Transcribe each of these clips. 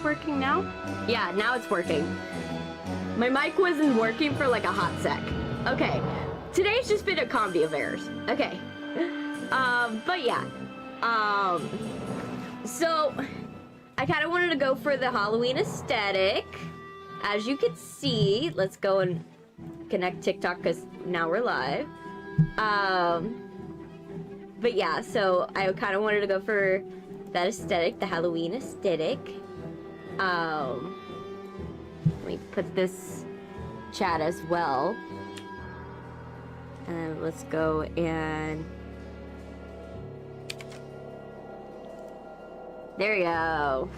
Working now? Yeah, now it's working. My mic wasn't working for like a hot sec. Okay, today's just been a comedy of errors. Okay, but yeah, so I kind of wanted to go for the Halloween aesthetic. As you can see, let's go and connect TikTok because now we're live. But yeah, so I kind of wanted to go for that aesthetic, the Halloween aesthetic. Let me put this chat as well. And let's go and... There we go.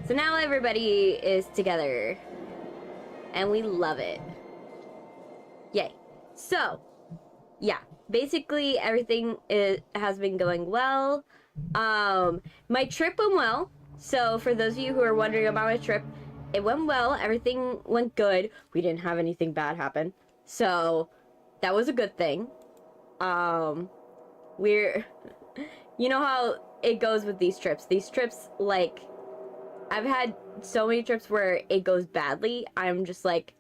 So now everybody is together. And we love it. Yay. So, yeah. Basically, everything has been going well. My trip went well. So, for those of you who are wondering about my trip, it went well. Everything went good. We didn't have anything bad happen. So, that was a good thing. You know how it goes with these trips. These trips, like, I've had so many trips where it goes badly. I'm just like,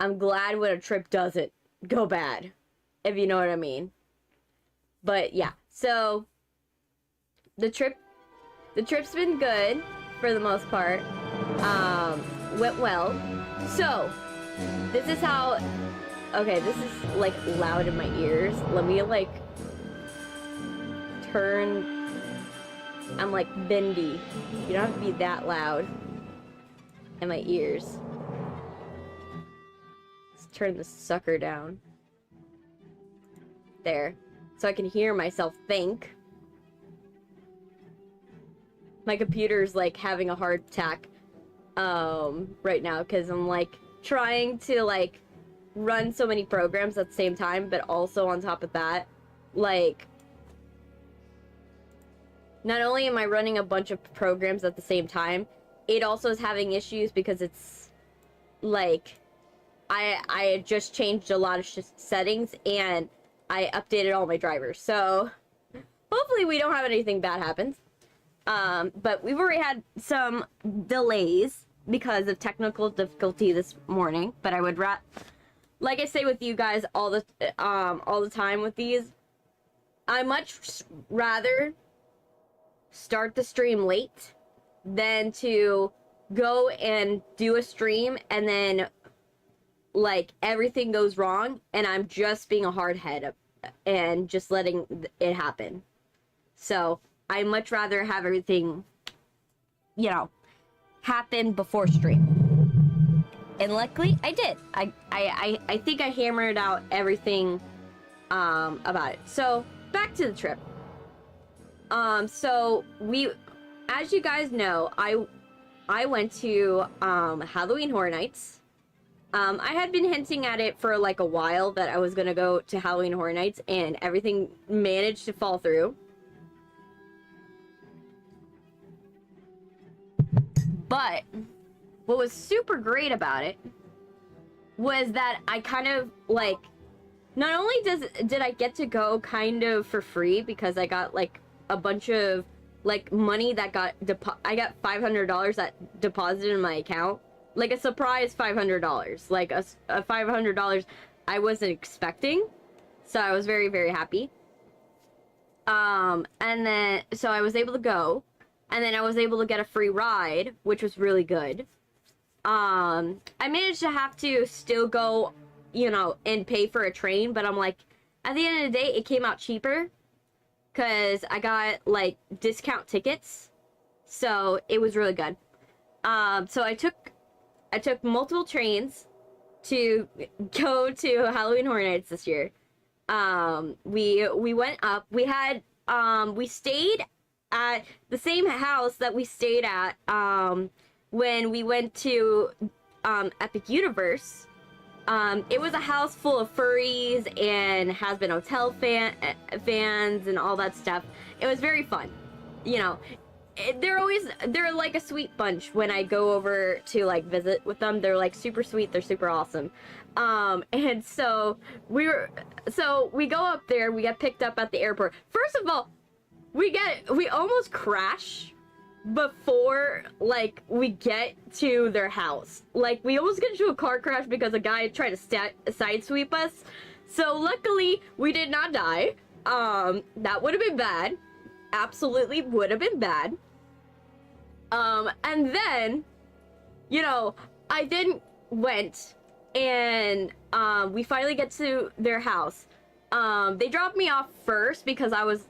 I'm glad when a trip doesn't go bad, if you know what I mean. But, yeah. So, the trip's been good for the most part. Went well. So, this is how... Okay, this is, like, loud in my ears. Let me, like, turn... I'm, like, Bendy. You don't have to be that loud in my ears. Let's turn the sucker down. There. So I can hear myself think. My computer's, like, having a heart attack right now because I'm, like, trying to, like, run so many programs at the same time, but also on top of that, like, not only am I running a bunch of programs at the same time, it also is having issues because it's, like, I just changed a lot of settings and I updated all my drivers, so hopefully we don't have anything bad happen. But we've already had some delays because of technical difficulty this morning, but I would like I say with you guys all the time with these, I much rather start the stream late than to go and do a stream and then, like, everything goes wrong and I'm just being a hard head and just letting it happen. So I much rather have everything, you know, happen before stream. And luckily, I did. I think I hammered out everything about it. So, back to the trip. So, as you guys know, I went to Halloween Horror Nights. I had been hinting at it for like a while that I was gonna go to Halloween Horror Nights, and everything managed to fall through. But what was super great about it was that I kind of, like, not only did I get to go kind of for free because I got like a bunch of like money that got I got $500 that deposited in my account, like a surprise $500, like a $500 I wasn't expecting, so I was very, very happy. And then so I was able to go, and then I was able to get a free ride, which was really good. I managed to have to still go, you know, and pay for a train, but I'm like, at the end of the day, it came out cheaper because I got like discount tickets, so it was really good. So I took multiple trains to go to Halloween Horror Nights this year. We went up. We stayed at the same house that we stayed at when we went to Epic Universe. It was a house full of furries and Has-Been Hotel fans and all that stuff. It was very fun. You know, they're like a sweet bunch when I go over to like visit with them. They're like super sweet. They're super awesome. And so we go up there. We get picked up at the airport. First of all, we almost crash before like we get to their house. Like we almost get into a car crash because a guy tried to sidesweep us. So luckily we did not die. That would have been bad. Absolutely would have been bad. And then, you know, I then went and we finally get to their house. They dropped me off first because I was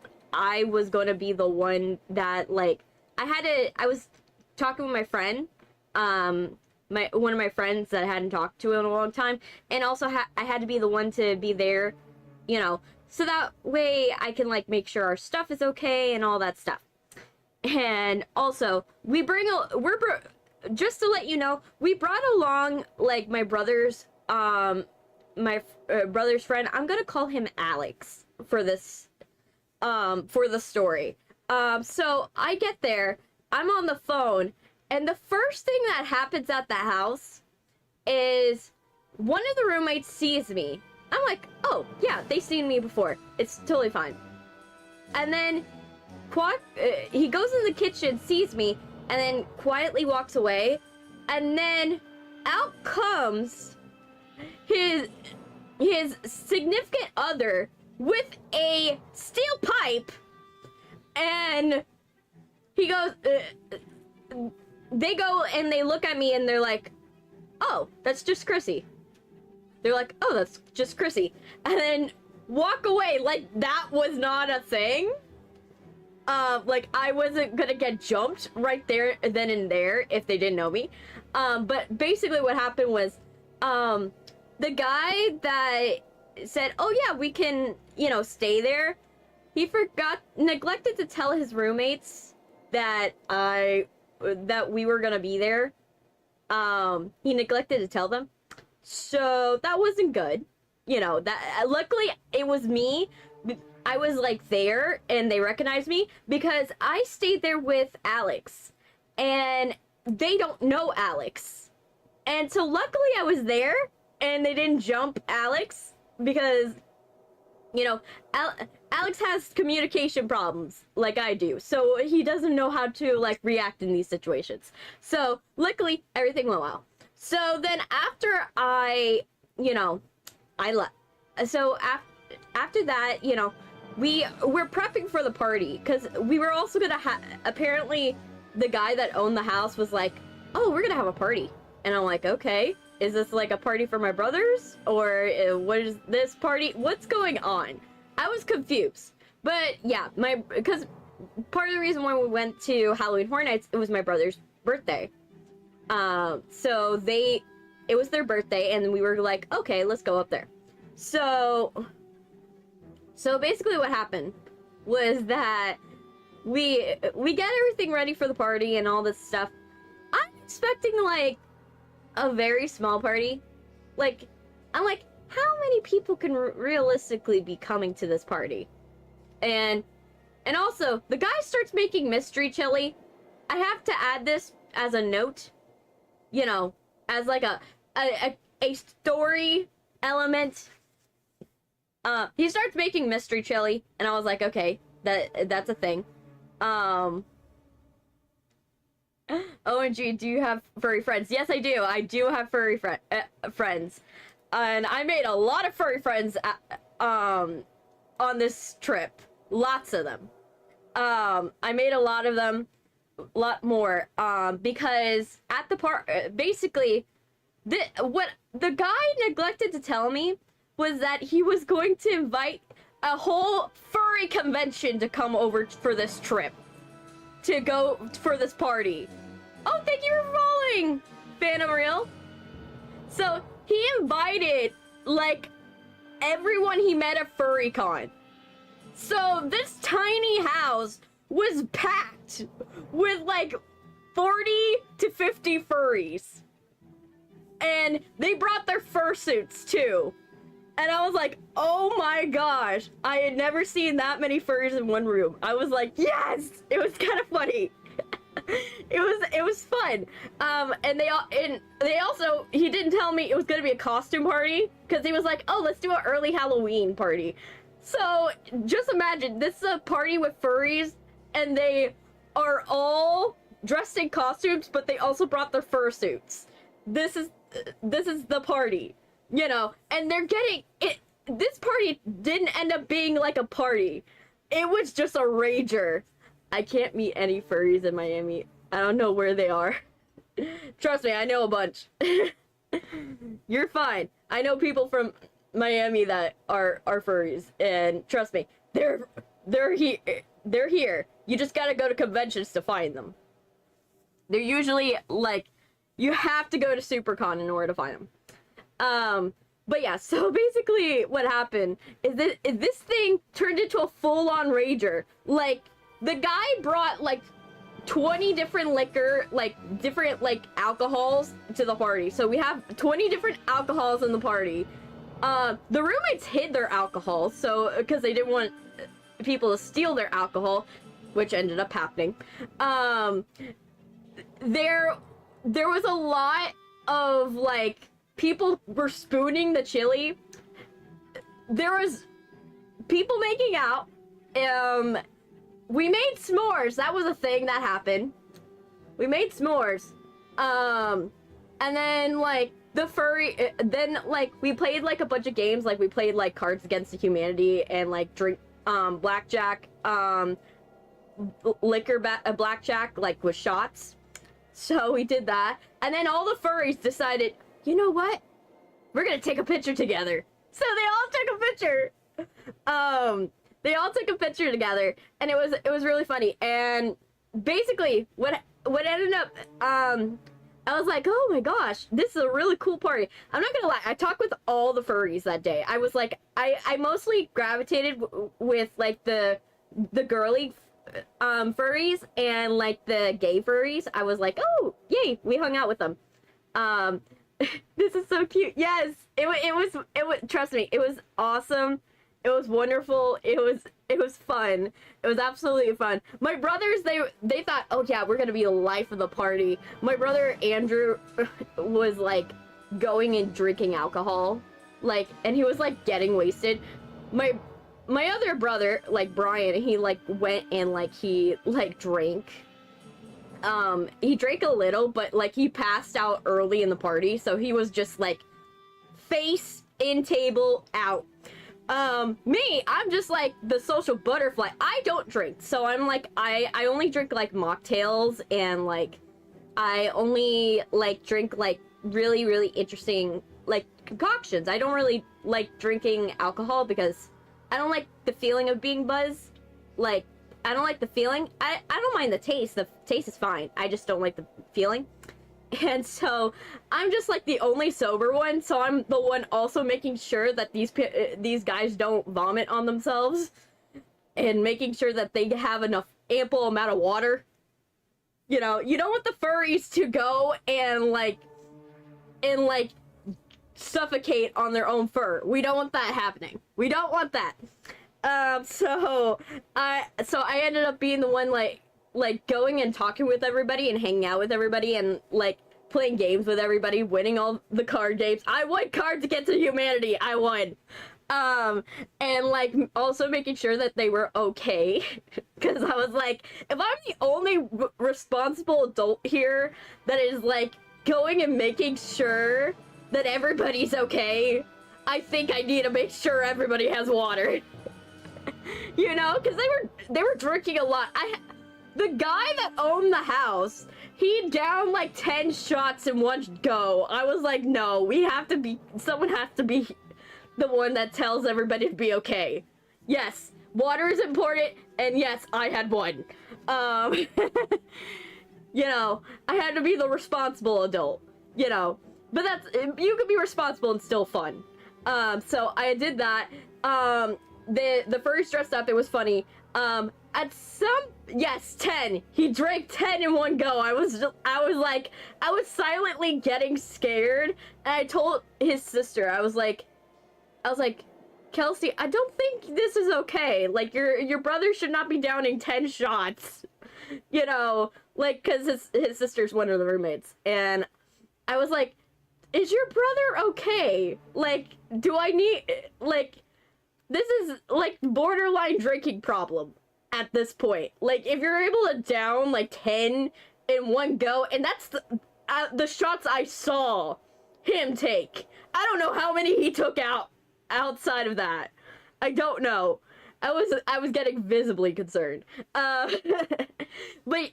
going to be the one that like I was talking with my friend, one of my friends that I hadn't talked to in a long time, and also I had to be the one to be there, you know, so that way I can like make sure our stuff is okay and all that stuff. And also just to let you know, we brought along like my brother's brother's friend. I'm gonna call him Alex for this for the story. So I get there, I'm on the phone, and the first thing that happens at the house is one of the roommates sees me. I'm like, oh yeah, they've seen me before, it's totally fine. And then he goes in the kitchen, sees me, and then quietly walks away, and then out comes his significant other with a steel pipe, and he goes, they go and they look at me and they're like, oh, that's just Chrissy. They're like, oh, that's just Chrissy. And then walk away like that was not a thing. Like I wasn't gonna get jumped right there then and there if they didn't know me. But basically what happened was, the guy that said, oh yeah, we can, you know, stay there, he neglected to tell his roommates that we were gonna be there. He neglected to tell them. So that wasn't good. You know, that luckily it was me. I was like there and they recognized me because I stayed there with Alex and they don't know Alex. And so luckily I was there and they didn't jump Alex because, you know, Alex has communication problems like I do. So he doesn't know how to like react in these situations. So luckily everything went well. So then after I left. So after that, you know, we're prepping for the party because we were also gonna apparently the guy that owned the house was like, oh, we're gonna have a party. And I'm like, okay, is this like a party for my brothers or what is this party? What's going on? I was confused. But yeah, because part of the reason why we went to Halloween Horror Nights, it was my brother's birthday. So it was their birthday and we were like, okay, let's go up there. So basically what happened was that we get everything ready for the party and all this stuff. I'm expecting like a very small party. Like, I'm like, how many people can realistically be coming to this party? And also, the guy starts making mystery chili. I have to add this as a note, you know, as like a story element. He starts making mystery chili, and I was like, okay, that's a thing. OMG, do you have furry friends? Yes, I do. I do have furry friends. And I made a lot of furry friends on this trip. Lots of them. I made a lot of them, a lot more, because at the basically, what the guy neglected to tell me was that he was going to invite a whole furry convention to come over for this trip. To go for this party. Oh, thank you for following, Phantom Real. So, he invited, like, everyone he met at FurryCon. So, this tiny house was packed with, like, 40 to 50 furries. And they brought their fursuits, too. And I was like, oh my gosh, I had never seen that many furries in one room. I was like, yes! It was kind of funny. it was fun. And they also, he didn't tell me it was gonna be a costume party, because he was like, oh, let's do an early Halloween party. So, just imagine, this is a party with furries, and they are all dressed in costumes, but they also brought their fursuits. This is the party. You know, and they're getting it. This party didn't end up being like a party. It was just a rager. I can't meet any furries in Miami. I don't know where they are. Trust me, I know a bunch. You're fine. I know people from Miami that are furries, and trust me, they're here. They're here. You just gotta go to conventions to find them. They're usually like, you have to go to SuperCon in order to find them. But yeah, so basically what happened is that this thing turned into a full-on rager. Like, the guy brought, like, 20 different different, alcohols to the party. So we have 20 different alcohols in the party. The roommates hid their alcohol, so, because they didn't want people to steal their alcohol, which ended up happening. There was a lot of, like, people were spooning the chili. There was people making out. We made s'mores. That was a thing that happened. We made s'mores. And then, like, then, like, we played, like, a bunch of games. Like, we played, like, Cards Against Humanity and, like, blackjack, blackjack, like, with shots. So we did that. And then all the furries decided, you know what? We're gonna take a picture together. So they all took a picture. They all took a picture together, and it was really funny. And basically, what ended up, I was like, oh my gosh, this is a really cool party. I'm not gonna lie, I talked with all the furries that day. I was like, I mostly gravitated with like the girly furries and like the gay furries. I was like, oh yay, we hung out with them. This is so cute. Yes, it was trust me, it was awesome. It was wonderful. It was fun. It was absolutely fun. My brothers, they thought, oh yeah, we're gonna be the life of the party. My brother Andrew was like going and drinking alcohol, like, and he was like getting wasted. My other brother, like Brian, he like went and like he like drank. He drank a little, but like he passed out early in the party, so he was just like face in, table out. Me, I'm just like the social butterfly. I don't drink, so I'm like, I only drink like mocktails, and like I only like drink like really, really interesting like concoctions. I don't really like drinking alcohol because I don't like the feeling of being buzzed. Like, I don't like the feeling. I don't mind the taste. The taste is fine. I just don't like the feeling. And so I'm just like the only sober one, so I'm the one also making sure that these guys don't vomit on themselves, and making sure that they have enough ample amount of water. You know, you don't want the furries to go and like suffocate on their own fur. We don't want that happening. We don't want that. So I ended up being the one like going and talking with everybody and hanging out with everybody and like playing games with everybody, winning all the card games. I won Cards Against Humanity. I won. And like also making sure that they were okay, because I was like, if I'm the only responsible adult here that is like going and making sure that everybody's okay, I think I need to make sure everybody has water. You know, because they were drinking a lot. The guy that owned the house, he downed like 10 shots in one go. I was like, no, someone has to be the one that tells everybody to be okay. Yes, water is important, and yes, I had one. You know, I had to be the responsible adult, you know. But you could be responsible and still fun. So I did that. The furries dressed up, it was funny. Yes, 10. He drank 10 in one go. I was silently getting scared, and I told his sister, I was like, Kelsey, I don't think this is okay. Like, your brother should not be downing 10 shots. You know, like, because his sister's one of the roommates. And I was like, is your brother okay? Like, do I need, like, this is, like, borderline drinking problem at this point. Like, if you're able to down, like, 10 in one go, and that's the shots I saw him take. I don't know how many he took outside of that. I don't know. I was getting visibly concerned. But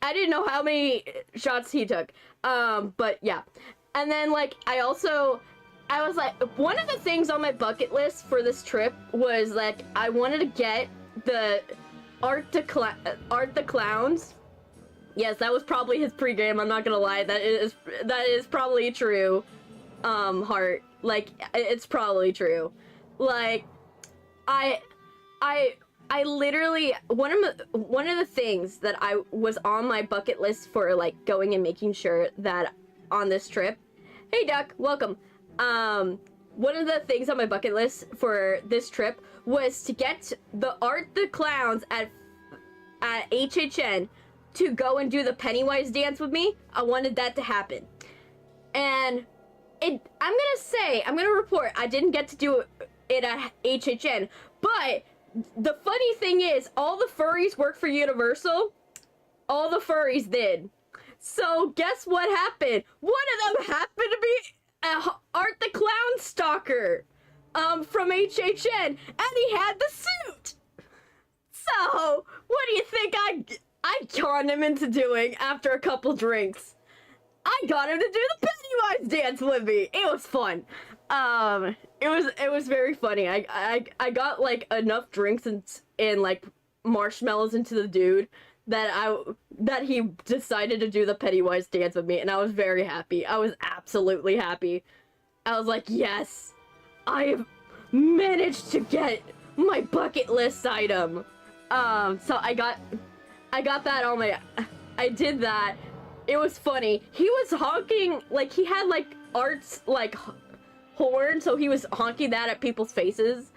I didn't know how many shots he took. But yeah. And then, like, I was like, one of the things on my bucket list for this trip was, like, I wanted to get the Art the Clowns. Yes, that was probably his pregame, I'm not gonna lie. That is probably true. Heart. Like, it's probably true. Like, I literally, one of the things that I was on my bucket list for, like, going and making sure that on this trip, hey Duck, welcome. One of the things on my bucket list for this trip was to get the Art the Clowns at HHN to go and do the Pennywise dance with me. I wanted that to happen. And I'm gonna report, I didn't get to do it at HHN, but the funny thing is, all the furries work for Universal. All the furries did. So guess what happened? One of them happened to be Art the Clown Stalker from HHN, and he had the suit. So what do you think I conned him into doing after a couple drinks? I got him to do the Pennywise dance with me. It was fun. It was very funny. I got like enough drinks and like marshmallows into the dude that he decided to do the Pennywise dance with me, and I was very happy. I was absolutely happy. I was like, yes, I have managed to get my bucket list item. So I got that on my, I did that. It was funny. He was honking, like, he had like Art's like horn, so he was honking that at people's faces.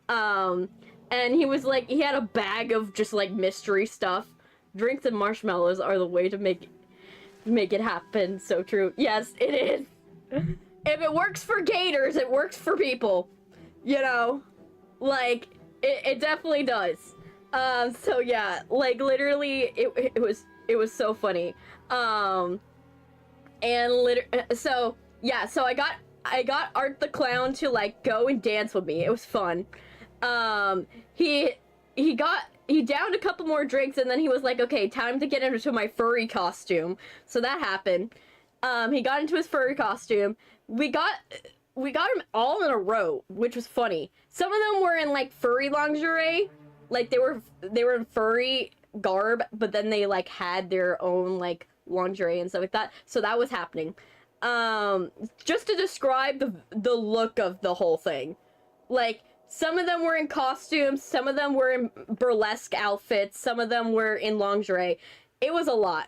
And he was like, he had a bag of just like mystery stuff. Drinks and marshmallows are the way to make it happen. So true. Yes, it is. If it works for gators, it works for people. You know, like it definitely does. So yeah, like literally, it was so funny. So yeah, so I got Art the Clown to like go and dance with me. It was fun. He downed a couple more drinks, and then he was like, okay, time to get into my furry costume. So that happened. He got into his furry costume. We got him all in a row, which was funny. Some of them were in like furry lingerie, like they were in furry garb, but then they like had their own like lingerie and stuff like that. So that was happening. Just to describe the look of the whole thing, like, some of them were in costumes, some of them were in burlesque outfits, some of them were in lingerie. It was a lot.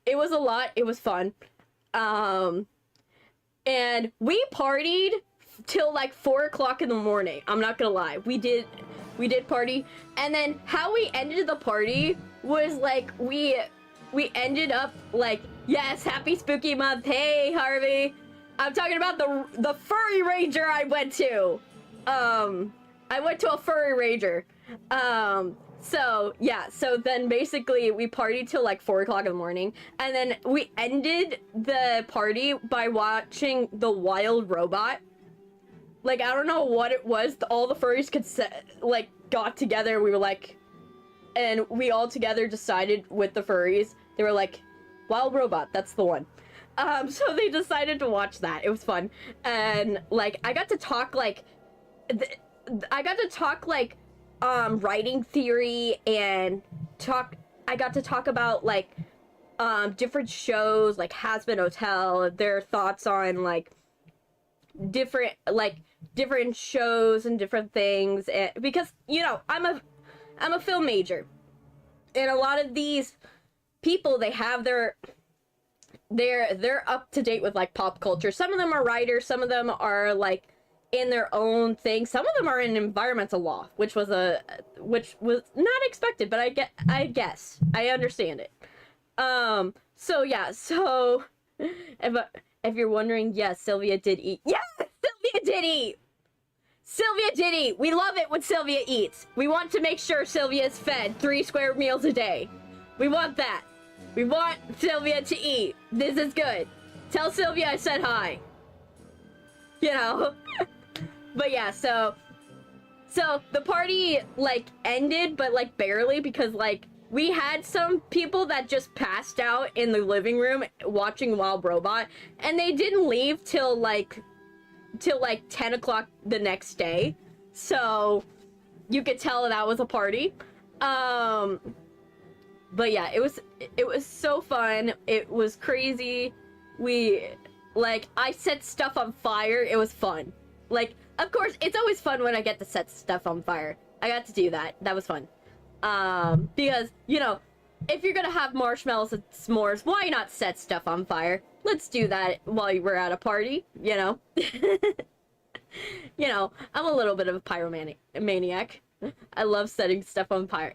It was fun. And we partied till like 4 o'clock in the morning. I'm not gonna lie. We did party. And then how we ended the party was like, we ended up like, yes, happy spooky month. Hey, Harvey. I'm talking about the furry ranger I went to. I went to a furry rager. So yeah, so then basically we partied till like 4 o'clock in the morning, and then we ended the party by watching The Wild Robot. Like, I don't know what it was, all the furries got together, we were like, and we all together decided with the furries, they were like, Wild Robot, that's the one. So they decided to watch that. It was fun. And like, I got to talk writing theory, and I got to talk about like different shows like Hazbin Hotel, their thoughts on like different shows and different things, and because, you know, I'm a film major, and a lot of these people, they have they're up to date with like pop culture. Some of them are writers, some of them are like in their own thing, some of them are in environmental law, which was not expected, but I guess I understand it. So yeah, so if you're wondering, yes, Sylvia did eat. Yes, Sylvia did eat. Sylvia did eat. We love it when Sylvia eats. We want to make sure Sylvia is fed 3 square meals a day. We want that. We want Sylvia to eat. This is good. Tell Sylvia I said hi. You know? But yeah, so the party, like, ended, but, like, barely, because, like, we had some people that just passed out in the living room watching Wild Robot, and they didn't leave till 10 o'clock the next day. So you could tell that was a party. But yeah, it was so fun. It was crazy. I set stuff on fire. It was fun. Like, of course, it's always fun when I get to set stuff on fire. I got to do that. That was fun. Because, you know, if you're gonna have marshmallows and s'mores, why not set stuff on fire? Let's do that while we're at a party, you know? You know, I'm a little bit of a pyromaniac. I love setting stuff on fire.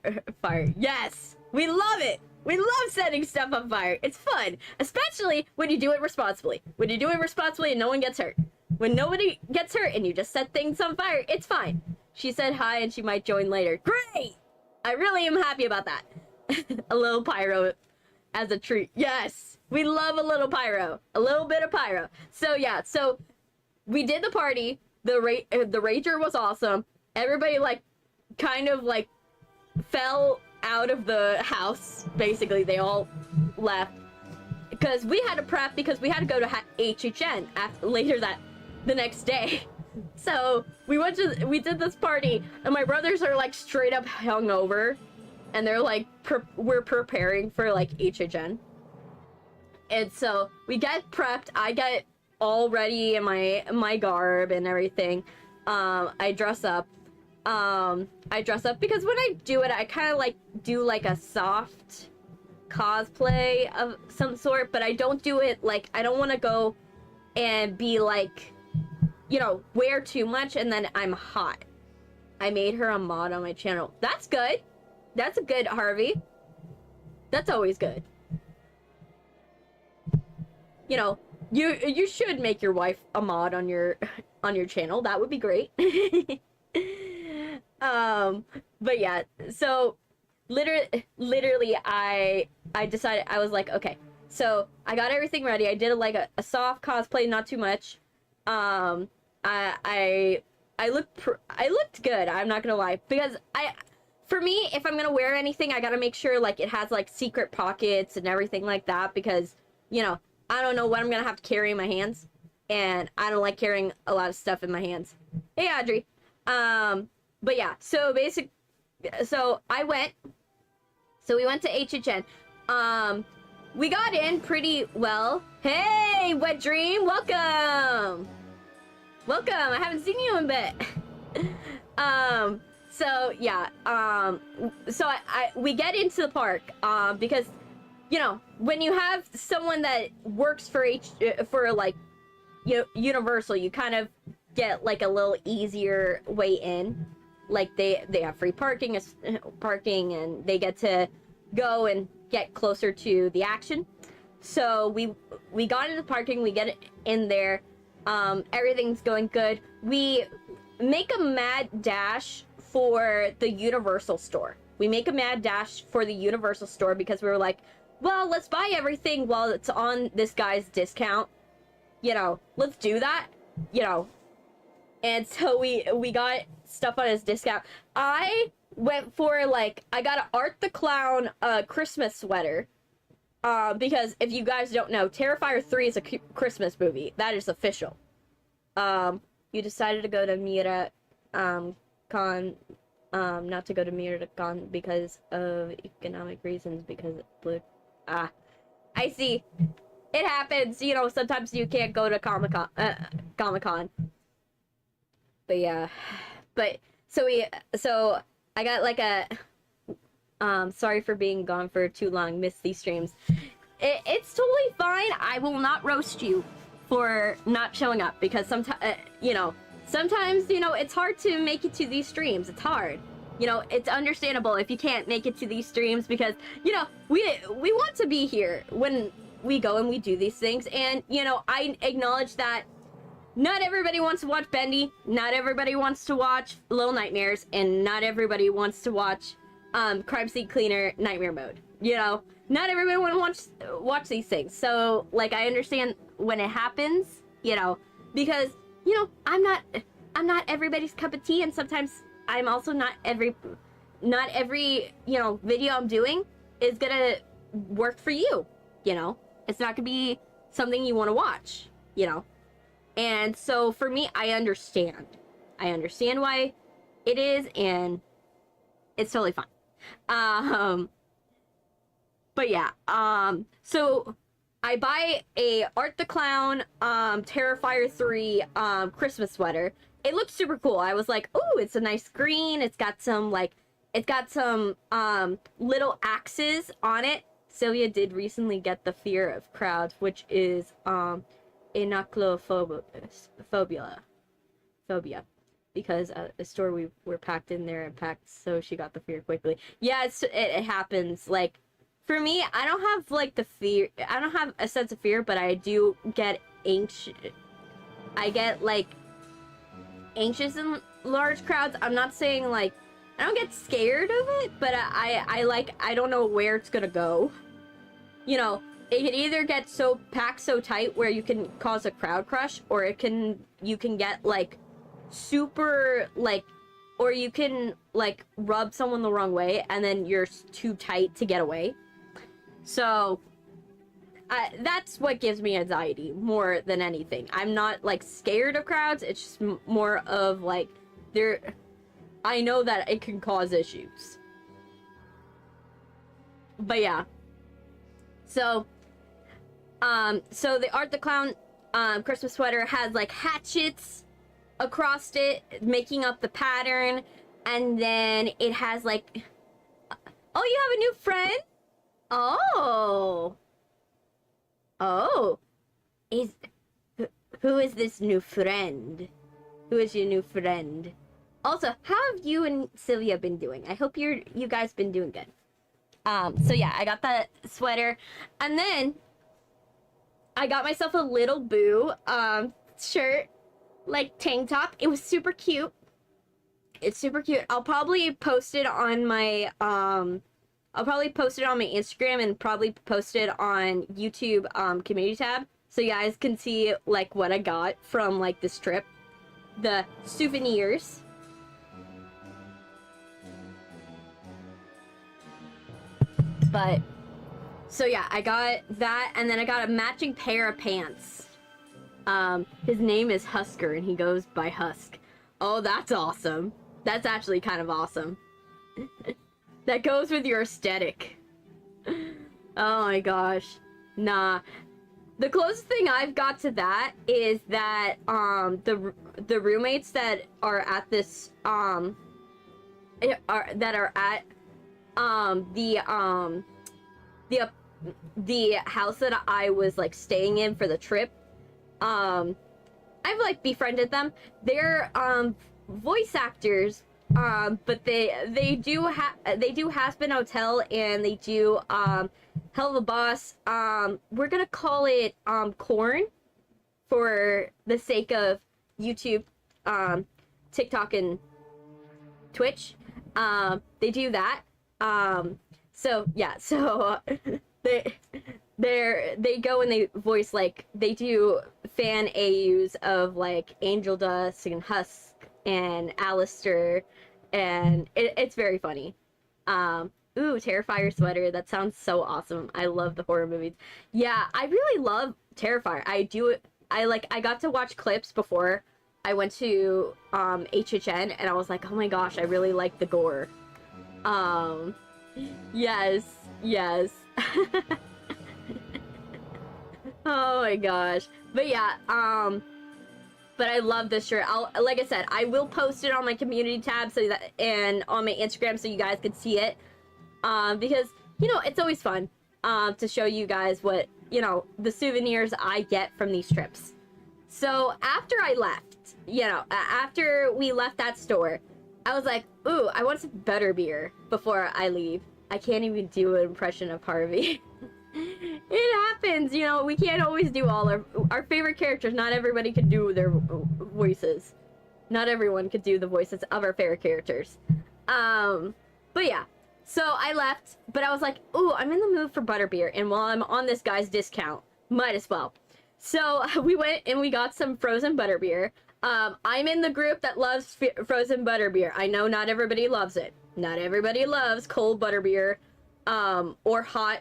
Yes! We love it! We love setting stuff on fire. It's fun, especially when you do it responsibly. When you do it responsibly and no one gets hurt. When nobody gets hurt and you just set things on fire, it's fine. She said hi and she might join later. Great! I really am happy about that. A little pyro as a treat. Yes! We love a little pyro. A little bit of pyro. So yeah, so we did the party. The rager was awesome. Everybody, like, kind of, like, fell out of the house. Basically, they all left. Because we had to prep, because we had to go to HHN the next day. So we did this party, and my brothers are like straight up hungover, and they're like, we're preparing for like HHN. And so we get prepped. I get all ready in my garb and everything. I dress up because when I do it, I kind of like do like a soft cosplay of some sort, but I don't do it like, I don't want to go and be like, you know, wear too much and then I'm hot. I made her a mod on my channel. That's good. That's a good, Harvey. That's always good. You know, you should make your wife a mod on your channel. That would be great. But yeah, so literally I decided, I was like, okay, so I got everything ready. I did like a soft cosplay, not too much. I looked good, I'm not gonna lie, because for me, if I'm gonna wear anything, I gotta make sure like it has like secret pockets and everything like that, because, you know, I don't know what I'm gonna have to carry in my hands, and I don't like carrying a lot of stuff in my hands. Hey, Audrey. But yeah, so we went to HHN. We got in pretty well. Hey, Wet Dream, welcome. Welcome, I haven't seen you in a bit. So yeah, we get into the park, because, you know, when you have someone that works for like, you know, Universal, you kind of get like a little easier way in. Like they have free parking, and they get to go and get closer to the action. So we got into the parking, we get in there, everything's going good. make a mad dash for the Universal store. We make a mad dash for the Universal store because we were like, well, let's buy everything while it's on this guy's discount. You know, let's do that. You know. And so we got stuff on his discount. I went for, like, I got an Art the Clown Christmas sweater. Because if you guys don't know, Terrifier 3 is a Christmas movie. That is official. You decided to go to Mira Con, not to go to Mira Con because of economic reasons, because I see. It happens, you know, sometimes you can't go to Comic-Con. But yeah. But, so I got like a, sorry for being gone for too long, missed these streams. It's totally fine. I will not roast you for not showing up, because sometimes, you know, it's hard to make it to these streams. It's hard. You know, it's understandable if you can't make it to these streams, because, you know, we want to be here when we go and we do these things. And, you know, I acknowledge that not everybody wants to watch Bendy, not everybody wants to watch Little Nightmares, and not everybody wants to watch Crime Scene Cleaner Nightmare Mode. You know, not everybody wants to watch these things. So, like, I understand when it happens, you know, because, you know, I'm not everybody's cup of tea, and sometimes I'm also not every, you know, video I'm doing is gonna work for you, you know? It's not gonna be something you want to watch, you know? And so for me, I understand why it is, and it's totally fine. But yeah, so I buy a Art the Clown, Terrifier 3, Christmas sweater. It looks super cool. I was like, ooh, it's a nice green. It's got some, little axes on it. Sylvia did recently get the fear of crowds, which is, phobia, because a store we were packed in there and packed, so she got the fear quickly. Yeah, it happens. Like, for me, I don't have, like, the fear. I don't have a sense of fear, but I do get anxious. I get, like, anxious in large crowds. I'm not saying, like, I don't get scared of it, but I don't know where it's gonna go. You know, it can either get packed so tight where you can cause a crowd crush, or you can get, like, super, like, or you can, like, rub someone the wrong way and then you're too tight to get away. So that's what gives me anxiety more than anything. I'm not, like, scared of crowds. It's just more of, like, I know that it can cause issues. But yeah. So the Art the Clown Christmas sweater has, like, hatchets across it, making up the pattern, and then it has, like, oh, you have a new friend? Oh, who is this new friend? Who is your new friend? Also, how have you and Sylvia been doing? I hope you guys been doing good. So yeah, I got that sweater, and then I got myself a Little Boo shirt, like, tank top. It was super cute. It's super cute. I'll probably post it on my Instagram, and probably post it on YouTube community tab, so you guys can see, like, what I got from, like, this trip, the souvenirs. But so yeah, I got that, and then I got a matching pair of pants. His name is Husker, and he goes by Husk. Oh, that's awesome. That's actually kind of awesome. That goes with your aesthetic. Oh my gosh. Nah. The closest thing I've got to that is that the roommates that are at this the house that I was, like, staying in for the trip, I've, like, befriended them. They're voice actors, but they do Hazbin Hotel, and they do Hell of a Boss. We're gonna call it Corn for the sake of YouTube. TikTok and Twitch. They do that. So yeah, so they go and they voice, like, they do fan AUs of like Angel Dust and Husk and Alistair, and it's very funny. Ooh, Terrifier sweater. That sounds so awesome. I love the horror movies. Yeah, I really love Terrifier. I got to watch clips before I went to HHN, and I was like, oh my gosh, I really like the gore. Yes. Oh my gosh. But yeah, but I love this shirt. Like I said, I will post it on my community tab so that, and on my Instagram so you guys could see it. Because, you know, it's always fun to show you guys what, you know, the souvenirs I get from these trips. So after I left, you know, after we left that store, I was like, ooh, I want some butterbeer before I leave. I can't even do an impression of Harvey. It happens, you know, we can't always do all our favorite characters. Not everybody can do their voices. Not everyone could do the voices of our favorite characters. But yeah. So I left, but I was like, ooh, I'm in the mood for butterbeer, and while I'm on this guy's discount, might as well. So we went and we got some frozen butterbeer. I'm in the group that loves frozen butterbeer. I know not everybody loves it. Not everybody loves cold butterbeer, or hot,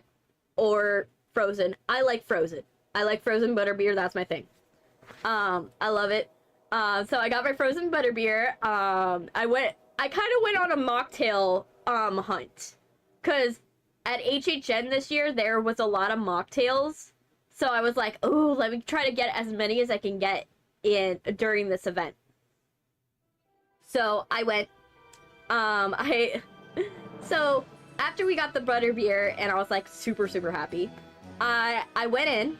or frozen. I like frozen. I like frozen butterbeer. That's my thing. I love it. So I got my frozen butterbeer. I kind of went on a mocktail hunt, because at HHN this year there was a lot of mocktails, so I was like, oh, let me try to get as many as I can get in during this event. So I went, so after we got the butterbeer and I was like super happy, I went in,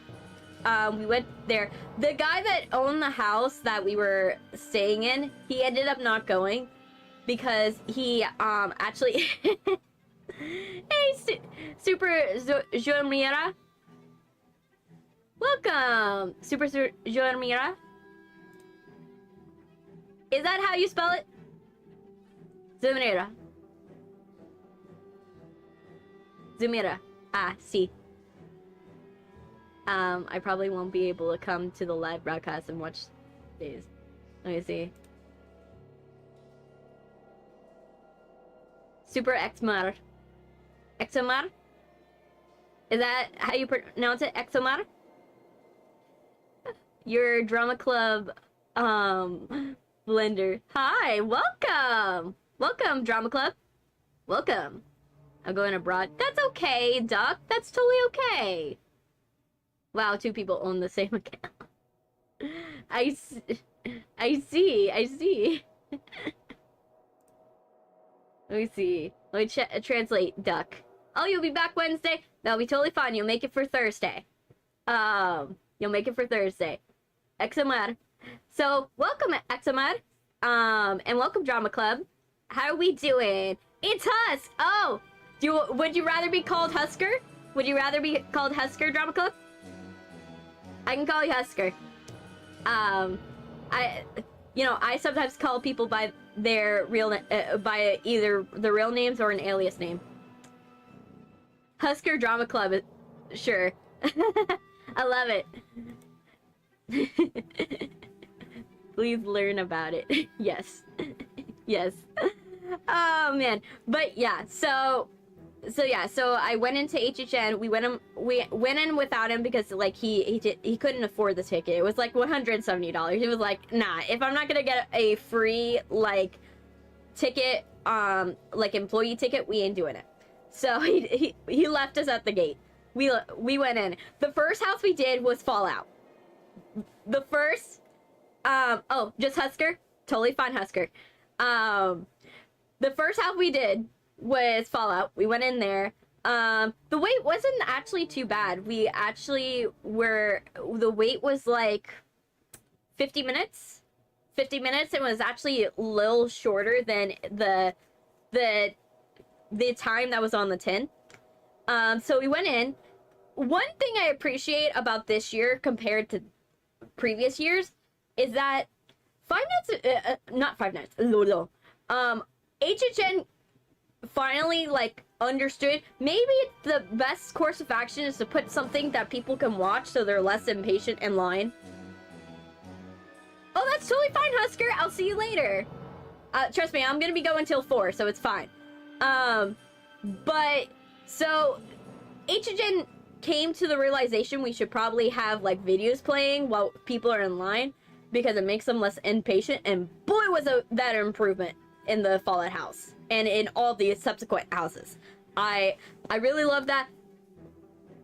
we went there. The guy that owned the house that we were staying in, he ended up not going because he actually hey, Super Joamira, welcome. Super Joamira, is that how you spell it? Zumira. See. I probably won't be able to come to the live broadcast and watch these. Let me see. Super Exmar. Exomar? Is that how you pronounce it? Exomar? Your drama club blender. Hi, welcome. Welcome, drama club. Welcome. I'm going abroad. That's okay, Duck. That's totally okay. Wow, 2 people own the same account. I see. Let me see. Let me translate, Duck. Oh, you'll be back Wednesday? That'll be totally fine. You'll make it for Thursday. You'll make it for Thursday. Exomar. So, welcome, Exomar. And welcome, Drama Club. How are we doing? It's Husk! Oh! Would you rather be called Husker? Would you rather be called Husker, Drama Club? I can call you Husker. I sometimes call people by their real by either the real names or an alias name. Husker Drama Club, sure. I love it. Please learn about it. Yes. Yes. Oh man. But yeah, so I went into HHN. We went in without him because like he couldn't afford the ticket. It was like $170. He was like, nah, if I'm not gonna get a free like ticket, like employee ticket, we ain't doing it. So he left us at the gate. We went in. The first house we did was Fallout. The first just Husker? Totally fine, Husker. The first house we did was Fallout. We went in there. The wait wasn't actually too bad. The wait was like 50 minutes. 50 minutes. It was actually a little shorter than the time that was on the tin. So we went in. One thing I appreciate about this year compared to previous years is that Five Nights, not Five Nights, HHN finally, like, understood. Maybe the best course of action is to put something that people can watch so they're less impatient in line. Oh, that's totally fine, Husker. I'll see you later. Trust me, I'm gonna be going till 4, so it's fine. But, so, HHN came to the realization we should probably have, like, videos playing while people are in line, because it makes them less impatient, and boy was that an improvement in the Fallout house, and in all the subsequent houses. I really love that.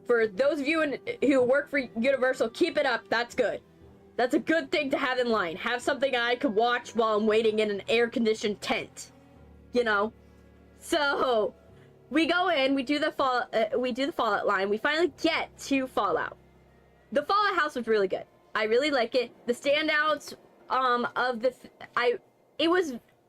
For those of you who work for Universal, keep it up, that's good. That's a good thing to have in line. Have something I could watch while I'm waiting in an air-conditioned tent. You know? So, we go in, we do the Fallout line, we finally get to Fallout. The Fallout house was really good. I really like it. The standouts of the it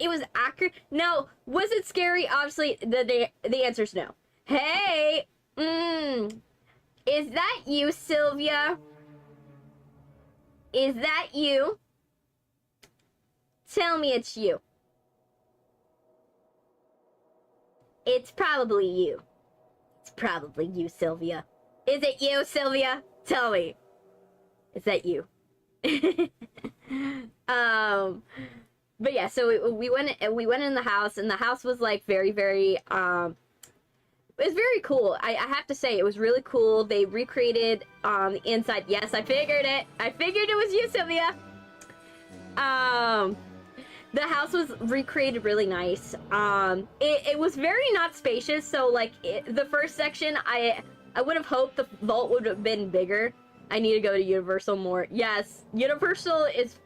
was accurate. Now, was it scary? Obviously, the answer is no. Hey, is that you, Sylvia? Is that you? Tell me it's you. It's probably you. It's probably you, Sylvia. Is it you, Sylvia? Tell me. Is that you? But yeah, so we went in the house, and the house was like very, very, it was very cool. I have to say, it was really cool. They recreated the inside. Yes, I figured it. I figured it was you, Sylvia. The house was recreated really nice. It was very not spacious. So like the first section, I would have hoped the vault would have been bigger. I need to go to Universal more. Yes, Universal is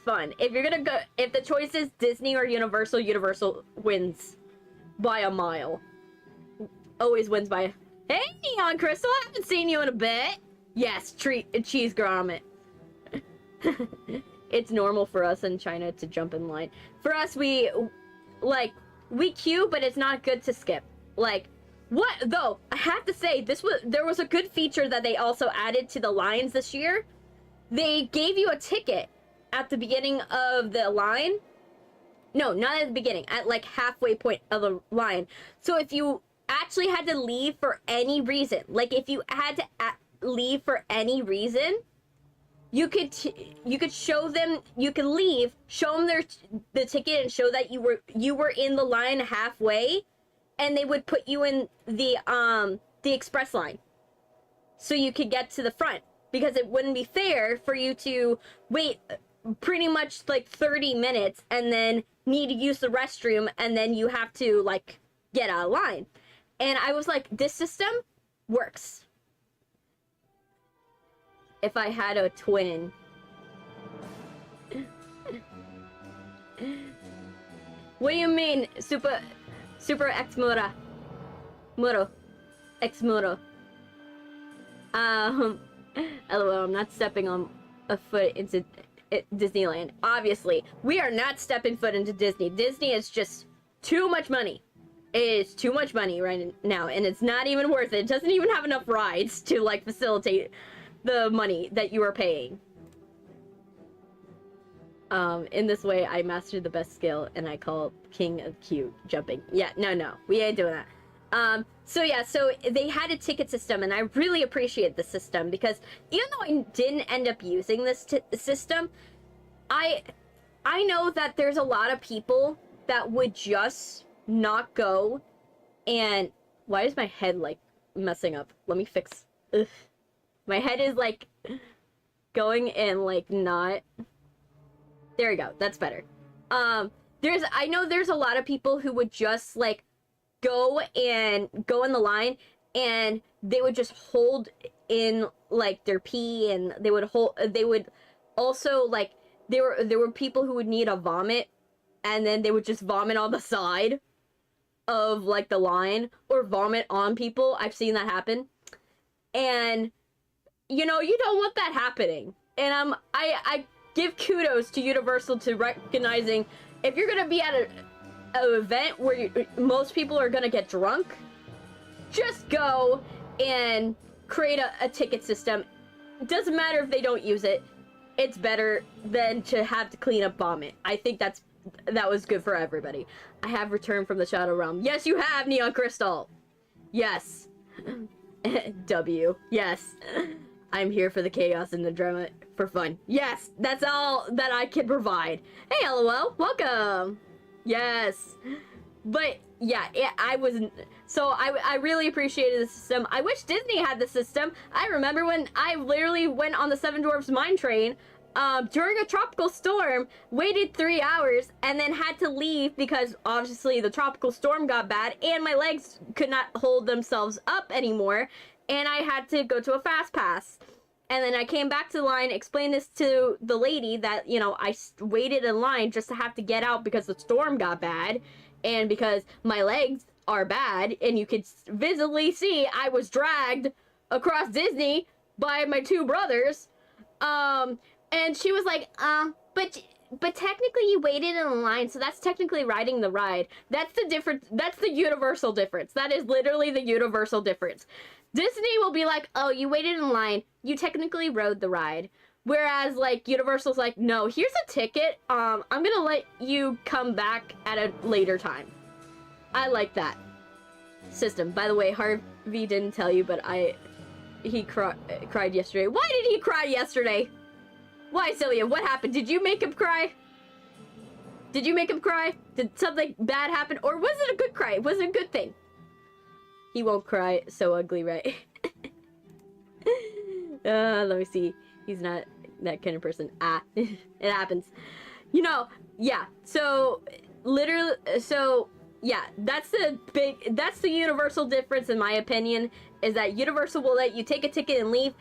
fun. If you're gonna go, if the choice is Disney or Universal, Universal wins by a mile. Always wins by. Hey, Neon Crystal, I haven't seen you in a bit. Yes, cheese grommet. It's normal for us in China to jump in line. For us, we queue, but it's not good to skip. Like, what though? I have to say, there was a good feature that they also added to the lines this year. They gave you a ticket at the beginning of the line. No, not at the beginning. At like halfway point of the line. So if you actually had to leave for any reason, like if you had to leave for any reason, you could show them, you could leave, show them the ticket and show that you were in the line halfway, and they would put you in the express line so you could get to the front, because it wouldn't be fair for you to wait pretty much like 30 minutes and then need to use the restroom, and then you have to like get out of line. And I was like, this system works. If I had a twin. What do you mean, super ex muro? Ex muro. LOL, I'm not stepping on a foot into Disneyland. Obviously, we are not stepping foot into Disney. Disney is just too much money. It is too much money right now, and it's not even worth it. It doesn't even have enough rides to like facilitate the money that you are paying. In this way, I mastered the best skill, and I call King of Cute jumping. Yeah, no, we ain't doing that. So yeah, so they had a ticket system, and I really appreciate the system, because even though I didn't end up using this system, I know that there's a lot of people that would just not go. And why is my head like messing up? Let me fix. Ugh. My head is like going in like not. There we go. That's better. I know there's a lot of people who would just like go in the line, and they would just hold in like their pee, and they would also like there were people who would need a vomit, and then they would just vomit on the side of like the line, or vomit on people. I've seen that happen. And you know, you don't want that happening. And I give kudos to Universal to recognizing, if you're gonna be at an event where most people are gonna get drunk, just go and create a ticket system. It doesn't matter if they don't use it. it's better than to have to clean up vomit. I think that was good for everybody. I have returned from the Shadow Realm. Yes, you have, Neon Crystal. Yes. W. Yes. I'm here for the chaos and the drama for fun. Yes, that's all that I can provide. Hey, LOL, welcome. Yes. But yeah, I really appreciated the system. I wish Disney had the system. I remember when I literally went on the Seven Dwarfs Mine Train during a tropical storm, waited 3 hours, and then had to leave because obviously the tropical storm got bad and my legs could not hold themselves up anymore, and I had to go to a fast pass. And then I came back to the line, explained this to the lady that, you know, I waited in line just to have to get out because the storm got bad and because my legs are bad, and you could visibly see I was dragged across Disney by my two brothers. And she was like, but technically you waited in a line, so that's technically riding the ride. That's the difference. That's the universal difference. That is literally the universal difference. Disney will be like, oh, you waited in line, you technically rode the ride. Whereas, like, Universal's like, no, here's a ticket, I'm gonna let you come back at a later time. I like that system. By the way, Harvey didn't tell you, but he cried yesterday. Why did he cry yesterday? Why, Celia? What happened? Did you make him cry? Did you make him cry? Did something bad happen? Or was it a good cry? Was it a good thing? He won't cry so ugly, right? Let me see. He's not that kind of person. It happens. You know, yeah. So, literally, yeah, that's the universal difference in my opinion, is that Universal will let you take a ticket and leave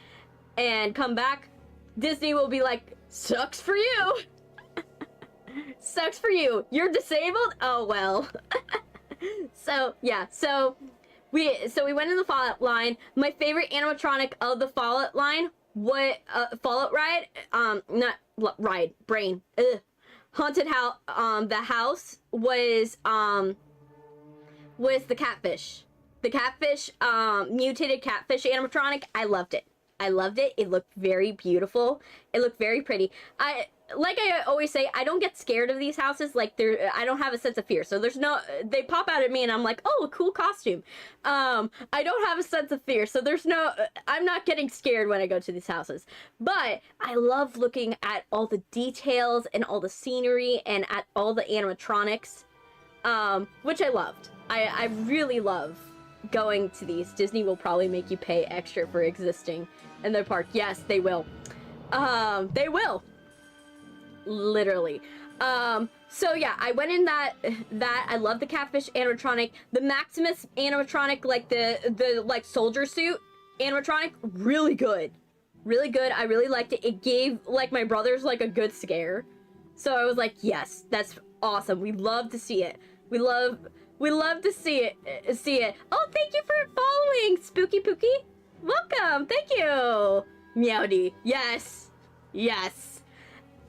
and come back. Disney will be like, sucks for you. Sucks for you. You're disabled? Oh, well. So, yeah, so we went in the Fallout line. My favorite animatronic of the Fallout line, Fallout ride, not ride, brain, haunted house, the house was the catfish. The catfish, mutated catfish animatronic. I loved it. I loved it. It looked very beautiful. It looked very pretty. Like I always say, I don't get scared of these houses. Like, I don't have a sense of fear. So there's no, they pop out at me and I'm like, oh, a cool costume. I don't have a sense of fear. So there's no, I'm not getting scared when I go to these houses. But I love looking at all the details and all the scenery and at all the animatronics, which I loved. I really love going to these. Disney will probably make you pay extra for existing in their park. Yes, they will. They will. Literally. So yeah, I went in that I love the catfish animatronic, the Maximus animatronic, like the like soldier suit animatronic, really good. Really good. I really liked it. It gave like my brothers like a good scare. So I was like, yes, that's awesome. We love to see it. We love to see it. Oh, thank you for following, Spooky Pookie. Welcome. Thank you. Meowdy. Yes. Yes.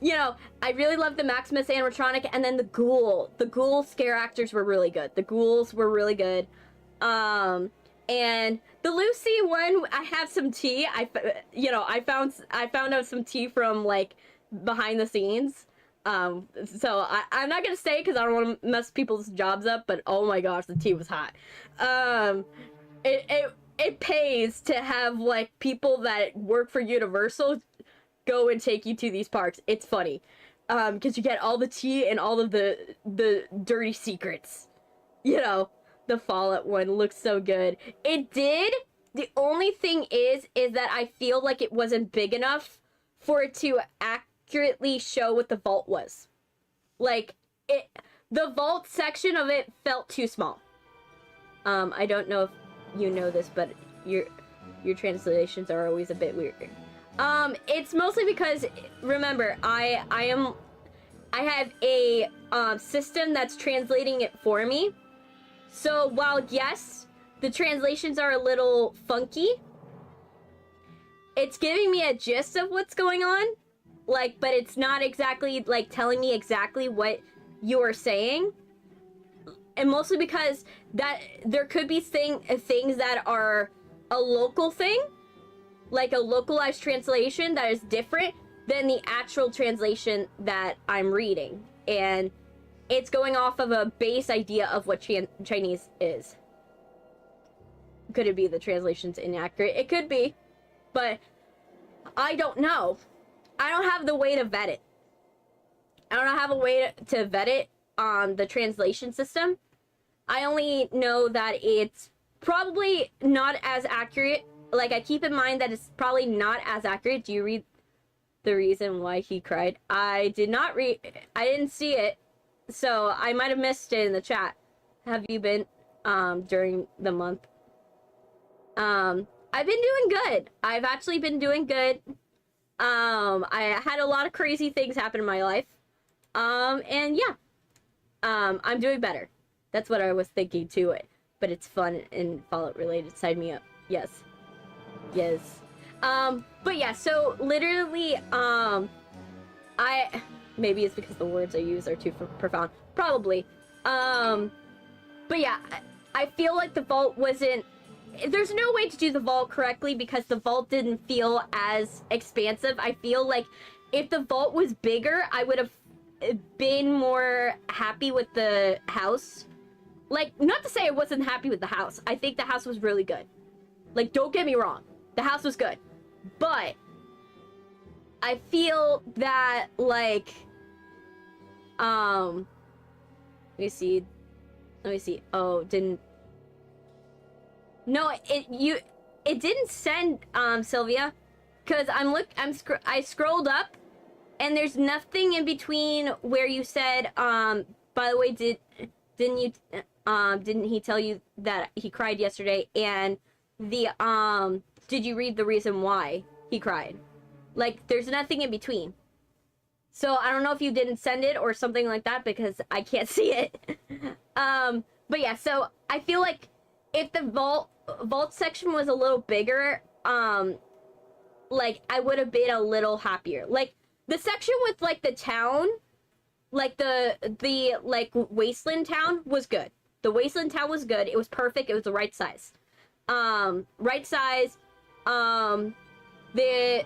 You know, I really love the Maximus animatronic, and then the ghoul. The ghoul scare actors were really good. The ghouls were really good. And the Lucy one, I have some tea. I found out some tea from like behind the scenes. So I'm not gonna say because I don't want to mess people's jobs up, but oh my gosh, the tea was hot. It pays to have like people that work for Universal go and take you to these parks. It's funny, because you get all the tea and all of the dirty secrets. You know, the Fallout one looks so good. It did. The only thing is that I feel like it wasn't big enough for it to accurately show what the vault was. Like, the vault section of it felt too small. I don't know if you know this, but your translations are always a bit weird. It's mostly because, remember, I have a system that's translating it for me. So while yes, the translations are a little funky, it's giving me a gist of what's going on. Like, but it's not exactly like telling me exactly what you are saying. And mostly because that there could be things that are a local thing, like a localized translation that is different than the actual translation that I'm reading. And it's going off of a base idea of what Chinese is. Could it be the translation's inaccurate? It could be, but I don't know. I don't have the way to vet it. I don't have a way to vet it on the translation system. I only know that it's probably not as accurate. Like, I keep in mind that it's probably not as accurate. Do you read the reason why he cried? I did not read. I didn't see it, so I might have missed it in the chat. Have you been during the month? I've been doing good. I've actually been doing good. I had a lot of crazy things happen in my life. And yeah. I'm doing better. That's what I was thinking too. But it's fun and Fallout related. Sign me up. Yes. Yes. But yeah, so literally, maybe it's because the words I use are too profound. Probably. But yeah, I feel like the vault wasn't, there's no way to do the vault correctly because the vault didn't feel as expansive. I feel like if the vault was bigger, I would have been more happy with the house. Like, not to say I wasn't happy with the house. I think the house was really good. Like, don't get me wrong. The house was good. But I feel that, like, let me see. Oh, didn't. No, it didn't send, Sylvia, because I scrolled up, and there's nothing in between where you said, by the way, didn't he tell you that he cried yesterday? And did you read the reason why he cried? Like, there's nothing in between. So I don't know if you didn't send it or something like that because I can't see it. But yeah, so I feel like if the vault section was a little bigger, like, I would have been a little happier. Like, the section with, like, the town, like, the like, wasteland town was good. The wasteland town was good. It was perfect. It was the right size. Right size. The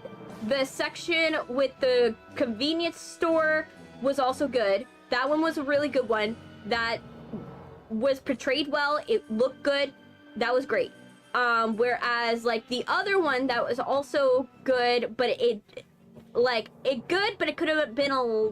section with the convenience store was also good. That one was a really good one. That was portrayed well. It looked good. That was great. Whereas, like, the other one that was also good, but it could have been a little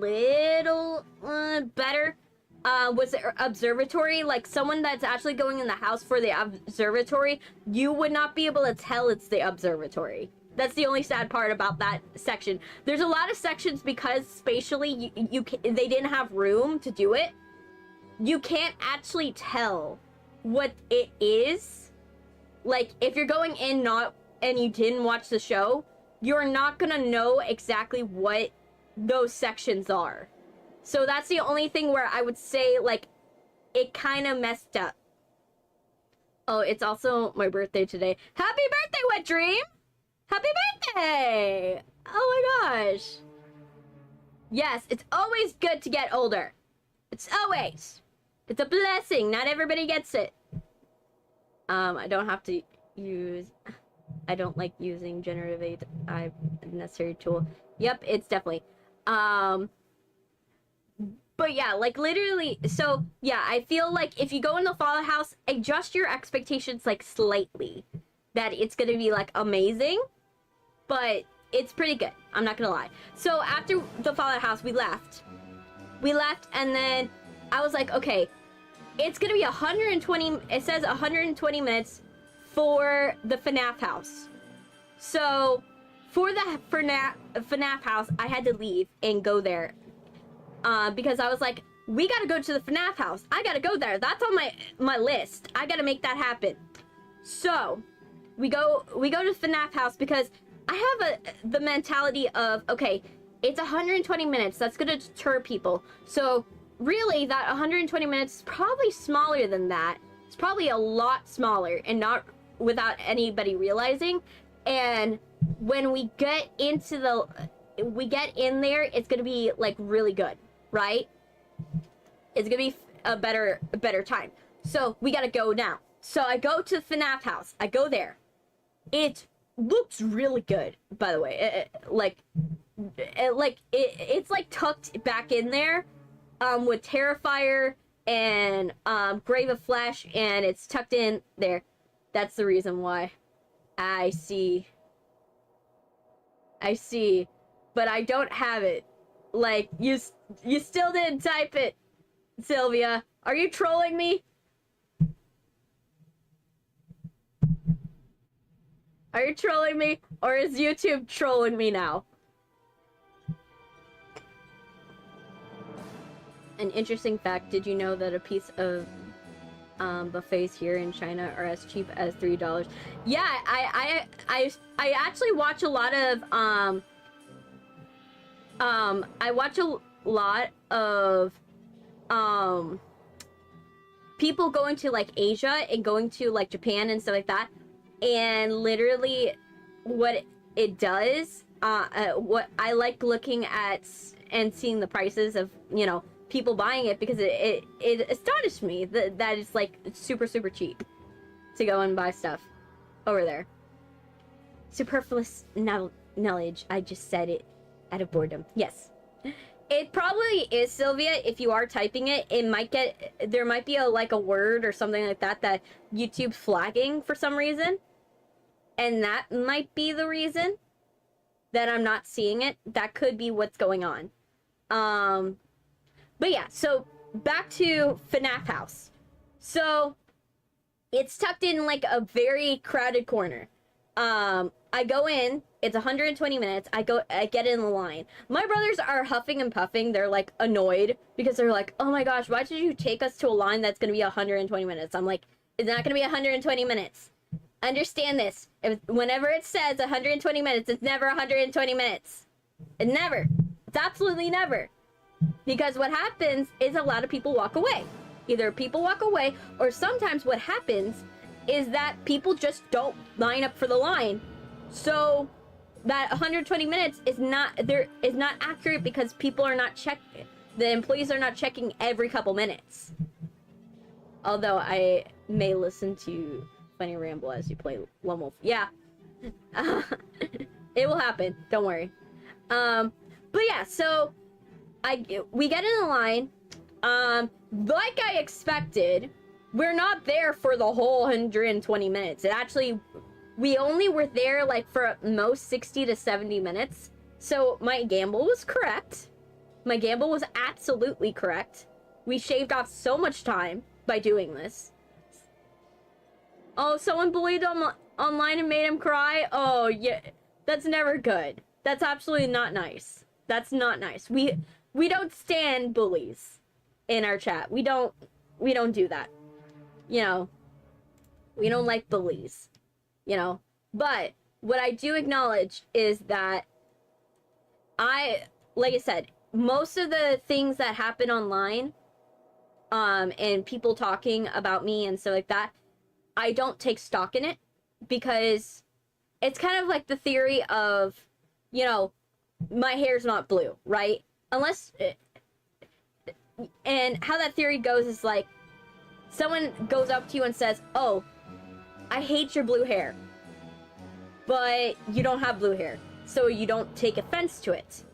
better, was the observatory. Like, someone that's actually going in the house for the observatory, you would not be able to tell it's the observatory. That's the only sad part about that section. There's a lot of sections because spatially they didn't have room to do it. You can't actually tell what it is. Like, if you're going in and you didn't watch the show, you're not gonna know exactly what those sections are. So that's the only thing where I would say, like, it kind of messed up. Oh, it's also my birthday today. Happy birthday, Wet Dream! Happy birthday! Oh my gosh. Yes, it's always good to get older. It's always. It's a blessing. Not everybody gets it. I don't have to use... I don't like using generative AI necessary tool. Yep, it's definitely. But yeah, like, literally, so yeah, I feel like if you go in the Fallout house, adjust your expectations, like, slightly. That it's gonna be, like, amazing. But it's pretty good. I'm not gonna lie. So after the Fallout house, we left. And then I was like, okay, it's gonna be 120, it says 120 minutes for the FNAF house. So for the FNAF house, I had to leave and go there. Because I was like, we gotta go to the FNAF house. I gotta go there. That's on my list. I gotta make that happen. So we go to the FNAF house because I have the mentality of, okay, it's 120 minutes. That's gonna deter people. So really, that 120 minutes is probably smaller than that. It's probably a lot smaller and not without anybody realizing. And when we get in there, it's gonna be, like, really good, right? It's gonna be a better time. So we gotta go now. So I go to the FNAF house. I go there. It looks really good, by the way. Like, it's like tucked back in there, with Terrifier and Grave of Flesh, and it's tucked in there. That's the reason why. I see. But I don't have it. Like, you still didn't type it, Sylvia. Are you trolling me? Are you trolling me? Or is YouTube trolling me now? An interesting fact, did you know that a piece of buffets here in China are as cheap as $3? Yeah, I actually watch a lot of I watch a lot of people going to like Asia and going to like Japan and stuff like that, and literally what it does, what I like looking at and seeing the prices of, you know, people buying it, because it astonished me that it's like super cheap to go and buy stuff over there. Superfluous knowledge. I just said it out of boredom. Yes, it probably is, Sylvia. If you are typing it, there might be a word or something like that YouTube's flagging for some reason, and that might be the reason that I'm not seeing it. That could be what's going on. But yeah, so back to FNAF house. So it's tucked in like a very crowded corner. I go in, it's 120 minutes. I get in the line. My brothers are huffing and puffing. They're like annoyed because they're like, oh my gosh, why did you take us to a line that's going to be 120 minutes? I'm like, it's not going to be 120 minutes. Understand this. Whenever it says 120 minutes, it's never 120 minutes. It never. It's absolutely never. Because what happens is a lot of people walk away. Either people walk away, or sometimes what happens is that people just don't line up for the line. So that 120 minutes is not accurate, because people are not checking. The employees are not checking every couple minutes. Although I may listen to Funny Ramble as you play Lone Wolf. Yeah. It will happen. Don't worry. But yeah, so we get in the line. Like I expected, we're not there for the whole 120 minutes. We only were there like for at most 60 to 70 minutes. So my gamble was correct. My gamble was absolutely correct. We shaved off so much time by doing this. Oh, someone bullied him online and made him cry? Oh, yeah. That's never good. That's absolutely not nice. That's not nice. We don't stand bullies in our chat. We don't do that. You know, we don't like bullies, you know. But what I do acknowledge is that like I said, most of the things that happen online, and people talking about me and stuff like that, I don't take stock in it, because it's kind of like the theory of, you know, my hair's not blue, right? Unless, and how that theory goes is like, someone goes up to you and says, oh, I hate your blue hair, but you don't have blue hair, so you don't take offense to it.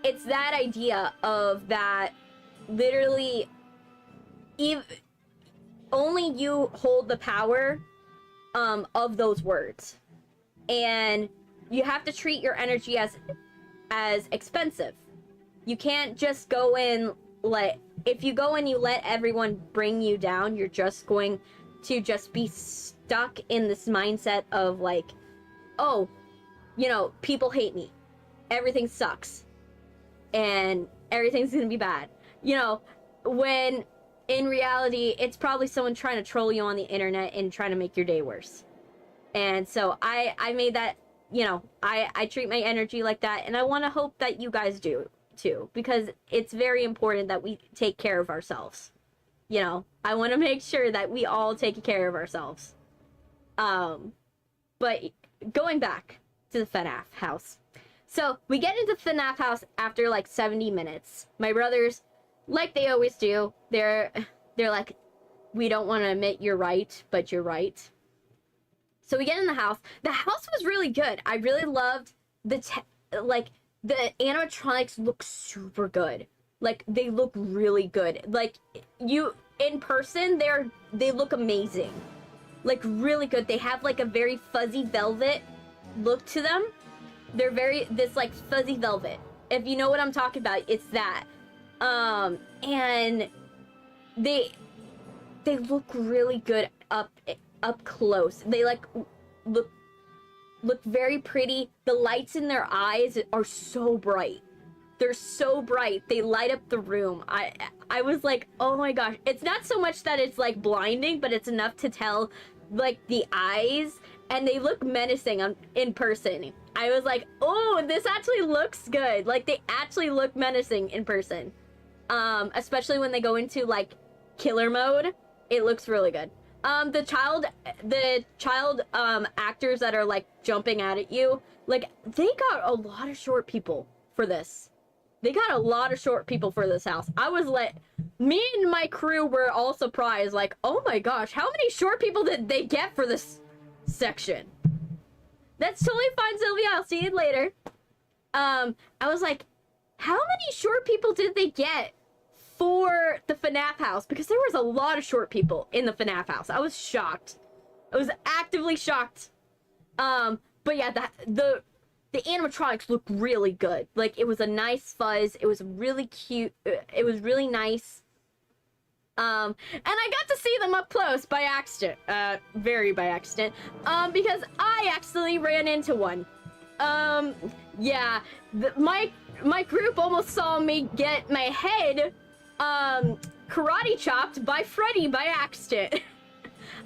It's that idea of that literally, only you hold the power of those words, and you have to treat your energy as expensive. You can't just go in, like, if you go and you let everyone bring you down, you're just going to just be stuck in this mindset of like, oh, you know, people hate me, everything sucks, and everything's gonna be bad, you know, when in reality it's probably someone trying to troll you on the internet and trying to make your day worse. And so I made that, you know, I treat my energy like that, and I want to hope that you guys do too, because it's very important that we take care of ourselves. You know, I want to make sure that we all take care of ourselves. But going back to the FNAF house. So we get into FNAF house after like 70 minutes. My brothers, like they always do, they're like, we don't want to admit you're right, but you're right. So we get in the house. The house was really good. I really loved like the animatronics look super good. Like they look really good. Like you in person, they look amazing. Like really good. They have like a very fuzzy velvet look to them. They're this like fuzzy velvet. If you know what I'm talking about, it's that. And they look really good up close. They like look very pretty. The lights in their eyes are so bright. They're so bright. They light up the room. I was like, oh my gosh. It's not so much that it's like blinding, but it's enough to tell like the eyes, and they look menacing in person. I was like, oh, this actually looks good. Like they actually look menacing in person. Especially when they go into like killer mode, it looks really good. The child actors that are like jumping out at you, like they got a lot of short people for this. They got a lot of short people for this house. I was like, me and my crew were all surprised, like, oh my gosh, how many short people did they get for this section? That's totally fine, Sylvia. I'll see you later. I was like, how many short people did they get for the FNAF house? Because there was a lot of short people in the FNAF house. I was shocked. I was actively shocked. But yeah, the animatronics look really good. Like, it was a nice fuzz. It was really cute. It was really nice. And I got to see them up close by accident. Very by accident. Because I accidentally ran into one. Yeah. My group almost saw me get my head, karate chopped by Freddy by accident.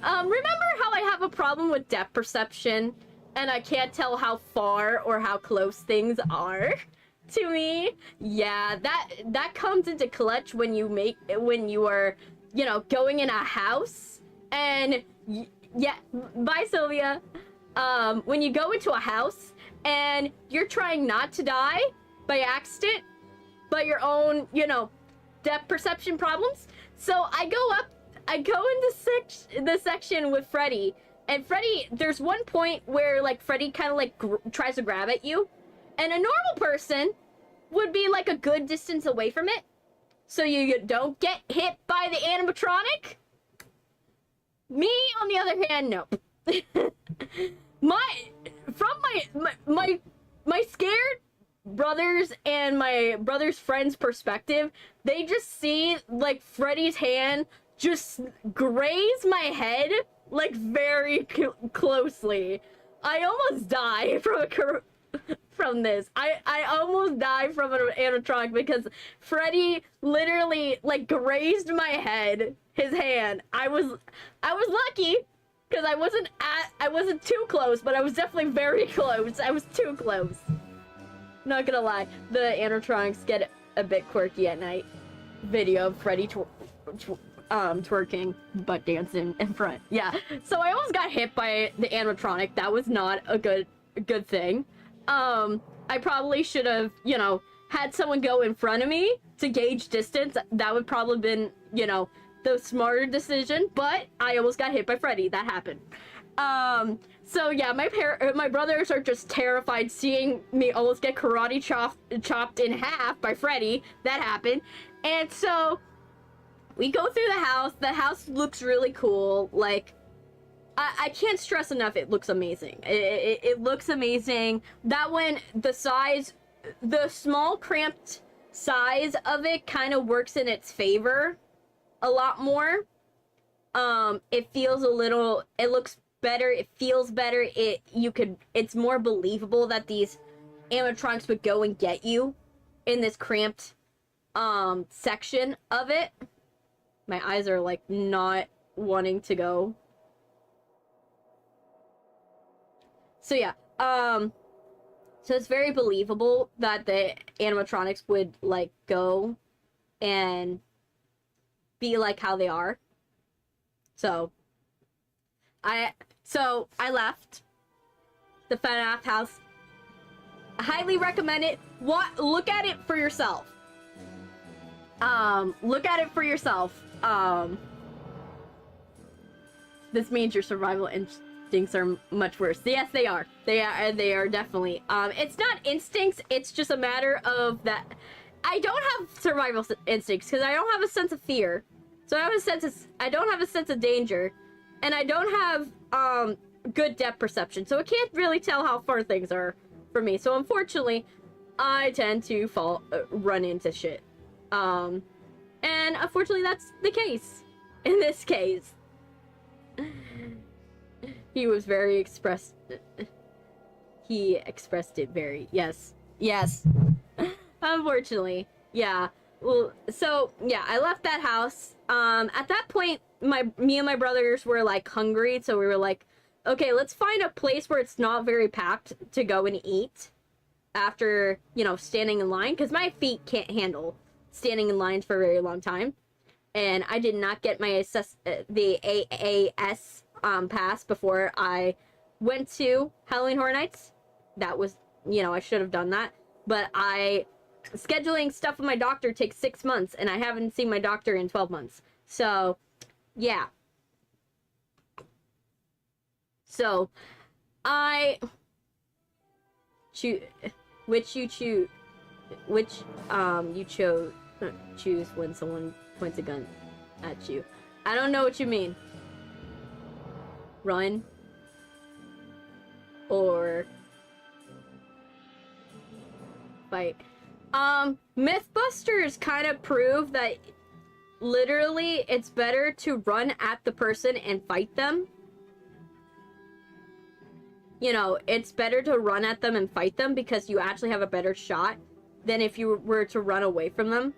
Remember how I have a problem with depth perception? And I can't tell how far or how close things are to me. Yeah, that comes into clutch when you are, you know, going in a house. And yeah, bye Sylvia. When you go into a house and you're trying not to die by accident, by your own, you know, depth perception problems. So I go into the section with Freddy. And Freddy, there's one point where, like, Freddy kind of, like, tries to grab at you. And a normal person would be, like, a good distance away from it. So you don't get hit by the animatronic. Me, on the other hand, no. my scared brothers and my brother's friends' perspective, they just see, like, Freddy's hand just graze my head, like, very closely. I almost die from this. I almost died from an animatronic because Freddy literally, like, grazed my head, his hand. I was lucky because I wasn't too close, but I was definitely very close. I was too close. Not gonna lie, the animatronics get a bit quirky at night. Video of Freddy twerking, butt dancing in front. Yeah, so I almost got hit by the animatronic. That was not a good thing. I probably should have, you know, had someone go in front of me to gauge distance. That would probably been, you know, the smarter decision, but I almost got hit by Freddy. That happened. So yeah, my brothers are just terrified seeing me almost get karate chopped in half by Freddy. That happened. And so we go through the house. The house looks really cool. Like, I can't stress enough, it looks amazing. It looks amazing. That one, the small cramped size of it kind of works in its favor a lot more. It looks better, it feels better, it's more believable that these animatronics would go and get you in this cramped section of it. My eyes are like not wanting to go. So yeah, so it's very believable that the animatronics would like go and be like how they are. So I left the FNAF house. I highly recommend it. Look at it for yourself. Look at it for yourself. This means your survival instincts are much worse. Yes, they are. They are definitely. It's not instincts. It's just a matter of that. I don't have survival instincts because I don't have a sense of fear. So I don't have a sense of danger, and I don't have good depth perception. So I can't really tell how far things are for me. So unfortunately, I tend to run into shit. And unfortunately, that's the case in this case. He was very expressed. He expressed it very. Yes. Unfortunately, well, so yeah, I left that house. At that point, me and my brothers were like hungry, so we were like, okay, let's find a place where it's not very packed to go and eat after, you know, standing in line, because my feet can't handle standing in lines for a very long time. And I did not get my the AAS pass before I went to Halloween Horror Nights. That was, you know, I should have done that. But scheduling stuff with my doctor takes 6 months, and I haven't seen my doctor in 12 months. So, yeah. So, choose when someone points a gun at you. I don't know what you mean. Run. Or fight. Mythbusters kind of prove that literally it's better to run at the person and fight them. You know, it's better to run at them and fight them because you actually have a better shot than if you were to run away from them.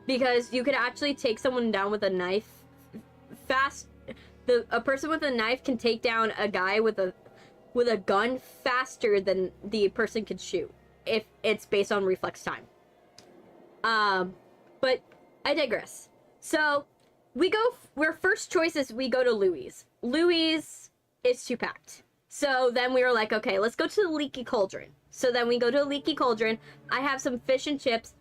Because you could actually take someone down with a knife fast. A person with a knife can take down a guy with a gun faster than the person could shoot if it's based on reflex time. But I digress. So our first choice is we go to Louis. Louis is too packed. So then we were like, okay, let's go to the Leaky Cauldron. So then we go to the Leaky Cauldron. I have some fish and chips.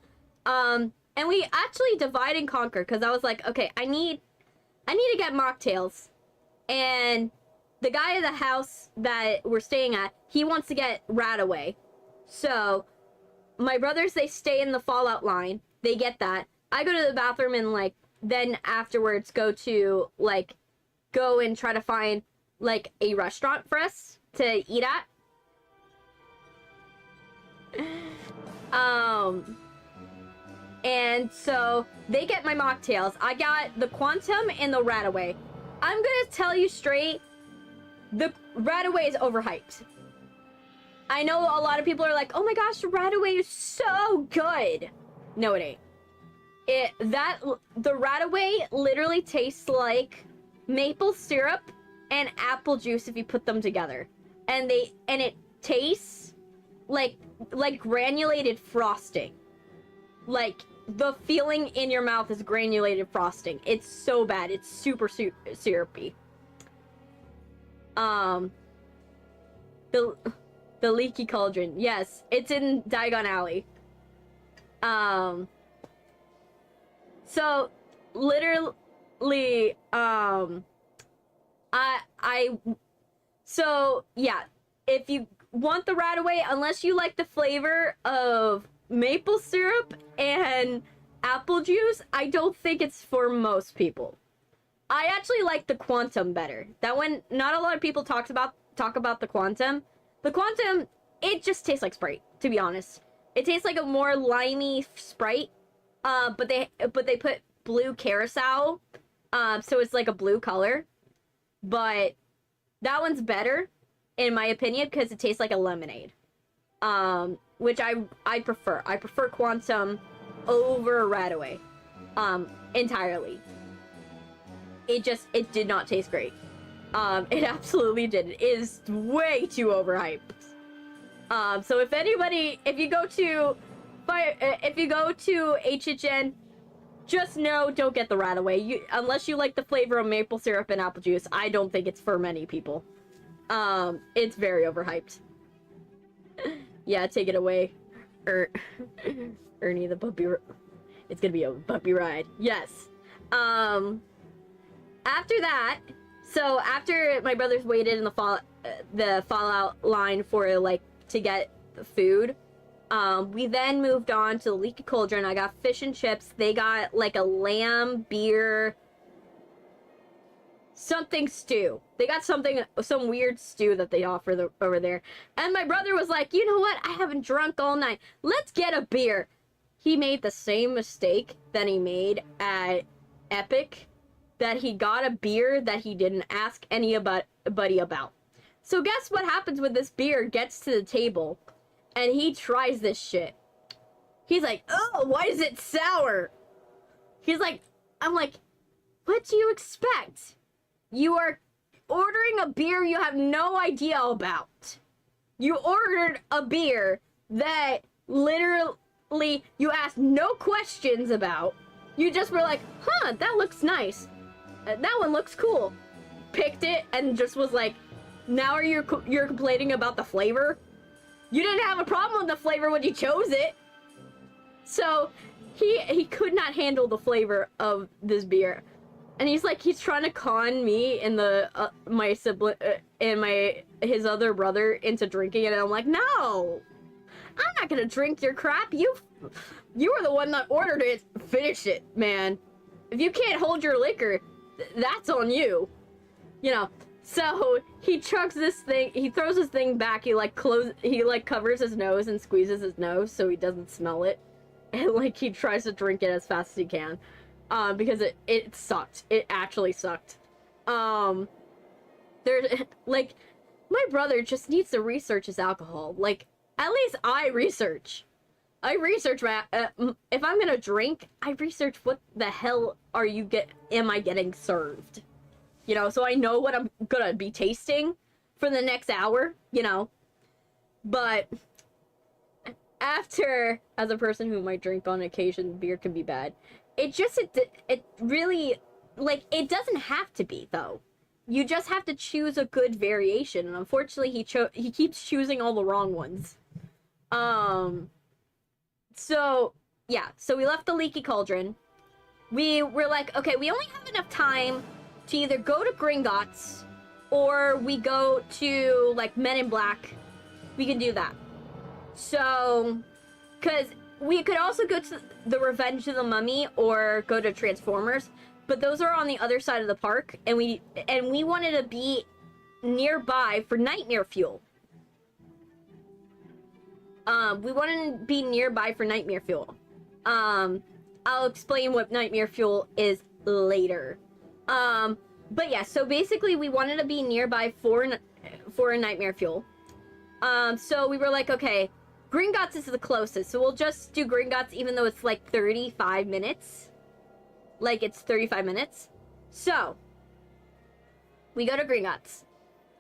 And we actually divide and conquer because I was like, okay, I need to get mocktails. And the guy at the house that we're staying at, he wants to get Radaway. So my brothers, they stay in the Fallout line. They get that. I go to the bathroom and like then afterwards go and try to find like a restaurant for us to eat at. And so they get my mocktails. I got the Quantum and the Radaway. I'm gonna tell you straight, the Radaway is overhyped. I know a lot of people are like, oh my gosh, the Radaway is so good. No, it ain't. The Radaway literally tastes like maple syrup and apple juice if you put them together. And it tastes like granulated frosting. Like, the feeling in your mouth is granulated frosting. It's so bad. It's super syrupy. The Leaky Cauldron. Yes, it's in Diagon Alley. So literally, so yeah, if you want the Radaway, unless you like the flavor of maple syrup and apple juice, I don't think it's for most people. I actually like the Quantum better. That one, not a lot of people talk about the Quantum. The Quantum, it just tastes like Sprite, to be honest. It tastes like a more limey Sprite. But they put blue carousel, so it's like a blue color. But that one's better, in my opinion, because it tastes like a lemonade. Which I prefer. I prefer Quantum over Radaway. Entirely. It did not taste great. It absolutely didn't. It is way too overhyped. So if you go to HHN, just know, don't get the Radaway. Unless you like the flavor of maple syrup and apple juice, I don't think it's for many people. It's very overhyped. Yeah, take it away. Ernie the puppy. It's gonna be a puppy ride. Yes. after that, so after my brothers waited in the fallout line for like to get the food, we then moved on to the Leaky Cauldron. I got fish and chips. They got like a lamb, beer, something stew. They got some weird stew that they offer over there. And my brother was like, you know what? I haven't drunk all night. Let's get a beer. He made the same mistake that he made at Epic, that he got a beer that he didn't ask anybody about. So guess what happens when this beer gets to the table and he tries this shit? He's like, oh, why is it sour? He's like, I'm like, what do you expect? You are ordering a beer you have no idea about. You ordered a beer that literally you asked no questions about. You just were like, huh, that looks nice. That one looks cool. Picked it and just was like, now you're complaining about the flavor? You didn't have a problem with the flavor when you chose it. So he could not handle the flavor of this beer. And he's trying to con me and my sibling and his other brother into drinking it. And I'm like, no, I'm not gonna drink your crap. You were the one that ordered it. Finish it, man. If you can't hold your liquor, that's on you. You know. So he chugs this thing. He throws this thing back. He covers his nose and squeezes his nose so he doesn't smell it. And he tries to drink it as fast as he can. Because it sucked. It actually sucked. My brother just needs to research his alcohol. At least I research. If I'm gonna drink, I research what the hell am I getting served? You know, so I know what I'm gonna be tasting for the next hour, you know. But as a person who might drink on occasion, beer can be bad. It really, it doesn't have to be, though. You just have to choose a good variation, and unfortunately he keeps choosing all the wrong ones. So we left the Leaky Cauldron. We were like, okay, we only have enough time to either go to Gringotts or we go to, Men in Black. We can do that. So, because we could also go to the Revenge of the Mummy or go to Transformers, but those are on the other side of the park, and we wanted to be nearby for Nightmare Fuel. We wanted to be nearby for Nightmare Fuel. I'll explain what Nightmare Fuel is later. But yeah, so basically we wanted to be nearby for a Nightmare Fuel. So we were like, okay, Gringotts is the closest, so we'll just do Gringotts even though it's 35 minutes. It's 35 minutes. So, we go to Gringotts.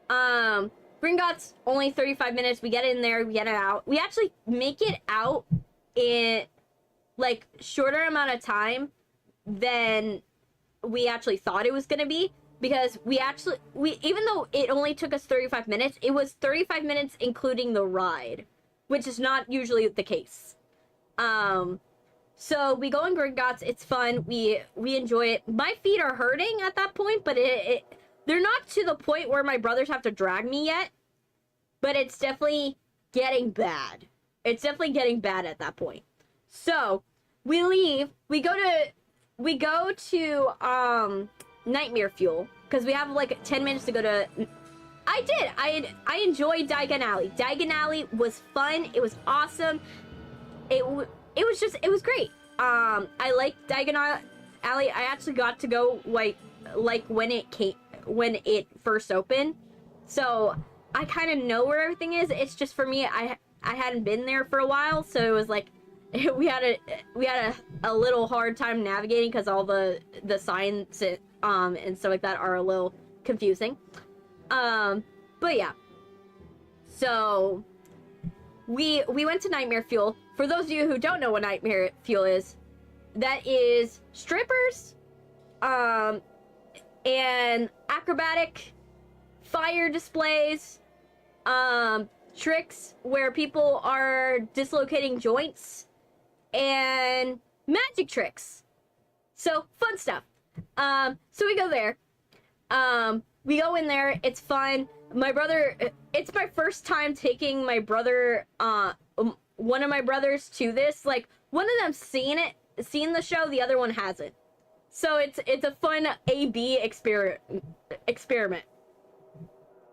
Gringotts, only 35 minutes. We get in there, we get it out. We actually make it out in, shorter amount of time than we actually thought it was gonna be. Because even though it only took us 35 minutes, it was 35 minutes including the ride, which is not usually the case. So we go in Gringotts, it's fun, we enjoy it. My feet are hurting at that point, but they're not to the point where my brothers have to drag me yet, but it's definitely getting bad. It's definitely getting bad at that point. So we leave, we go to Nightmare Fuel, because we have 10 minutes to go to. I enjoyed Diagon Alley. Diagon Alley was fun. It was awesome. It was great. I liked Diagon Alley. I actually got to go when it first opened, so I kind of know where everything is. It's just for me, I hadn't been there for a while, so it was we had a little hard time navigating because all the signs and stuff like that are a little confusing. But yeah. So we went to Nightmare Fuel. For those of you who don't know what Nightmare Fuel is, that is strippers, and acrobatic fire displays, tricks where people are dislocating joints, and magic tricks. So fun stuff. So we go there. We go in there, it's fun. My brother, it's my first time taking my brother, one of my brothers to this. Like, one of them seen the show, the other one hasn't. So it's a fun A-B experiment.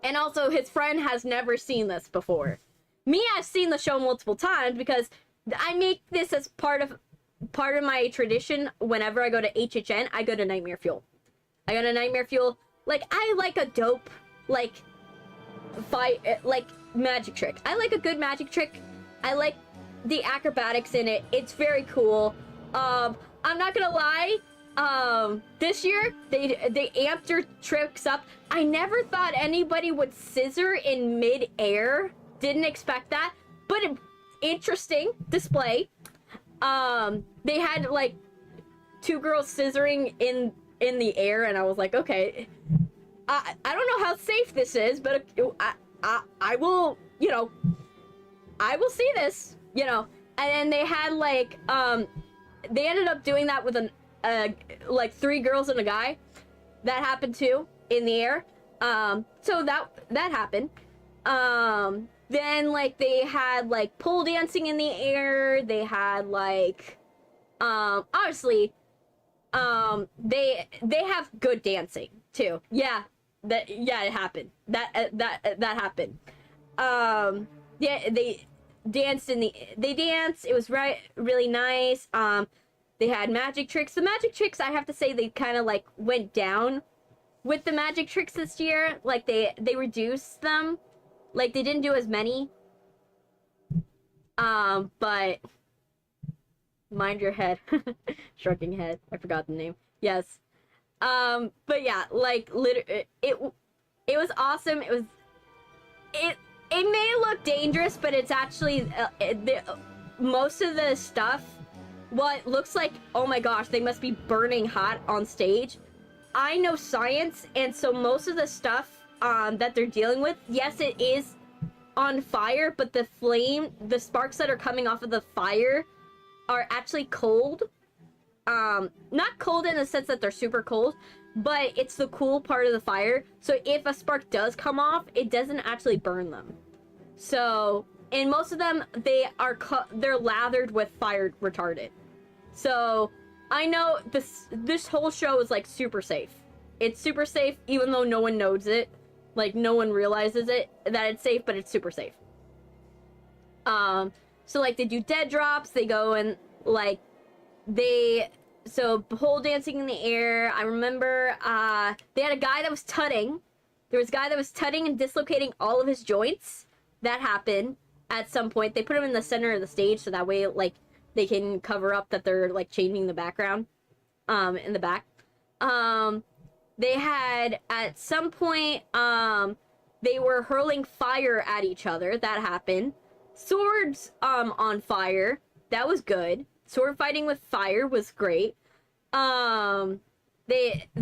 And also, his friend has never seen this before. Me, I've seen the show multiple times because I make this as part of my tradition. Whenever I go to HHN, I go to Nightmare Fuel. Like, I like a dope, like magic trick. I like a good magic trick. I like the acrobatics in it. It's very cool. I'm not gonna lie. This year they amped their tricks up. I never thought anybody would scissor in mid-air. Didn't expect that, but interesting display. They had like 2 girls scissoring in the air, and I was like, okay, I don't know how safe this is, but I will, you know, I will see this, you know. And then they had like they ended up doing that with like 3 girls and a guy. That happened too in the air. So that happened. Then like they had like pole dancing in the air. They had like obviously they have good dancing too. Yeah, it happened. That happened. Yeah, they danced it was really nice. They had magic tricks. The magic tricks, I have to say, they kind of like went down with the magic tricks this year. Like they reduced them. Like they didn't do as many. But mind your head. Shrugging head. I forgot the name. Yes. But yeah, like it was awesome. It may look dangerous, but it's actually most of the stuff, what looks like, oh my gosh, they must be burning hot on stage. I know science, and so most of the stuff that they're dealing with, yes, it is on fire, but the sparks that are coming off of the fire are actually cold. Not cold in the sense that they're super cold, but it's the cool part of the fire. So if a spark does come off, it doesn't actually burn them. So, and most of them, they're lathered with fire retardant. So I know this whole show is like super safe. It's super safe, even though no one knows it. Like no one realizes it, that it's safe, but it's super safe. So like they do dead drops, they go and like so pole dancing in the air. I remember they had a guy that was tutting. There was a guy that was tutting and dislocating all of his joints. That happened at some point. They put him in the center of the stage so that way like they can cover up that they're like changing the background in the back. They had at some point they were hurling fire at each other. That happened. Swords on fire. That was good. Sword fighting with fire was great. They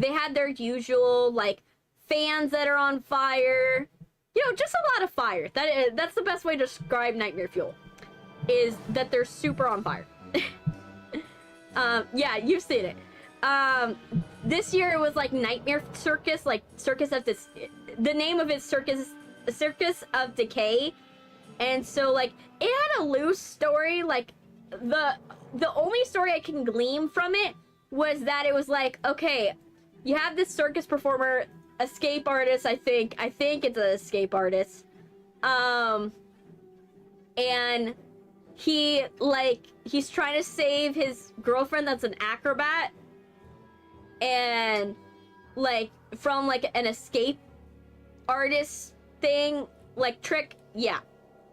had their usual like fans that are on fire. You know, just a lot of fire. That's the best way to describe Nightmare Fuel, is that they're super on fire. Yeah, you've seen it. This year it was like Nightmare Circus, like Circus of this. The name of it, Circus of Decay, and so like it had a loose story. Like the only story I can glean from it was that it was like, okay, you have this circus performer, escape artist. I think it's an escape artist, and he's trying to save his girlfriend that's an acrobat, and like from like an escape artist thing, like trick, yeah,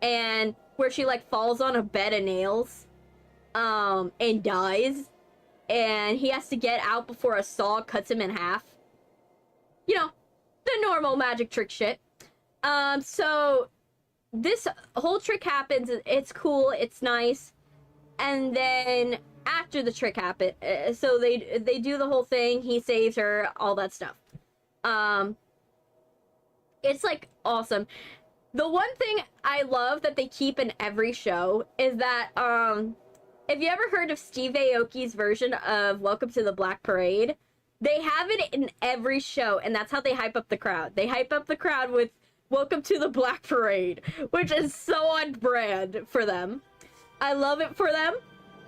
and where she like falls on a bed of nails and dies, and he has to get out before a saw cuts him in half. You know, the normal magic trick shit. So this whole trick happens. It's cool. It's nice. And then after the trick happens, so they do the whole thing. He saves her. All that stuff. It's like awesome. The one thing I love that they keep in every show is that have you ever heard of Steve Aoki's version of Welcome to the Black Parade? They have it in every show, and that's how they hype up the crowd. They hype up the crowd with "Welcome to the Black Parade," which is so on brand for them. I love it for them.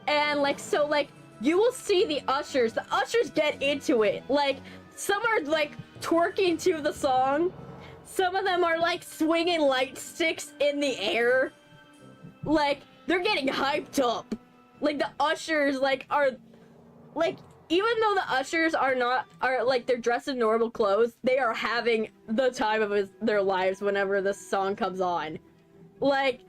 And like, so like, you will see the ushers. The ushers get into it. Like, some are like twerking to the song. Some of them are like swinging light sticks in the air. Like, they're getting hyped up. Like, the ushers like are like, even though the ushers are like, they're dressed in normal clothes, they are having the time of their lives whenever this song comes on. Like,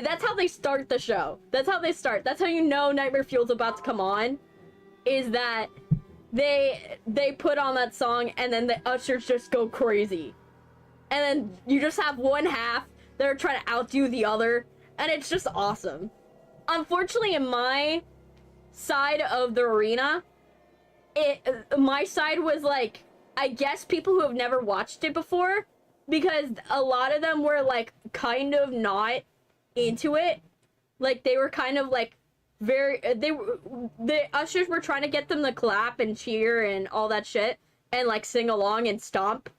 that's how they start the show. That's how they start. That's how you know Nightmare Fuel's about to come on. Is that they put on that song and then the ushers just go crazy. And then you just have one half that are trying to outdo the other. And it's just awesome. Unfortunately, in my side of the arena, my side was like, I guess people who have never watched it before, because a lot of them were like kind of not into it. Like, they were kind of like the ushers were trying to get them to clap and cheer and all that shit and like sing along and stomp.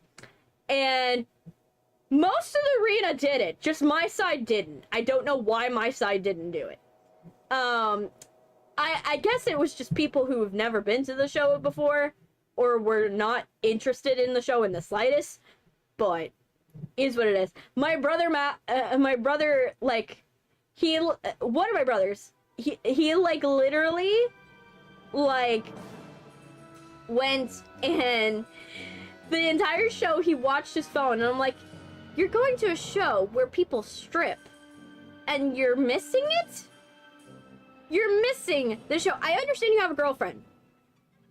And most of the arena did it, just my side didn't. I don't know why my side didn't do it. I guess it was just people who have never been to the show before or were not interested in the show in the slightest, but is what it is. My brother like, one of my brothers, he like literally like went and the entire show he watched his phone, and I'm like, you're going to a show where people strip and you're missing it? You're missing the show. I understand you have a girlfriend,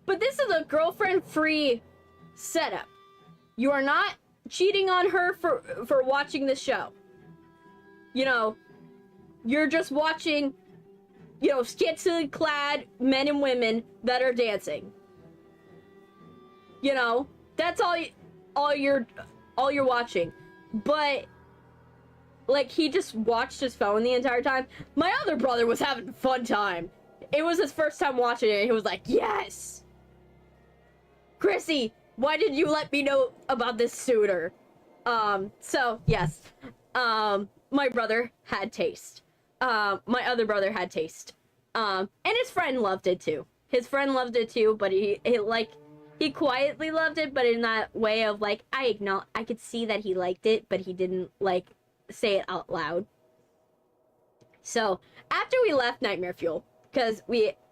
but this is a girlfriend-free setup. You are not cheating on her for watching this show. You know, you're just watching, you know, scantily clad men and women that are dancing. You know, that's all you're watching. But like, he just watched his phone the entire time. My other brother was having a fun time. It was his first time watching it. He was like, yes! Chrissy, why did you let me know about this sooner? So, yes. My brother had taste. My other brother had taste. And his friend loved it too. His friend loved it too, but he quietly loved it, but in that way of like, I could see that he liked it, but he didn't like say it out loud. So after we left Nightmare Fuel, because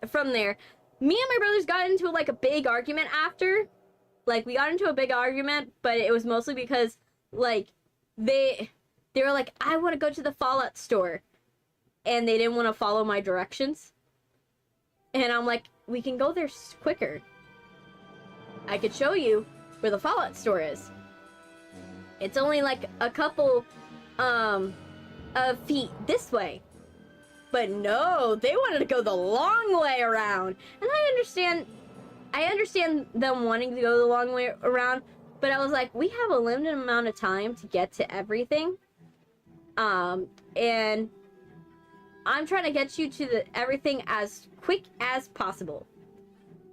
from there, me and my brothers got into like a big argument after. Like, we got into a big argument, but it was mostly because like they were like, I want to go to the Fallout store, and they didn't want to follow my directions. And I'm like, we can go there quicker. I could show you where the Fallout store is. It's only like a couple feet this way. But no, they wanted to go the long way around. And I understand them wanting to go the long way around, but I was like, we have a limited amount of time to get to everything. And I'm trying to get you to everything as quick as possible.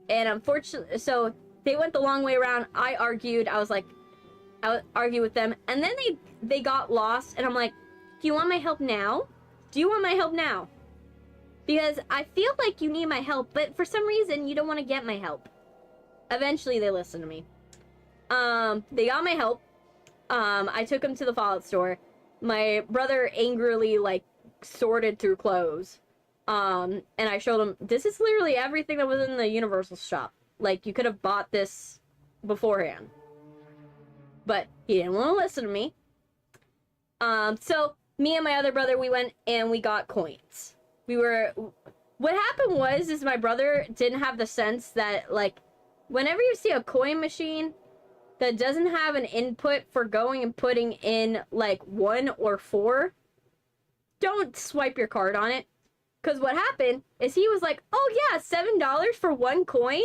And unfortunately, so they went the long way around. I argued. I would argue with them, and then they got lost, and I'm like, do you want my help now? Do you want my help now? Because I feel like you need my help, but for some reason you don't want to get my help. Eventually they listened to me. They got my help. I took them to the Fallout store. My brother angrily like sorted through clothes. And I showed him, this is literally everything that was in the Universal shop. Like, you could have bought this beforehand. But he didn't want to listen to me. So me and my other brother, we went and we got coins. What happened was my brother didn't have the sense that, like, whenever you see a coin machine that doesn't have an input for going and putting in, like, 1 or 4, don't swipe your card on it. Because what happened is he was like, oh yeah, $7 for 1 coin?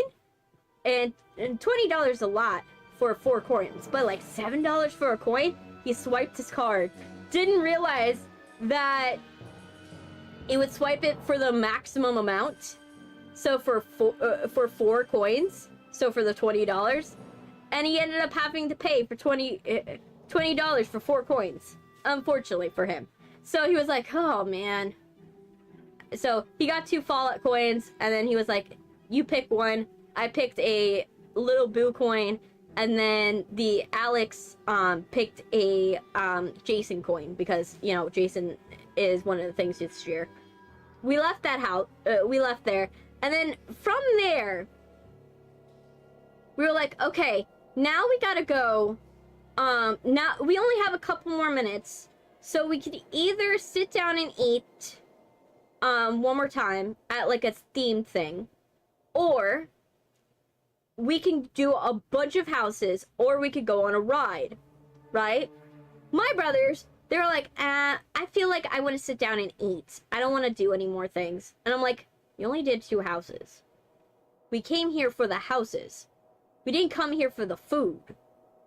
And $20 a lot for 4 coins. But, like, $7 for a coin? He swiped his card. Didn't realize that it would swipe it for the maximum amount. So for 4 coins, So for the $20, and he ended up having to pay for $20 for 4 coins, unfortunately for him. So he was like, oh man. So he got 2 Fallout coins, and then he was like, you pick one. I picked a little Boo coin, and then the Alex picked a Jason coin, because, you know, Jason is one of the things this year. We left that house, we left there, and then from there, we were like, okay, now we gotta go. Now we only have a couple more minutes, so we could either sit down and eat one more time at like a themed thing, or we can do a bunch of houses, or we could go on a ride, right? My brothers, they were like, I feel like I want to sit down and eat. I don't want to do any more things. And I'm like, you only did 2 houses. We came here for the houses. We didn't come here for the food.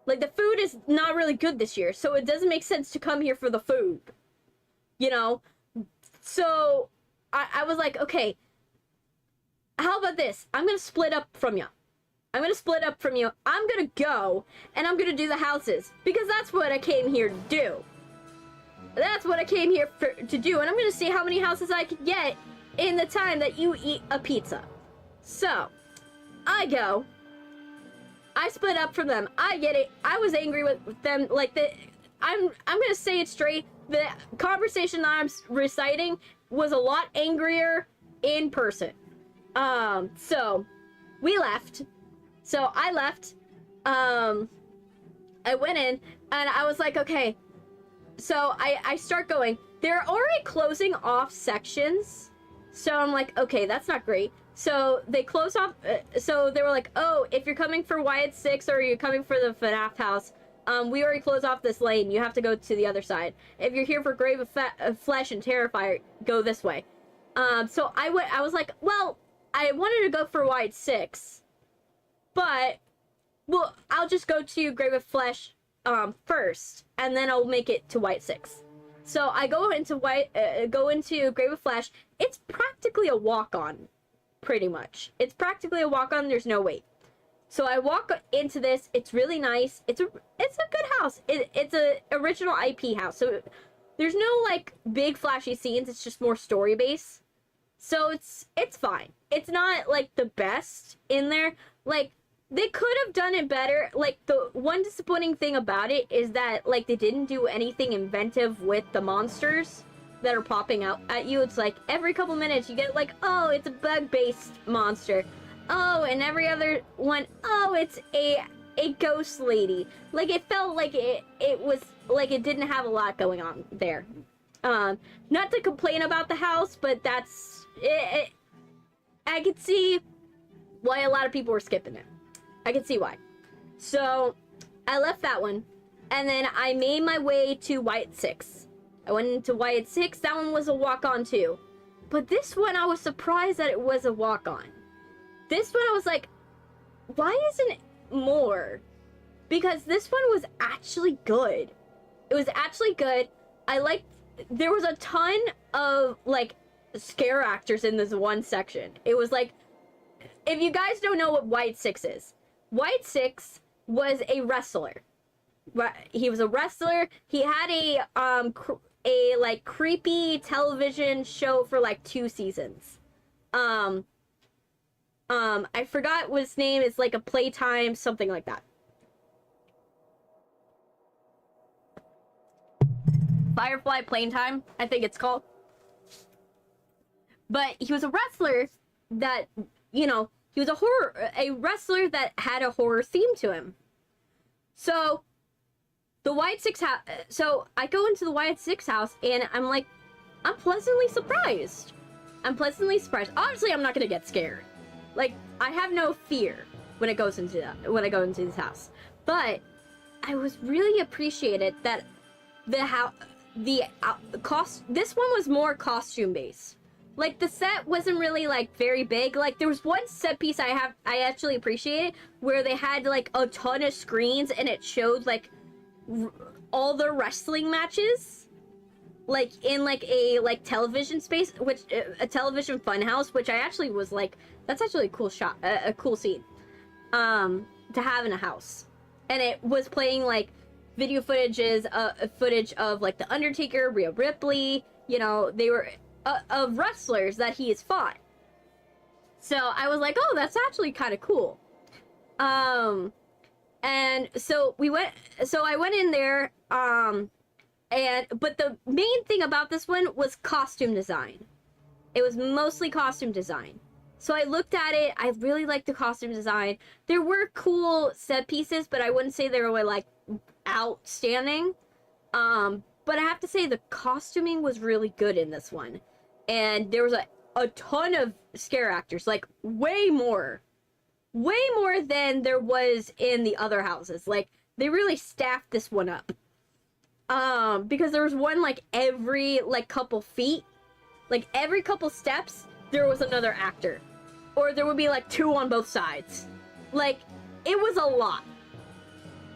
Like, the food is not really good this year, so it doesn't make sense to come here for the food. You know? So, I was like, okay, how about this? I'm going to split up from you. I'm going to split up from you. I'm going to go, and I'm going to do the houses, because that's what I came here to do. That's what I came here to do, and I'm going to see how many houses I can get in the time that you eat a pizza. So, I go. I split up from them. I get it. I was angry with them. Like, I'm going to say it straight. The conversation that I'm reciting was a lot angrier in person. So, we left. So, I left. I went in, and I was like, okay. So, I start going. They're already closing off sections. So, I'm like, okay, that's not great. So, they closed off. So, they were like, oh, if you're coming for Wyatt 6 or you're coming for the FNAF house, we already closed off this lane. You have to go to the other side. If you're here for Grave of Flesh and Terrifier, go this way. So, I was like, well, I wanted to go for Wyatt 6. But, well, I'll just go to Grave of Flesh first, and then I'll make it to White 6. So I go into Grave of Flesh. It's practically a walk-on, pretty much. It's practically a walk-on. There's no wait. So I walk into this. It's really nice. It's a good house. It's a original IP house. So there's no like big flashy scenes. It's just more story based. So it's fine. It's not like the best in there. Like, they could have done it better. Like, the one disappointing thing about it is that, like, they didn't do anything inventive with the monsters that are popping out at you. It's like, every couple minutes you get, like, oh, it's a bug-based monster. Oh, and every other one, oh, it's a ghost lady. Like, it felt like it was, like, it didn't have a lot going on there. Not to complain about the house, but that's, I could see why a lot of people were skipping it. I can see why. So, I left that one, and then I made my way to Wyatt 6. I went into Wyatt 6. That one was a walk-on too. But this one, I was surprised that it was a walk-on. This one, I was like, why isn't it more? Because this one was actually good. It was actually good. I liked, there was a ton of, like, scare actors in this one section. It was like, if you guys don't know what Wyatt 6 is, Wyatt 6 was a wrestler. He was a wrestler. He had a like creepy television show for like 2 seasons. I forgot what his name is, like a Playtime, something like that. Firefly Playtime, I think it's called. But he was a wrestler that, you know, he was a wrestler that had a horror theme to him. So, the Wyatt 6 house, so I go into the Wyatt 6 house, and I'm like, I'm pleasantly surprised. I'm pleasantly surprised. Obviously, I'm not gonna get scared. Like, I have no fear when I go into this house. But, I was really appreciated that this one was more costume based. Like, the set wasn't really, like, very big. Like, there was one set piece I actually appreciated, where they had, like, a ton of screens, and it showed, like, all the wrestling matches, like, in, like, a, like, television space, which, a television funhouse, which I actually was, like, that's actually a cool shot, a cool scene. to have in a house. And it was playing like video footage of like The Undertaker, Rhea Ripley, you know, they were of wrestlers that he has fought. So I was like, oh, that's actually kind of cool. And so I went in there, but the main thing about this one was costume design. It was mostly costume design. So I looked at it, I really liked the costume design. There were cool set pieces, but I wouldn't say they were like outstanding. But I have to say the costuming was really good in this one. And there was a ton of scare actors, like way more than there was in the other houses. Like, they really staffed this one up. Because there was one, like, every, like, couple feet. Like, every couple steps, there was another actor. Or there would be, like, 2 on both sides. Like, it was a lot.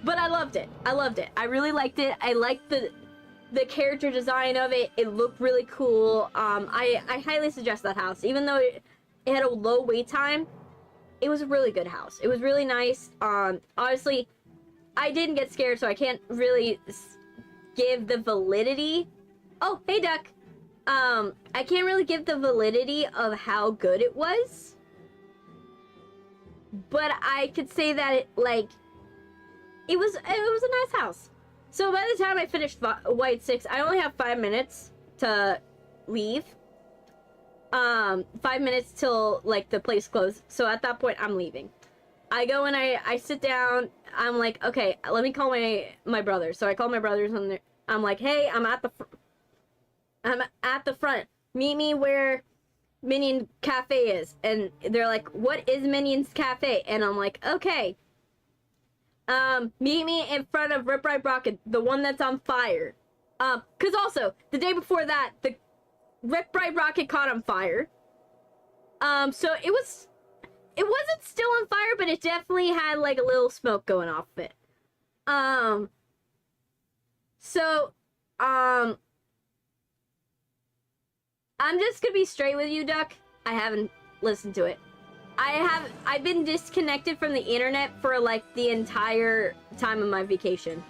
But I loved it. I really liked it. I liked the character design of it. It looked really cool. I highly suggest that house. Even though it had a low wait time, it was a really good house. It was really nice. Obviously, I didn't get scared, so I can't really give the validity. Oh, hey, Duck. I can't really give the validity of how good it was. But I could say that it was a nice house. So by the time I finished White 6, I only have 5 minutes to leave. 5 minutes till, like, the place closed. So at that point, I'm leaving. I go and I sit down. I'm like, okay, let me call my brothers. So I call my brothers and I'm like, hey, I'm at the front. Meet me where Minion Cafe is. And they're like, what is Minion's Cafe? And I'm like, okay. Meet me in front of Rip Ride Rocket, the one that's on fire. Cause also, the day before that, the Rip Ride Rocket caught on fire. So it wasn't still on fire, but it definitely had, like, a little smoke going off of it. I'm just gonna be straight with you, Duck. I haven't listened to it. I've been disconnected from the internet for, like, the entire time of my vacation.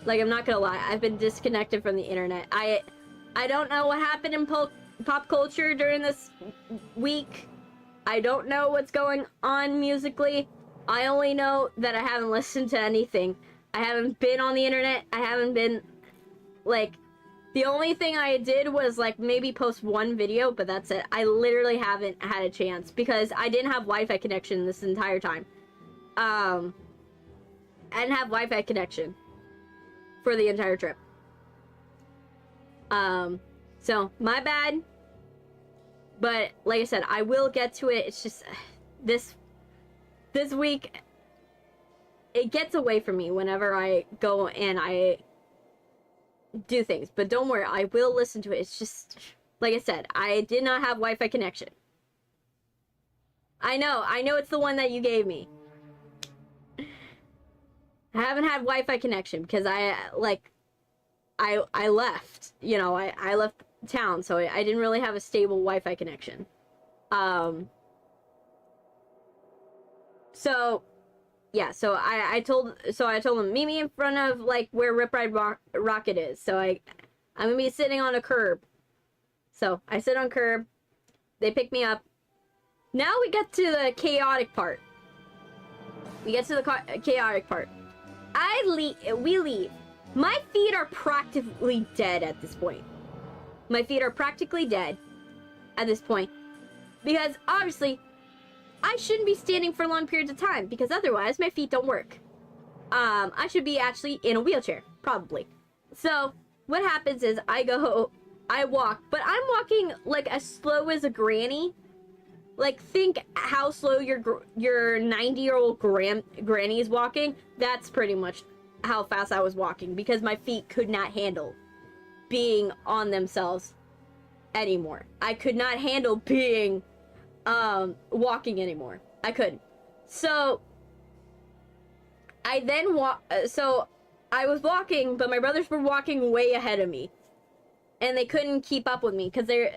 Like, I'm not gonna lie, I've been disconnected from the internet. I don't know what happened in pop culture during this week. I don't know what's going on musically. I only know that I haven't listened to anything. I haven't been on the internet. I haven't been, like, the only thing I did was, like, maybe post one video, but that's it. I literally haven't had a chance because I didn't have Wi-Fi connection this entire time. I didn't have Wi-Fi connection for the entire trip. So, my bad. But, like I said, I will get to it. It's just, this week, it gets away from me whenever I go and I do things. But don't worry, I will listen to it. It's just, like I said, I did not have Wi-Fi connection. I know it's the one that you gave me. I haven't had Wi-Fi connection because I left, you know, I left town, so I didn't really have a stable Wi-Fi connection. So yeah, so I told them, meet me in front of, like, where Rip Ride Rocket is. So I'm gonna be sitting on a curb. So I sit on curb. They pick me up. Now we get to the chaotic part. We leave. My feet are practically dead at this point. Because, obviously, I shouldn't be standing for long periods of time, because otherwise my feet don't work. I should be actually in a wheelchair, probably. So, what happens is I walk, but I'm walking, like, as slow as a granny. Like, think how slow your 90-year-old granny is walking. That's pretty much how fast I was walking, because my feet could not handle being on themselves anymore. I could not handle being walking anymore. I couldn't. So I then I was walking, but my brothers were walking way ahead of me, and they couldn't keep up with me because they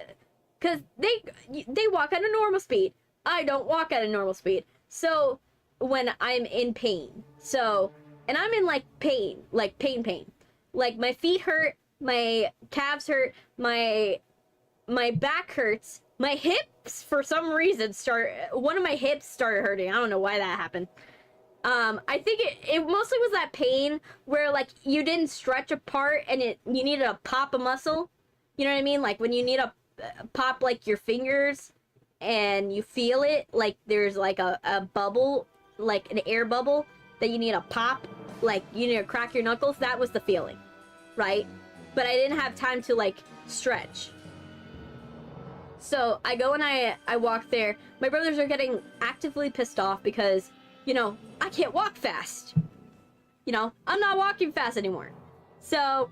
walk at a normal speed. I don't walk at a normal speed. So when I'm in pain. So, and I'm in like pain, like pain. Like my feet hurt, my calves hurt, my back hurts, my hips for some reason one of my hips started hurting. I don't know why that happened. I think it mostly was that pain where like you didn't stretch a part and you needed to pop a muscle. You know what I mean? Like when you need to pop like your fingers and you feel it, like there's like a bubble, like an air bubble that you need to pop, like you need to crack your knuckles. That was the feeling, right? But I didn't have time to like stretch. So I go and I walk there. My brothers are getting actively pissed off because, you know, I can't walk fast. You know, I'm not walking fast anymore. So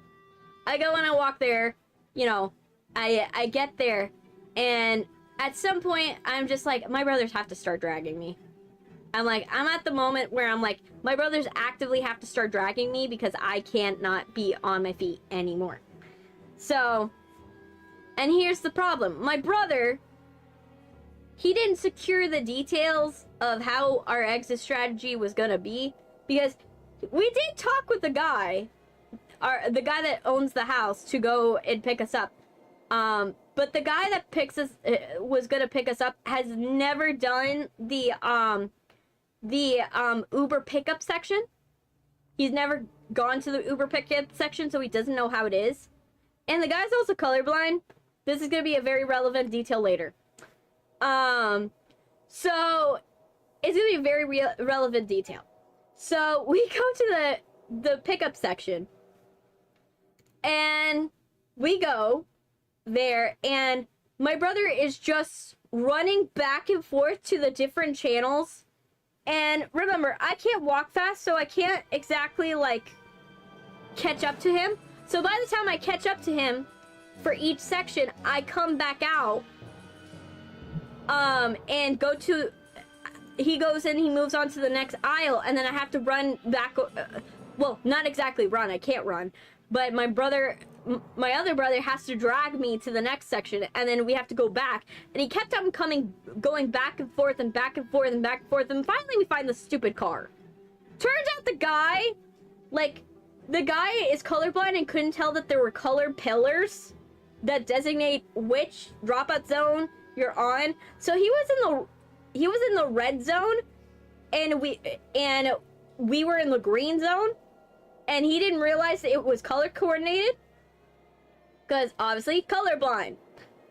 I go and I walk there, you know, I get there, and at some point I'm just like, my brothers have to start dragging me. I'm at the moment where I'm like, my brothers actively have to start dragging me because I can't not be on my feet anymore. So, and here's the problem. My brother, he didn't secure the details of how our exit strategy was gonna be, because we did talk with the guy that owns the house to go and pick us up. But the guy that was gonna pick us up has never done the Uber pickup section. He's never gone to the Uber pickup section, so he doesn't know how it is. And the guy's also colorblind. This is gonna be a very relevant detail later. So it's gonna be a very relevant detail. So we go to the pickup section, and we go there, and my brother is just running back and forth to the different channels. And remember, I can't walk fast, so I can't exactly like catch up to him. So by the time I catch up to him for each section, I come back out and go to, he goes and he moves on to the next aisle, and then I have to run back. Well, not exactly run, I can't run, but my other brother has to drag me to the next section, and then we have to go back. And he kept on going back and forth and back and forth and back and forth, and finally we find the stupid car. Turns out the guy is colorblind and couldn't tell that there were colored pillars that designate which dropout zone you're on. So he was in the red zone, and we were in the green zone, and he didn't realize that it was color coordinated, because obviously colorblind.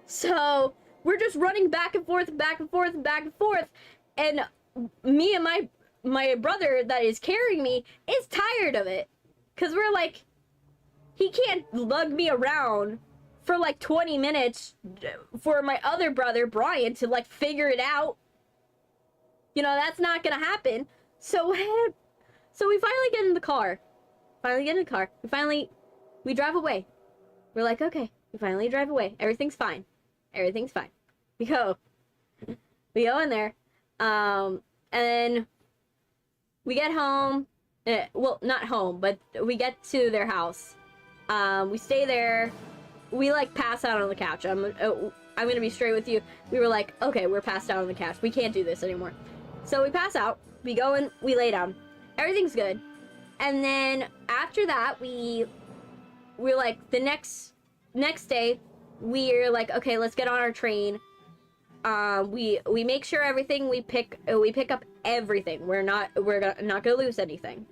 So we're just running back and forth and back and forth and back and forth, and me and my brother that is carrying me is tired of it, because we're like, he can't lug me around for like 20 minutes for my other brother Brian to like figure it out. You know, that's not gonna happen. So we finally get in the car. We drive away. We're like, okay, we finally drive away. Everything's fine. We go in there, and we get home. Well, not home, but we get to their house. We stay there. We like pass out on the couch. I'm gonna be straight with you. We were like, okay, we're passed out on the couch. We can't do this anymore. So we pass out. We go and we lay down. Everything's good. And then after that, we're like, the next day, we're like, okay, let's get on our train. We make sure everything we pick up everything. We're not gonna lose anything.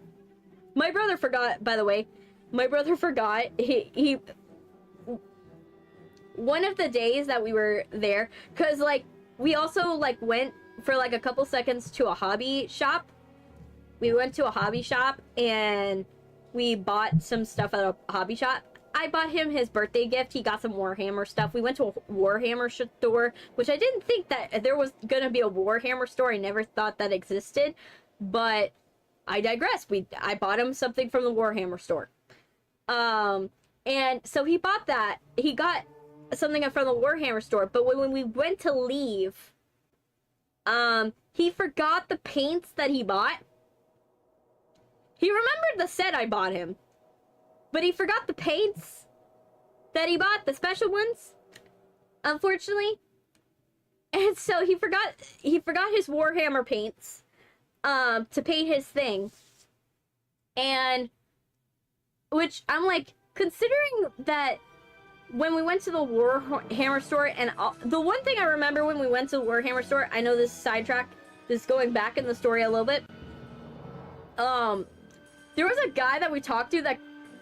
My brother forgot, by the way. He one of the days that we were there, because like we also like went for like a couple seconds to a hobby shop. We went to a hobby shop and we bought some stuff at a hobby shop. I bought him his birthday gift. He got some Warhammer stuff. We went to a Warhammer store, which I didn't think that there was gonna be a Warhammer store. I never thought that existed, but I digress. I bought him something from the Warhammer store. And so he bought that. He got something from the Warhammer store, but when we went to leave, he forgot the paints that he bought. He remembered the set I bought him, but he forgot the paints that he bought, the special ones, unfortunately. And so he forgot his Warhammer paints. to paint his thing. And, which I'm like, considering that when we went to the Warhammer store, and the one thing I remember when we went to the Warhammer store, I know this is sidetrack, this is going back in the story a little bit. There was a guy that we talked to that,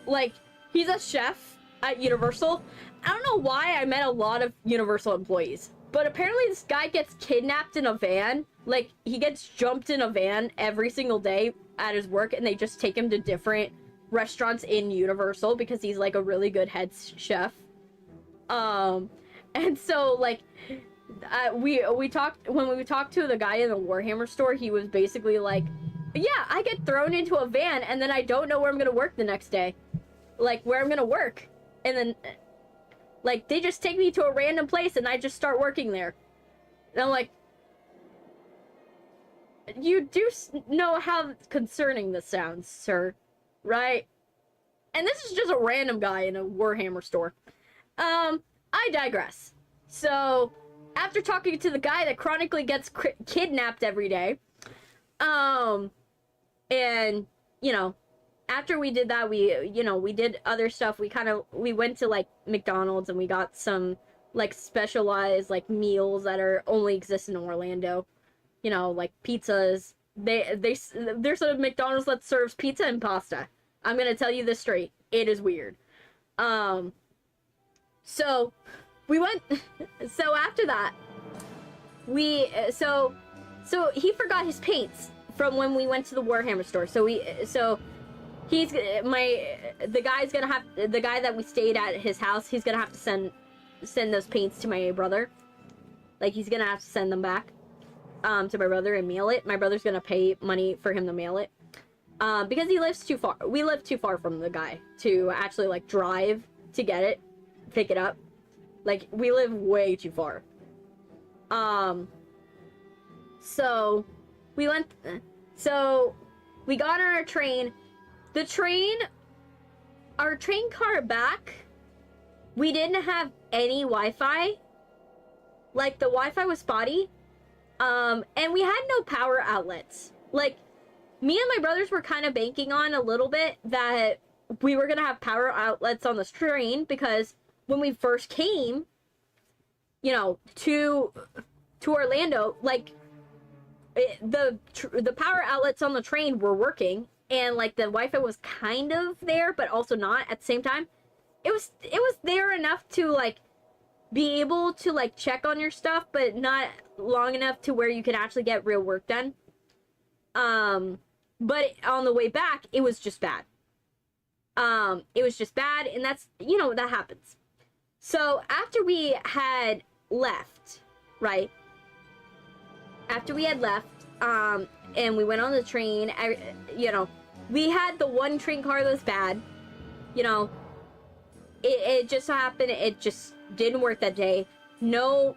like, he's a chef at Universal. I don't know why I met a lot of Universal employees, but apparently this guy gets kidnapped in a van. Like, he gets jumped in a van every single day at his work, and they just take him to different restaurants in Universal because he's, like, a really good head chef. And so, like, we talked, when we talked to the guy in the Warhammer store, he was basically like, yeah, I get thrown into a van, and then I don't know where I'm gonna work the next day. Like, where I'm gonna work. And then, like, they just take me to a random place, and I just start working there. And I'm like, you do know how concerning this sounds, sir, right? And this is just a random guy in a Warhammer store. I digress. So, after talking to the guy that chronically gets kidnapped every day, and, you know, after we did that, we did other stuff. We went to, like, McDonald's, and we got some, like, specialized, like, meals that only exist in Orlando. You know, like, pizzas. There's a McDonald's that serves pizza and pasta. I'm gonna tell you this straight. It is weird. So, we went, so after that, so he forgot his paints from when we went to the Warhammer store. The guy that we stayed at his house, he's gonna have to send those paints to my brother. Like, he's gonna have to send them back, to my brother and mail it. My brother's gonna pay money for him to mail it. Because he lives too far. We live too far from the guy to actually, like, drive to get it, pick it up. Like, we live way too far. So we got on our train. Our train car back, we didn't have any Wi-Fi. Like, the Wi-Fi was spotty. And we had no power outlets. Like, me and my brothers were kind of banking on a little bit that we were gonna have power outlets on this train, because when we first came, you know, to Orlando, like, the power outlets on the train were working, and, like, the Wi-Fi was kind of there, but also not at the same time. It was there enough to, like, be able to, like, check on your stuff, but not long enough to where you could actually get real work done. But on the way back, it was just bad. It was just bad, and that's, you know, that happens. So, after we had left, right? After we had left, and we went on the train, you know, we had the one train car that was bad. You know, it just happened, it just didn't work that day. No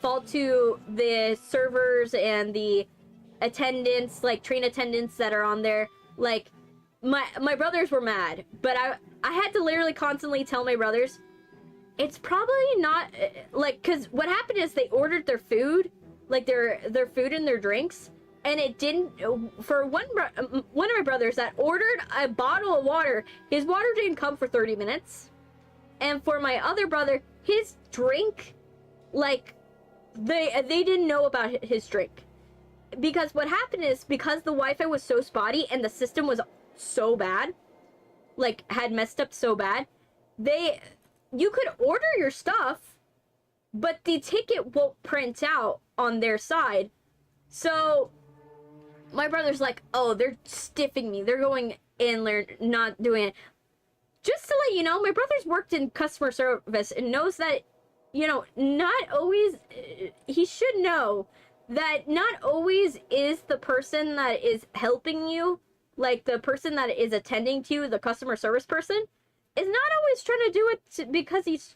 fault to the servers and the attendants, like, train attendants that are on there. Like, my brothers were mad, but I had to literally constantly tell my brothers, it's probably not, like, because what happened is they ordered their food, like, their food and their drinks, and it didn't, for one of my brothers that ordered a bottle of water, his water didn't come for 30 minutes. And for my other brother, his drink, like, they didn't know about his drink. Because what happened is, because the Wi-Fi was so spotty and the system was so bad, like, had messed up so bad, you could order your stuff, but the ticket won't print out on their side. So my brother's like, oh, they're stiffing me. They're going in, they're not doing it. Just to let you know, my brother's worked in customer service and knows that, you know, not always, he should know that not always is the person that is helping you, like, the person that is attending to you, the customer service person, is not always trying to do it because he's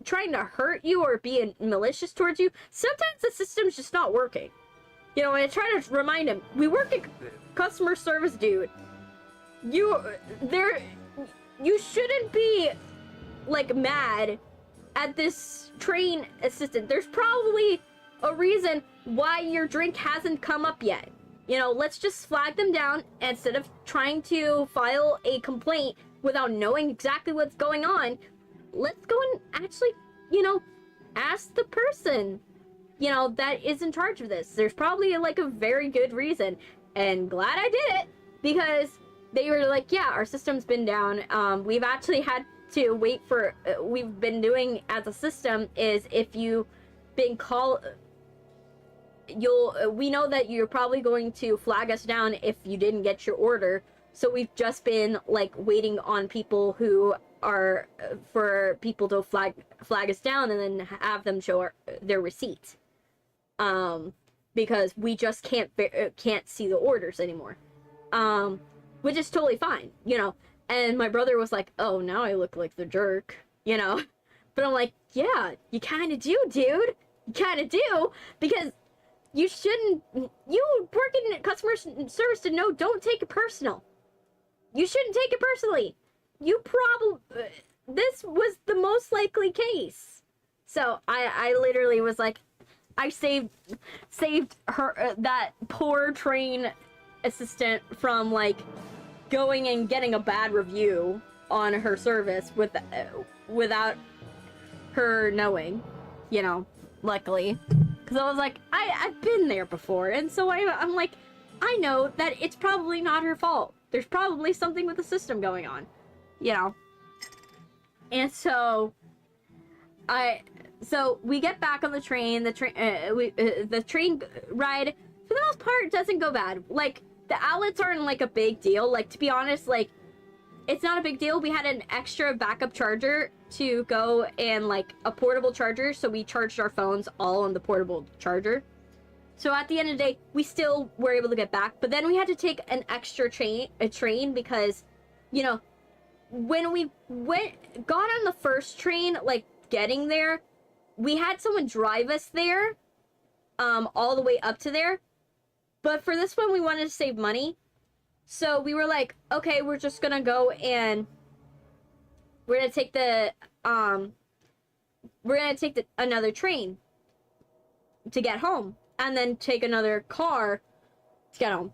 trying to hurt you or be malicious towards you. Sometimes the system's just not working. You know, and I try to remind him, we work at customer service, dude. You shouldn't be, like, mad at this train assistant. There's probably a reason why your drink hasn't come up yet. You know, let's just flag them down instead of trying to file a complaint without knowing exactly what's going on. Let's go and actually, you know, ask the person, you know, that is in charge of this. There's probably like a very good reason, and glad I did it, because they were like, yeah, our system's been down. We've actually had to wait for, we've been doing as a system is if you've been called, we know that you're probably going to flag us down if you didn't get your order. So we've just been like waiting on people who are, for people to flag us down and then have them show their receipt. Because we just can't see the orders anymore. Which is totally fine, you know. And my brother was like, oh, now I look like the jerk, you know. But I'm like, yeah, you kind of do, dude. You kind of do, because you shouldn't, you work in customer service to know, don't take it personal. You shouldn't take it personally. You probably, this was the most likely case. So I literally was like, I saved her, that poor train assistant from like going and getting a bad review on her service without her knowing, you know, luckily. Because I was like, I've been there before, and so I'm like, I know that it's probably not her fault. There's probably something with the system going on, you know. And so so we get back on the train. The train ride, for the most part, doesn't go bad. Like, the outlets aren't like a big deal. Like, to be honest, like, it's not a big deal. We had an extra backup charger to go, and like a portable charger, so we charged our phones all on the portable charger. So at the end of the day, we still were able to get back. But then we had to take an extra train because, you know, when we got on the first train, like getting there, we had someone drive us there, all the way up to there. But for this one, we wanted to save money. So we were like, okay, we're just gonna go and we're gonna take another train to get home, and then take another car to get home.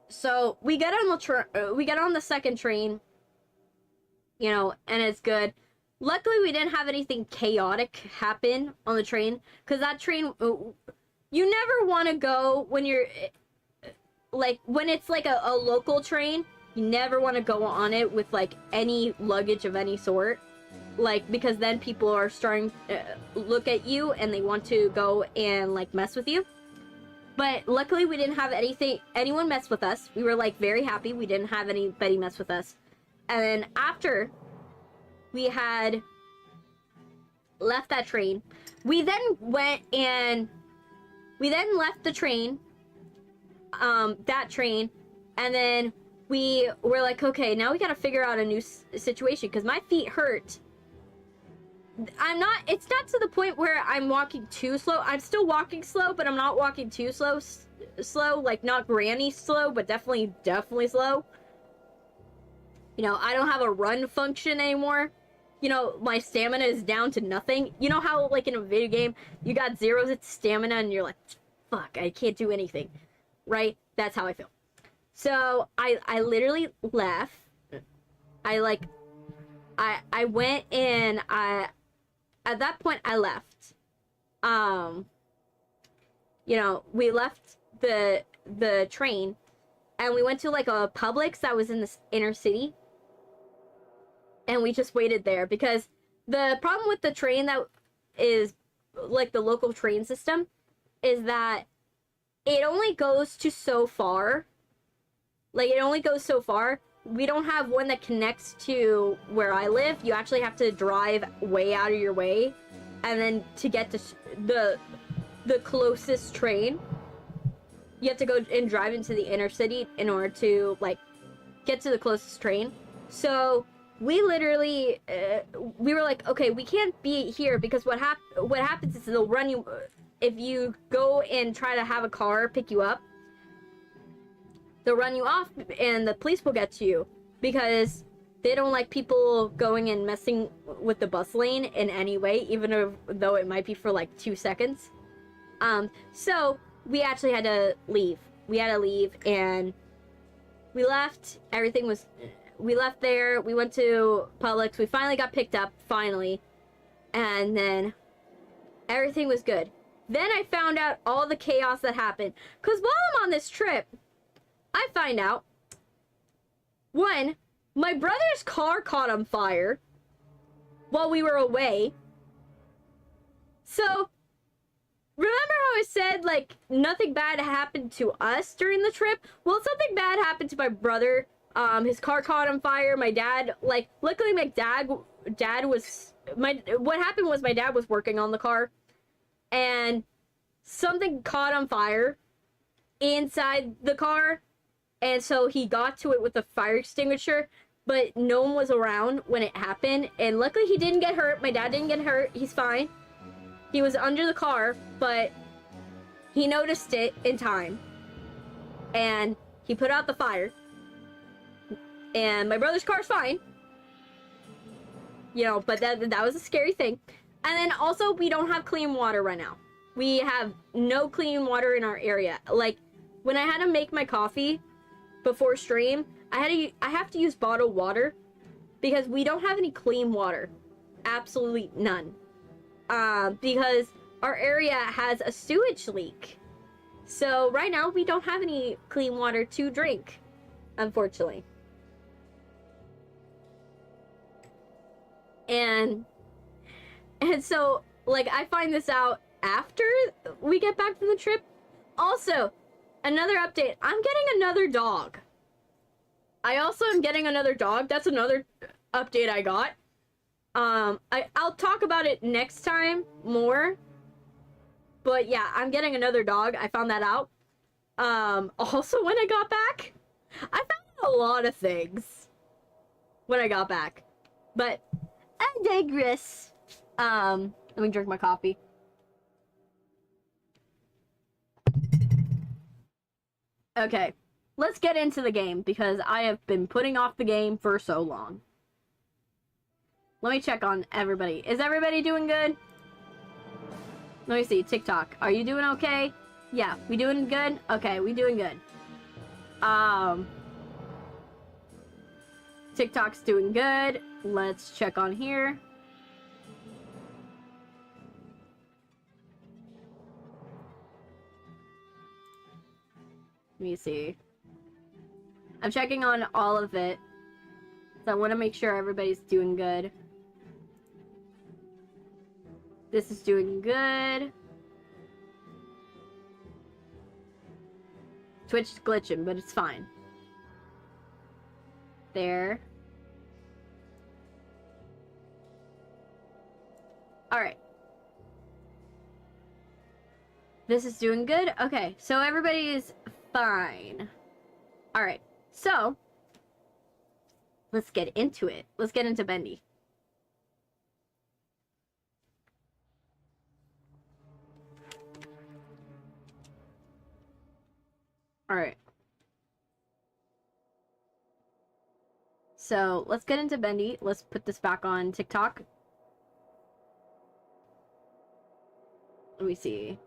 So we get on the second train, you know, and it's good. Luckily, we didn't have anything chaotic happen on the train, because that train, you never want to go when you're, like, when it's like a local train, you never want to go on it with like any luggage of any sort, like, because then people are starting to look at you and they want to go and like mess with you. But luckily we didn't have anyone mess with us. We were like very happy we didn't have anybody mess with us. And then after we had left that train, we then left the train, that train, and then we were like, okay, now we gotta figure out a new situation, because my feet hurt. It's not to the point where I'm walking too slow. I'm still walking slow, but I'm not walking too slow, like not granny slow, but definitely slow. You know, I don't have a run function anymore. You know, my stamina is down to nothing. You know how, like, in a video game, you got zeros at stamina and you're like, fuck, I can't do anything, right? That's how I feel. So I literally left. I went and at that point I left. You know, we left the train and we went to like a Publix that was in this inner city. And we just waited there, because the problem with the train that is like the local train system is that it only goes to so far. Like, it only goes so far. We don't have one that connects to where I live. You actually have to drive way out of your way, and then to get to the closest train, you have to go and drive into the inner city in order to like get to the closest train. So we literally we were like, okay, we can't be here, because what happens is they'll run you if you go and try to have a car pick you up. They'll run you off and the police will get to you, because they don't like people going and messing with the bus lane in any way, even though it might be for like 2 seconds. So we actually had to leave. we had to leave, and we left. We left there. We went to Publix. We finally got picked up, finally. And then everything was good. Then I found out all the chaos that happened. Because while I'm on this trip, I find out, one, my brother's car caught on fire while we were away. So, remember how I said, like, nothing bad happened to us during the trip? Well, something bad happened to my brother. His car caught on fire. My dad, like, luckily my dad was, what happened was my dad was working on the car, and something caught on fire inside the car, and so he got to it with a fire extinguisher, but no one was around when it happened, and luckily he didn't get hurt. My dad didn't get hurt. He's fine. He was under the car, but he noticed it in time, and he put out the fire, and my brother's car's fine. You know, but that was a scary thing. And then also, we don't have clean water right now. We have no clean water in our area. Like, when I had to make my coffee before stream, I have to use bottled water because we don't have any clean water. Absolutely none. Because our area has a sewage leak. So right now, we don't have any clean water to drink, unfortunately. And so, like, I find this out after we get back from the trip. Also, another update. I'm getting another dog. I also am getting another dog. That's another update I got. I'll talk about it next time more. But yeah, I'm getting another dog. I found that out. Also, when I got back, I found a lot of things when I got back. But I digress. Let me drink my coffee. Okay, let's get into the game because I have been putting off the game for so long. Let me check on everybody. Is everybody doing good? Let me see. TikTok, are you doing okay? Yeah, we doing good? Okay, we doing good. TikTok's doing good. Let's check on here. Let me see. I'm checking on all of it. So I want to make sure everybody's doing good. This is doing good. Twitch is glitching, but it's fine. There. Alright. This is doing good? Okay, so everybody is fine. Alright, so let's get into it. Let's get into Bendy. Alright. So let's get into Bendy. Let's put this back on TikTok. Let me see.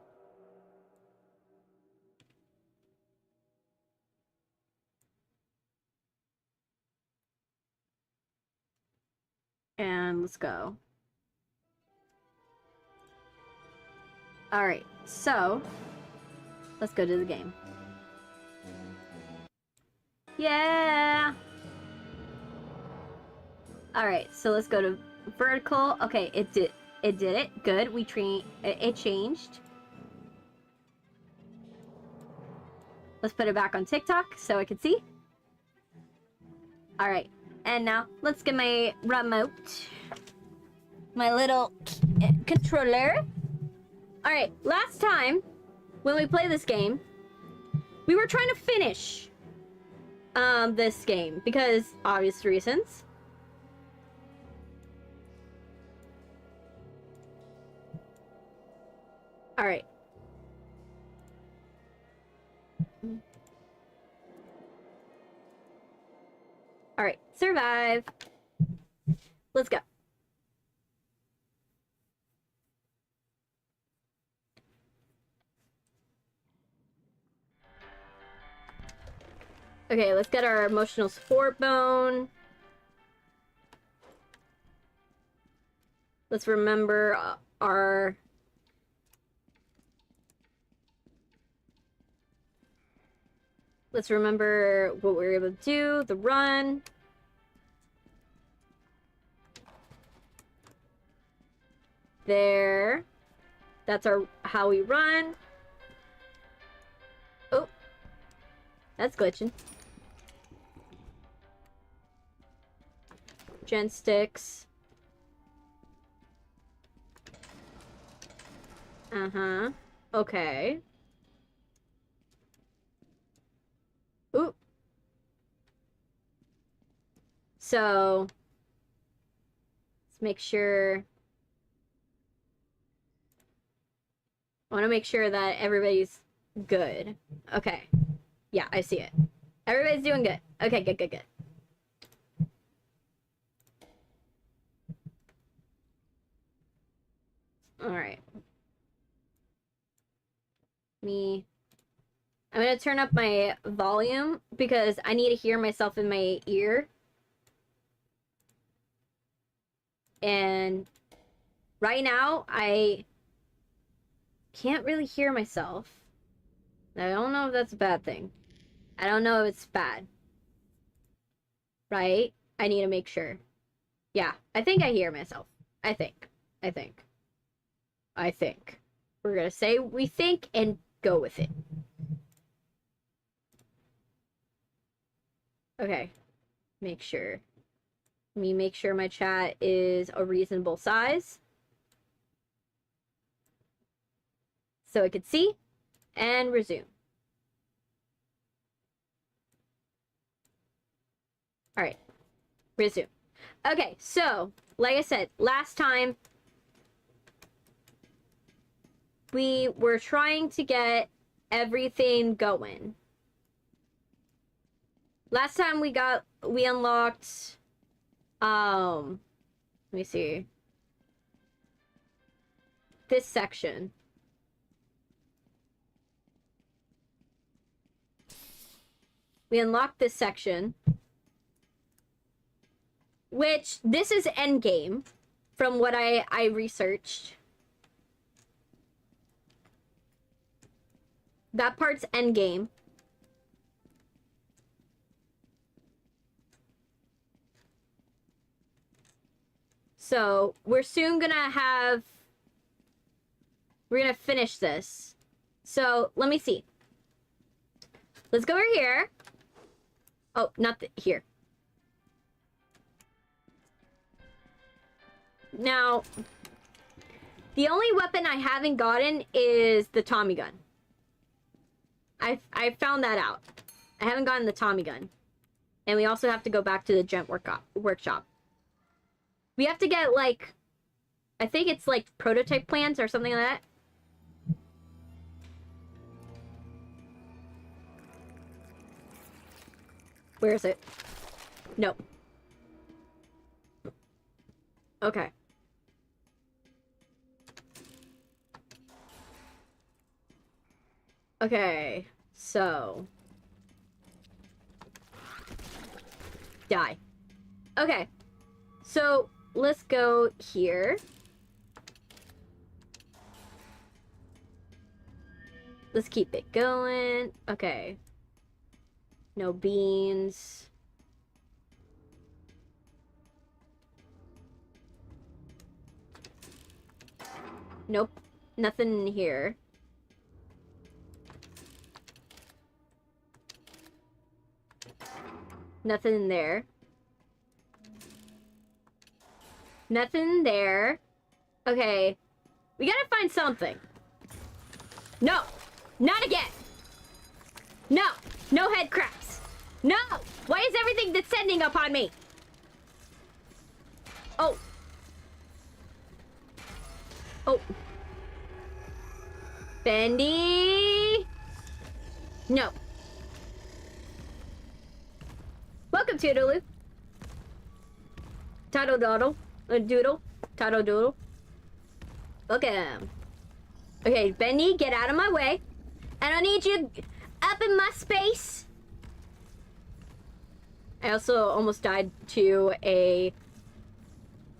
And let's go. Alright, so let's go to the game. Yeah! Alright, so let's go to vertical. Okay, it did it. Good. It changed. Let's put it back on TikTok so I can see. Alright, and now let's get my remote. My little controller. Alright, last time when we played this game, we were trying to finish this game because obvious reasons. Alright. Alright, survive. Let's go. Okay, let's get our emotional support bone. Let's remember our... Let's remember what we were able to do, the run. There. That's how we run. Oh. That's glitching. Gen sticks. Uh-huh. Okay. Ooh. So, let's make sure. I want to make sure that everybody's good. Okay. Yeah, I see it. Everybody's doing good. Okay, good, good, good. All right. I'm gonna turn up my volume because I need to hear myself in my ear. And right now, I can't really hear myself. I don't know if that's a bad thing. I don't know if it's bad. Right? I need to make sure. Yeah, I think I hear myself. I think. We're gonna say we think and go with it. Okay. Make sure. Let me make sure my chat is a reasonable size. So I could see. And resume. Alright. Resume. Okay, so, like I said, last time we were trying to get everything going. Last time we unlocked, let me see, this section. We unlocked this section, which this is endgame from what I researched. That part's endgame. So, we're gonna finish this. So, let me see. Let's go over here. Oh, not here. Now, the only weapon I haven't gotten is the Tommy gun. I found that out. I haven't gotten the Tommy gun. And we also have to go back to the gent workshop. We have to get, like, I think it's, like, prototype plans or something like that. Where is it? Nope. Okay. Okay, so... Die. Okay. So, let's go here. Let's keep it going. Okay. No beans. Nope. Nothing in here. Nothing in there. Nothing there. Okay. We gotta find something. No! Not again! No! No head cracks! No! Why is everything descending upon me? Oh. Oh. Bendy! No. Welcome to Doodle. Toddle Doodle. Doodle. Toddle Doodle. Welcome. Okay, Bendy, get out of my way. I don't need you up in my space. I also almost died to a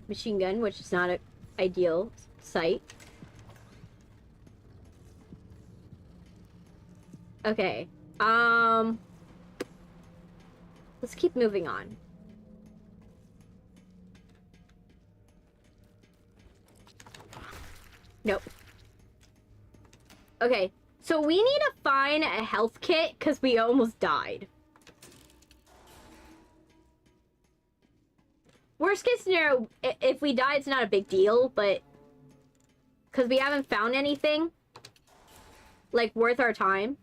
machine gun, which is not an ideal sight. Okay. Let's keep moving on. Nope. Okay, so we need to find a health kit because we almost died. Worst case scenario, if we die, it's not a big deal, but because we haven't found anything like worth our time.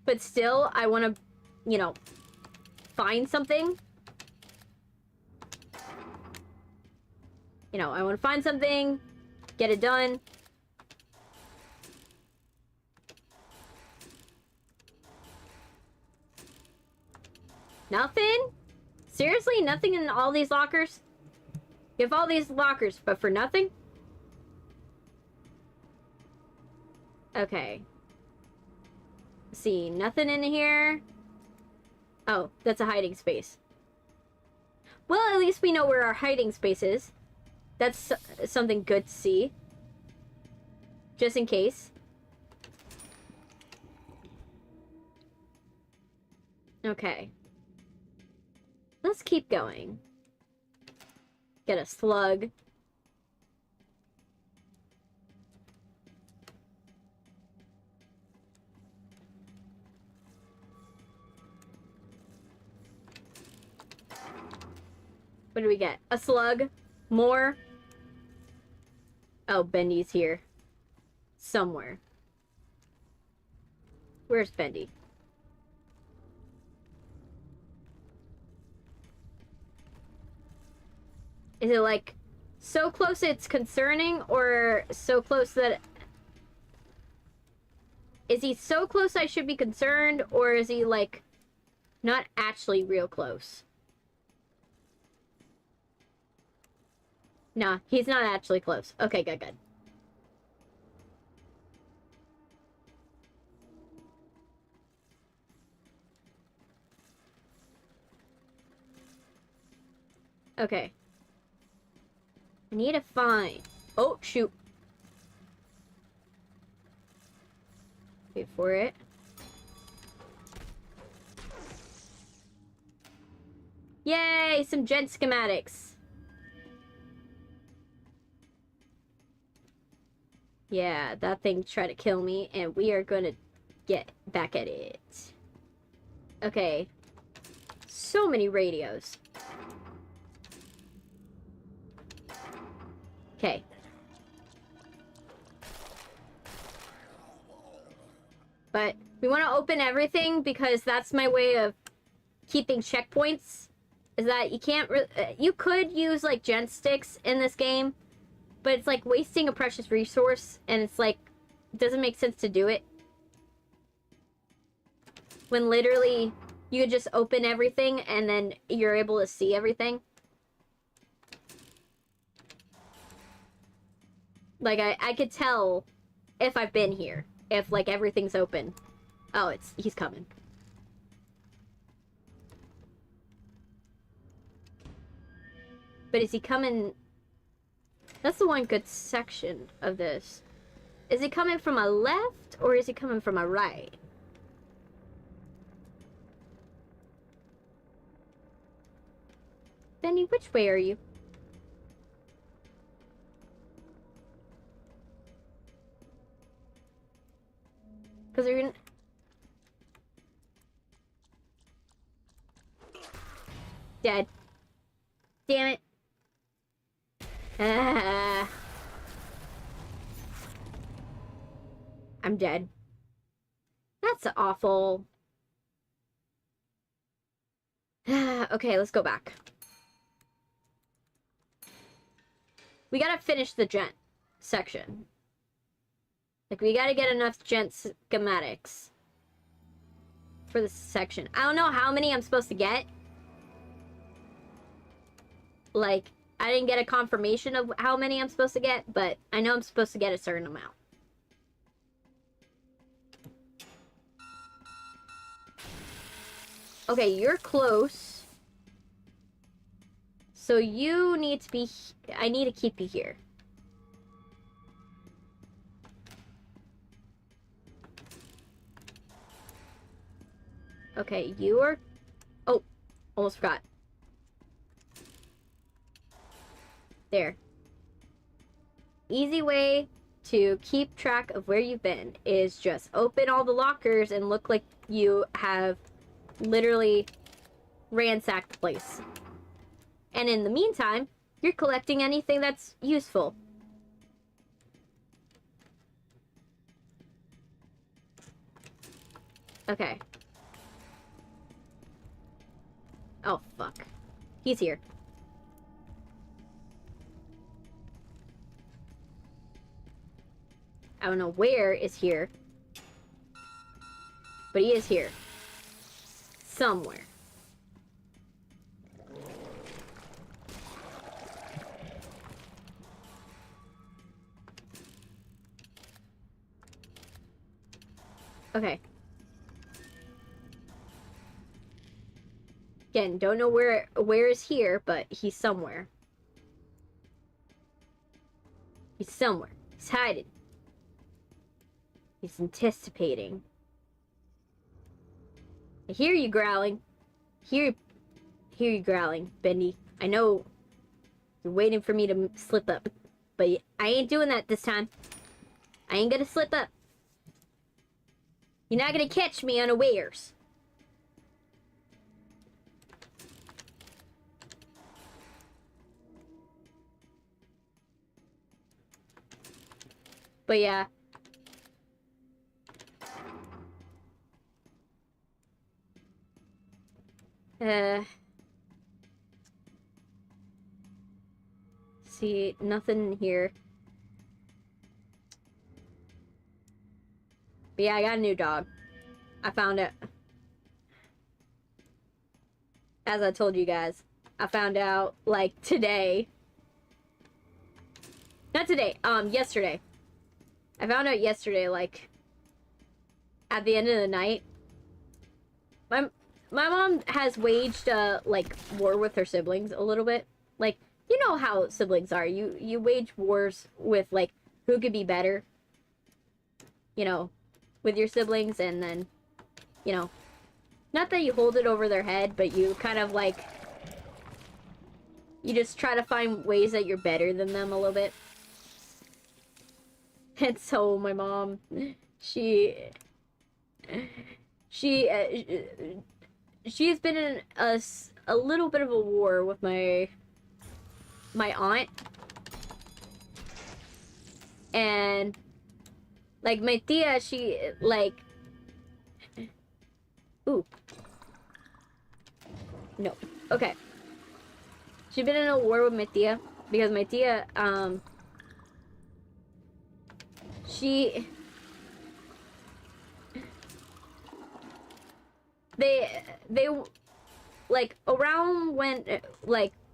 But still, I want to, you know, find something. You know, I want to find something, get it done. Nothing? Seriously? Nothing in all these lockers? You have all these lockers, but for nothing? Okay. Let's see, nothing in here. Oh, that's a hiding space. Well, at least we know where our hiding space is. That's something good to see. Just in case. Okay. Let's keep going. Get a slug. What do we get? A slug? More? Oh, Bendy's here. Somewhere. Where's Bendy? Is it like so close it's concerning, or so close that... Is he so close I should be concerned, or is he like not actually real close? Nah, he's not actually close. Okay, good, good. Okay. I need to find... Oh, shoot. Wait for it. Yay, some gent schematics. Yeah, that thing tried to kill me, and we are gonna get back at it. Okay. So many radios. Okay. But we want to open everything because that's my way of keeping checkpoints. Is that you can't... you could use, like, gent sticks in this game, but it's like wasting a precious resource, and it's like, it doesn't make sense to do it. When literally, you could just open everything, and then you're able to see everything. Like, I could tell if I've been here. If, like, everything's open. Oh, he's coming. But is he coming... That's the one good section of this. Is he coming from a left, or is he coming from a right? Benny, which way are you? Because you're gonna... Dead. Damn it. I'm dead. That's awful. Okay, let's go back. We gotta finish the gent section. Like, we gotta get enough gent schematics for this section. I don't know how many I'm supposed to get. Like, I didn't get a confirmation of how many I'm supposed to get, but I know I'm supposed to get a certain amount. Okay, you're close. So you need to be... I need to keep you here. Okay, you are... Oh, almost forgot. There. Easy way to keep track of where you've been is just open all the lockers and look like you have literally ransacked the place. And in the meantime, you're collecting anything that's useful. Okay. Oh, fuck. He's here. I don't know where is here. But he is here. Somewhere. Okay. Again, don't know where is here, but he's somewhere. He's somewhere. He's hiding. He's anticipating. I hear you growling. Hear you growling, Bendy. I know you're waiting for me to slip up, but I ain't doing that this time. I ain't gonna slip up. You're not gonna catch me unawares. But yeah. See, nothing here. But yeah, I got a new dog. I found it. As I told you guys, I found out, like, today. Not today, yesterday. I found out yesterday, like, at the end of the night. My mom has waged, like, war with her siblings a little bit. Like, you know how siblings are. You wage wars with, like, who could be better. You know, with your siblings, and then, you know, not that you hold it over their head, but you kind of, like, you just try to find ways that you're better than them a little bit. And so my mom, she's been in a little bit of a war with my aunt. And, like, my tia, she, like... Ooh. No. Okay. She's been in a war with my tia, because my tia, they like around when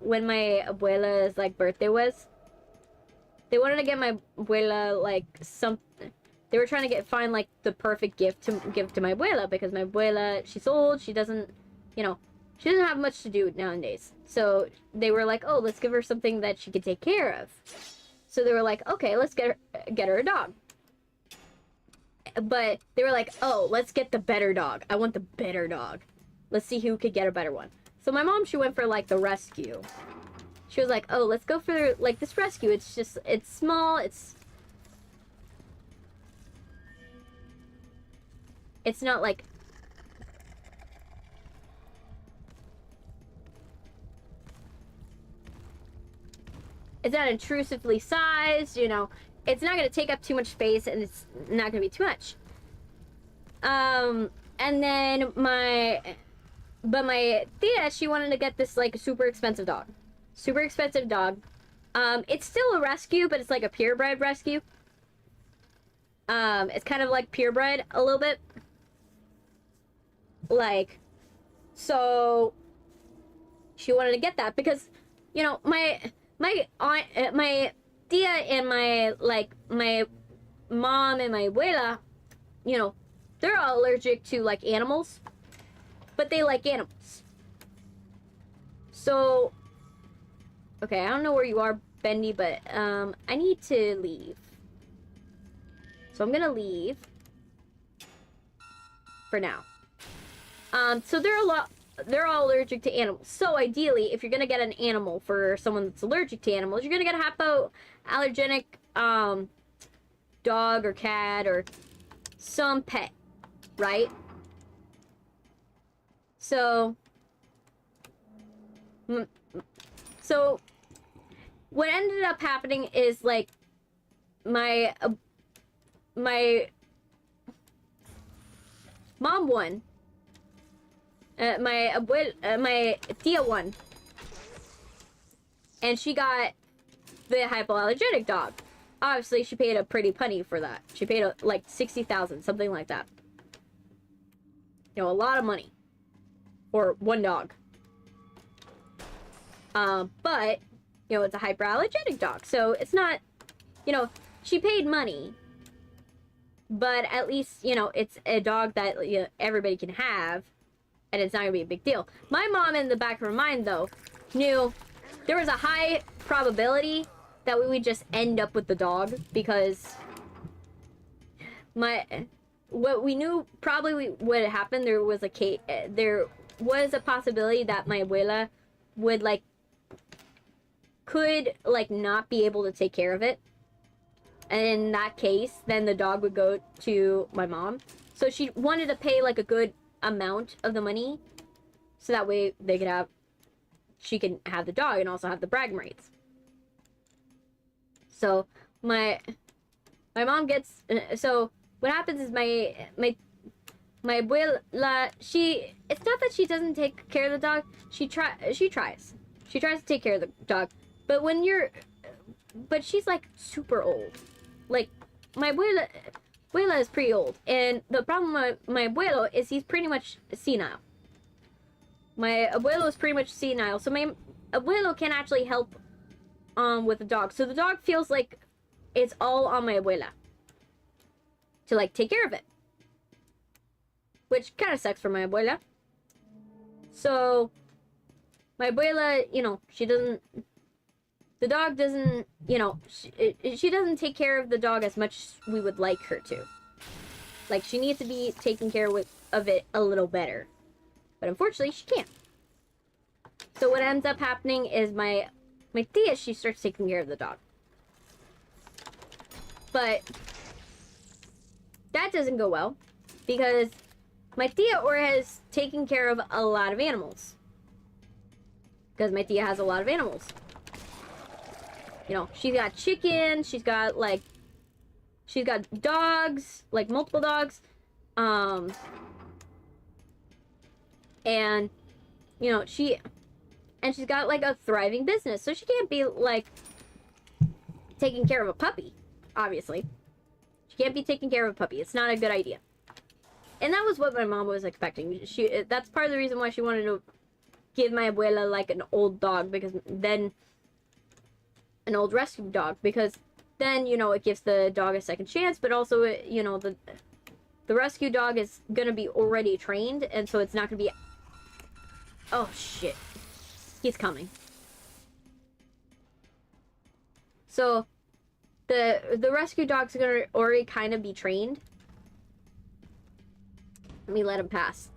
my abuela's like birthday was, they wanted to get my abuela like they were trying to find like the perfect gift to give to my abuela, because my abuela, she's old, she doesn't, you know, she doesn't have much to do nowadays. So they were like, oh, let's give her something that she could take care of. So they were like, okay, let's get her a dog. But they were like, oh, let's get the better dog. I want the better dog. Let's see who could get a better one. So my mom, she went for, like, the rescue. She was like, oh, let's go for, like, this rescue. It's just, it's small, it's not, like... It's not intrusively sized, you know. It's not going to take up too much space, and it's not going to be too much. And then my tia, she wanted to get this, like, super expensive dog. Super expensive dog. It's still a rescue, but it's like a purebred rescue. It's kind of like purebred a little bit. Like, so she wanted to get that because, you know, my aunt, my tia and my mom and my abuela, you know, they're all allergic to, like, animals. but they like animals. So, okay, I don't know where you are, Bendy, but I need to leave. So I'm gonna leave for now. So they're all allergic to animals. So ideally, if you're gonna get an animal for someone that's allergic to animals, you're gonna get a hypoallergenic dog or cat or some pet, right? So what ended up happening is, like, my mom won. My tia won. And she got the hypoallergenic dog. Obviously, she paid a pretty penny for that. She paid like 60,000, something like that. You know, a lot of money for one dog. But, you know, it's a hyperallergenic dog, so it's not, you know, she paid money, but at least, you know, it's a dog that, you know, everybody can have, and it's not gonna be a big deal. My mom, in the back of her mind, though, knew there was a high probability that we would just end up with the dog, because what we knew probably would happen, there was a possibility that my abuela would, like, could, like, not be able to take care of it. And in that case, then the dog would go to my mom. So she wanted to pay, like, a good amount of the money, so that way she can have the dog and also have the bragging rights. So my mom gets, so what happens is my abuela, it's not that she doesn't take care of the dog. She tries to take care of the dog. But but she's, like, super old. Like, my abuela is pretty old. And the problem with my abuelo is he's pretty much senile. My abuelo is pretty much senile. So my abuelo can actually help with the dog. So the dog feels like it's all on my abuela to, like, take care of it. Which kind of sucks for my abuela. So my abuela, you know, the dog doesn't, you know, she doesn't take care of the dog as much as we would like her to. Like, she needs to be taking care of it a little better. But unfortunately, she can't. So what ends up happening is my tia, she starts taking care of the dog. But that doesn't go well, because my tia has taken care of a lot of animals. Because my tia has a lot of animals. You know, she's got chickens, she's got dogs, like multiple dogs. And, you know, she's got, like, a thriving business. So she can't be, like, taking care of a puppy, obviously. She can't be taking care of a puppy. It's not a good idea. And that was what my mom was expecting. That's part of the reason why she wanted to give my abuela, like, an old dog, because then an old rescue dog, because then, you know, it gives the dog a second chance, but also, you know, the rescue dog is gonna be already trained, and so it's not gonna be, oh shit, he's coming. So the rescue dog's gonna already kind of be trained. Let me let him pass.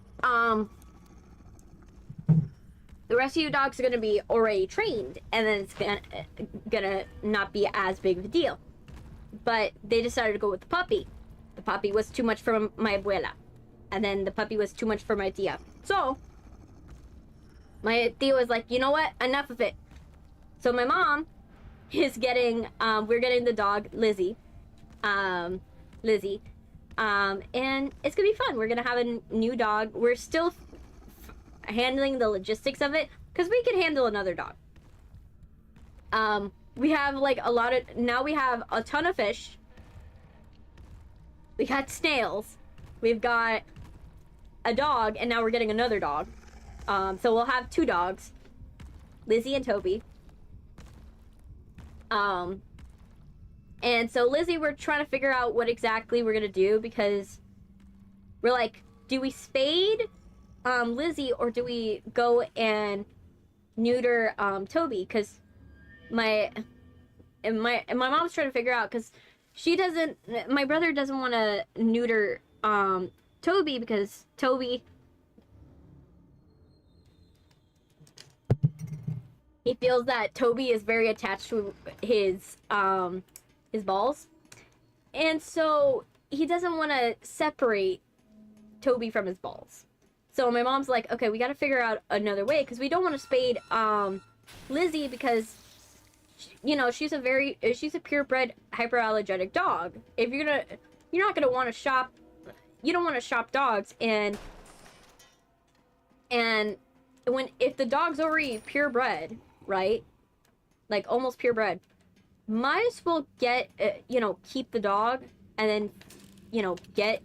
The rescue dogs are going to be already trained, and then it's gonna not be as big of a deal. But they decided to go with the puppy. The puppy was too much for my abuela. And then the puppy was too much for my tia. So, my tia was like, you know what? Enough of it. So my mom is getting, we're getting the dog, Lizzie. Lizzie. And it's going to be fun. We're going to have a new dog. We're still handling the logistics of it, because we can handle another dog. We have, like, now we have a ton of fish. We got snails. We've got a dog, and now we're getting another dog. So we'll have 2 dogs, Lizzie and Toby. And so Lizzie, we're trying to figure out what exactly we're gonna do, because we're like, do we spade Lizzie, or do we go and neuter Toby? Because my mom's trying to figure out, because she doesn't, my brother doesn't want to neuter Toby, because Toby, he feels that Toby is very attached to his balls, and so he doesn't want to separate Toby from his balls. So my mom's like, okay, we got to figure out another way, because we don't want to spade Lizzie, because you know, she's a purebred hyperallergenic dog. If you're not gonna want to shop, you don't want to shop dogs, and if the dog's already purebred, right, like almost purebred, might as well get keep the dog, and then get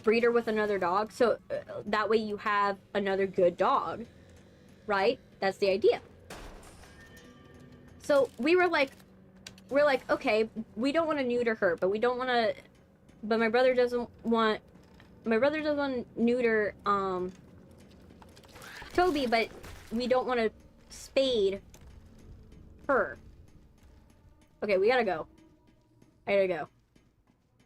breeder with another dog, so that way you have another good dog, right? That's the idea. So we're like, okay, we don't want to neuter her, but my brother doesn't want to neuter Toby, but we don't want to spade her. Okay, we gotta go. I gotta go.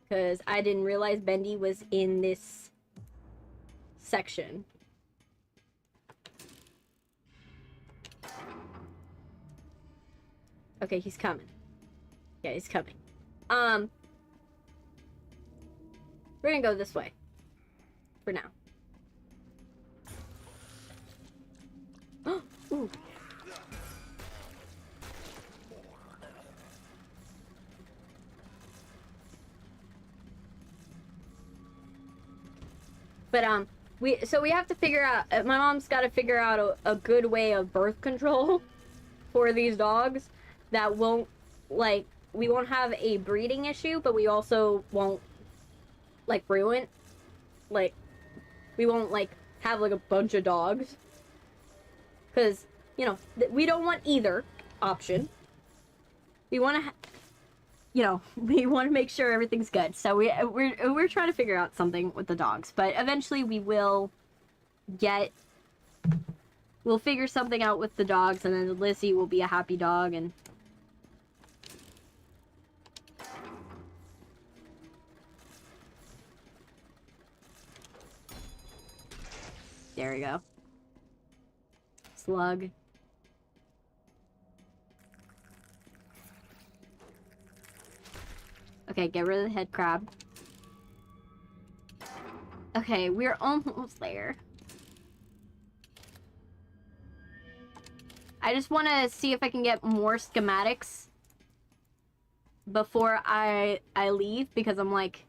Because I didn't realize Bendy was in this section. Okay, he's coming. Yeah, he's coming. We're gonna go this way. For now. Ooh. But we have to figure out, my mom's got to figure out a good way of birth control for these dogs that won't, like, we won't have a breeding issue, but we also won't, like, ruin, like, we won't, like, have, like, a bunch of dogs. Because, we don't want either option. We want to, we want to make sure everything's good. So we're trying to figure out something with the dogs. But eventually we will we'll figure something out with the dogs, and then Lizzie will be a happy dog, and there we go. Slug. Okay, get rid of the head crab. Okay, we're almost there. I just want to see if I can get more schematics before I leave, because I'm like,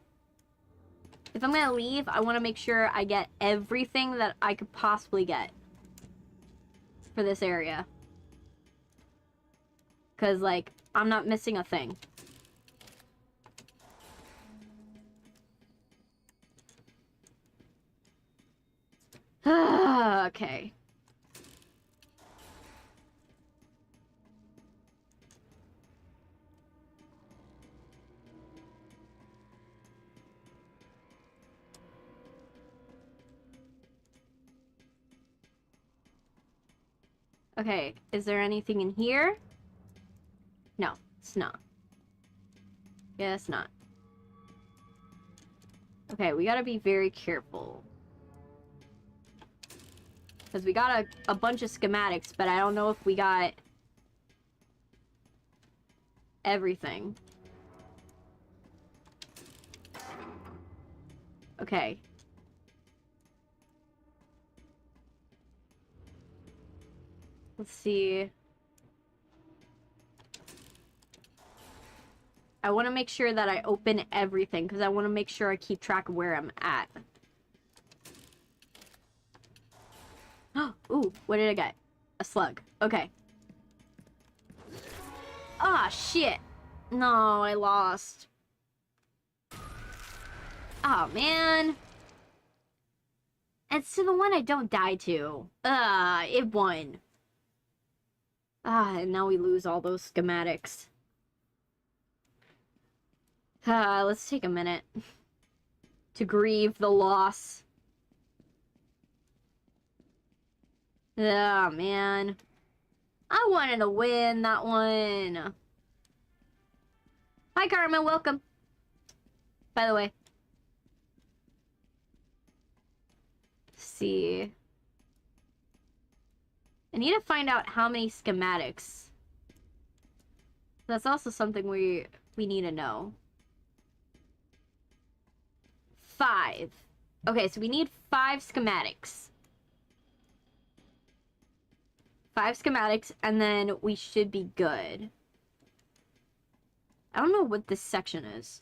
if I'm gonna leave, I want to make sure I get everything that I could possibly get for this area. Because, like, I'm not missing a thing. Okay. Okay, is there anything in here? No, it's not. Yeah, it's not. Okay, we gotta be very careful. Because we got a bunch of schematics, but I don't know if we got everything. Okay. Let's see. I want to make sure that I open everything, because I want to make sure I keep track of where I'm at. Ooh, what did I get? A slug. Okay. Ah, shit. No, I lost. Oh, man. It's to the one I don't die to. It won. And now we lose all those schematics. Let's take a minute to grieve the loss. Oh, man. I wanted to win that one. Hi, Carmen. Welcome. By the way. Let's see. I need to find out how many schematics. That's also something we need to know. 5. Okay, so we need 5 schematics. 5 schematics, and then we should be good. I don't know what this section is.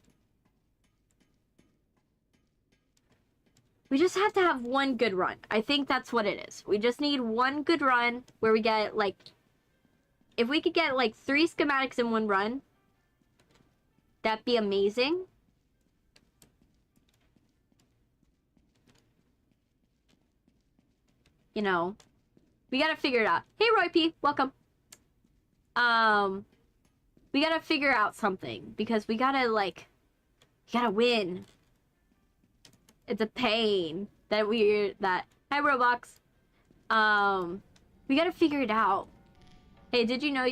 We just have to have one good run. I think that's what it is. We just need one good run where we get, like... If we could get, like, 3 schematics in one run, that'd be amazing. You know, we gotta figure it out. Hey, Roy P, welcome. We gotta figure out something because we gotta, like, we gotta win. It's a pain that hi, Roblox. We gotta figure it out. Hey, did you know,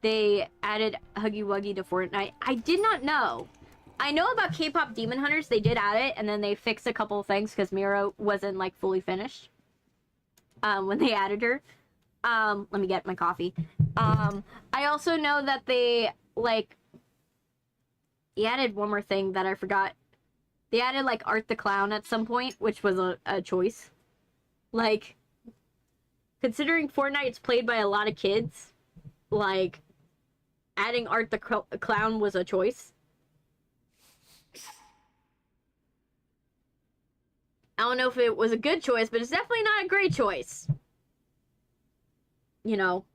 they added Huggy Wuggy to Fortnite? I did not know. I know about K-pop Demon Hunters. They did add it, and then they fixed a couple of things because Mira wasn't, like, fully finished when they added her. Let me get my coffee. I also know that they, like, added one more thing that I forgot. They added, like, Art the Clown at some point, which was a choice. Like, considering Fortnite's played by a lot of kids, like, adding Art the Clown was a choice. I don't know if it was a good choice, but it's definitely not a great choice. You know.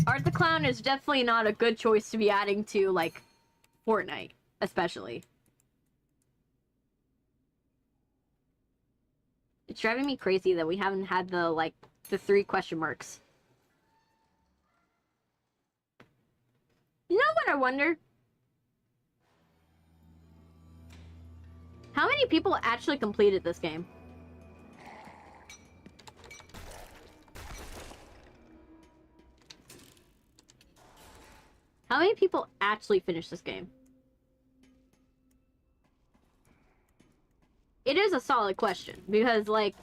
Art the Clown is definitely not a good choice to be adding to, like, Fortnite, especially. It's driving me crazy that we haven't had the, like, the 3 question marks. You know what I wonder? How many people actually completed this game? How many people actually finished this game? It is a solid question, because, like...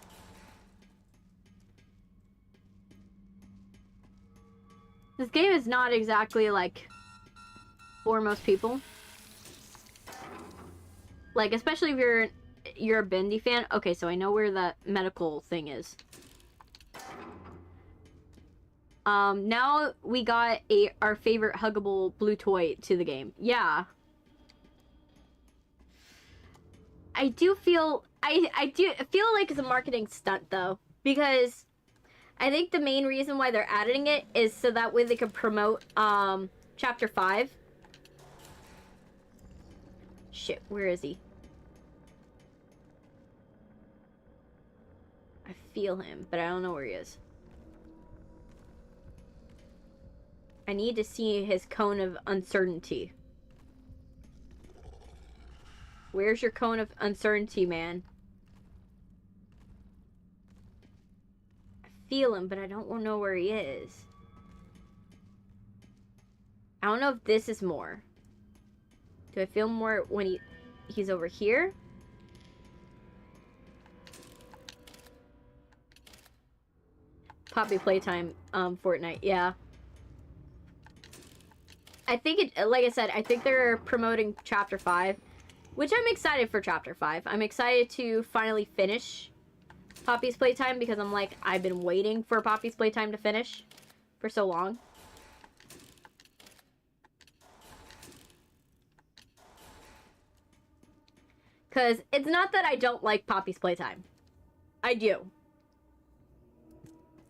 This game is not exactly, like, for most people. Like, especially if you're a Bendy fan. Okay, so I know where that medical thing is. Now we got our favorite huggable blue toy to the game. Yeah. I do feel... I do feel like it's a marketing stunt, though. Because I think the main reason why they're adding it is so that way they can promote, Chapter 5. Shit, where is he? I feel him, but I don't know where he is. I need to see his cone of uncertainty. Where's your cone of uncertainty, man? I feel him, but I don't know where he is. I don't know if this is more. Do I feel more when he's over here? Poppy Playtime, Fortnite, yeah. I think it, like I said, I think they're promoting Chapter 5, which I'm excited for Chapter 5. I'm excited to finally finish Poppy's Playtime because I'm like, I've been waiting for Poppy's Playtime to finish for so long. Because it's not that I don't like Poppy's Playtime. I do.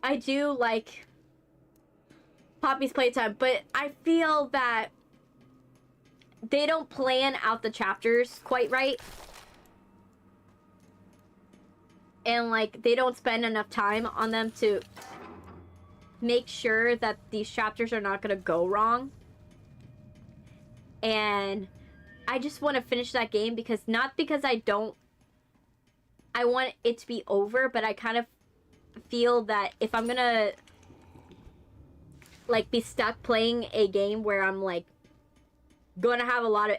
I do like Poppy's Playtime, but I feel that they don't plan out the chapters quite right. And, like, they don't spend enough time on them to make sure that these chapters are not going to go wrong. And I just want to finish that game because, not because I don't I want it to be over, but I kind of feel that if I'm gonna like be stuck playing a game where I'm like gonna have a lot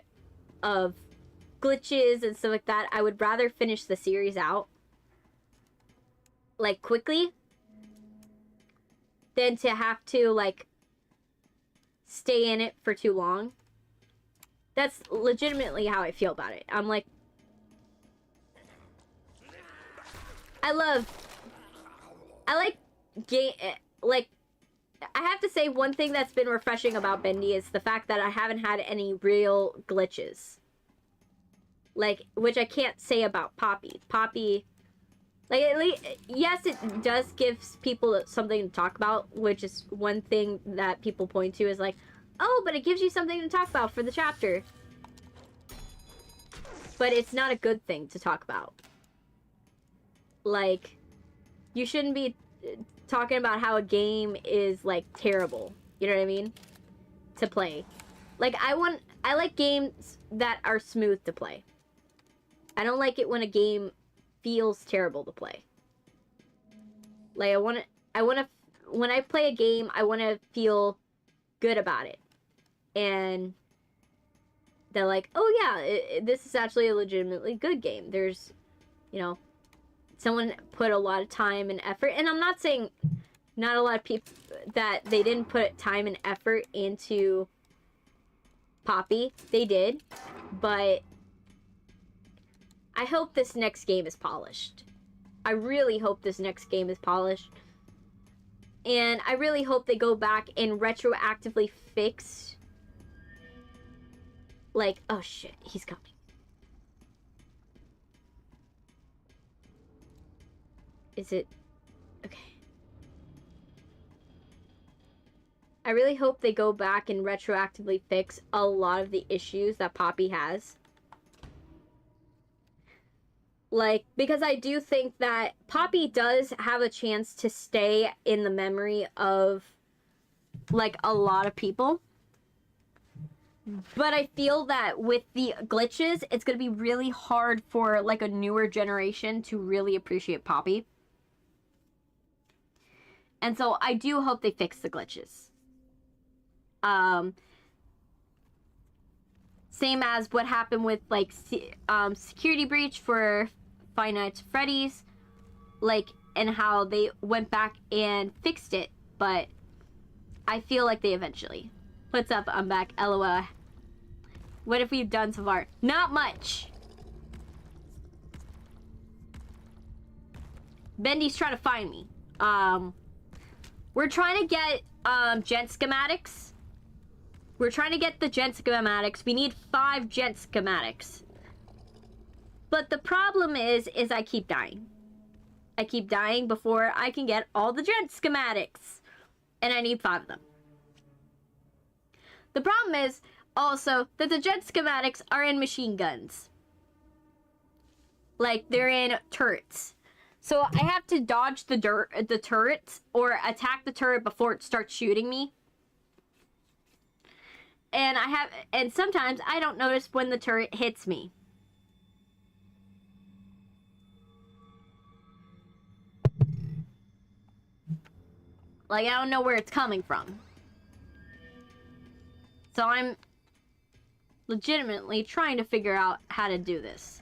of glitches and stuff like that, I would rather finish the series out like quickly than to have to like stay in it for too long. That's legitimately how I feel about it. I'm like, I like game, like, I have to say one thing that's been refreshing about Bendy is the fact that I haven't had any real glitches. Like, which I can't say about Poppy. Poppy, like, at least, yes, it does give people something to talk about, which is one thing that people point to is like, oh, but it gives you something to talk about for the chapter. But it's not a good thing to talk about. Like, you shouldn't be talking about how a game is, like, terrible. You know what I mean? To play. Like, I like games that are smooth to play. I don't like it when a game feels terrible to play. Like, when I play a game, I want to feel good about it. And they're like, oh yeah, this is actually a legitimately good game. There's, you know, someone put a lot of time and effort. And I'm not saying not a lot of people that they didn't put time and effort into Poppy. They did. But I hope this next game is polished. I really hope this next game is polished. And I really hope they go back and retroactively fix... Like, oh shit, he's coming. Is it... Okay. I really hope they go back and retroactively fix a lot of the issues that Poppy has. Like, because I do think that Poppy does have a chance to stay in the memory of, like, a lot of people. But I feel that with the glitches, it's going to be really hard for, like, a newer generation to really appreciate Poppy. And so I do hope they fix the glitches. Same as what happened with, like, Security Breach for Five Nights at Freddy's. Like, and how they went back and fixed it. But I feel like they eventually... What's up? I'm back. LOL. What have we done so far? Not much. Bendy's trying to find me. We're trying to get gent schematics. We're trying to get the gent schematics. We need 5 gent schematics. But the problem is I keep dying. I keep dying before I can get all the gent schematics. And I need 5 of them. The problem is also that the gent schematics are in machine guns. Like, they're in turrets. So I have to dodge the turrets or attack the turret before it starts shooting me. And sometimes I don't notice when the turret hits me. Like, I don't know where it's coming from. So I'm legitimately trying to figure out how to do this.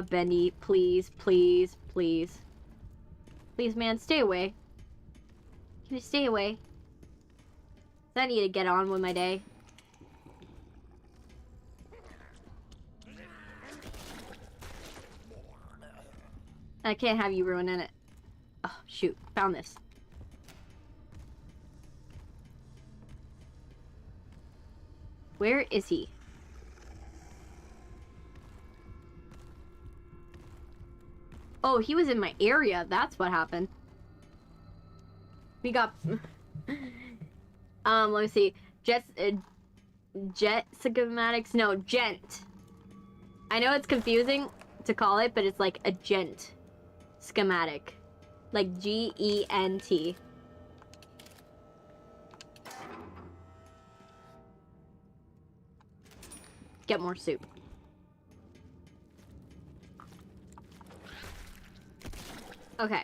Bendy, please, please, please. Please, man, stay away. Can you stay away? I need to get on with my day. I can't have you ruining it. Oh, shoot. Found this. Where is he? Oh, he was in my area. That's what happened. We got... let me see. Jet schematics? No, gent. I know it's confusing to call it, but it's like a gent schematic. Like G-E-N-T. Get more soup. Okay.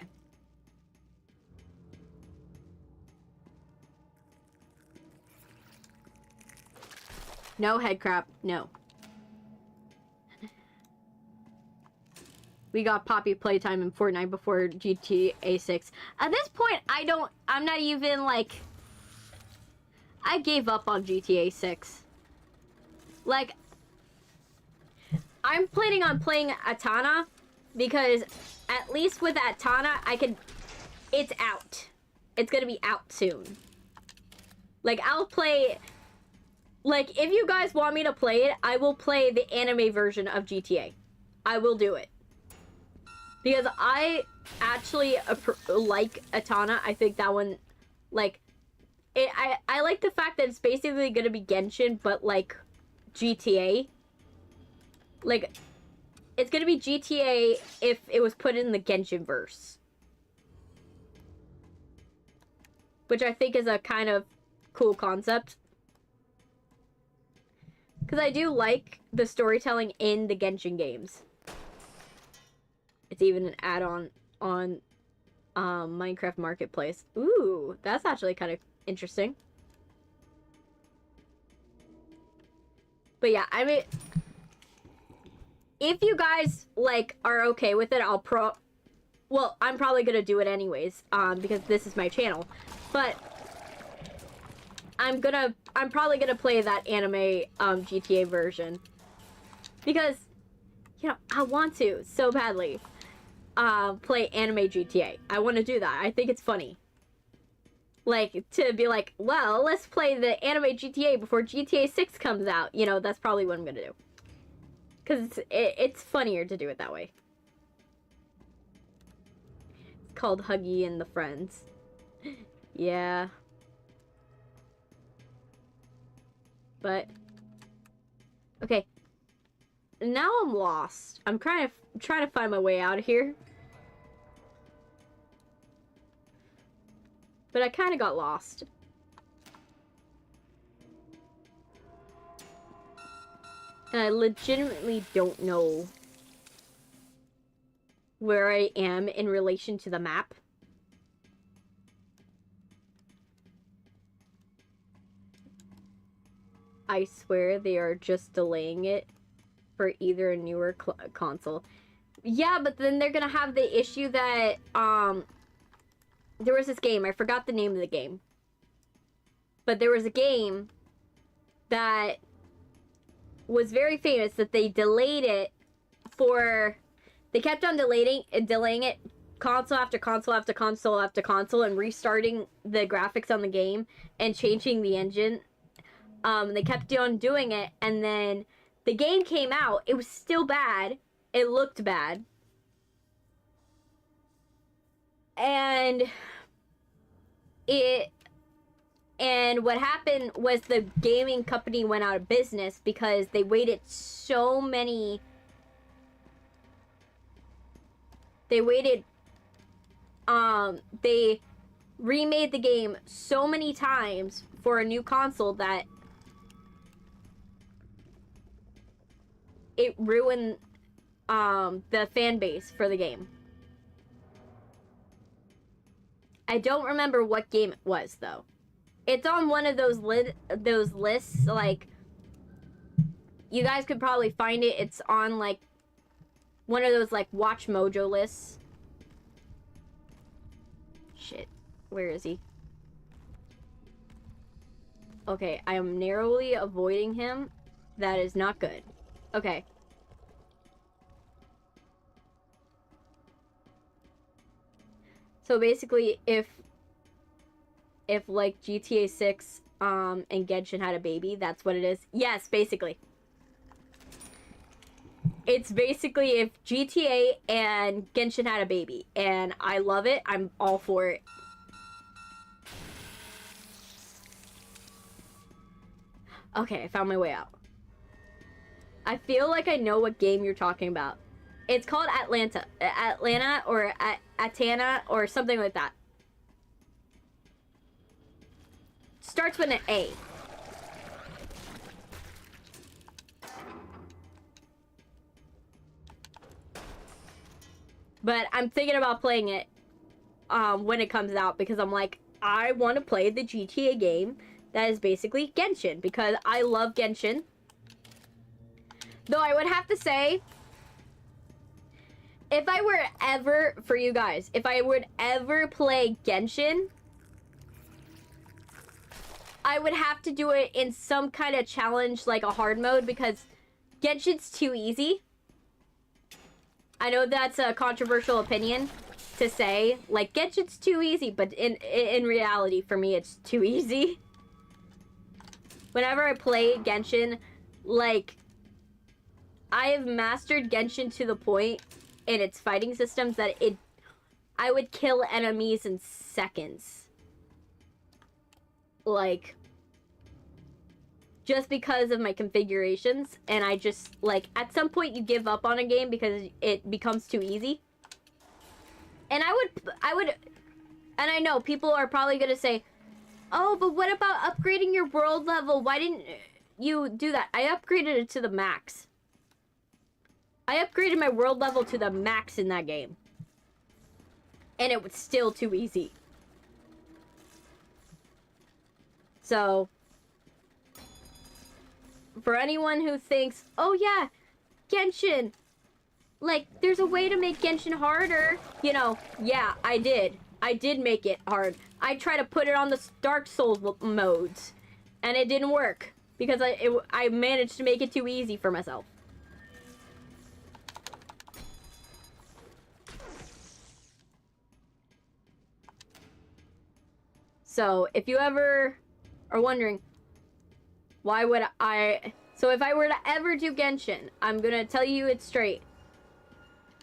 No head crab. No. We got Poppy playtime in Fortnite before GTA 6. At this point, I'm not even, like... I gave up on GTA 6. Like, I'm planning on playing Atana, because at least with Atana, it's out. It's gonna be out soon. Like, I'll play... Like, if you guys want me to play it, I will play the anime version of GTA. I will do it. Because I actually like Atana. I think that one, like, I like the fact that it's basically gonna be Genshin, but, like, GTA. Like, it's gonna be GTA if it was put in the Genshin verse. Which I think is a kind of cool concept. Because I do like the storytelling in the Genshin games. It's even an add-on on Minecraft Marketplace. Ooh, that's actually kind of interesting. But yeah, I mean, if you guys, like, are okay with it, well, I'm probably gonna do it anyways, because this is my channel. But I'm probably gonna play that anime GTA version, because, you know, I want to so badly play anime GTA. I want to do that. I think it's funny, like, to be like, well, let's play the anime GTA before GTA 6 comes out. You know, that's probably what I'm gonna do, because it's funnier to do it that way. It's called Huggy and the Friends. Yeah. But, okay. Now I'm lost. I'm trying to find my way out of here. But I kind of got lost. And I legitimately don't know where I am in relation to the map. I swear they are just delaying it for either a newer console. Yeah, but then they're gonna have the issue that, there was this game, I forgot the name of the game. But there was a game that was very famous that they delayed it for... They kept on delaying it console after console after console after console and restarting the graphics on the game and changing the engine. They kept on doing it, and then the game came out. It was still bad. It looked bad. And what happened was the gaming company went out of business because they waited so many... They remade the game so many times for a new console that it ruined the fan base for the game. I don't remember what game it was, though. It's on one of those lists, like, you guys could probably find it. It's on, like, one of those, like, Watch Mojo lists. Shit. Where is he? Okay, I am narrowly avoiding him. That is not good. Okay. So basically, if like GTA 6 and Genshin had a baby, that's what it is. Yes, basically. It's basically if GTA and Genshin had a baby, and I love it. I'm all for it. Okay, I found my way out. I feel like I know what game you're talking about. It's called Atlanta or Atana or something like that. Starts with an A. But I'm thinking about playing it when it comes out, because I'm like, I want to play the GTA game that is basically Genshin, because I love Genshin. Though I would have to say, if I were ever, for you guys, if I would ever play Genshin, I would have to do it in some kind of challenge, like a hard mode, because Genshin's too easy. I know that's a controversial opinion to say, like, Genshin's too easy, but in reality, for me, it's too easy. Whenever I play Genshin, like, I have mastered Genshin to the point in its fighting systems that I would kill enemies in seconds. Like, just because of my configurations, and I just, like, at some point you give up on a game because it becomes too easy. And I would, and I know people are probably gonna say, oh, but what about upgrading your world level? Why didn't you do that? I upgraded it to the max. I upgraded my world level to the max in that game. And it was still too easy. So, for anyone who thinks, oh yeah, Genshin, like, there's a way to make Genshin harder, you know, yeah, I did. I did make it hard. I tried to put it on the Dark Souls modes, and it didn't work, because I managed to make it too easy for myself. So, if you ever are wondering, why would so if I were to ever do Genshin, I'm gonna tell you it straight.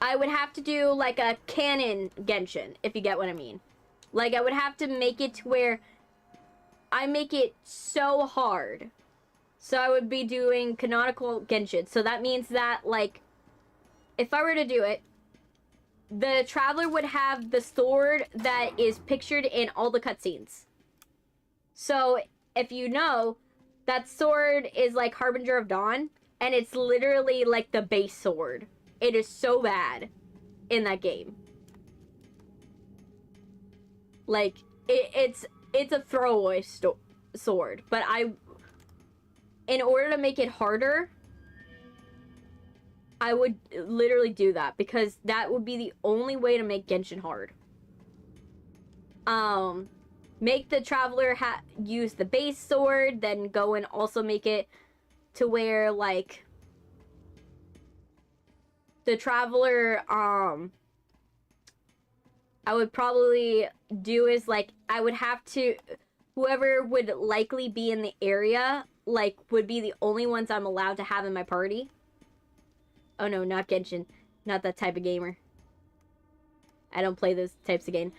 I would have to do, like, a canon Genshin, if you get what I mean. Like, I would have to make it to where I make it so hard. So I would be doing canonical Genshin. So that means that, like, if I were to do it, the Traveler would have the sword that is pictured in all the cutscenes. So, if you know, that sword is like Harbinger of Dawn, and it's literally like the base sword. It is so bad in that game. Like, it's a throwaway sword, but in order to make it harder, I would literally do that, because that would be the only way to make Genshin hard. Make the Traveler use the base sword, then go and also make it to where, like, the Traveler, I would probably do is, like, I would have to, whoever would likely be in the area, like, would be the only ones I'm allowed to have in my party. Oh no, not Genshin. Not that type of gamer. I don't play those types of game.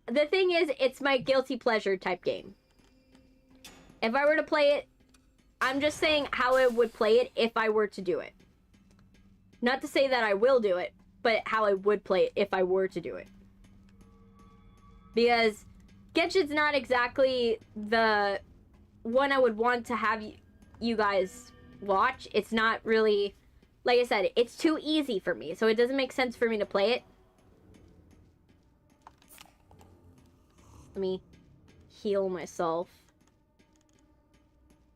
The thing is, it's my guilty pleasure type game. If I were to play it, I'm just saying how I would play it if I were to do it. Not to say that I will do it, but how I would play it if I were to do it. Because Genshin's not exactly the one I would want to have you guys watch. It's not really, like I said, it's too easy for me, so it doesn't make sense for me to play it. Let me heal myself.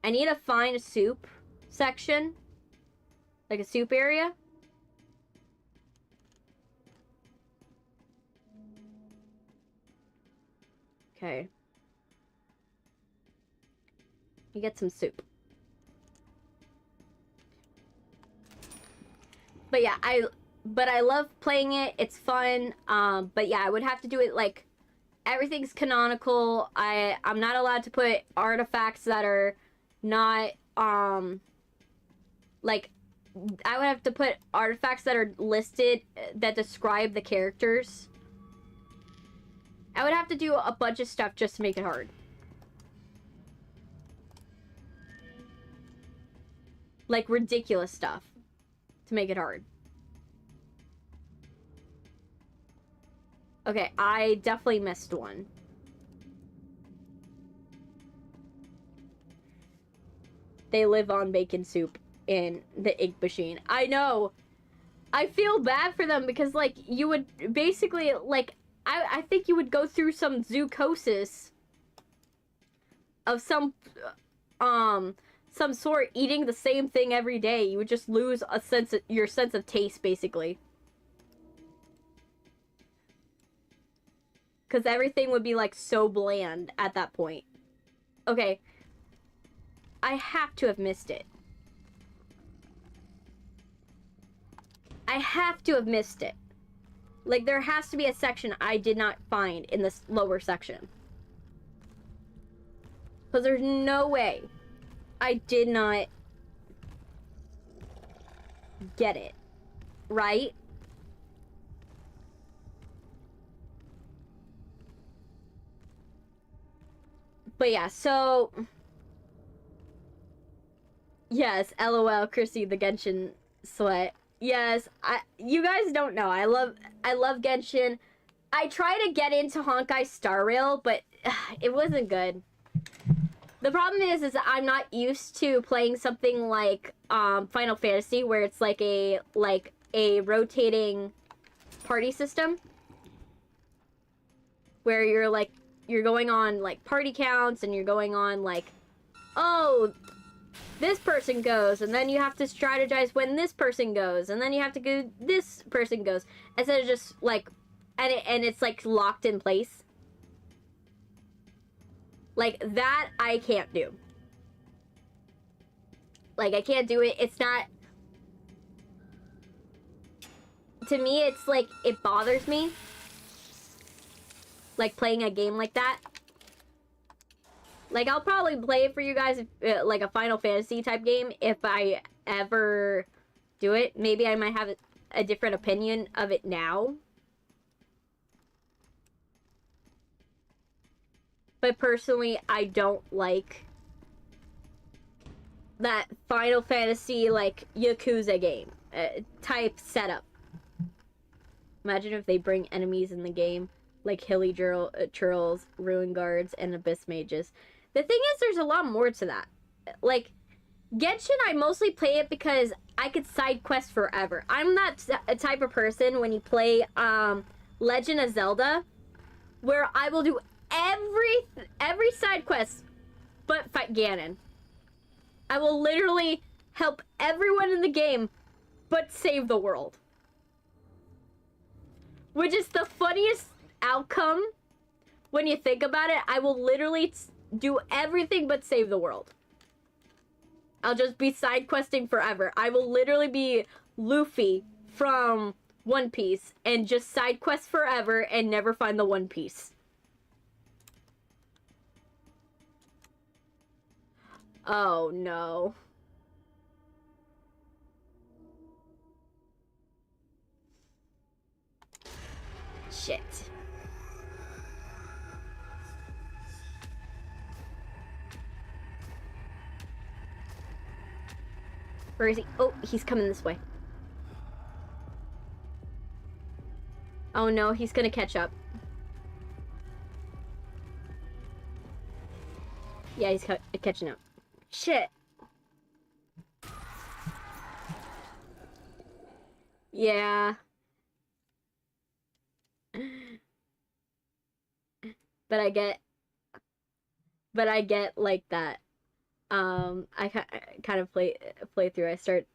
I need to find a soup section. Like a soup area. Okay. You get some soup. But yeah, I love playing it. It's fun. But yeah, I would have to do it, like, everything's canonical. I'm not allowed to put artifacts that are not, like, I would have to put artifacts that are listed that describe the characters. I would have to do a bunch of stuff just to make it hard. Like, ridiculous stuff to make it hard. Okay, I definitely missed one. They live on bacon soup in the egg machine. I know! I feel bad for them because, like, you would basically, like, I think you would go through some zoocosis of some sort, eating the same thing every day. You would just lose your sense of taste, basically. Because everything would be, like, so bland at that point. Okay. I have to have missed it. I have to have missed it. Like, there has to be a section I did not find in this lower section. Because there's no way I did not get it. Right? But yeah, so... Yes, LOL, Chrissy, the Genshin sweat. Yes, you guys don't know. I love Genshin. I try to get into Honkai Star Rail, but it wasn't good. The problem is I'm not used to playing something like Final Fantasy, where it's like a rotating party system, where you're going on like party counts, and you're going on like, oh, this person goes, and then you have to strategize when this person goes, and then you have to go this person goes, instead of just like, and it's like locked in place. Like that I can't do. Like I can't do it. It's not, to me it's like, it bothers me, like playing a game like that. Like, I'll probably play it for you guys, like a Final Fantasy type game, if I ever do it. Maybe I might have a different opinion of it now. But personally, I don't like that Final Fantasy, like, Yakuza game type setup. Imagine if they bring enemies in the game, like Hilly Churls, Ruin Guards, and Abyss Mages. The thing is, there's a lot more to that. Like, Genshin, I mostly play it because I could side quest forever. I'm not a type of person when you play Legend of Zelda, where I will do every side quest but fight Ganon. I will literally help everyone in the game but save the world. Which is the funniest outcome when you think about it. I will literally do everything but save the world. I'll just be side questing forever. I will literally be Luffy from One Piece and just side quest forever and never find the One Piece. Oh no. Shit. Where is he? Oh, he's coming this way. Oh no, he's gonna catch up. Yeah, he's catching up. Shit. Yeah. But I get like that. I kind of play through. I start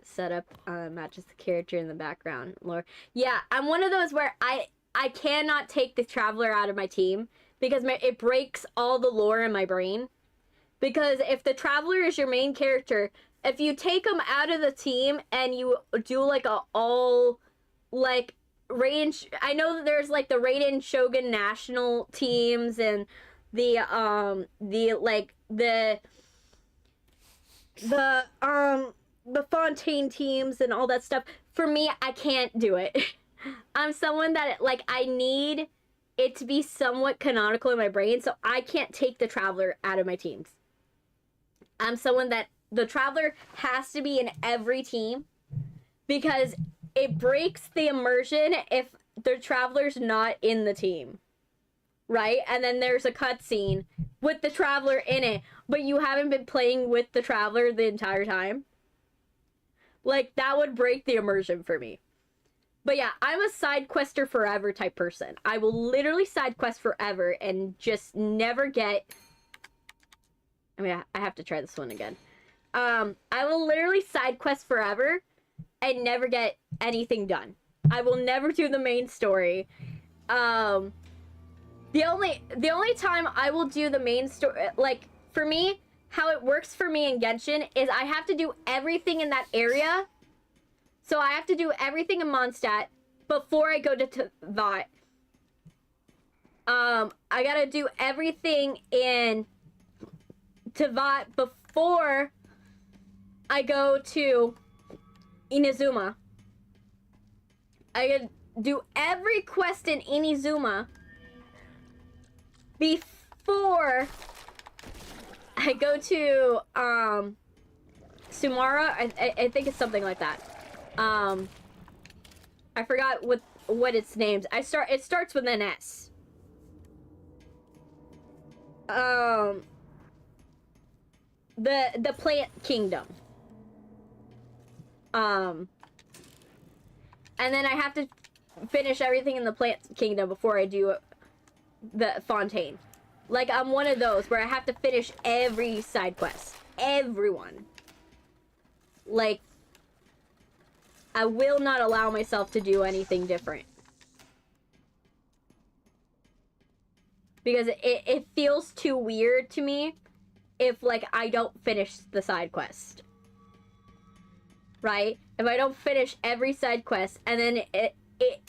set up matches the character in the background lore. Yeah, I'm one of those where I cannot take the Traveler out of my team because it breaks all the lore in my brain. Because if the Traveler is your main character, if you take him out of the team and you do like a all like Raiden, I know that there's like the Raiden Shogun national teams and the Fontaine teams and all that stuff. For me, I can't do it. I'm someone that, like, I need it to be somewhat canonical in my brain, so I can't take the Traveler out of my teams. I'm someone that the Traveler has to be in every team because it breaks the immersion if the Traveler's not in the team. Right? And then there's a cutscene with the Traveler in it, but you haven't been playing with the Traveler the entire time. Like, that would break the immersion for me. But yeah, I'm a side quester forever type person. I will literally side quest forever and just never get... I mean, I have to try this one again. I will literally side quest forever and never get anything done. I will never do the main story. The only time I will do the main story, like, for me, how it works for me in Genshin is I have to do everything in that area. So I have to do everything in Mondstadt before I go to Teyvat. I gotta do everything in Teyvat before I go to Inazuma. I gotta do every quest in Inazuma before I go to Sumara. I think it's something like that. I forgot what its names. It starts with an S. The Plant Kingdom. And then I have to finish everything in the Plant Kingdom before I do the Fontaine. Like, I'm one of those where I have to finish every side quest. Everyone. Like, I will not allow myself to do anything different. Because it feels too weird to me if, like, I don't finish the side quest. Right? If I don't finish every side quest and then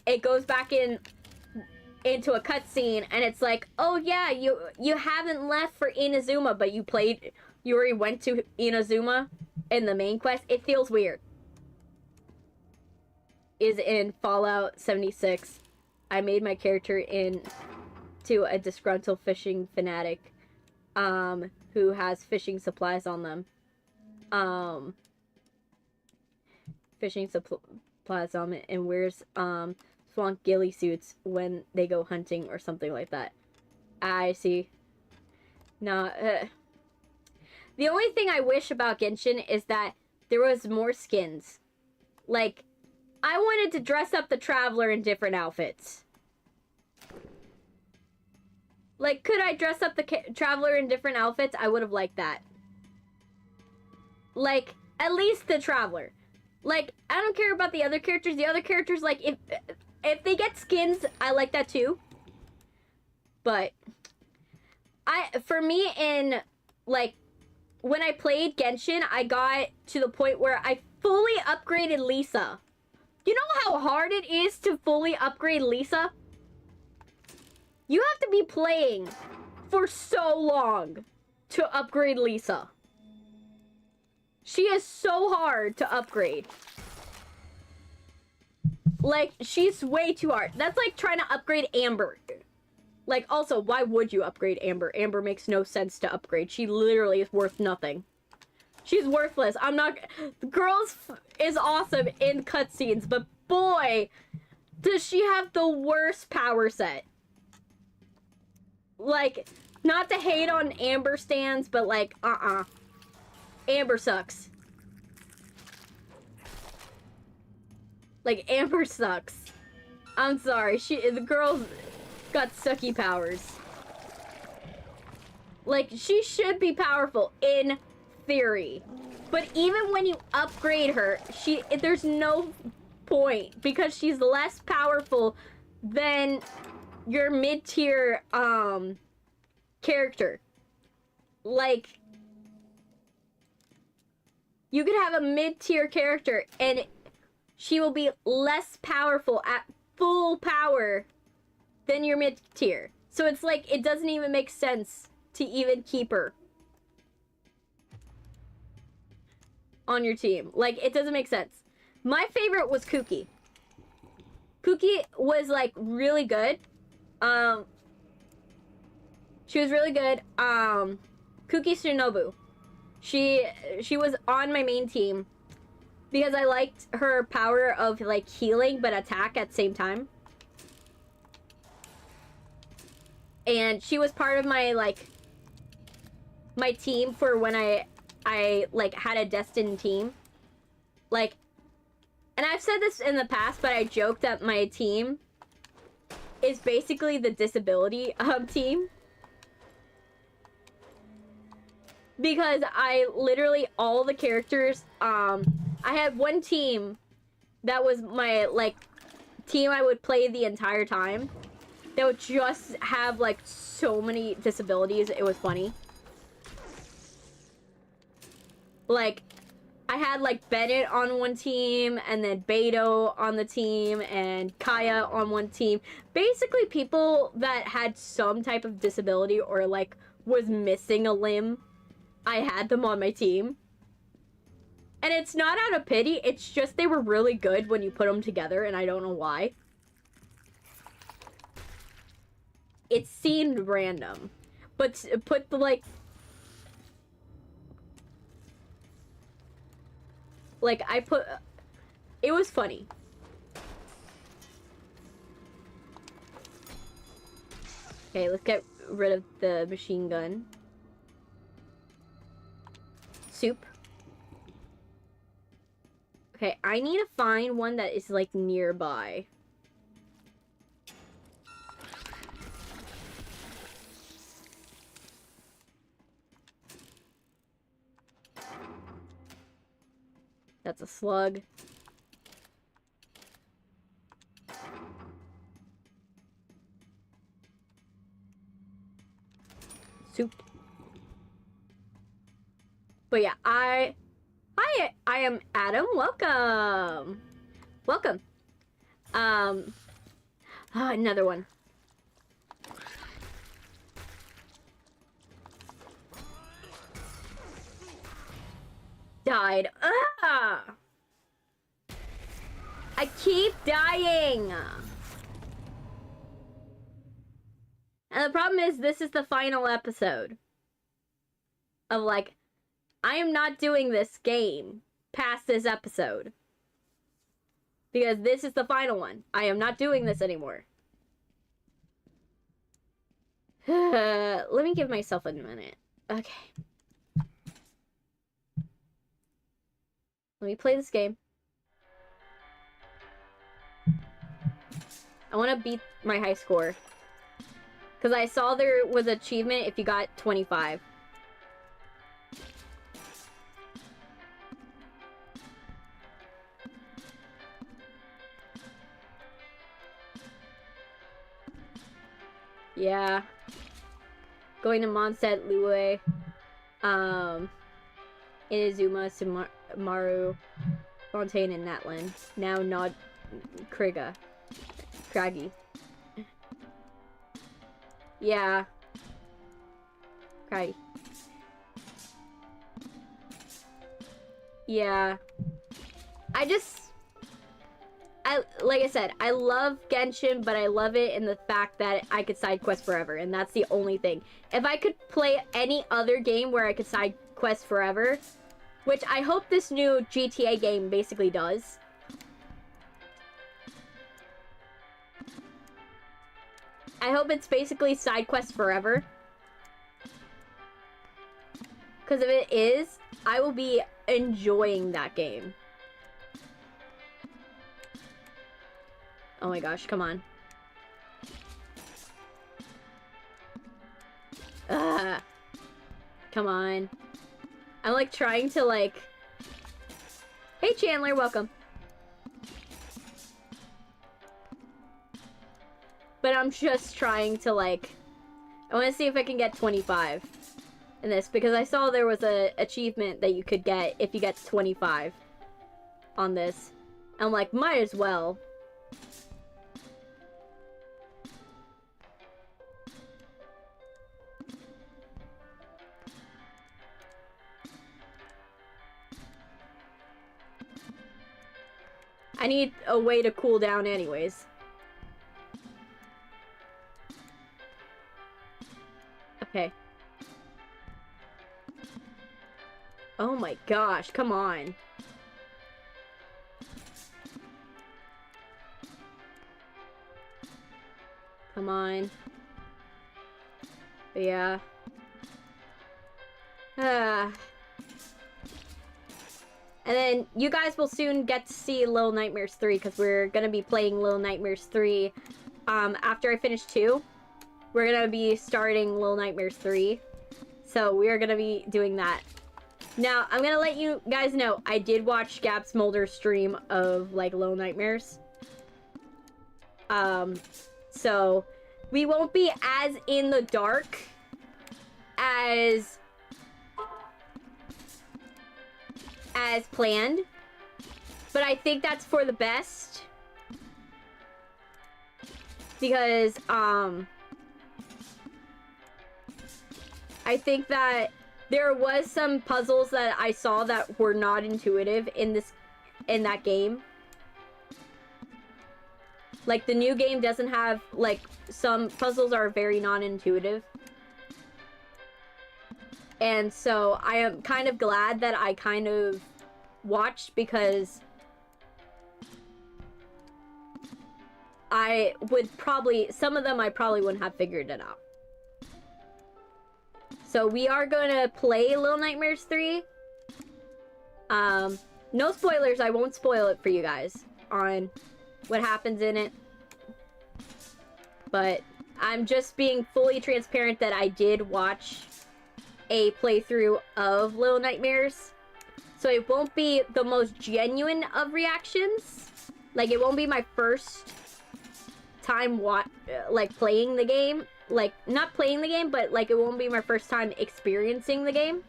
it goes back into a cutscene and it's like, oh yeah, you haven't left for Inazuma, but you already went to Inazuma in the main quest. It feels weird. Is in Fallout 76. I made my character into a disgruntled fishing fanatic who has fishing supplies on them. Fishing supplies on it and wears swank ghillie suits when they go hunting or something like that. I see. No, the only thing I wish about Genshin is that there was more skins. Like, I wanted to dress up the Traveler in different outfits. Like, could I dress up the Traveler in different outfits? I would have liked that. Like, at least the Traveler. Like, I don't care about the other characters. The other characters, like, if they get skins, I like that too. But, for me, like, when I played Genshin, I got to the point where I fully upgraded Lisa. You know how hard it is to fully upgrade Lisa? You have to be playing for so long to upgrade Lisa. She is so hard to upgrade. Like, she's way too hard. That's like trying to upgrade Amber. Like, also, why would you upgrade Amber? Amber makes no sense to upgrade. She literally is worth nothing. She's worthless. I'm not... The girl is awesome in cutscenes, but boy, does she have the worst power set. Like, not to hate on Amber stands, but like, Amber sucks. Like, Amber sucks. I'm sorry. The girl's got sucky powers. Like, she should be powerful in theory. But even when you upgrade her, there's no point because she's less powerful than your mid-tier character. Like, you could have a mid-tier character and she will be less powerful at full power than your mid-tier. So it's like, it doesn't even make sense to even keep her on your team. Like, it doesn't make sense. My favorite was Kuki. Kuki was, like, really good. She was really good. Kuki Shinobu. She was on my main team because I liked her power of, like, healing but attack at the same time. And she was part of my, like, my team for when I like, had a destined team. like, and I've said this in the past, but I joke that my team is basically the disability team. Because I literally, all the characters, I had one team that was my, like, team I would play the entire time. That would just have, like, so many disabilities. It was funny. Like, I had, like, Bennett on one team, and then Beto on the team, and Kaya on one team. Basically, people that had some type of disability or, like, was missing a limb. I had them on my team. And it's not out of pity, it's just they were really good when you put them together, and I don't know why. It seemed random. But put the, like... Like, I put... It was funny. Okay, let's get rid of the machine gun. Soup. Okay, I need to find one that is, like, nearby. That's a slug. Soup. But yeah, I am Adam. Welcome. Welcome. Another one. Died. Ah! I keep dying. And the problem is, this is the final episode of, like, I am not doing this game past this episode. Because this is the final one. I am not doing this anymore. Let me give myself a minute. Okay. Let me play this game. I want to beat my high score. Because I saw there was an achievement if you got 25. Yeah. Going to Mondstadt, Lue. Inazuma, Maru, Fontaine, and Natlan. Now not Craggy. Yeah. Craggy. Yeah. Like I said, I love Genshin, but I love it in the fact that I could side quest forever, and that's the only thing. If I could play any other game where I could side quest forever, which I hope this new GTA game basically does. I hope it's basically side quest forever. Because if it is, I will be enjoying that game. Oh my gosh, come on. Come on. I'm like trying to like... Hey Chandler, welcome. But I'm just trying to like... I want to see if I can get 25 in this. Because I saw there was a achievement that you could get if you get 25 on this. I'm like, might as well. I need a way to cool down anyways. Okay. Oh my gosh, come on. Come on. Yeah. And then you guys will soon get to see Little Nightmares 3, because we're going to be playing Little Nightmares 3 after I finish 2. We're going to be starting Little Nightmares 3. So we are going to be doing that. Now, I'm going to let you guys know, I did watch Gab Smolder's stream of, like, Little Nightmares. So we won't be as in the dark as planned, but I think that's for the best, because I think that there was some puzzles that I saw that were not intuitive in that game. Like, the new game doesn't have, like, some puzzles are very non-intuitive. And so I am kind of glad that I kind of watched, because I would probably, some of them I probably wouldn't have figured it out. So we are going to play Little Nightmares 3. No spoilers, I won't spoil it for you guys on what happens in it. But I'm just being fully transparent that I did watch a playthrough of Little Nightmares, so it won't be the most genuine of reactions. Like, it won't be my first time like playing the game, like not playing the game, but like it won't be my first time experiencing the game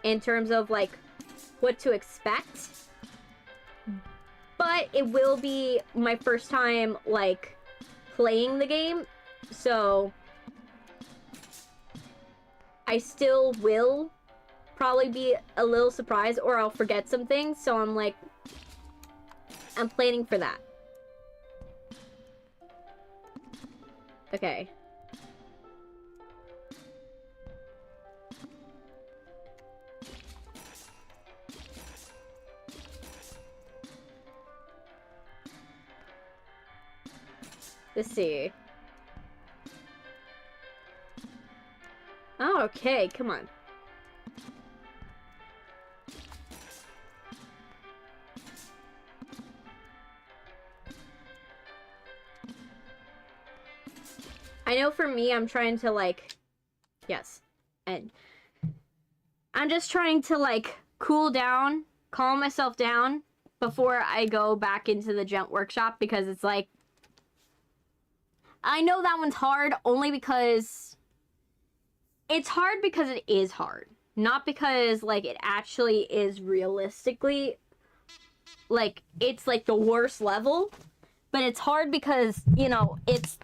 in terms of like what to expect, but it will be my first time like playing the game, so I still will probably be a little surprised, or I'll forget some things, so I'm like, I'm planning for that. Okay. Let's see. Oh, okay, come on. I know for me, I'm trying to like, yes, and I'm just trying to like cool down, calm myself down before I go back into the gent workshop, because it's like, I know that one's hard only because it's hard because it is hard, not because like it actually is realistically like it's like the worst level, but it's hard because, you know, it's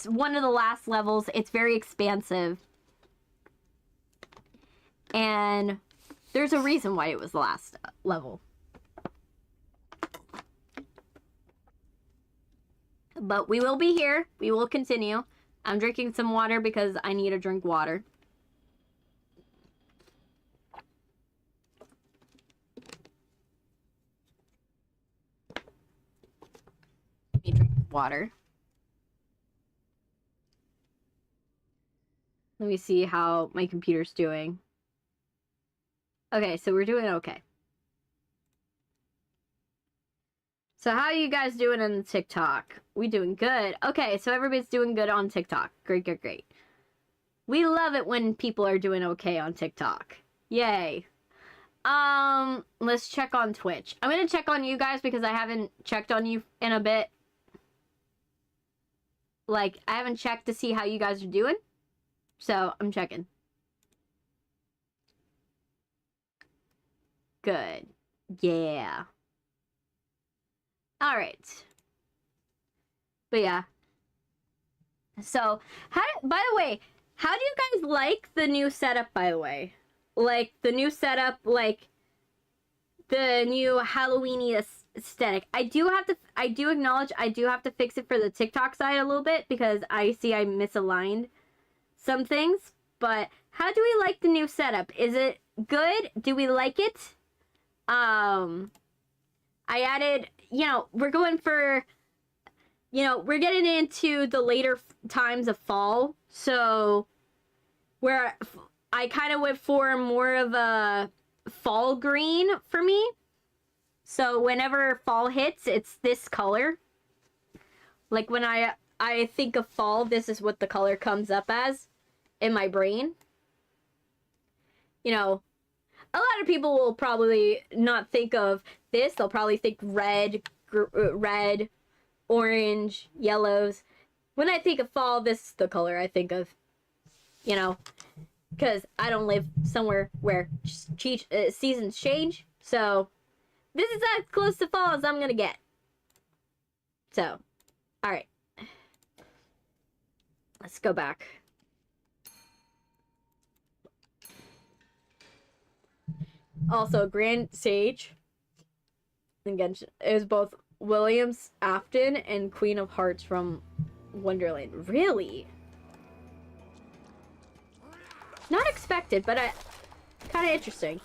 one of the last levels. It's very expansive, and there's a reason why it was the last level. But we will be here. We will continue. I'm drinking some water because I need to drink water. Let me drink water. Let me see how my computer's doing. Okay, so we're doing okay. So how are you guys doing on TikTok? We doing good. Okay, so everybody's doing good on TikTok. Great, great, great. We love it when people are doing okay on TikTok. Yay. Let's check on Twitch. I'm gonna check on you guys because I haven't checked on you in a bit. Like, I haven't checked to see how you guys are doing. So, I'm checking. Good. Yeah. Alright. But yeah. So, by the way, how do you guys like the new setup, by the way? Like, the new setup, like, the new Halloween-y aesthetic. I do acknowledge I do have to fix it for the TikTok side a little bit, because I see I misaligned some things. But how do we like the new setup? Is it good? Do we like it? I added, you know, we're going for, you know, we're getting into the later times of fall, so where I kind of went for more of a fall green for me. So whenever fall hits, it's this color. Like when I think of fall, this is what the color comes up as in my brain. You know, a lot of people will probably not think of this. They'll probably think red, red, orange, yellows. When I think of fall, this is the color I think of. You know, because I don't live somewhere where seasons change. So this is as close to fall as I'm gonna get. So, alright. Let's go back. Also, Grand Sage, again, is both Williams Afton and Queen of Hearts from Wonderland. Really? Not expected, but kind of interesting.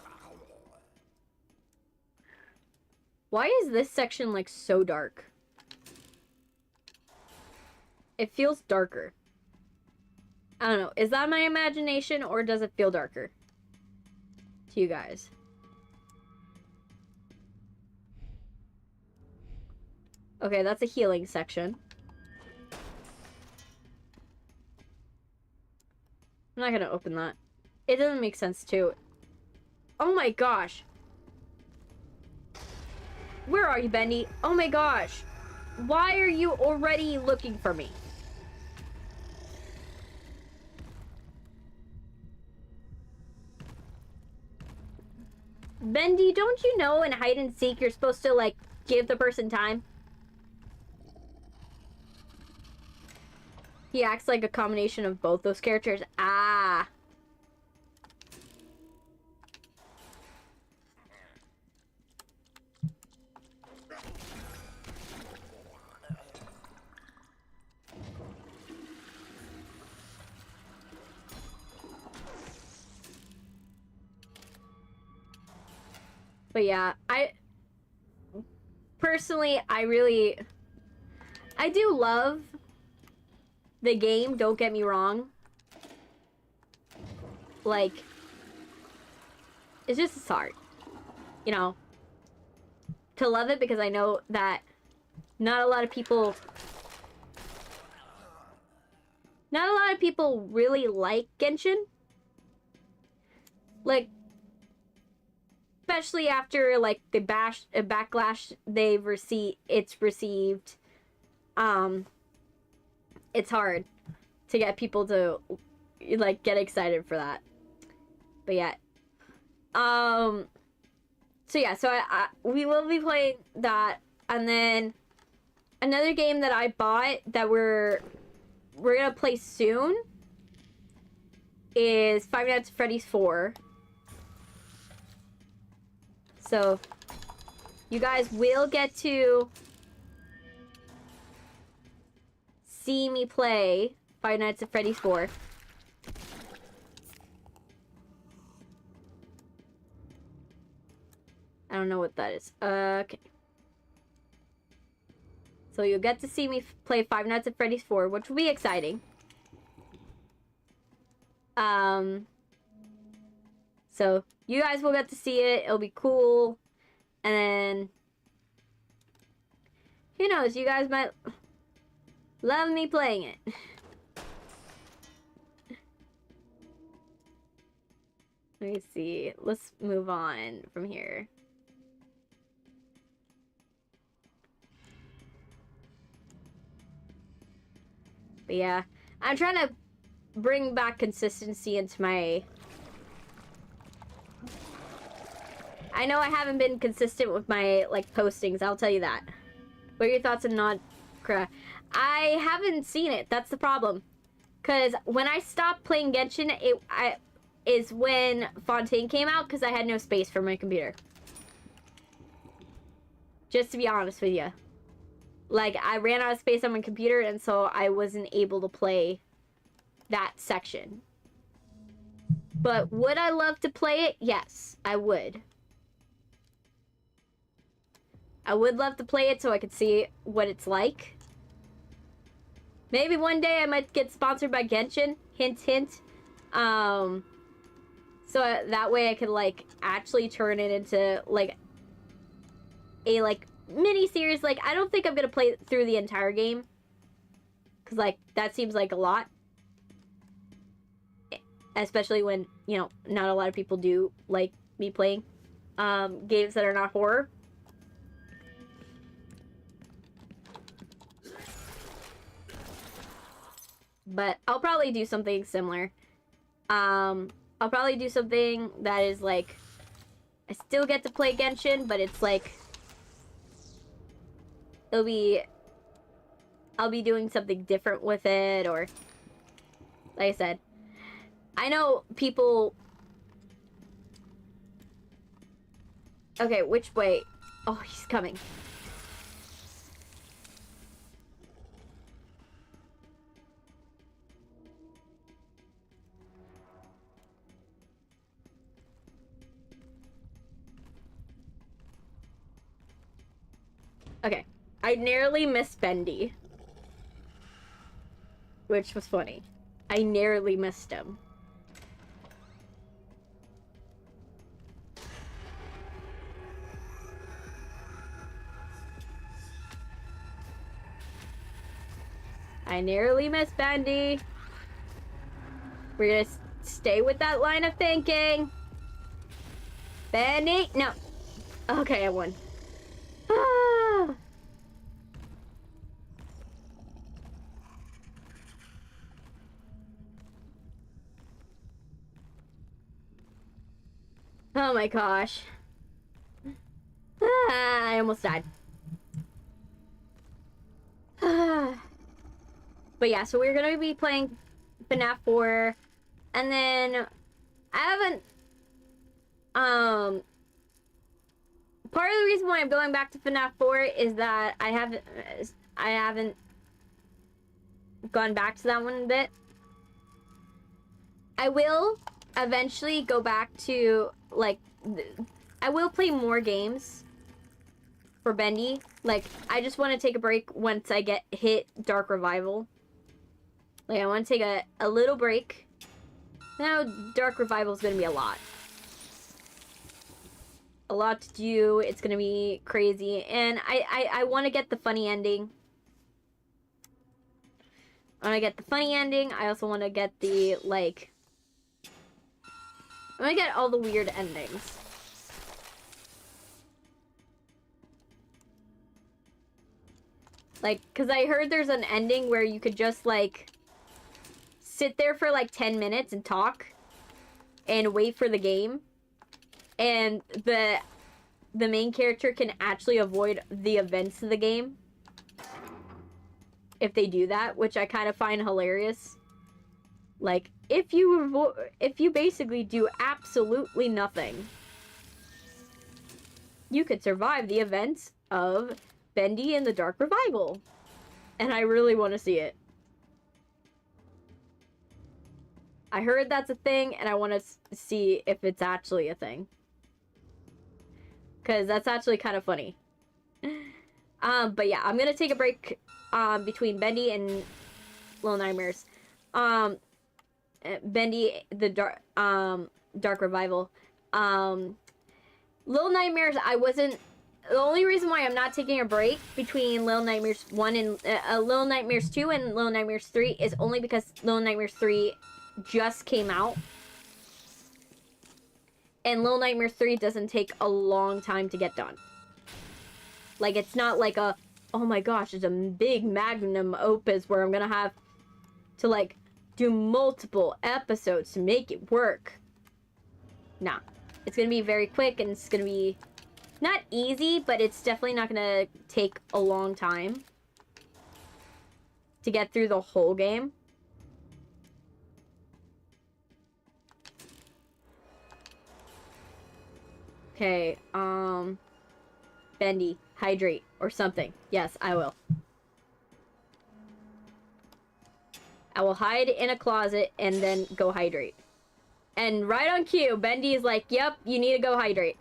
Why is this section, like, so dark? It feels darker. I don't know. Is that my imagination, or does it feel darker to you guys? Okay, that's a healing section. I'm not gonna open that. It doesn't make sense, too. Oh my gosh. Where are you, Bendy? Oh my gosh. Why are you already looking for me? Bendy, don't you know in hide and seek you're supposed to, like, give the person time? He acts like a combination of both those characters. Ah. But yeah, personally, I do love the game, don't get me wrong. Like, it's just, it's hard, you know, to love it, because I know that not a lot of people really like Genshin. Like, especially after, like, the backlash it's received. It's hard to get people to, like, get excited for that. But yeah. So yeah, so we will be playing that, and then another game that I bought that we're gonna play soon is Five Nights at Freddy's 4. So you guys will get to see me play Five Nights at Freddy's 4. I don't know what that is. Okay. So you'll get to see me play Five Nights at Freddy's 4, which will be exciting. So you guys will get to see it. It'll be cool. And then, who knows, you guys might love me playing it. Let me see. Let's move on from here. But yeah, I'm trying to bring back consistency into my... I know I haven't been consistent with my, like, postings, I'll tell you that. What are your thoughts on Nodcra? I haven't seen it, that's the problem. Because when I stopped playing Genshin, is when Fontaine came out, because I had no space for my computer. Just to be honest with you. Like, I ran out of space on my computer, and so I wasn't able to play that section. But would I love to play it? Yes, I would. I would love to play it so I could see what it's like. Maybe one day I might get sponsored by Genshin. Hint, hint. So that way I could, like, actually turn it into, like, a, like, mini-series. Like, I don't think I'm gonna play through the entire game. Because, like, that seems like a lot. Especially when, you know, not a lot of people do like me playing games that are not horror. But I'll probably do something similar. I'll probably do something that is like, I still get to play Genshin, but it's like, I'll be doing something different with it, or, like I said, I know people... Okay, which way? Oh, he's coming. Okay. I nearly missed Bendy. Which was funny. I nearly missed him. I nearly missed Bendy. We're gonna stay with that line of thinking. Bendy! No. Okay, I won. Ah. Oh my gosh. Ah, I almost died. But yeah, so we're gonna be playing FNAF 4, and then I haven't, part of the reason why I'm going back to FNAF 4 is that I haven't gone back to that one in a bit. I will eventually go back to, like, I will play more games for Bendy. Like, I just want to take a break once I hit Dark Revival. Like, I want to take a little break. Now, Dark Revival is going to be a lot. A lot to do. It's going to be crazy. And I want to get the funny ending. I want to get the funny ending. I also want to get the, like... I want to get all the weird endings. Like, because I heard there's an ending where you could just, like... sit there for like 10 minutes and talk and wait for the game, and the main character can actually avoid the events of the game if they do that, which I kind of find hilarious. Like, if you basically do absolutely nothing, you could survive the events of Bendy and the Dark Revival, and I really want to see it. I heard that's a thing, and I want to see if it's actually a thing. Because that's actually kind of funny. But yeah, I'm going to take a break between Bendy and Little Nightmares. Bendy, the Dark Revival. Little Nightmares, I wasn't... The only reason why I'm not taking a break between Little Nightmares 1 and... Little Nightmares 2 and Little Nightmares 3 is only because Little Nightmares 3... just came out, and Little Nightmares 3 doesn't take a long time to get done. Like, it's not like a, oh my gosh, it's a big magnum opus where I'm gonna have to, like, do multiple episodes to make it work. Nah, it's gonna be very quick, and it's gonna be not easy, but it's definitely not gonna take a long time to get through the whole game. Okay, Bendy, hydrate, or something. Yes, I will. I will hide in a closet and then go hydrate. And right on cue, Bendy is like, yep, you need to go hydrate.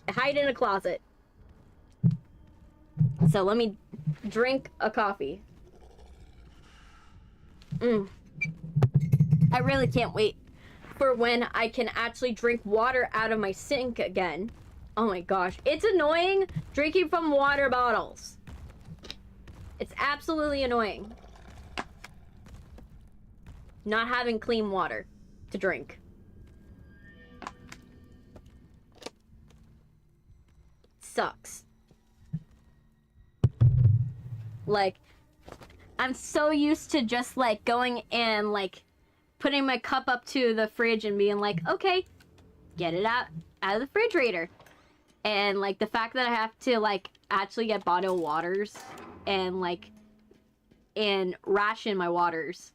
Hide in a closet. So let me drink a coffee. I really can't wait for when I can actually drink water out of my sink again. Oh my gosh. It's annoying drinking from water bottles. It's absolutely annoying. Not having clean water to drink. Sucks. Like, I'm so used to just like going and like putting my cup up to the fridge and being like, okay, get it out of the refrigerator. And like the fact that I have to like actually get bottled waters and like and ration my waters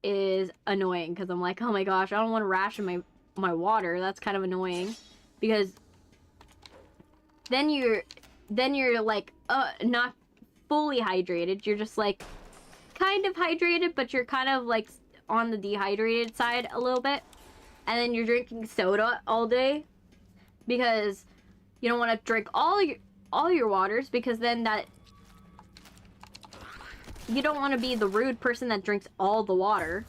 is annoying, because I'm like, oh my gosh, I don't want to ration my water. That's kind of annoying, because then you're like not fully hydrated. You're just like kind of hydrated, but you're kind of like on the dehydrated side a little bit. And then you're drinking soda all day because you don't want to drink all your waters, because then that you don't want to be the rude person that drinks all the water.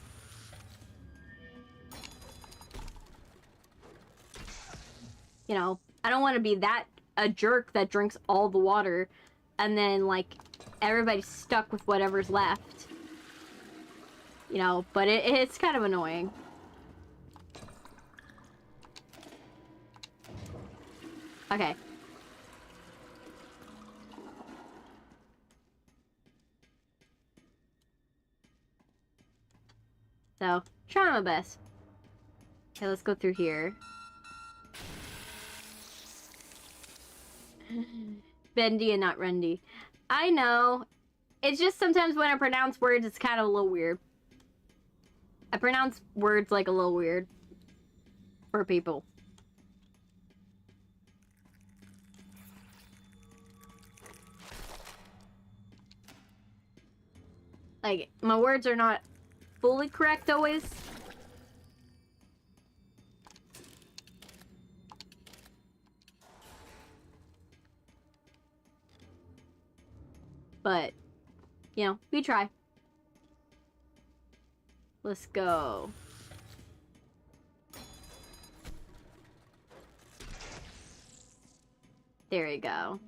You know, I don't want to be a jerk that drinks all the water and then like everybody's stuck with whatever's left. You know, but it's kind of annoying. Okay. So, try my best. Okay, let's go through here. Bendy and not Rendy. I know. It's just sometimes when I pronounce words, it's kind of a little weird. I pronounce words like a little weird for people. Like, my words are not fully correct always. But, you know, we try. Let's go. There you go.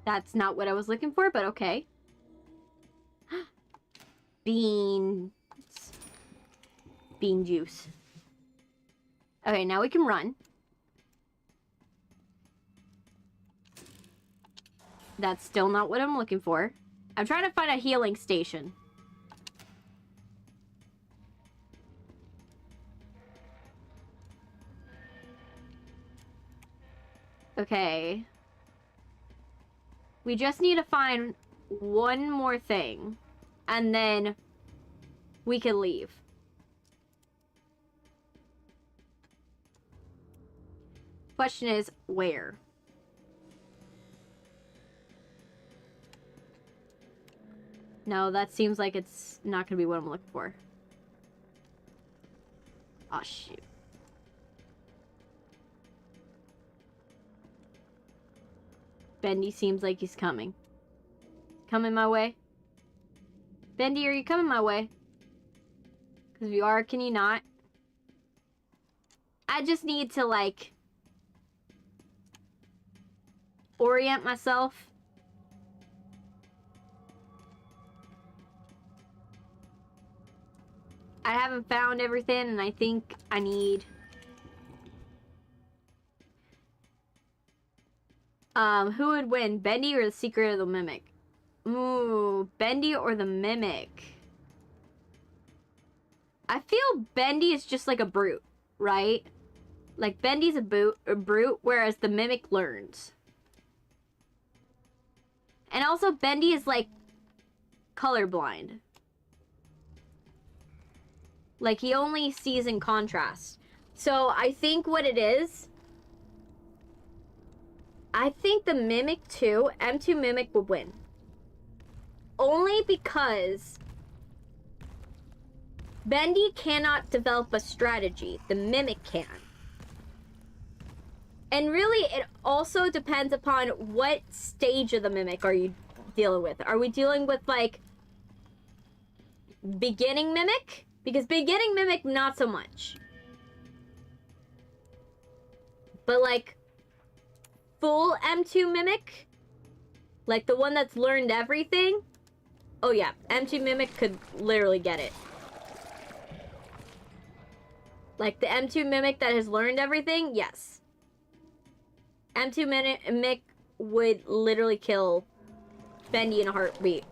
That's not what I was looking for, but okay. Beans. Bean juice. Okay, now we can run. That's still not what I'm looking for. I'm trying to find a healing station. Okay. We just need to find one more thing, and then we can leave. Question is, where? No, that seems like it's not gonna be what I'm looking for. Oh, shoot. Bendy seems like he's coming. Coming my way? Bendy, are you coming my way? Because if you are, can you not? I just need to, like, orient myself. I haven't found everything, and I think I need... who would win, Bendy or the Secret of the Mimic? Ooh, Bendy or the Mimic? I feel Bendy is just like a brute, right? Like, Bendy's a brute, whereas the Mimic learns. And also, Bendy is, like, colorblind. Like, he only sees in contrast. So, I think what it is... I think the Mimic 2, M2 Mimic would win. Only because... Bendy cannot develop a strategy. The Mimic can. And really, it also depends upon what stage of the mimic are you dealing with. Are we dealing with, like, beginning mimic? Because beginning mimic, not so much. But, like, full M2 mimic, like the one that's learned everything, oh yeah, M2 mimic could literally get it. Like the M2 mimic that has learned everything, yes. M2 mimic would literally kill Bendy in a heartbeat.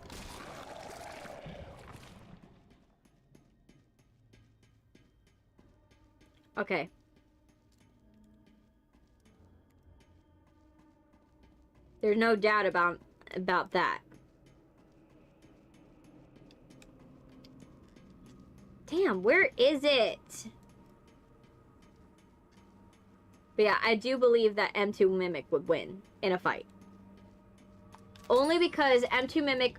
Okay. There's no doubt about that. Damn, where is it? But yeah, I do believe that M2 Mimic would win in a fight. Only because M2 Mimic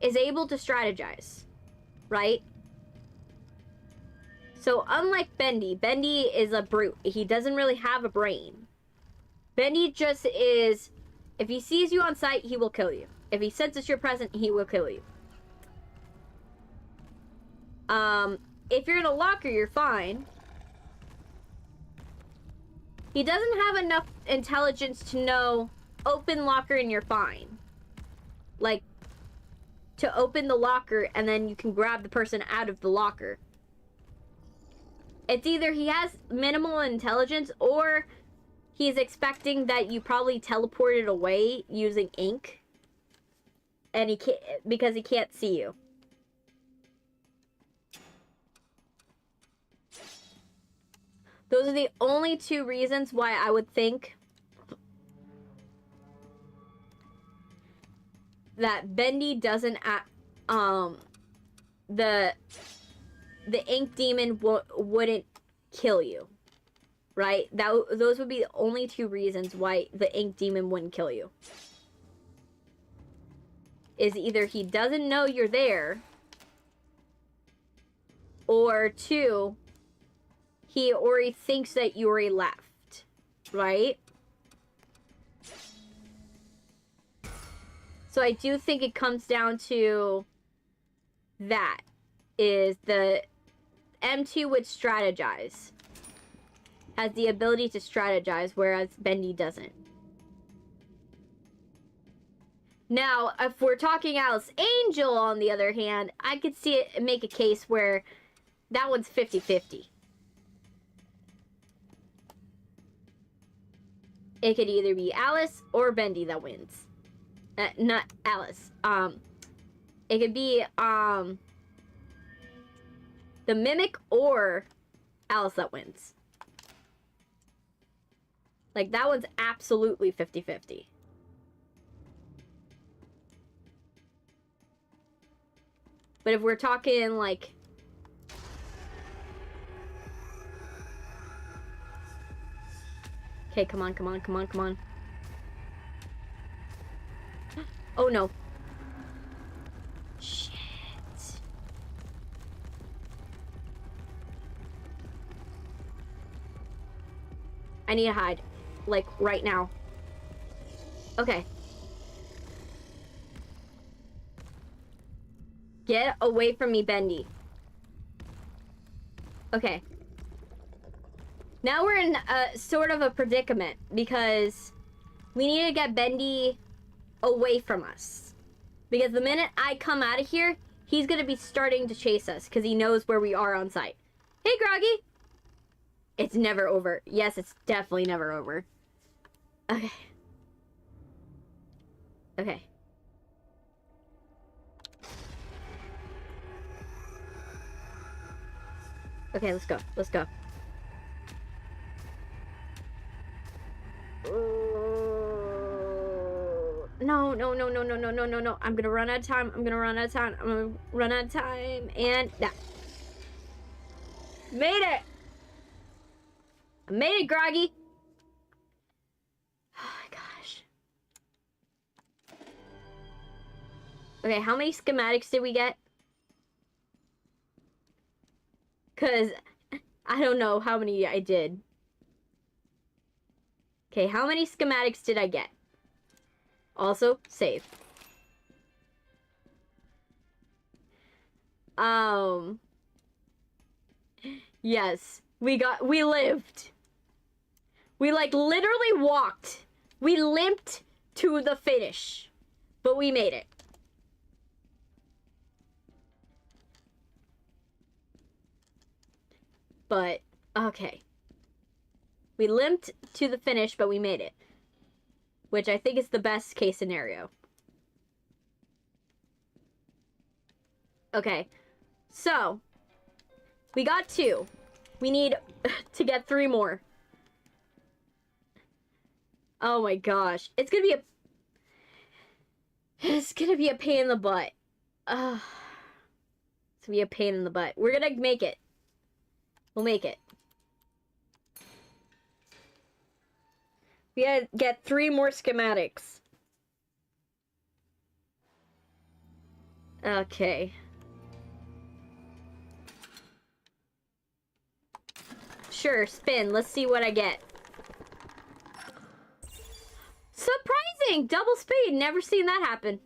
is able to strategize, right? So unlike Bendy, Bendy is a brute. He doesn't really have a brain. Bendy just is, if he sees you on sight, he will kill you. If he senses you're present, he will kill you. If you're in a locker, you're fine. He doesn't have enough intelligence to know open locker and you're fine. Like, to open the locker and then you can grab the person out of the locker. It's either he has minimal intelligence or he's expecting that you probably teleported away using ink. And he can't, because he can't see you. Those are the only two reasons why I would think that Bendy doesn't the ink demon wouldn't kill you, right? Those would be the only two reasons why the ink demon wouldn't kill you. Is either he doesn't know you're there, or two, he already thinks that you already left, right? So I do think it comes down to that, is the M2 would strategize, has the ability to strategize, whereas Bendy doesn't. Now, if we're talking Alice Angel, on the other hand, I could see it make a case where that one's 50-50. It could either be Alice or Bendy that wins. Not Alice. It could be, the Mimic or Alice that wins. Like, that one's absolutely 50-50. But if we're talking, like... Okay, come on, come on, come on, come on. Oh, no. Shit. I need to hide. Like, right now. Okay. Get away from me, Bendy. Okay. Now we're in a sort of a predicament because we need to get Bendy away from us. Because the minute I come out of here, he's going to be starting to chase us because he knows where we are on site. Hey, Groggy! It's never over. Yes, it's definitely never over. Okay. Okay. Okay, let's go. Let's go. No, no, no, no, no, no, no, no, no. I'm gonna run out of time. I'm gonna run out of time. I'm gonna run out of time. And that. Made it! I made it, Groggy! Oh my gosh. Okay, how many schematics did we get? Because I don't know how many I did. Okay, how many schematics did I get? Also, save. Yes. We lived. We, like, literally walked. We limped to the finish. But we made it. But, okay. We limped to the finish, but we made it. Which I think is the best case scenario. Okay. So, we got 2. We need to get 3 more. Oh my gosh. It's gonna be a pain in the butt. It's gonna be a pain in the butt. We're gonna make it. We'll make it. We gotta get 3 more schematics. Okay. Sure, spin. Let's see what I get. Surprising! Double speed. Never seen that happen.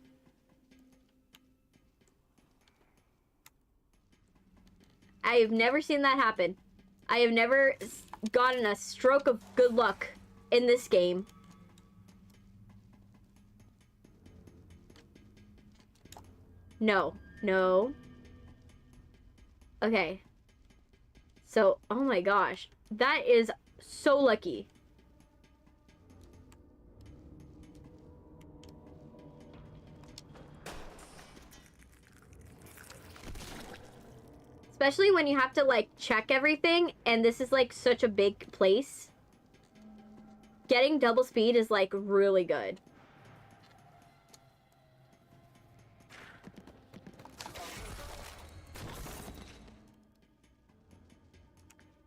I have never seen that happen. I have never gotten a stroke of good luck in this game. No. No. Okay. So, oh my gosh. That is so lucky. Especially when you have to, like, check everything, and this is, like, such a big place. Getting double speed is, like, really good.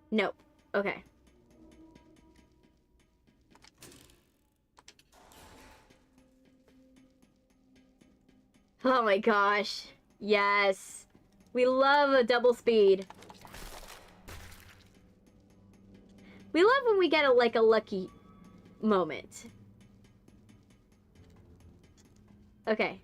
Nope. Okay. Oh my gosh. Yes. We love a double speed. We love when we get a lucky moment. Okay.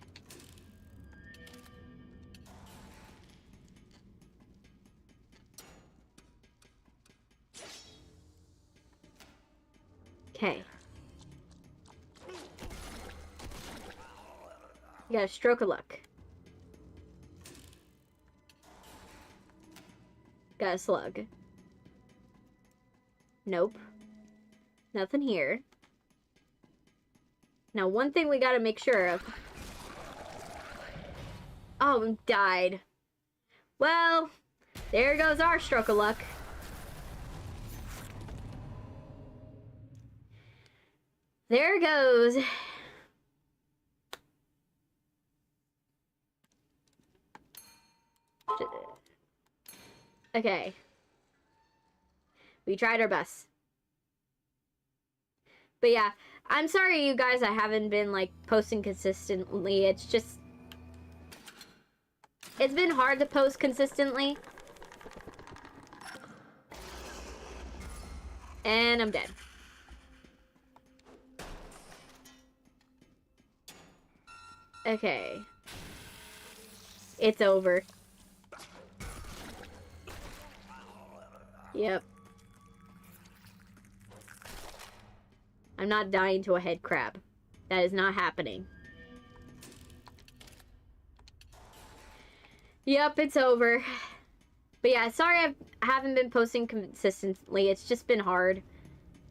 Okay. You got a stroke of luck. Got a slug. Nope. Nothing here. Now, one thing we gotta make sure of. Oh, died. Well, there goes our stroke of luck. There goes. Okay. We tried our best. But yeah, I'm sorry you guys, I haven't been like posting consistently. It's just, it's been hard to post consistently. And I'm dead. Okay. It's over. Yep. I'm not dying to a head crab. That is not happening. Yep, it's over. But yeah, sorry I haven't been posting consistently. It's just been hard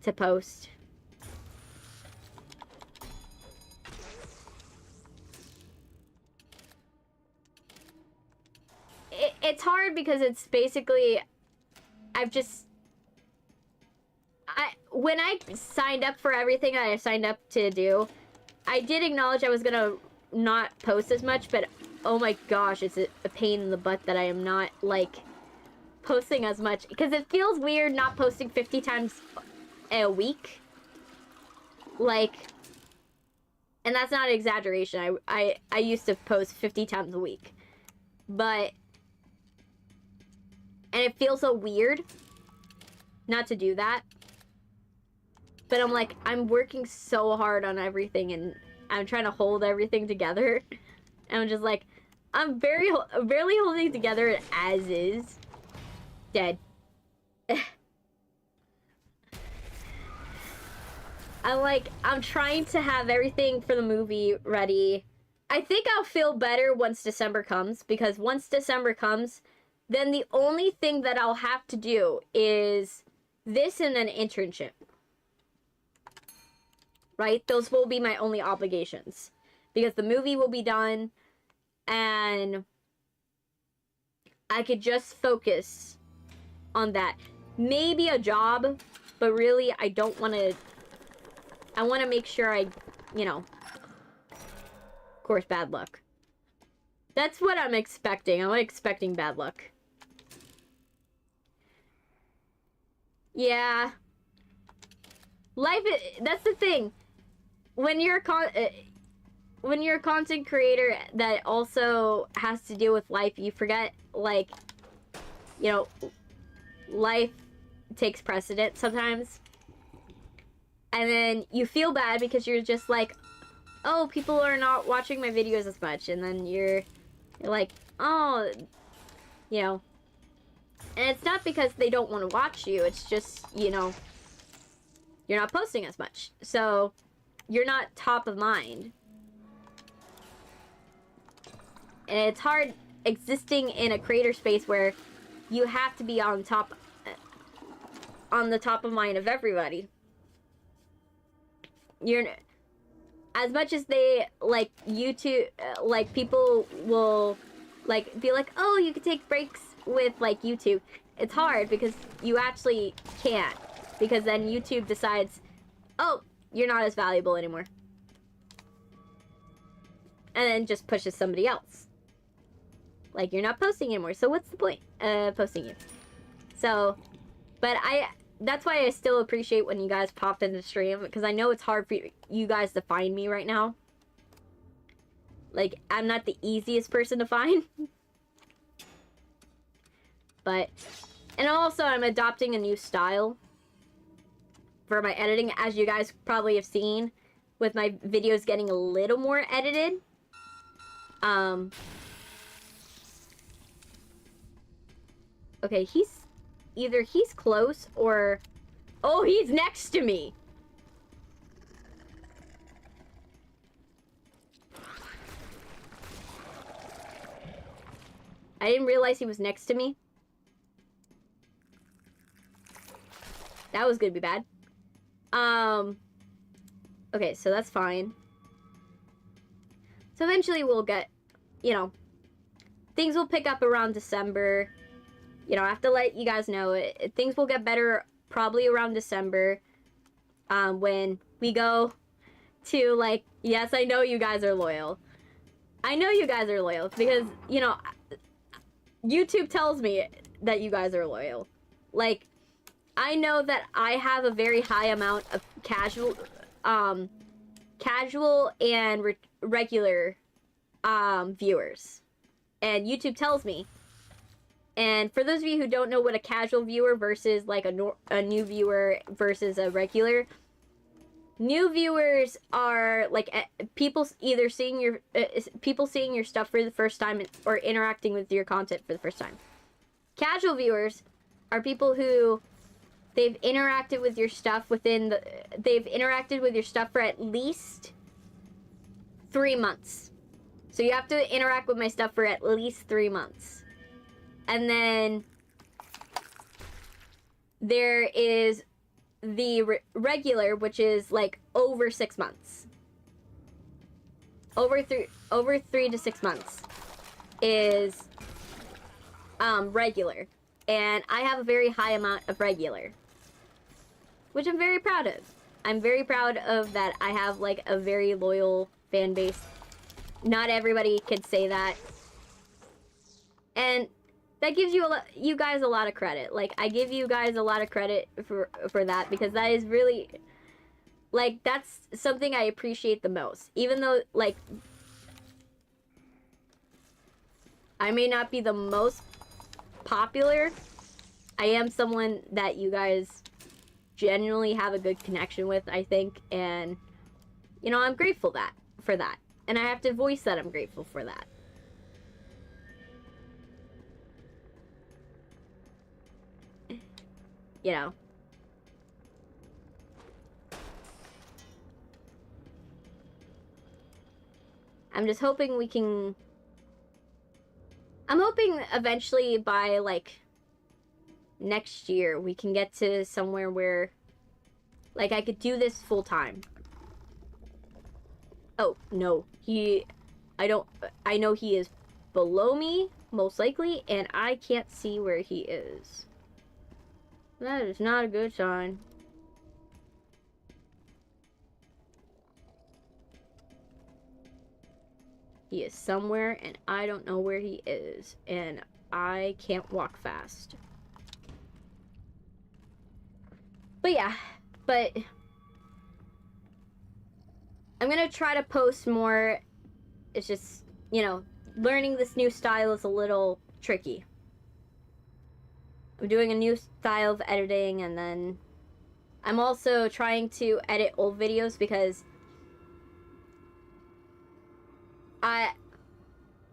to post. It's hard because it's basically... when I signed up for everything that I signed up to do, I did acknowledge I was gonna not post as much, but oh my gosh, it's a pain in the butt that I am not, like, posting as much. Because it feels weird not posting 50 times a week. Like, and that's not an exaggeration. I used to post 50 times a week. But, and it feels so weird not to do that. But I'm like, I'm working so hard on everything, and I'm trying to hold everything together. And I'm just like, I'm barely holding together it as is. Dead. I'm trying to have everything for the movie ready. I think I'll feel better once December comes, because once December comes, then the only thing that I'll have to do is this and an internship. Right? Those will be my only obligations. Because the movie will be done, and I could just focus on that. Maybe a job, but really I don't want to... I want to make sure I, you know... Of course, bad luck. That's what I'm expecting. I'm expecting bad luck. Yeah. Life, that's the thing. When you're a content creator that also has to deal with life, you forget, like, you know, life takes precedent sometimes. And then you feel bad because you're just like, oh, people are not watching my videos as much. And then you're like, oh, you know. And it's not because they don't want to watch you. It's just, you know, you're not posting as much. So you're not top of mind. And it's hard existing in a creator space where you have to be on the top of mind of everybody. You're, as much as they, like, YouTube, like, people will, like, be like, oh, you can take breaks with, like, YouTube. It's hard because you actually can't. Because then YouTube decides, oh, you're not as valuable anymore. And then just pushes somebody else. Like, you're not posting anymore, so what's the point posting you? So, but that's why I still appreciate when you guys pop in the stream, because I know it's hard for you guys to find me right now. Like, I'm not the easiest person to find. But, and also I'm adopting a new style for my editing, as you guys probably have seen, with my videos getting a little more edited. Okay, either he's close or... Oh, he's next to me! I didn't realize he was next to me. That was gonna be bad. Okay, so that's fine. So eventually we'll get, you know, things will pick up around December. You know, I have to let you guys know, things will get better probably around December. When we go to, like, yes, I know you guys are loyal. I know you guys are loyal because, you know, YouTube tells me that you guys are loyal. Like, I know that I have a very high amount of casual and regular viewers, and YouTube tells me. And for those of you who don't know what a casual viewer versus like a new viewer versus a regular, new viewers are like people either seeing your stuff for the first time or interacting with your content for the first time. Casual viewers are people who they've interacted with your stuff they've interacted with your stuff for at least 3 months. So you have to interact with my stuff for at least 3 months. And then there is the regular, which is like over 6 months. Over 3 to 6 months is regular. And I have a very high amount of regular, which I'm very proud of. I'm very proud of that. I have like a very loyal fan base. Not everybody can say that. And that gives you guys a lot of credit. Like, I give you guys a lot of credit for that, because that is really, like, that's something I appreciate the most. Even though, like, I may not be the most popular, I am someone that you guys genuinely have a good connection with, I think, and, you know, I'm grateful for that. And I have to voice that I'm grateful for that. You know. I'm just hoping we can... I'm hoping eventually by, like, next year we can get to somewhere where, like, I could do this full time. Oh, no. I know he is below me, most likely, and I can't see where he is. That is not a good sign. He is somewhere, and I don't know where he is, and I can't walk fast. But yeah, I'm gonna try to post more. It's just, you know, learning this new style is a little tricky. I'm doing a new style of editing, and then I'm also trying to edit old videos because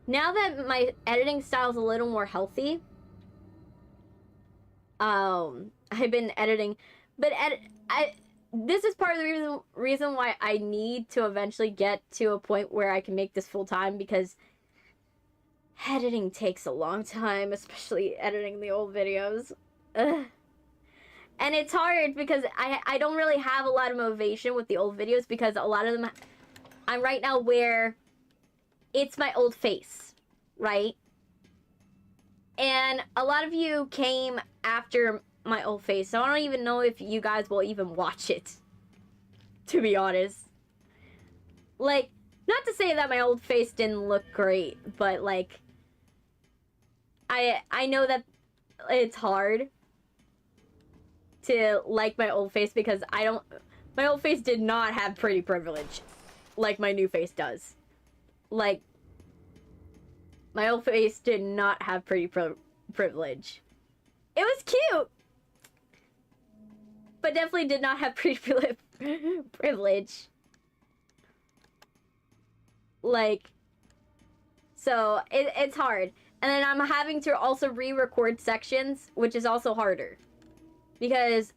now that my editing style is a little more healthy, I've been editing, but this is part of the reason why I need to eventually get to a point where I can make this full time, because editing takes a long time, especially editing the old videos. Ugh. And it's hard because I don't really have a lot of motivation with the old videos, because a lot of them, I'm right now where it's my old face, right? And a lot of you came after my old face, so I don't even know if you guys will even watch it, to be honest. Like, not to say that my old face didn't look great, but, like, I know that it's hard to like my old face, because my old face did not have pretty privilege like my new face does. Like, my old face did not have pretty privilege. It was cute, but definitely did not have pretty privilege. Like, so it's hard. And then I'm having to also re-record sections, which is also harder, because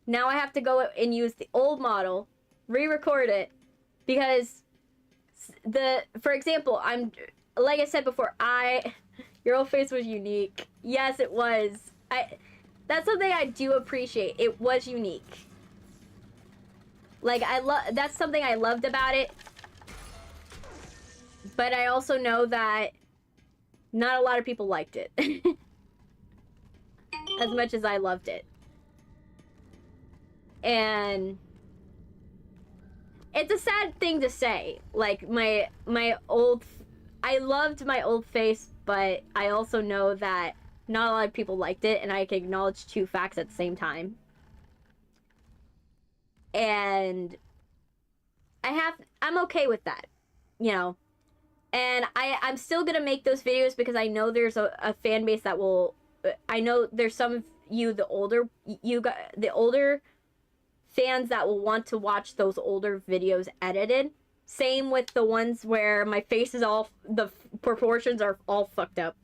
now I have to go and use the old model, re-record it, because for example, like I said before, your old face was unique. Yes, it was. That's something I do appreciate. It was unique. Like, that's something I loved about it. But I also know that not a lot of people liked it. As much as I loved it. And it's a sad thing to say. Like, I loved my old face, but I also know that not a lot of people liked it, and I can acknowledge two facts at the same time. And I'm okay with that, you know. And I'm still gonna make those videos, because I know there's a fan base that will. I know there's some of you, the older fans, that will want to watch those older videos edited. Same with the ones where my face is the proportions are all fucked up.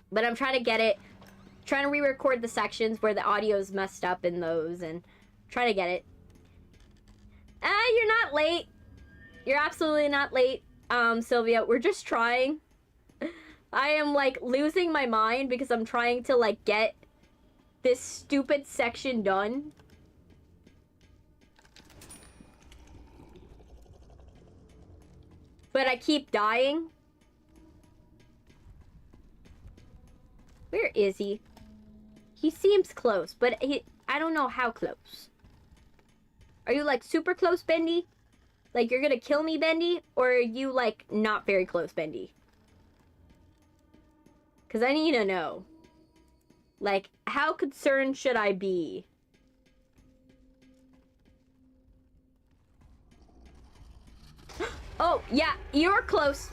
But I'm trying to get it, trying to re-record the sections where the audio is messed up in those, and try to get it. You're not late. You're absolutely not late. Sylvia, we're just trying. I am, like, losing my mind because I'm trying to, like, get this stupid section done. But I keep dying. Where is he? He seems close, but I don't know how close. Are you, like, super close, Bendy? Like, you're gonna kill me, Bendy? Or are you, like, not very close, Bendy? Because I need to know. Like, how concerned should I be? Oh, yeah, you're close.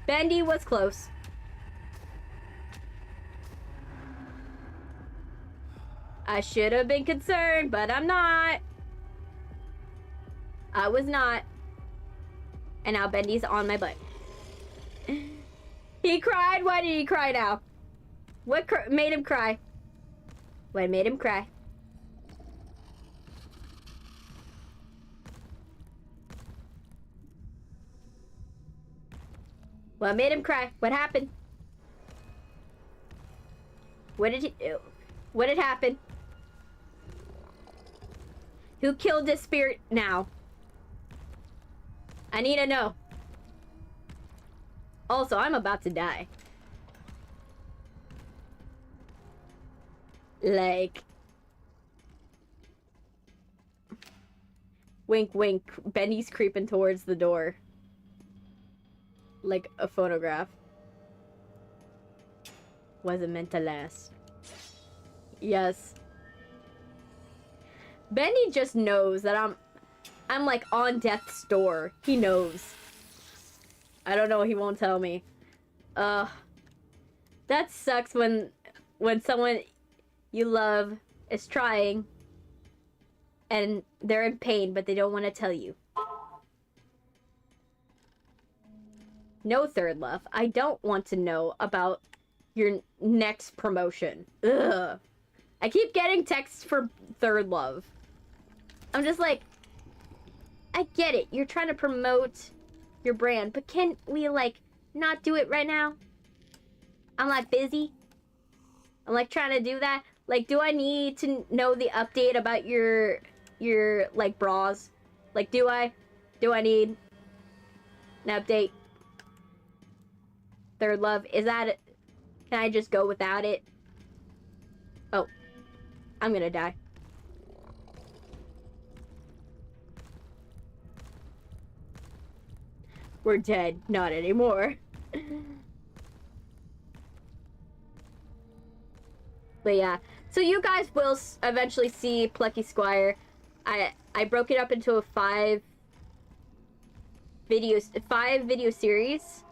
Bendy was close. I should have been concerned, but I'm not. I was not. And now Bendy's on my butt. He cried? Why did he cry now? What made him cry? What made him cry? What made him cry? What happened? What did he do? What had happened? Who killed this spirit now? I need to know. Also, I'm about to die. Like... Wink, wink. Bendy's creeping towards the door. Like a phonograph. Wasn't meant to last. Yes. Bendy just knows that I'm like on death's door. He knows. I don't know, he won't tell me. That sucks when someone you love is trying and they're in pain, but they don't want to tell you. No, Third Love. I don't want to know about your next promotion. Ugh. I keep getting texts for Third Love. I'm just like, I get it. You're trying to promote your brand, but can we, like, not do it right now? I'm, like, busy. I'm, like, trying to do that. Like, do I need to know the update about your like, bras? Like, do I need an update? Third Love, is that it? Can I just go without it? Oh, I'm gonna die. We're dead. Not anymore. But yeah, so you guys will eventually see Plucky Squire. I broke it up into a 5 video series.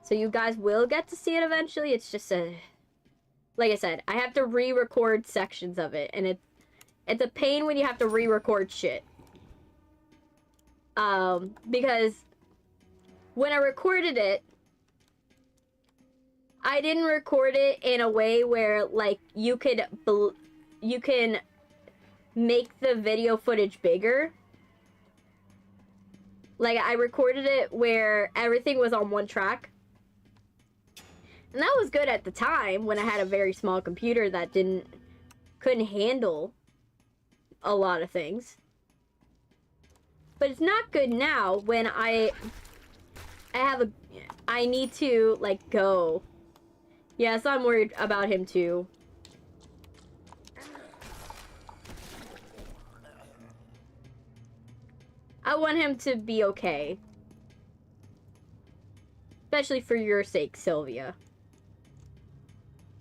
So you guys will get to see it eventually. It's just like I said, I have to re-record sections of it, and it's a pain when you have to re-record shit. Because when I recorded it, I didn't record it in a way where, like, you can make the video footage bigger. Like, I recorded it where everything was on one track. And that was good at the time when I had a very small computer that couldn't handle a lot of things. But it's not good now when I need to, like, go. Yes, I'm worried about him too. I want him to be okay. Especially for your sake, Sylvia.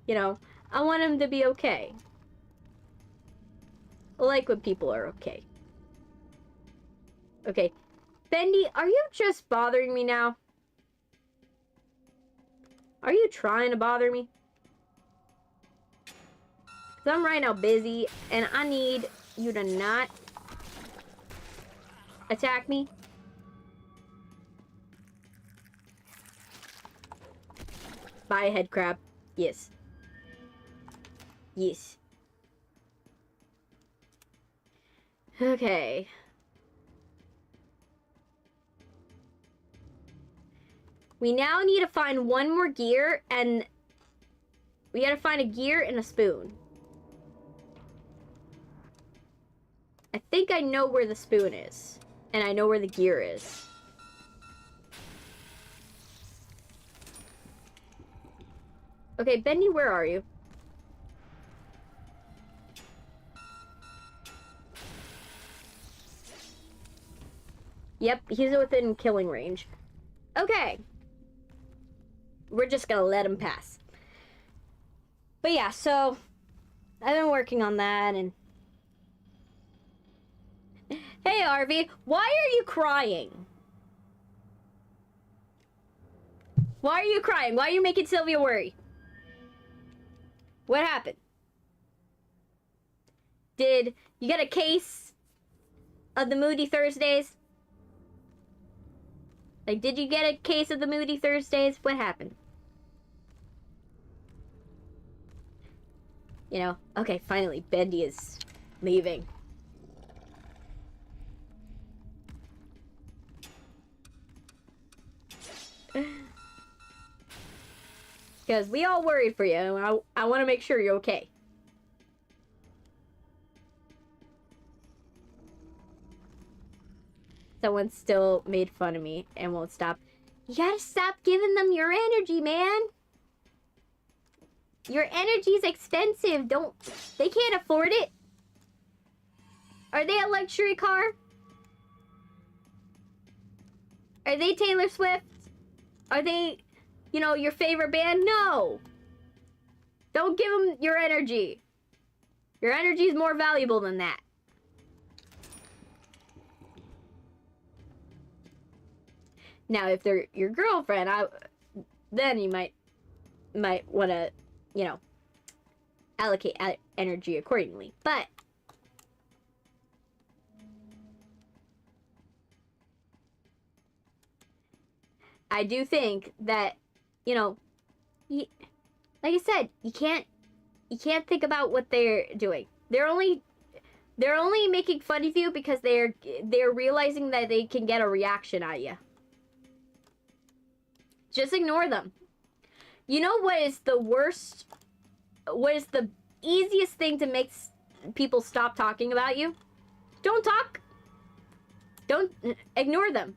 You know, I want him to be okay. I like when people are okay. Okay. Bendy, are you just bothering me now? Are you trying to bother me? Because I'm right now busy, and I need you to not attack me. Bye, head crab. Yes. Yes. Okay. We now need to find one more gear, and we gotta find a gear and a spoon. I think I know where the spoon is, and I know where the gear is. Okay, Bendy, where are you? Yep, he's within killing range. Okay. We're just gonna let him pass. But yeah, so I've been working on that, and hey, Arby, why are you crying? Why are you crying? Why are you making Sylvia worry? What happened? Did you get a case of the Moody Thursdays? Like, did you get a case of the Moody Thursdays? What happened? You know, okay, finally, Bendy is leaving. Because we all worried for you, and I want to make sure you're okay. Someone still made fun of me and won't stop. You gotta stop giving them your energy, man. Your energy's expensive. They can't afford it. Are they a luxury car? Are they Taylor Swift? Are they, you know, your favorite band? No. Don't give them your energy. Your energy is more valuable than that. Now, if they're your girlfriend, then you might want to, you know, allocate energy accordingly. But I do think that, you know, like I said, you can't think about what they're doing. They're only making fun of you because they're realizing that they can get a reaction out of you. Just ignore them. You know what is the worst? What is the easiest thing to make people stop talking about you? Don't talk. Don't ignore them.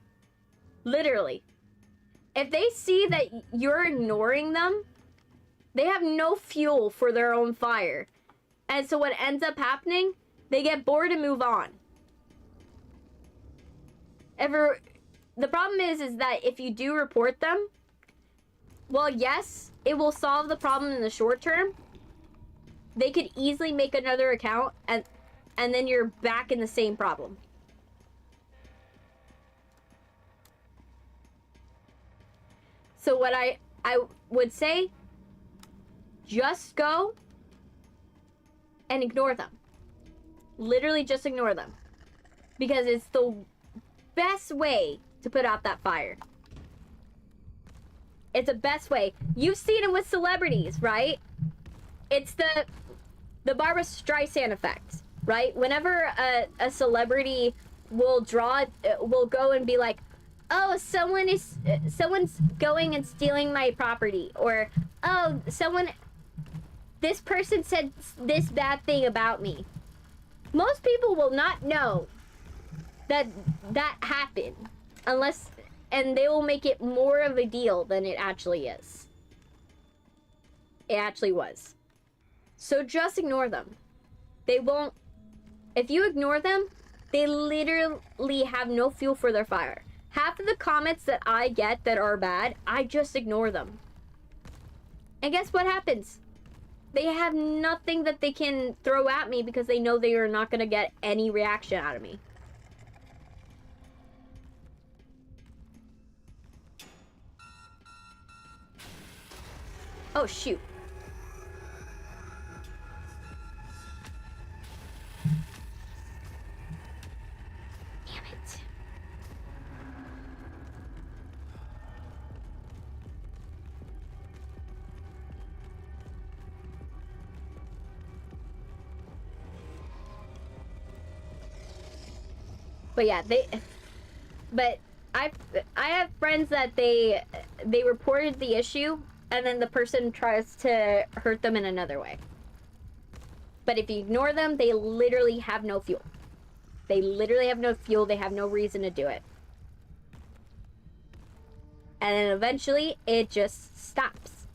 Literally. If they see that you're ignoring them, they have no fuel for their own fire. And so what ends up happening, they get bored and move on. The problem is that if you do report them, well, yes, it will solve the problem in the short term. They could easily make another account and then you're back in the same problem. So what I would say, just go and ignore them. Literally just ignore them. Because it's the best way to put out that fire. It's the best way. You've seen it with celebrities, right? It's the Barbara Streisand effect, right? Whenever a celebrity will go and be like, oh, someone's going and stealing my property, or oh, this person said this bad thing about me. Most people will not know that happened unless, and they will make it more of a deal than it actually is. It actually was. So just ignore them. They won't, if you ignore them, they literally have no fuel for their fire. Half of the comments that I get that are bad, I just ignore them. And guess what happens? They have nothing that they can throw at me because they know they are not going to get any reaction out of me. Oh, shoot. Damn it. But yeah, I have friends that they reported the issue and then the person tries to hurt them in another way. But if you ignore them, they literally have no fuel. They literally have no fuel. They have no reason to do it. And then eventually, it just stops.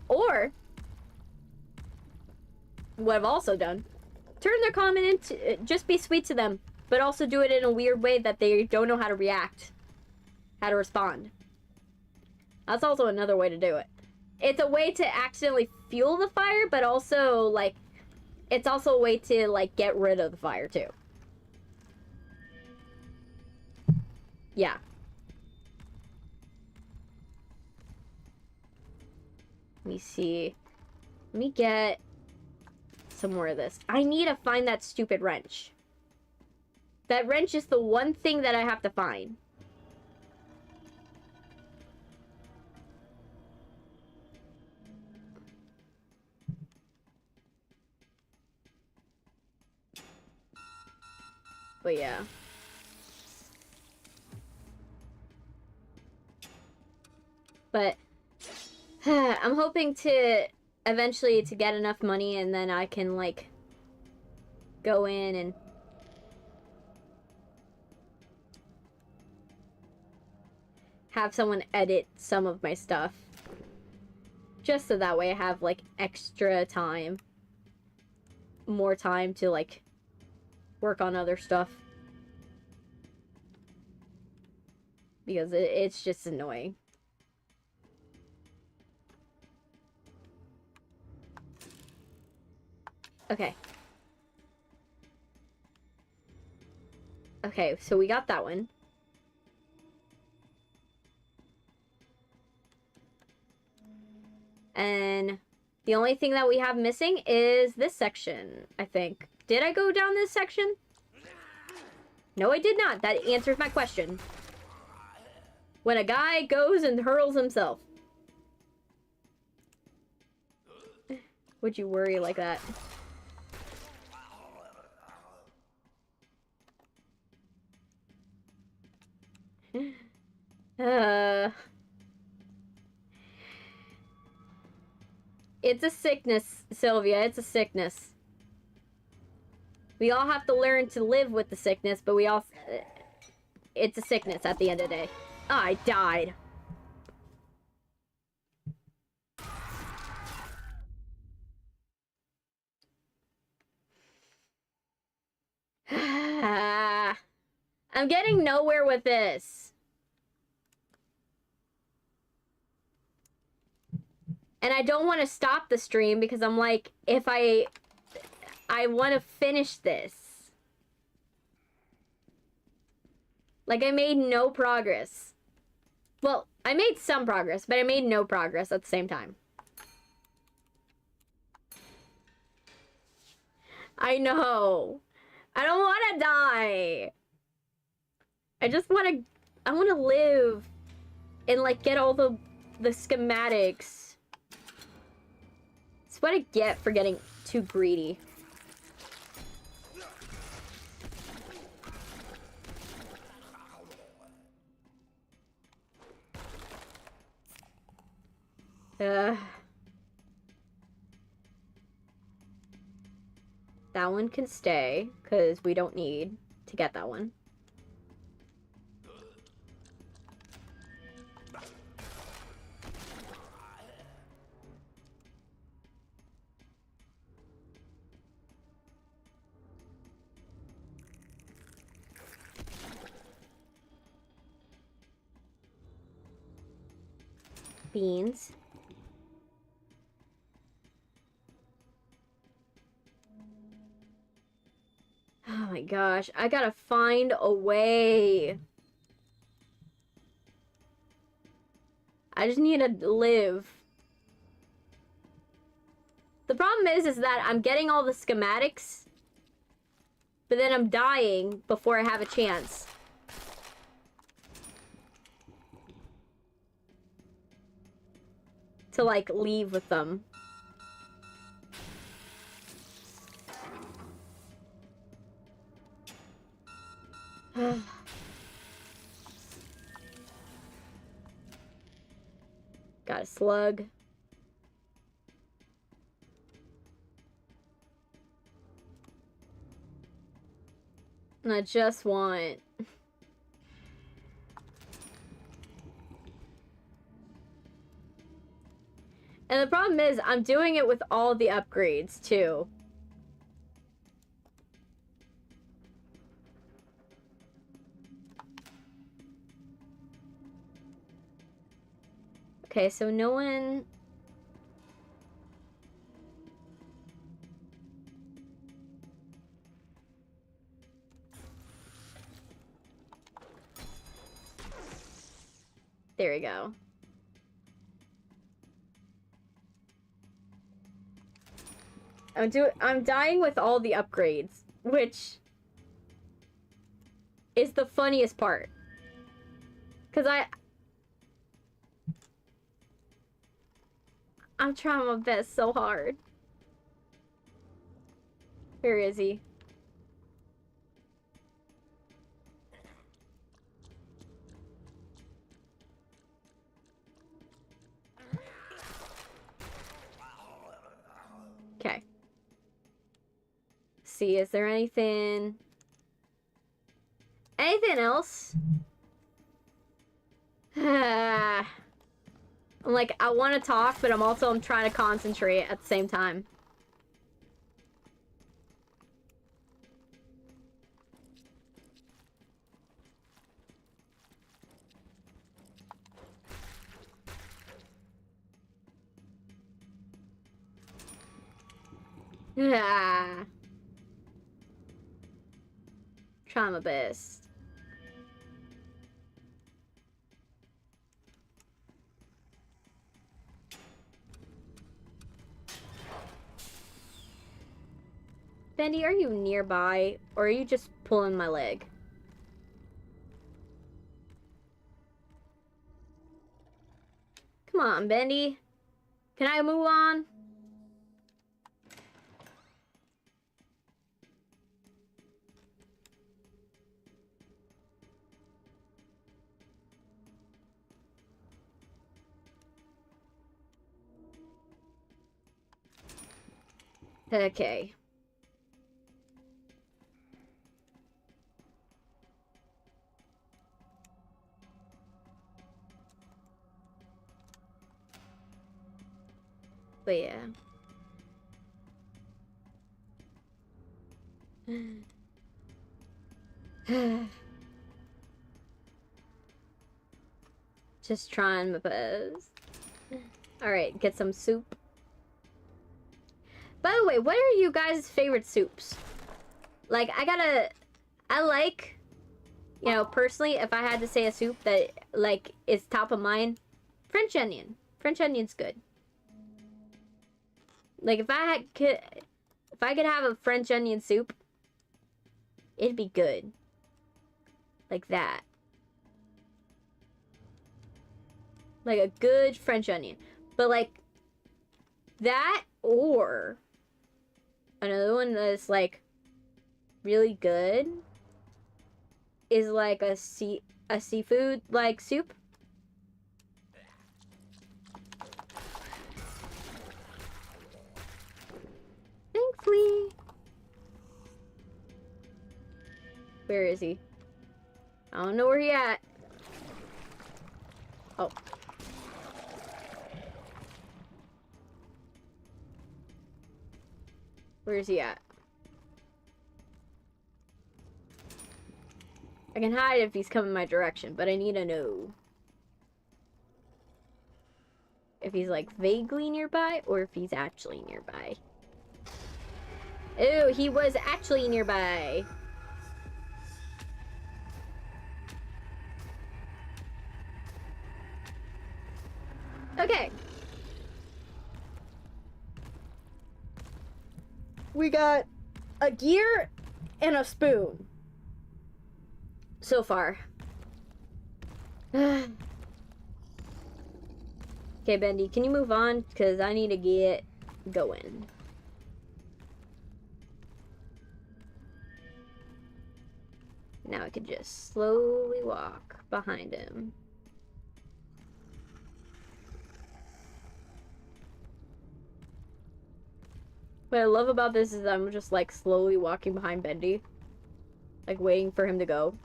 Or, what I've also done, turn their comment into, just be sweet to them, but also do it in a weird way that they don't know how to react. How to respond. That's also another way to do it. It's a way to accidentally fuel the fire, but also, like, it's also a way to, like, get rid of the fire, too. Yeah. Let me see. Let me get some more of this. I need to find that stupid wrench. That wrench is the one thing that I have to find. But yeah. But I'm hoping to eventually to get enough money, and then I can like go in and have someone edit some of my stuff. Just so that way I have like extra time. More time to like work on other stuff. Because it's just annoying. Okay. Okay, so we got that one. And the only thing that we have missing is this section, I think. Did I go down this section? No, I did not. That answers my question. When a guy goes and hurls himself. Would you worry like that? It's a sickness, Sylvia. It's a sickness. We all have to learn to live with the sickness, but we all... it's a sickness at the end of the day. Oh, I died. I'm getting nowhere with this. And I don't want to stop the stream because I'm like, if I want to finish this. Like, I made no progress. Well, I made some progress, but I made no progress at the same time. I know. I don't want to die. I just want to... I want to live and, like, get all the schematics. It's what I get for getting too greedy. That one can stay, because we don't need to get that one. Beans. Oh my gosh, I gotta find a way. I just need to live. The problem is that I'm getting all the schematics, but then I'm dying before I have a chance. To, like, leave with them. Got a slug. And I just want... And the problem is, I'm doing it with all the upgrades, too. Okay, so no one... There we go. I'm dying with all the upgrades, which is the funniest part. Cause I'm trying my best so hard. Where is he? Okay. See, is there anything else? I'm like, I want to talk, but I'm trying to concentrate at the same time. Trying my best. Bendy, are you nearby, or are you just pulling my leg? Come on, Bendy. Can I move on? Okay. But yeah. Just trying my best. Alright, get some soup. By the way, what are you guys' favorite soups? Like, I like, you know, personally, if I had to say a soup that, like, is top of mind, French onion. French onion's good. Like, if I could have a French onion soup, it'd be good. Like that. Like a good French onion. But, like, that or another one that's, like, really good is, like, a seafood, like, soup. Thankfully. Where is he? I don't know where he at. Oh. Where is he at? I can hide if he's coming my direction, but I need to know if he's, like, vaguely nearby or if he's actually nearby. Ew, he was actually nearby. Okay. We got a gear and a spoon. So far. Okay, Bendy, can you move on? Because I need to get going. Now I could just slowly walk behind him. What I love about this is I'm just, like, slowly walking behind Bendy. Like, waiting for him to go.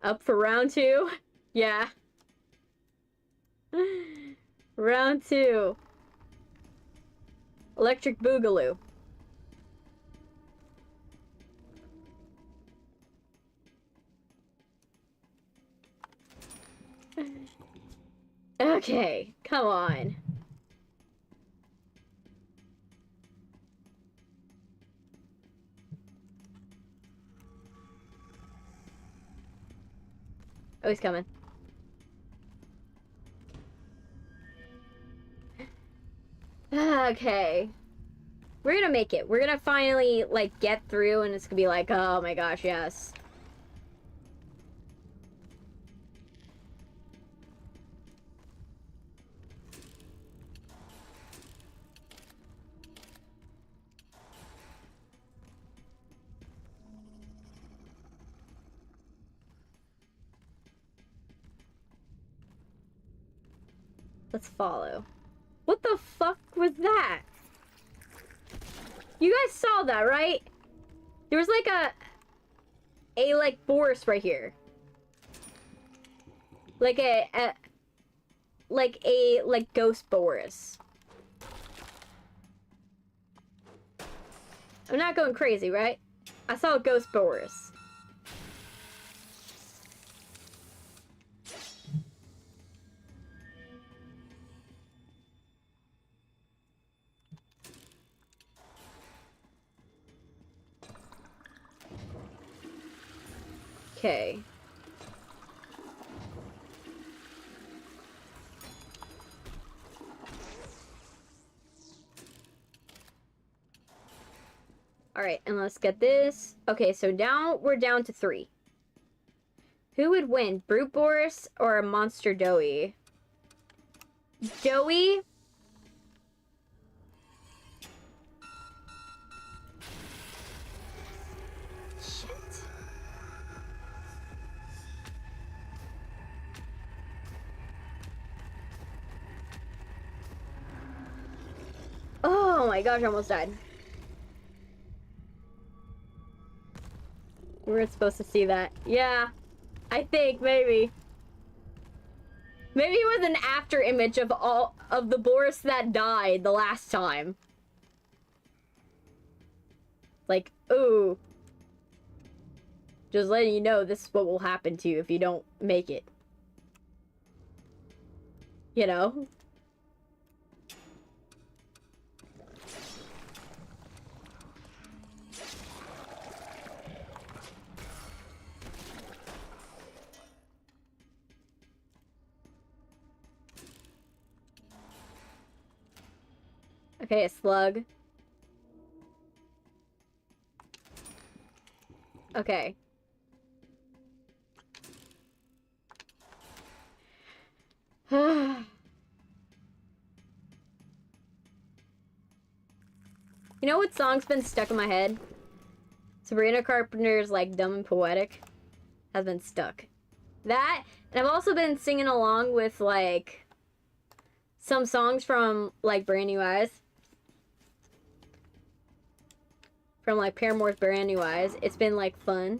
Up for round 2? Yeah. Round 2. Electric Boogaloo. Okay, come on. Oh, he's coming. Okay. We're gonna make it. We're gonna finally, like, get through, and it's gonna be like, oh my gosh, yes. Let's follow. What the fuck was that? You guys saw that, right? There was like like Boris right here. Like like ghost Boris. I'm not going crazy, right? I saw a ghost Boris. Okay. Alright, and let's get this. Okay, so now we're down to 3. Who would win, Brute Boris or Monster Doughy? Doughy? Shit. Oh my gosh, I almost died. We weren't supposed to see that. Yeah, I think, maybe. Maybe it was an after image of all of the Boris that died the last time. Like, ooh. Just letting you know this is what will happen to you if you don't make it. You know? Okay, a slug. Okay. You know what song's been stuck in my head? Sabrina Carpenter's, like, Dumb and Poetic has been stuck. That, and I've also been singing along with, like, some songs from, like, Brand New Eyes. From, like, Paramore's Brand New Eyes. It's been, like, fun.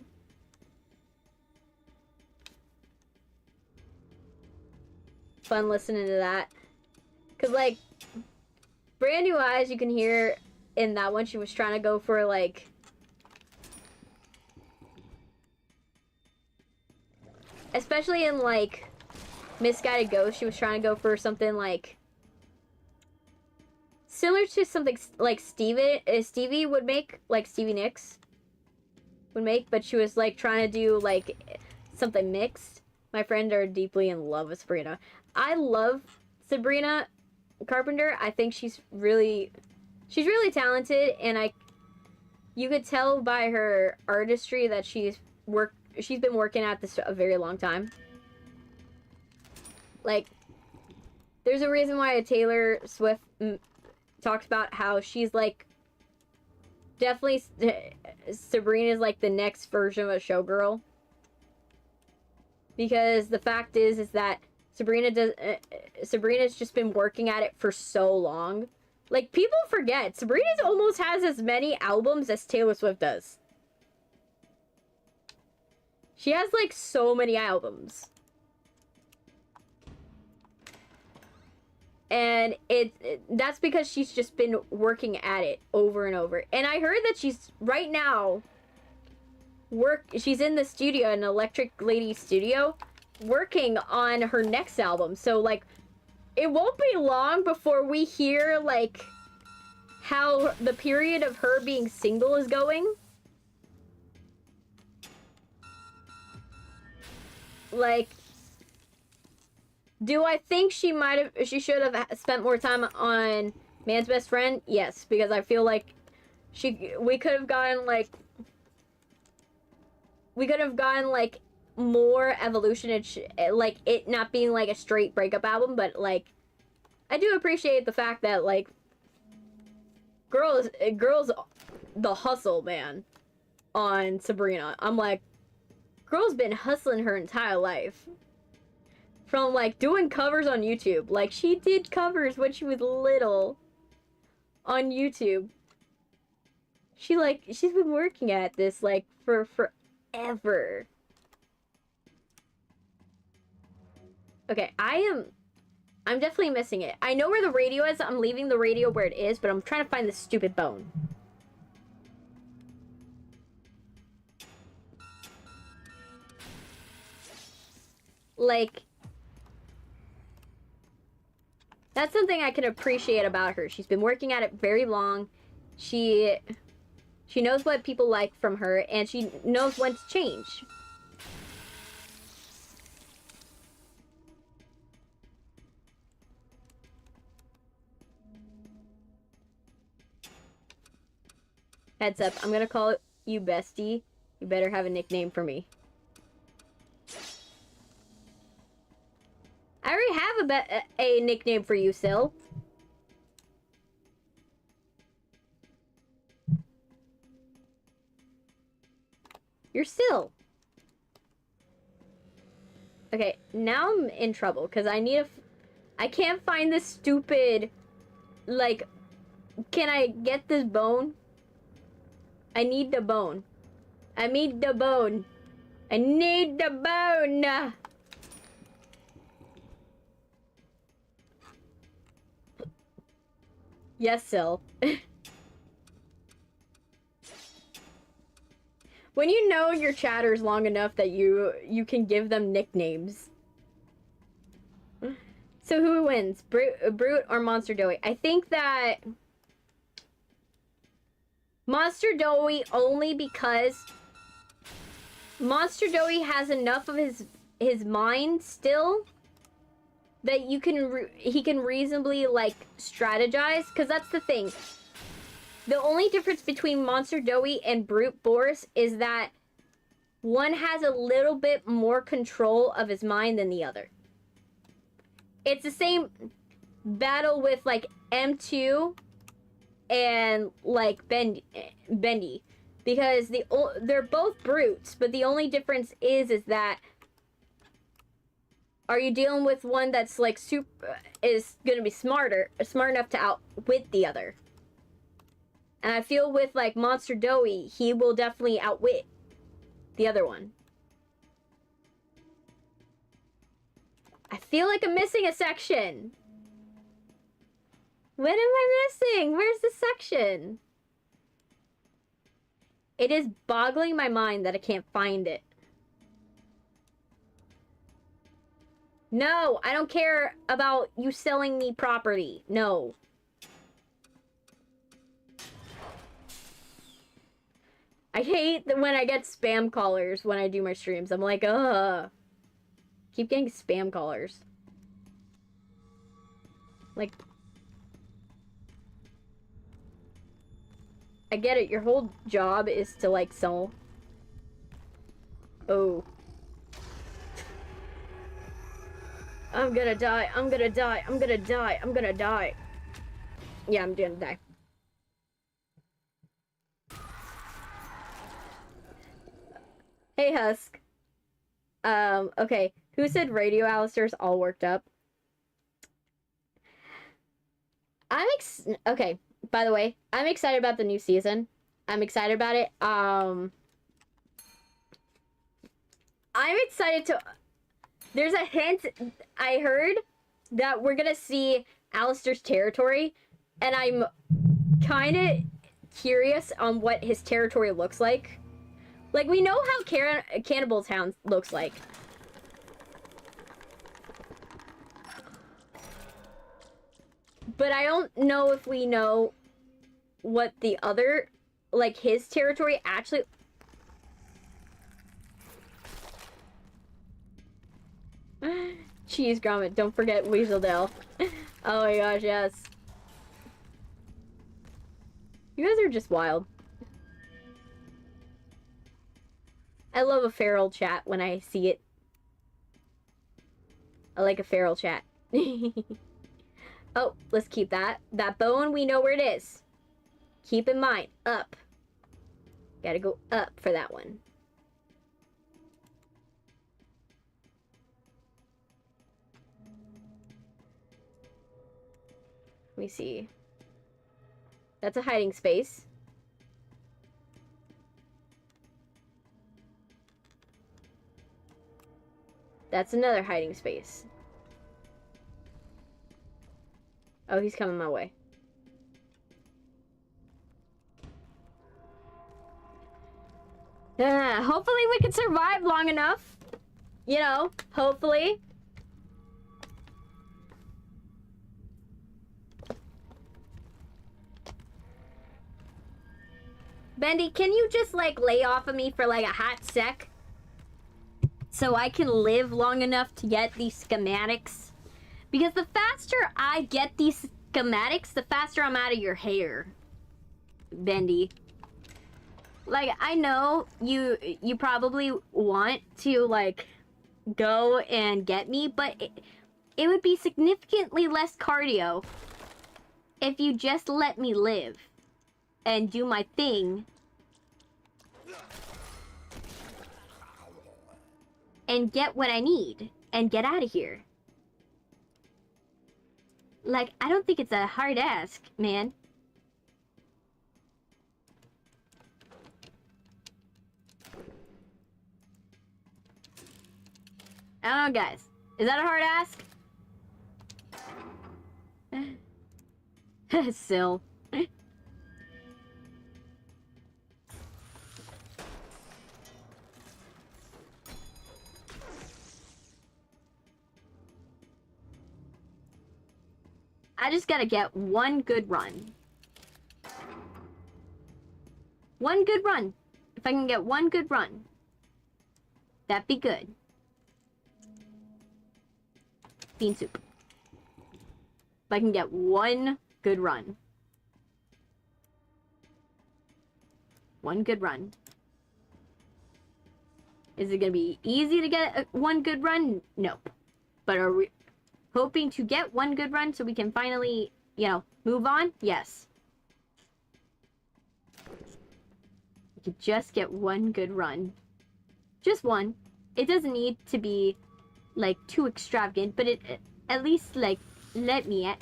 Fun listening to that. Because, like, Brand New Eyes, you can hear in that one, she was trying to go for, like... Especially in, like, Misguided Ghost, she was trying to go for something, like... Similar to something, like, Stevie would make, like, Stevie Nicks would make, but she was, like, trying to do, like, something mixed. My friends are deeply in love with Sabrina. I love Sabrina Carpenter. I think she's really talented, and you could tell by her artistry that she's been working at this a very long time. Like, there's a reason why Taylor Swift talks about how she's, like, definitely Sabrina's, like, the next version of a showgirl. Because the fact is that Sabrina's just been working at it for so long. Like, people forget, Sabrina's almost has as many albums as Taylor Swift does. She has, like, so many albums. And that's because she's just been working at it over and over. And I heard that she's, right now, she's in the studio, an Electric Lady studio, working on her next album. So, like, it won't be long before we hear, like, how the period of her being single is going. Like, do I think she should have spent more time on Man's best friend? Yes, because I feel like we could have gotten like more evolution and like it not being like a straight breakup album, but like I do appreciate the fact that like girls the hustle, man, on Sabrina. I'm like, girl's been hustling her entire life. From like doing covers on YouTube. Like she did covers when she was little on YouTube. She's been working at this like for forever. Okay, I'm definitely missing it. I know where the radio is. I'm leaving the radio where it is, but I'm trying to find this stupid bone. Like, that's something I can appreciate about her. She's been working at it very long. She knows what people like from her, and she knows when to change. Heads up, I'm gonna call you Bestie. You better have a nickname for me. I already have a nickname for you, Sil. You're Sil. Okay, now I'm in trouble because I can't find this stupid, like, can I get this bone? I need the bone. I need the bone. I need the bone. Yes, Sil. When you know your chatters long enough that you can give them nicknames. So who wins? Brute or Monster Doughy? I think that Monster Doughy, only because Monster Doughy has enough of his mind still that he can reasonably like strategize, because that's the thing. The only difference between Monster Doughy and Brute Boris is that one has a little bit more control of his mind than the other. It's the same battle with like M2 and like Bendy, because they're both brutes, but the only difference is that are you dealing with one that's like is gonna be smart enough to outwit the other. And I feel with like Monster Doughy, he will definitely outwit the other one. I feel like I'm missing a section. What am I missing? Where's the section? It is boggling my mind that I can't find it. No, I don't care about you selling me property. No. I hate that when I get spam callers when I do my streams. I'm like, ugh. Keep getting spam callers. Like, I get it. Your whole job is to, like, sell. Oh. I'm gonna die. I'm gonna die. I'm gonna die. I'm gonna die. Yeah, I'm gonna die. Hey, Husk. Okay. Who said Radio Alistair's all worked up? Okay, by the way, I'm excited about the new season. I'm excited about it. I'm excited to... There's a hint I heard that we're gonna see Alistair's territory, and I'm kind of curious on what his territory looks like. Like, we know how Cannibal Town looks like. But I don't know if we know what the other, like, his territory actually... Cheese Grommet, don't forget Weaseldale. Oh my gosh, yes. You guys are just wild. I love a feral chat when I see it. I like a feral chat. Oh, let's keep that. That bone, we know where it is. Keep in mind, up. Gotta go up for that one. Let me see. That's a hiding space. That's another hiding space. Oh, he's coming my way. Hopefully we can survive long enough. You know, hopefully. Bendy, can you just, like, lay off of me for, like, a hot sec? So I can live long enough to get these schematics? Because the faster I get these schematics, the faster I'm out of your hair. Bendy. Like, I know you probably want to, like, go and get me, but it would be significantly less cardio if you just let me live and do my thing and get what I need and get out of here. Like, I don't think it's a hard ask, man. I don't know, guys. Is that a hard ask? Sill. I just gotta get one good run. One good run. If I can get one good run, that'd be good. Bean soup. If I can get one good run. One good run. Is it gonna be easy to get one good run? Nope. But are we hoping to get one good run so we can finally, you know, move on? Yes. We could just get one good run. Just one. It doesn't need to be, like, too extravagant, but it at least, like, let me at.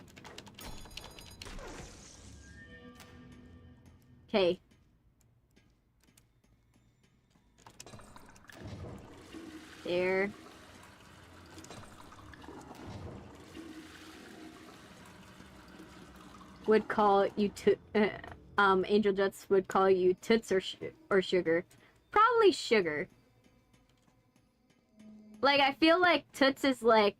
Okay. There. Would call you Angel Jets would call you toots or sugar. Probably sugar. Like, I feel like toots is like,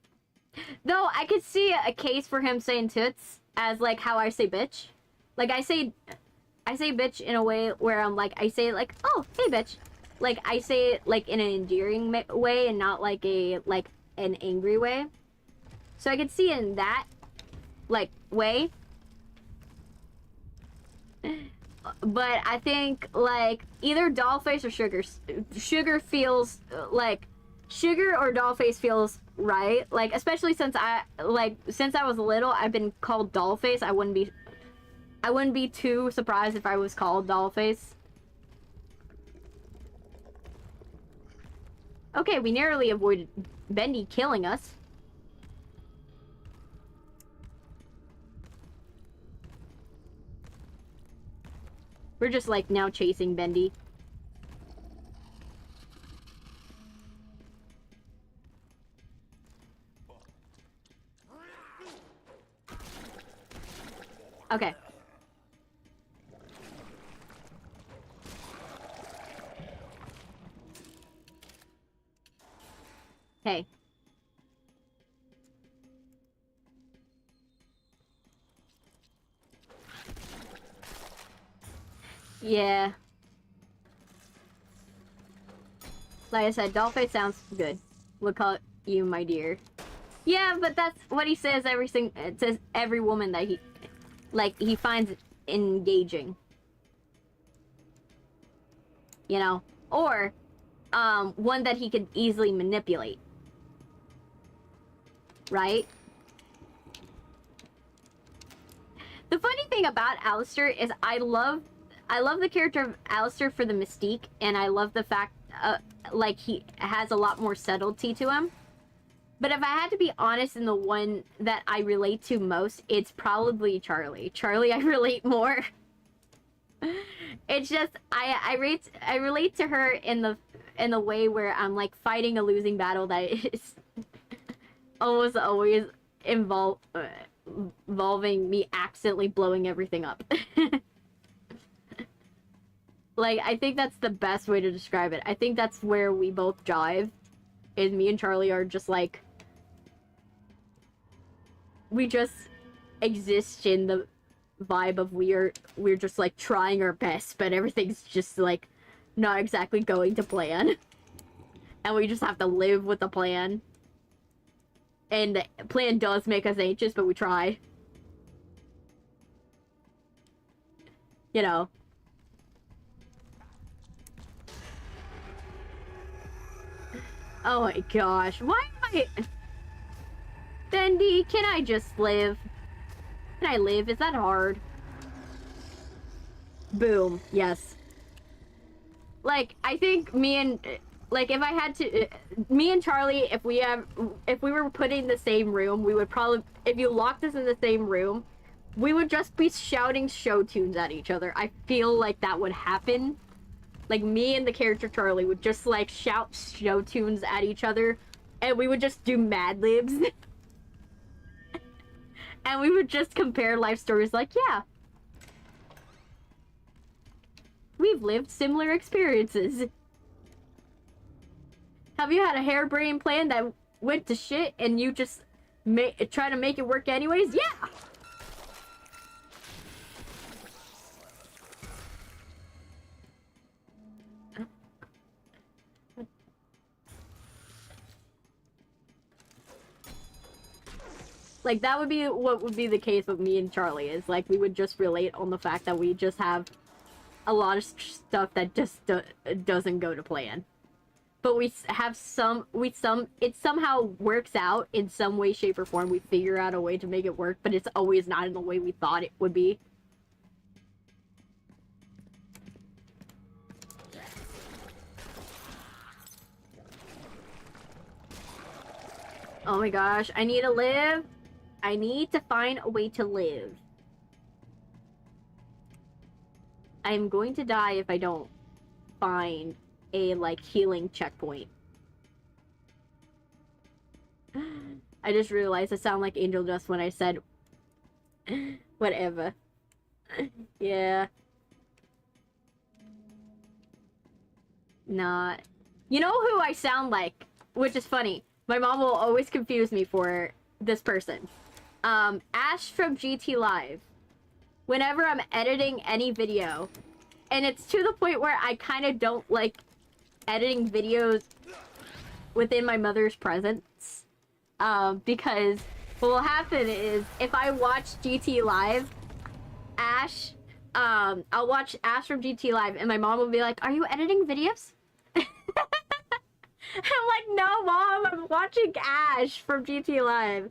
though I could see a case for him saying toots as like how I say bitch. Like, I say bitch in a way where I'm like, I say like, oh, hey bitch. Like, I say it like in an endearing way and not like an angry way. So I could see it in that like way. But I think like either Dollface or Sugar feels like Sugar or Dollface feels right. Like, especially since I was little, I've been called Dollface. I wouldn't be too surprised if I was called Dollface. Okay, we narrowly avoided Bendy killing us. We're just like now chasing Bendy. Okay. Hey. Yeah. Like I said, Dollface sounds good. We'll call you my dear. Yeah, but that's what he says it says every woman that he finds engaging. you know? Or, one that he could easily manipulate. Right? The funny thing about Alistair is I love the character of Alistair for the mystique, and I love the fact, like, he has a lot more subtlety to him. But if I had to be honest, in the one that I relate to most, it's probably Charlie. Charlie, I relate more. It's just I relate to her in the way where I'm like fighting a losing battle that is almost always involving me accidentally blowing everything up. Like, I think that's the best way to describe it. I think that's where we both jive. Is me and Charlie are just like, we just exist in the vibe of we're just like trying our best, but everything's just like not exactly going to plan. And we just have to live with the plan. And the plan does make us anxious, but we try. You know. Oh my gosh. Why am I... Bendy, can I just live? Can I live? Is that hard? Boom. Yes. Like, I think me and... Like, if I had to... me and Charlie, if we were put in the same room, we would probably... If you locked us in the same room, we would just be shouting show tunes at each other. I feel like that would happen. Like, me and the character Charlie would just, like, shout show tunes at each other. And we would just do Mad Libs. And we would just compare life stories like, yeah. We've lived similar experiences. Have you had a harebrained plan that went to shit and you just try to make it work anyways? Yeah! Like, that would be what would be the case with me and Charlie, is like we would just relate on the fact that we just have a lot of stuff that just doesn't go to plan. But we have it somehow works out in some way, shape, or form. We figure out a way to make it work, but it's always not in the way we thought it would be. Oh my gosh, I need to live. I need to find a way to live. I'm going to die if I don't find a, like, healing checkpoint. I just realized I sound like Angel Dust when I said whatever. Yeah. Not. You know who I sound like? Which is funny. My mom will always confuse me for this person. Ash from GT Live. Whenever I'm editing any video, and it's to the point where I kind of don't like editing videos within my mother's presence. Because what will happen is if I watch GT Live, Ash, I'll watch Ash from GT Live and my mom will be like, "Are you editing videos?" I'm like, "No, Mom, I'm watching Ash from GT Live."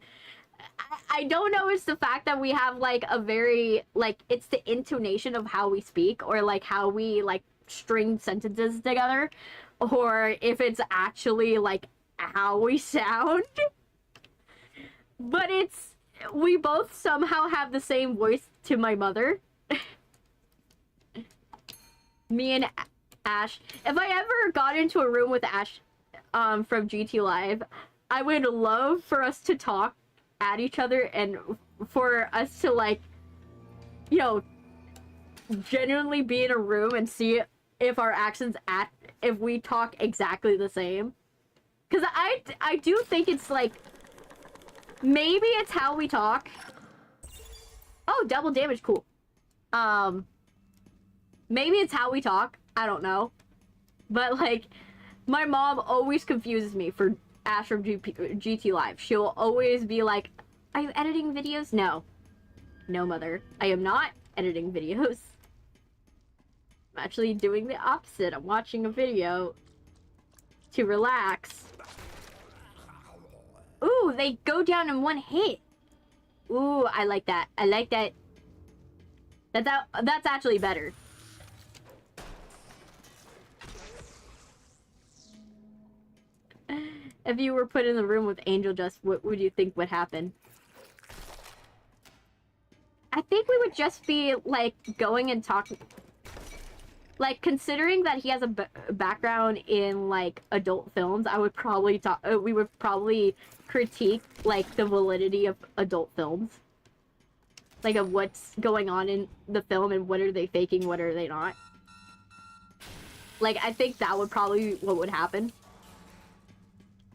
I don't know, it's the fact that we have like a very, like, it's the intonation of how we speak, or like how we like string sentences together, or if it's actually like how we sound. But it's, we both somehow have the same voice to my mother. Me and Ash. If I ever got into a room with Ash from GT Live, I would love for us to talk at each other and for us to, like, you know, genuinely be in a room and see if our actions if we talk exactly the same. Because I do think it's like, maybe it's how we talk. Oh, double damage, cool. Maybe it's how we talk, I don't know. But like, my mom always confuses me for Ash from GT Live. She'll always be like, "Are you editing videos?" No. No, mother. I am not editing videos. I'm actually doing the opposite. I'm watching a video to relax. Ooh, they go down in one hit. Ooh, I like that. I like that. That's actually better. If you were put in the room with Angel Dust, what would you think would happen? I think we would just be, like, going and talking... Like, considering that he has a background in, like, adult films, I would probably talk... we would probably critique, like, the validity of adult films. Like, of what's going on in the film and what are they faking, what are they not. Like, I think that would probably be what would happen.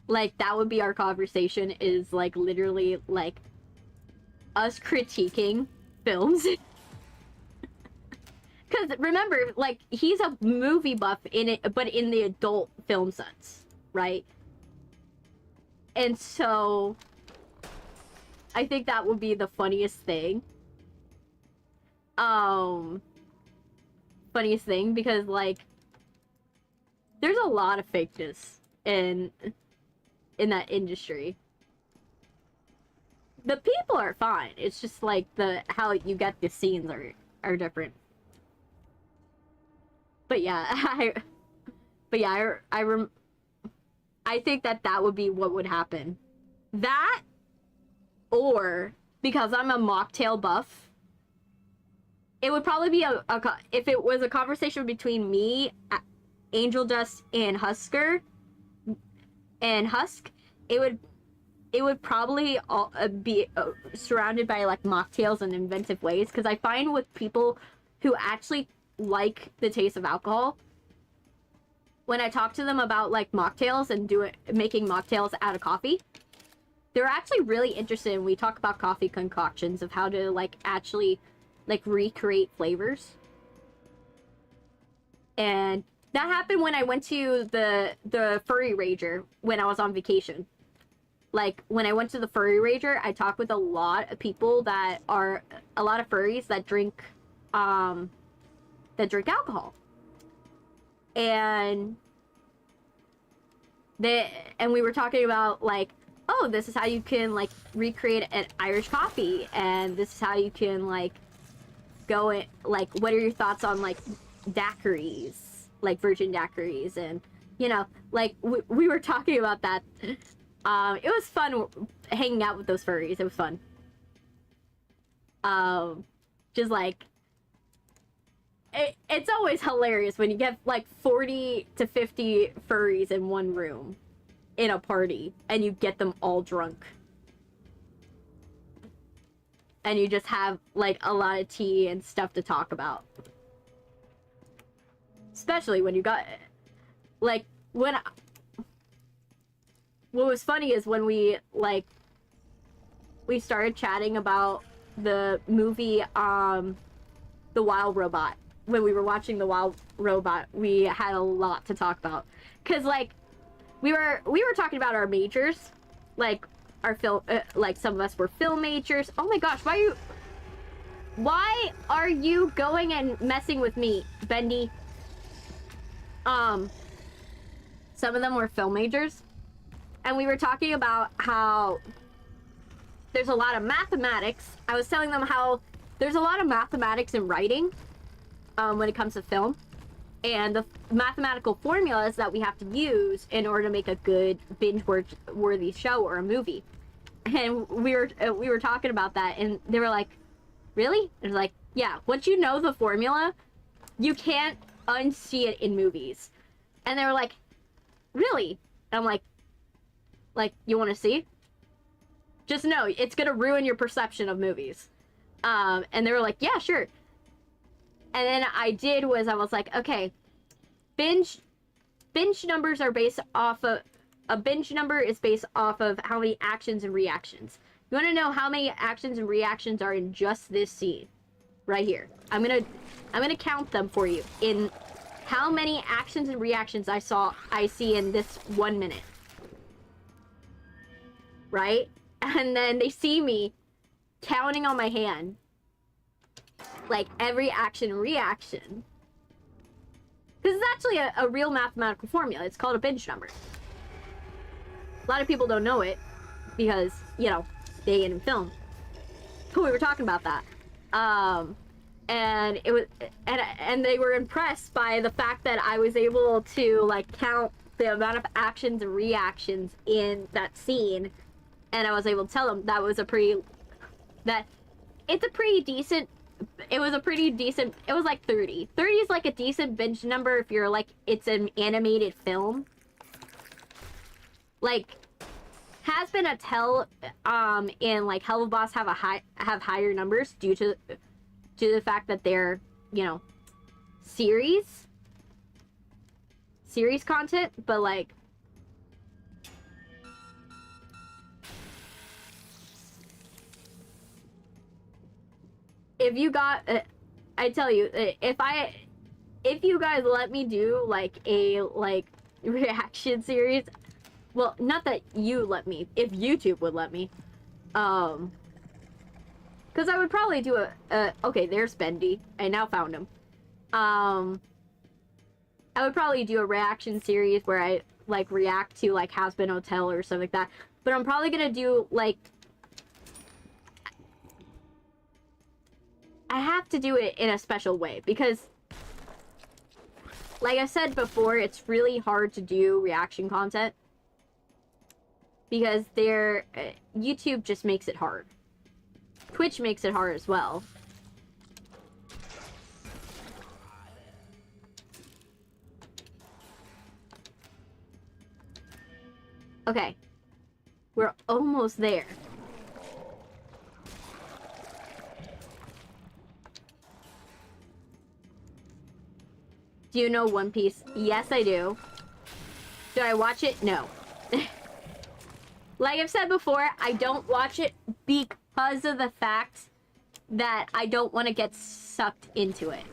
Like, that would be our conversation, is, like, literally, like, us critiquing films. Because, remember, like, he's a movie buff in it, but in the adult film sense, right? And so, I think that would be the funniest thing. Funniest thing, because, like, there's a lot of fakeness in that industry. The people are fine. It's just like how you get the scenes are different. But yeah, I think that would be what would happen. That, or because I'm a mocktail buff, it would probably be if it was a conversation between me, Angel Dust, and Husk, it would probably all be surrounded by, like, mocktails and inventive ways, because I find with people who actually like the taste of alcohol, when I talk to them about, like, mocktails and making mocktails out of coffee, they're actually really interested, and we talk about coffee concoctions of how to, like, actually, like, recreate flavors. And that happened when I went to the Furry Rager when I was on vacation. Like, when I went to the Furry Rager, I talked with a lot of people that are... A lot of furries that drink... that drink alcohol. And... we were talking about, like... Oh, this is how you can, like, recreate an Irish coffee. And this is how you can, like... Go in... Like, what are your thoughts on, like, daiquiris? Like, virgin daiquiris. And, you know, like, we were talking about that... it was fun hanging out with those furries. It was fun. Just like... It's always hilarious when you get, like, 40 to 50 furries in one room in a party, and you get them all drunk. And you just have, like, a lot of tea and stuff to talk about. Especially when you got... Like, when... What was funny is when we started chatting about the movie, The Wild Robot. When we were watching The Wild Robot, we had a lot to talk about. Cause, like, we were talking about our majors. Like, our film, like, some of us were film majors. Oh my gosh, why are you going and messing with me, Bendy? Some of them were film majors. And we were talking about how there's a lot of mathematics. I was telling them how there's a lot of mathematics in writing when it comes to film. And the mathematical formulas that we have to use in order to make a good binge-worthy show or a movie. And we were talking about that, and they were like, really? And I was like, yeah, once you know the formula, you can't unsee it in movies. And they were like, really? And I'm like, you want to see? Just know, it's gonna ruin your perception of movies. And they were like, yeah, sure. And then I was like, okay, binge numbers are based off of... A binge number is based off of how many actions and reactions. You want to know how many actions and reactions are in just this scene? Right here. I'm gonna count them for you. In how many actions and reactions I see in this 1 minute. Right? And then they see me counting on my hand, like, every action and reaction. Because it's actually a real mathematical formula. It's called a binge number. A lot of people don't know it because, you know, they ain't in film. But we were talking about that. And it was, and they were impressed by the fact that I was able to, like, count the amount of actions and reactions in that scene. And I was able to tell them that was a pretty, it was like 30. 30 is like a decent binge number if you're like, it's an animated film. Like, has been a tell, in like Hell of a Boss have higher numbers due to the fact that they're, you know, series content, but like, if you got, I tell you, if you guys let me do like a reaction series, well, not that you let me, if YouTube would let me, because I would probably do okay, there's Bendy. I now found him. I would probably do a reaction series where I like react to like Has Been Hotel or something like that. But I'm probably gonna do like, I have to do it in a special way because, like I said before, it's really hard to do reaction content because YouTube just makes it hard. Twitch makes it hard as well. Okay. We're almost there. Do you know One Piece? Yes, I do. Do I watch it? No. Like I've said before, I don't watch it because of the fact that I don't want to get sucked into it.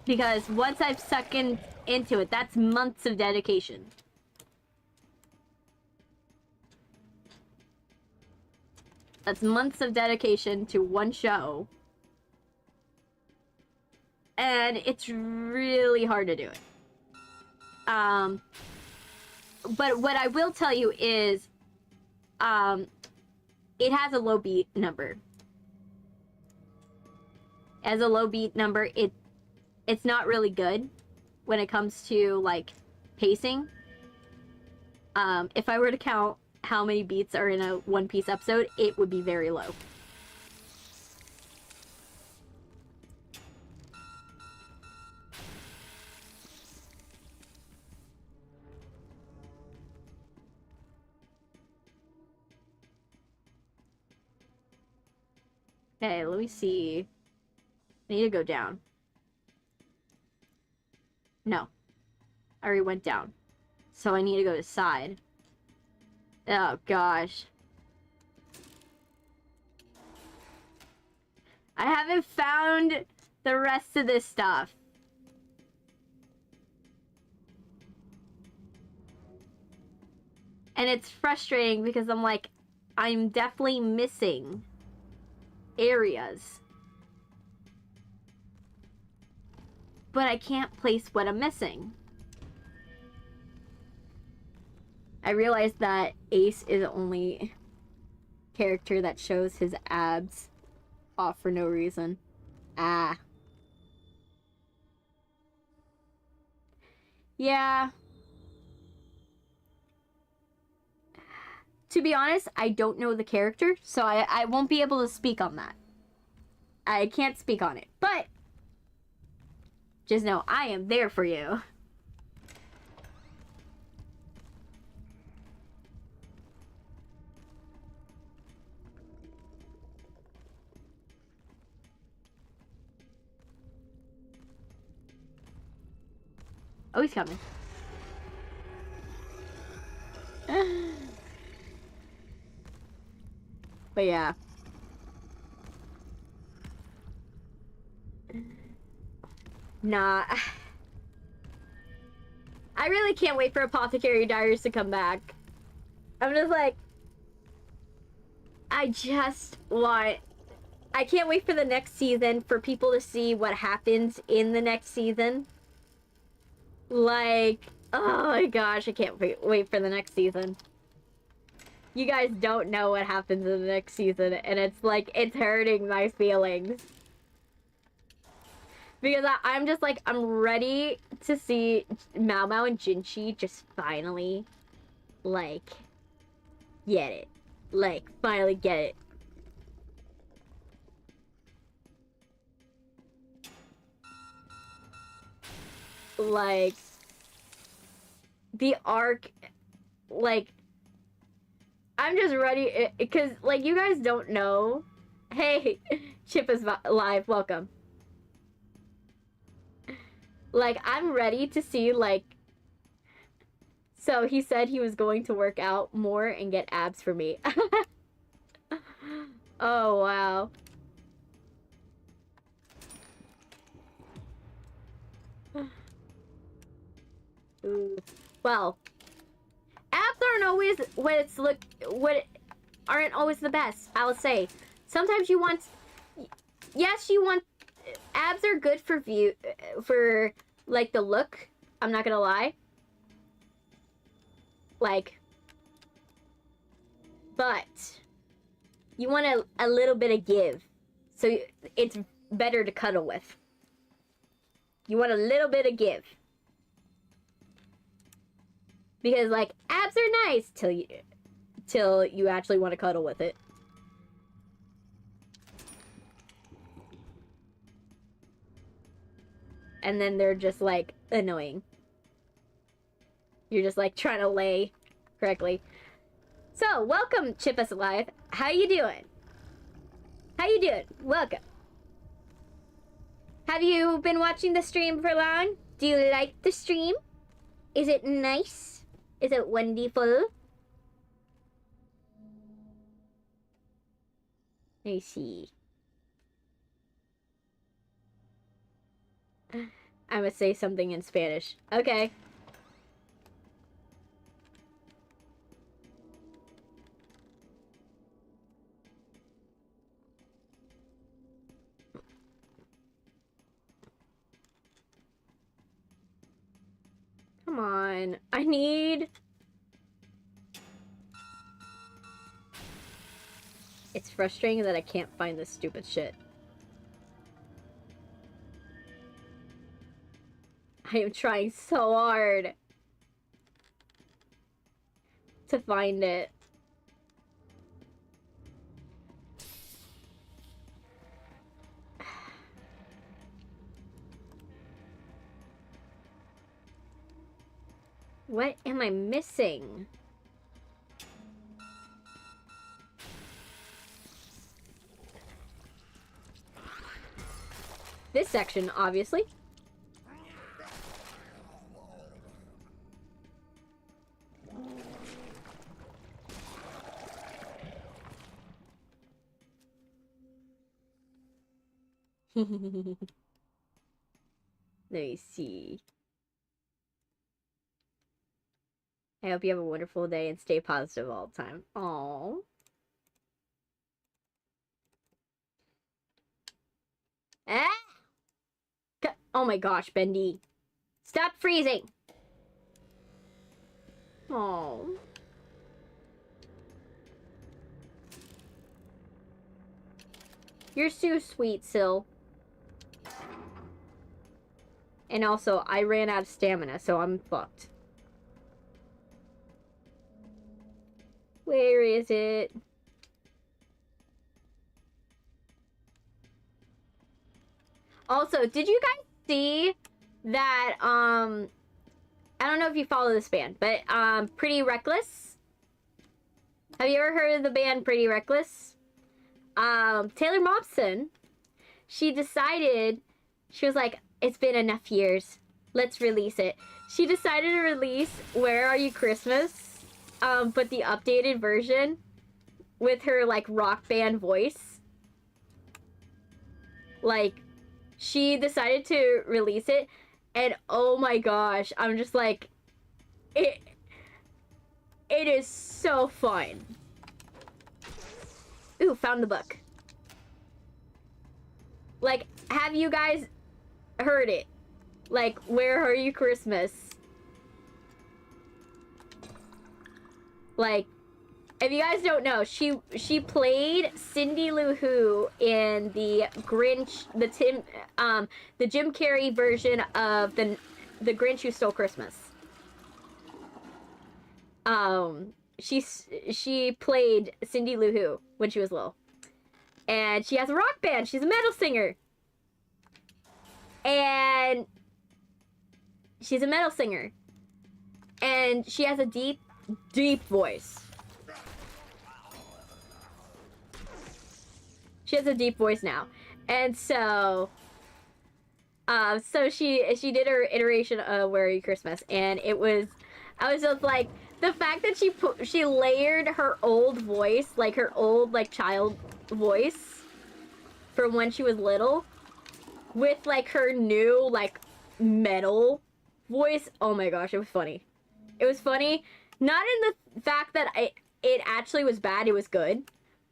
Because once I've sucked into it, that's months of dedication. That's months of dedication to one show. And it's really hard to do it. But what I will tell you is, it has a low beat number. As a low beat number, it's not really good when it comes to like pacing. If I were to count how many beats are in a One Piece episode, it would be very low. Okay, let me see. I need to go down. No. I already went down. So I need to go to the side. Oh, gosh. I haven't found the rest of this stuff. And it's frustrating because I'm like, I'm definitely missing areas. But I can't place what I'm missing. I realized that Ace is the only character that shows his abs off for no reason. Ah. Yeah. To be honest, I don't know the character, so I won't be able to speak on that. I can't speak on it, but just know I am there for you. Oh, he's coming. But yeah. Nah. I really can't wait for Apothecary Diaries to come back. I'm just like, I can't wait for the next season for people to see what happens in the next season. Like, oh my gosh, I can't wait for the next season. You guys don't know what happens in the next season, and it's like, it's hurting my feelings. Because I'm just like, I'm ready to see MaoMao and Jinchi just finally, like, get it. Like, finally get it. Like, the arc, like, I'm just ready, because, like, you guys don't know. Hey, Chip is live, welcome. Like, I'm ready to see, like, so he said he was going to work out more and get abs for me. Oh, wow. Ooh. Well, abs aren't always aren't always the best, I'll say. Sometimes you want, yes, you want, abs are good for for, like, the look. I'm not gonna lie. Like, but you want a little bit of give. So it's better to cuddle with. You want a little bit of give. Because, like, abs are nice till you actually want to cuddle with it. And then they're just, like, annoying. You're just, like, trying to lay correctly. So, welcome, Chip Us Alive. How you doing? How you doing? Welcome. Have you been watching the stream for long? Do you like the stream? Is it nice? Is it wonderful? Let me see. I'm gonna say something in Spanish. Okay. Come on. I need... It's frustrating that I can't find this stupid shit. I am trying so hard to find it. What am I missing? This section, obviously. Let me see. I hope you have a wonderful day and stay positive all the time. Aww. Ah! Oh my gosh, Bendy. Stop freezing! Aww. You're so sweet, Sil. And also, I ran out of stamina, so I'm fucked. Where is it? Also, did you guys see that, I don't know if you follow this band, but, Pretty Reckless? Have you ever heard of the band Pretty Reckless? Taylor Momsen, she decided, she was like, it's been enough years. Let's release it. She decided to release Where Are You Christmas? But the updated version with her, like, rock band voice. Like, she decided to release it, and oh my gosh, I'm just like, it is so fun. Ooh, found the book. Like, have you guys heard it? Like, Where Are You Christmas? Like, if you guys don't know, she played Cindy Lou Who in the Grinch, the Jim Carrey version of the Grinch Who Stole Christmas. She played Cindy Lou Who when she was little, and she has a rock band. She's a metal singer, and she's a metal singer, and she has a deep, deep voice. She has a deep voice now, and so she did her iteration of Where Are You Christmas, and I was just like, the fact that she layered her old voice, like her old like child voice from when she was little, with like her new like metal voice. Oh my gosh, it was funny. It was funny, not in the fact that it actually was bad. It was good.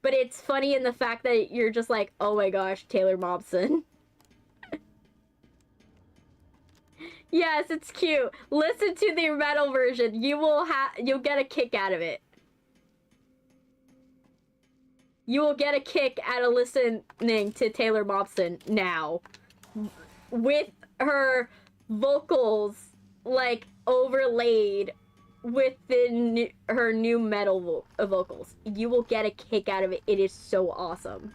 But it's funny in the fact that you're just like, oh my gosh, Taylor Momsen. Yes, it's cute. Listen to the metal version. You'll get a kick out of it. You will get a kick out of listening to Taylor Momsen now. With her vocals, like, overlaid with her new metal vocals. You will get a kick out of it. It is so awesome.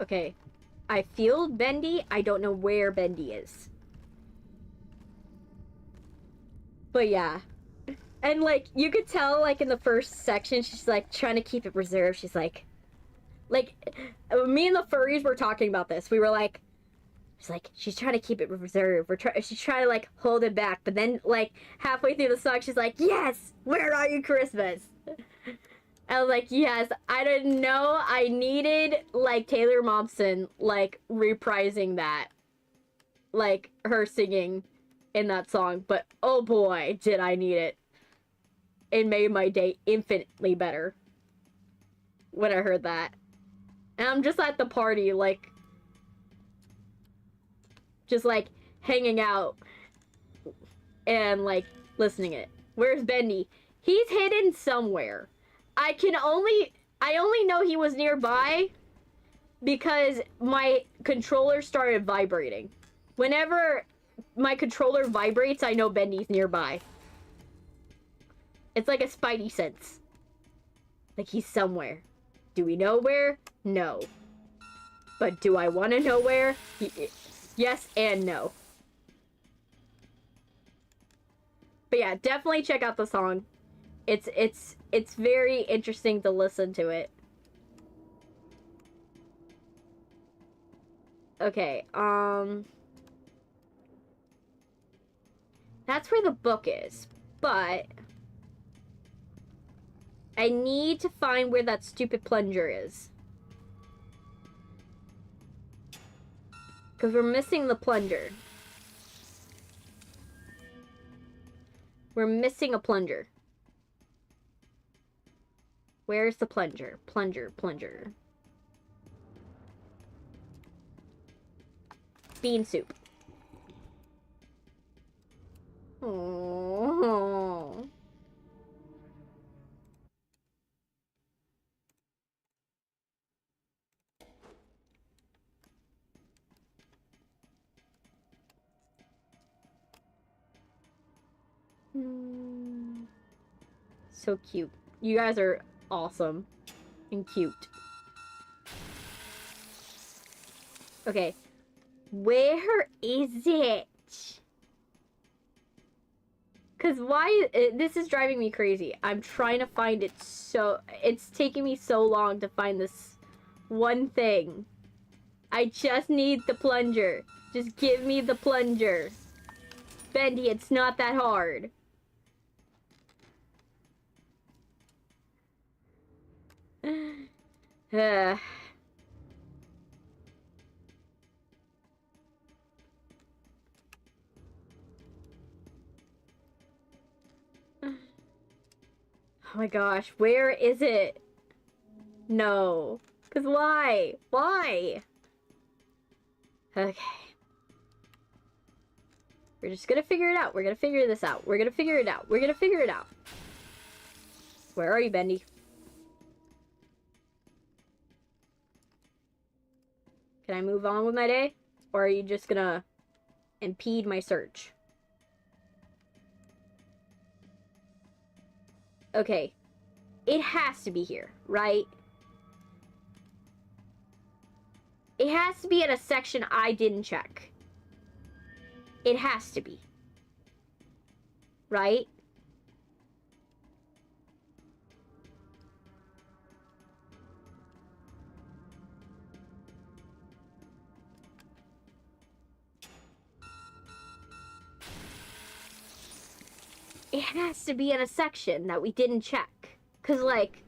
Okay. I feel Bendy. I don't know where Bendy is. But yeah. And like, you could tell like in the first section, she's like trying to keep it reserved. She's like, me and the furries were talking about this. We were like, she's trying to keep it reserved. She's trying to like hold it back. But then like halfway through the song, she's like, yes, Where Are You Christmas? I was like, yes, I didn't know I needed like Taylor Momsen like reprising that. Like her singing in that song. But oh boy, did I need it. It made my day infinitely better when I heard that. And I'm just at the party, like, just, like, hanging out and, like, listening it. Where's Bendy? He's hidden somewhere. I only know he was nearby because my controller started vibrating. Whenever my controller vibrates, I know Bendy's nearby. It's like a spidey sense. Like, he's somewhere. Do we know where? No. But do I want to know where? Yes and no. But yeah, definitely check out the song. It's very interesting to listen to it. Okay, that's where the book is, but I need to find where that stupid plunger is. Because we're missing the plunger. We're missing a plunger. Where's the plunger? Plunger. Bean soup. Oh. So cute. You guys are awesome and cute. Okay. Where is it? Because this is driving me crazy. I'm trying to find it it's taking me so long to find this one thing. I just need the plunger. Just give me the plunger. Bendy, it's not that hard. Oh my gosh, where is it? No. Because why? Why? Okay. We're just gonna figure it out. We're gonna figure this out. We're gonna figure it out. We're gonna figure it out. Where are you, Bendy? Can I move on with my day? Or are you just gonna impede my search? Okay. It has to be here, right? It has to be in a section I didn't check. It has to be. Right? It has to be in a section that we didn't check. 'Cause, like...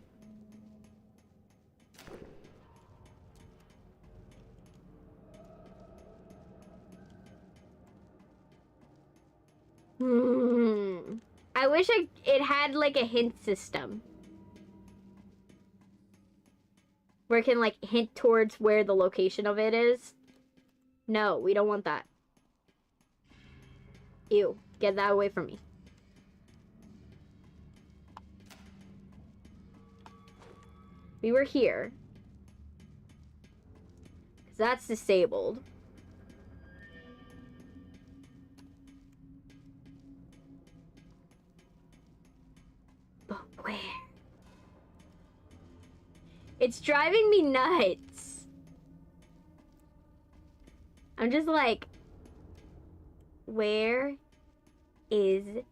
I wish it had, like, a hint system. Where it can, like, hint towards where the location of it is. No, we don't want that. Ew. Get that away from me. We were here. 'Cause that's disabled. But where? It's driving me nuts. I'm just like, where is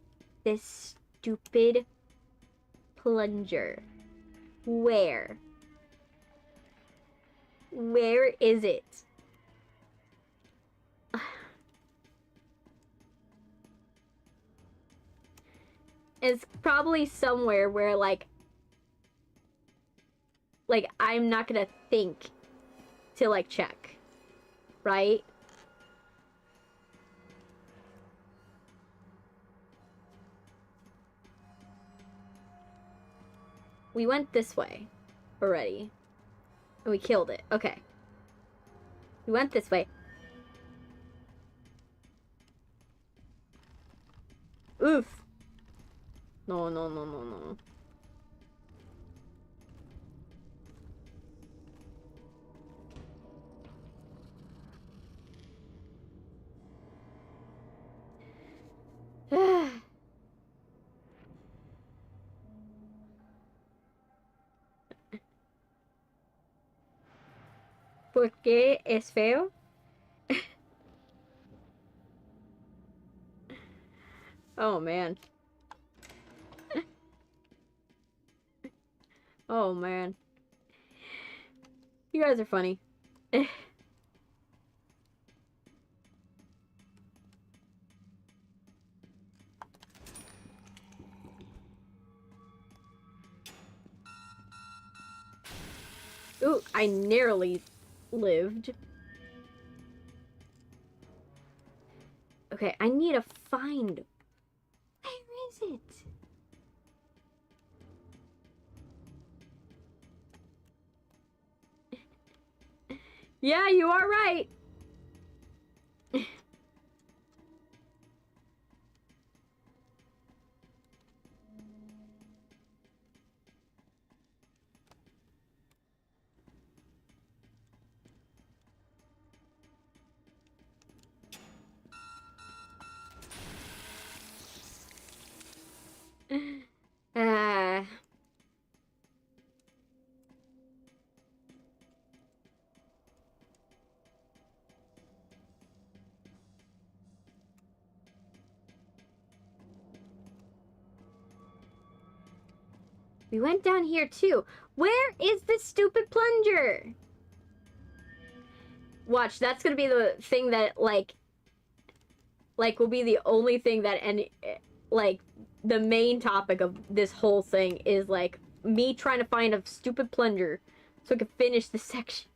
this stupid plunger? Where? Where is it? It's probably somewhere where, like, I'm not gonna think to, like, check. Right? We went this way already. And we killed it. Okay. We went this way. Oof. No, no, no, no, no. ¿Por qué es feo? Oh, man. Oh, man. You guys are funny. Ooh, I nearly lived. Okay, I need to find... Where is it? Yeah, you are right. Ah. We went down here too. Where is this stupid plunger? Watch, that's gonna be the thing that, like, will be the only thing that, like, the main topic of this whole thing is, like, me trying to find a stupid plunger so I can finish the section.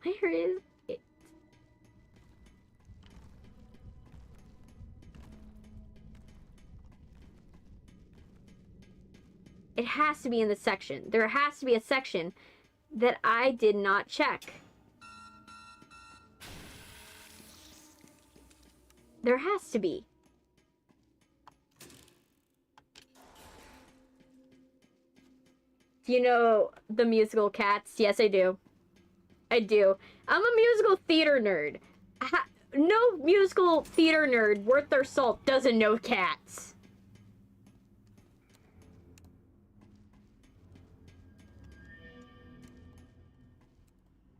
Where is it? It has to be in the section. There has to be a section that I did not check. There has to be. Do you know the musical Cats? Yes, I do. I do. I'm a musical theater nerd. No musical theater nerd worth their salt doesn't know Cats.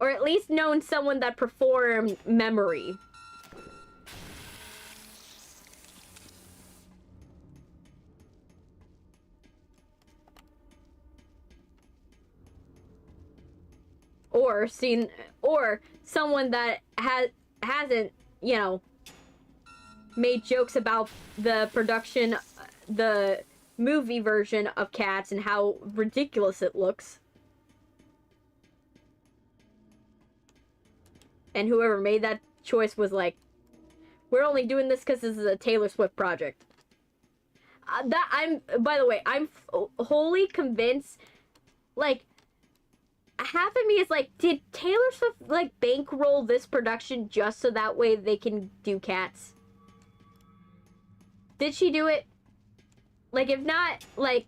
Or at least known someone that performed Memory. Or seen, or someone that hasn't, you know, made jokes about the production, the movie version of Cats and how ridiculous it looks. And whoever made that choice was like, we're only doing this because this is a Taylor Swift project. By the way, I'm wholly convinced, like, half of me is like, did Taylor Swift, like, bankroll this production just so that way they can do Cats? Did she do it? Like, if not, like,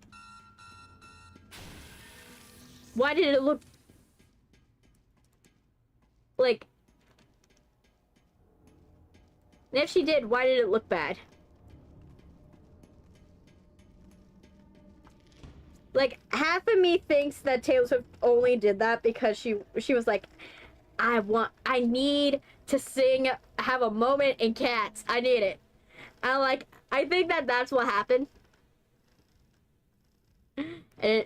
why did it look like... And if she did, why did it look bad? Like, half of me thinks that Taylor Swift only did that because she was like, I need to sing, have a moment in Cats. I need it. I think that that's what happened. And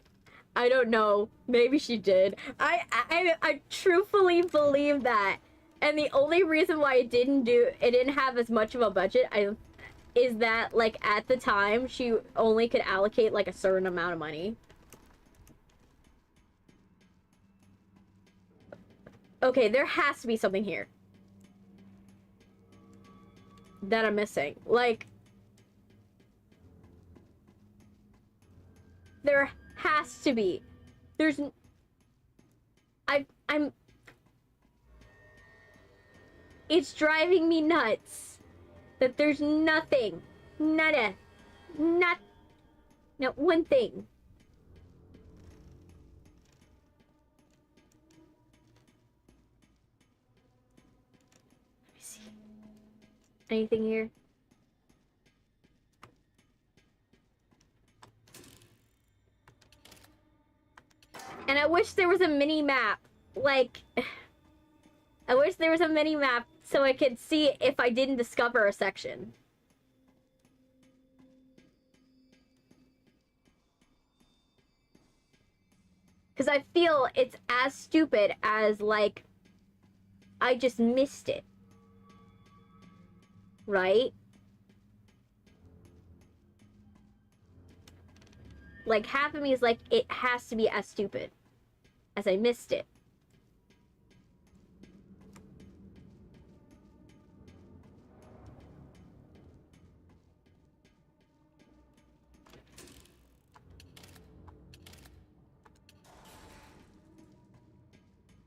I don't know. Maybe she did. I truthfully believe that. And the only reason why it didn't have as much of a budget, is that, like, at the time, she only could allocate, like, a certain amount of money. Okay, there has to be something here that I'm missing. Like, there has to be. I'm... It's driving me nuts that there's nothing, not one thing. Let me see. Anything here? And I wish there was a mini map, like, I wish there was a mini map so I could see if I didn't discover a section. Because I feel it's as stupid as, like, I just missed it. Right? Like, half of me is like, it has to be as stupid as I missed it.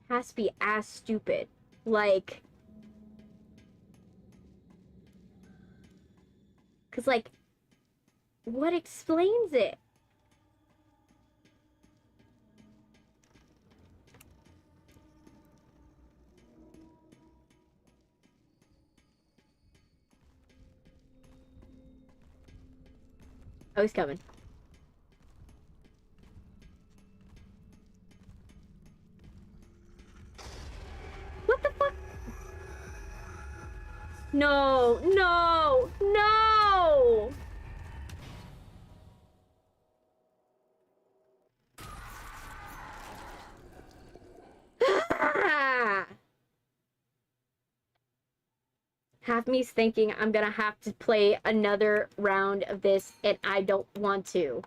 Has to be as stupid. Like, cause, like, what explains it? Oh, he's coming. What the fuck? No, no, no! Half me's thinking I'm gonna have to play another round of this, and I don't want to.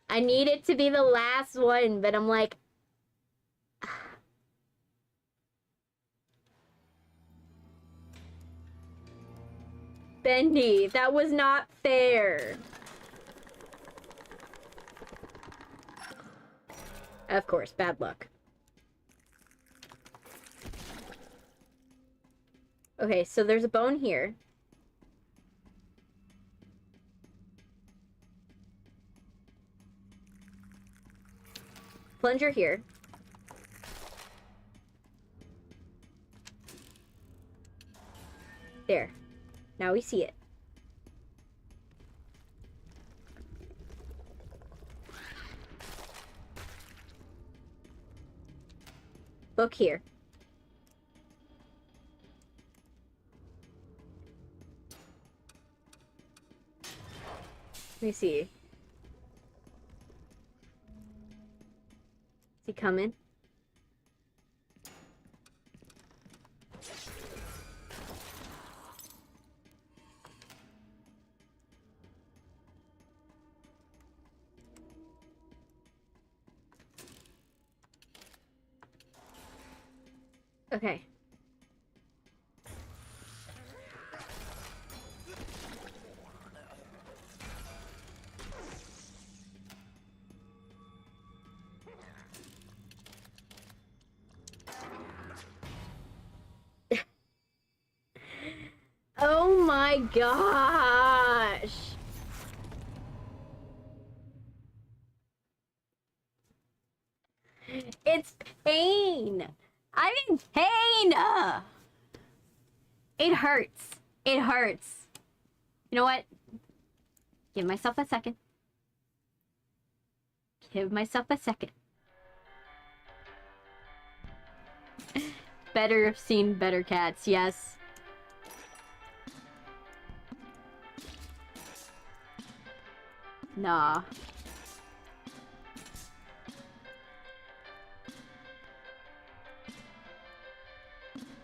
I need it to be the last one, but I'm like... Bendy, that was not fair. Of course, bad luck. Okay, so there's a bone here. Plunger here. There. Now we see it. Book here. Let me see. Is he coming? Okay. Oh my gosh. It's pain. I'm in pain. It hurts. It hurts. You know what? Give myself a second. Give myself a second. Better have seen better cats, yes. Nah.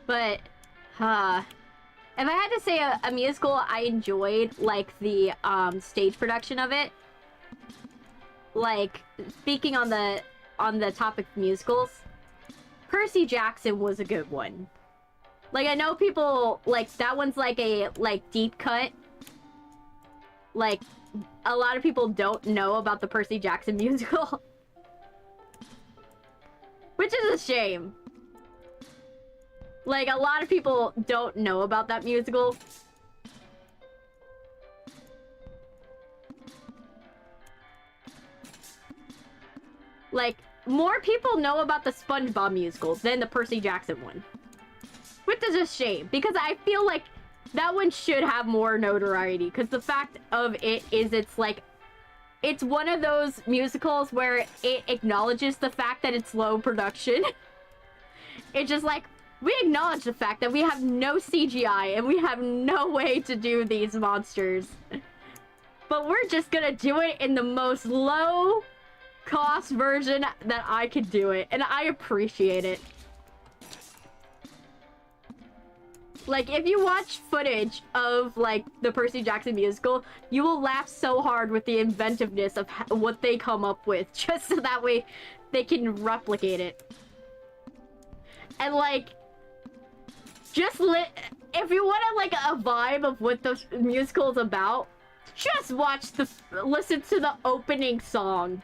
But, if I had to say a musical I enjoyed, like, the, stage production of it, like, speaking on the topic of musicals, Percy Jackson was a good one. Like, I know people, like, that one's, like, a, like, deep cut. Like, a lot of people don't know about the Percy Jackson musical. Which is a shame. Like, a lot of people don't know about that musical. Like, more people know about the SpongeBob musical than the Percy Jackson one. Which is a shame, because I feel like that one should have more notoriety, because the fact of it is it's like, it's one of those musicals where it acknowledges the fact that it's low production. It's just like, we acknowledge the fact that we have no CGI and we have no way to do these monsters. But we're just gonna do it in the most low cost version that I could do it, and I appreciate it. Like, if you watch footage of, like, the Percy Jackson musical, you will laugh so hard with the inventiveness of what they come up with, just so that way they can replicate it. And, like, just if you want like a vibe of what the musical is about, just listen to the opening song.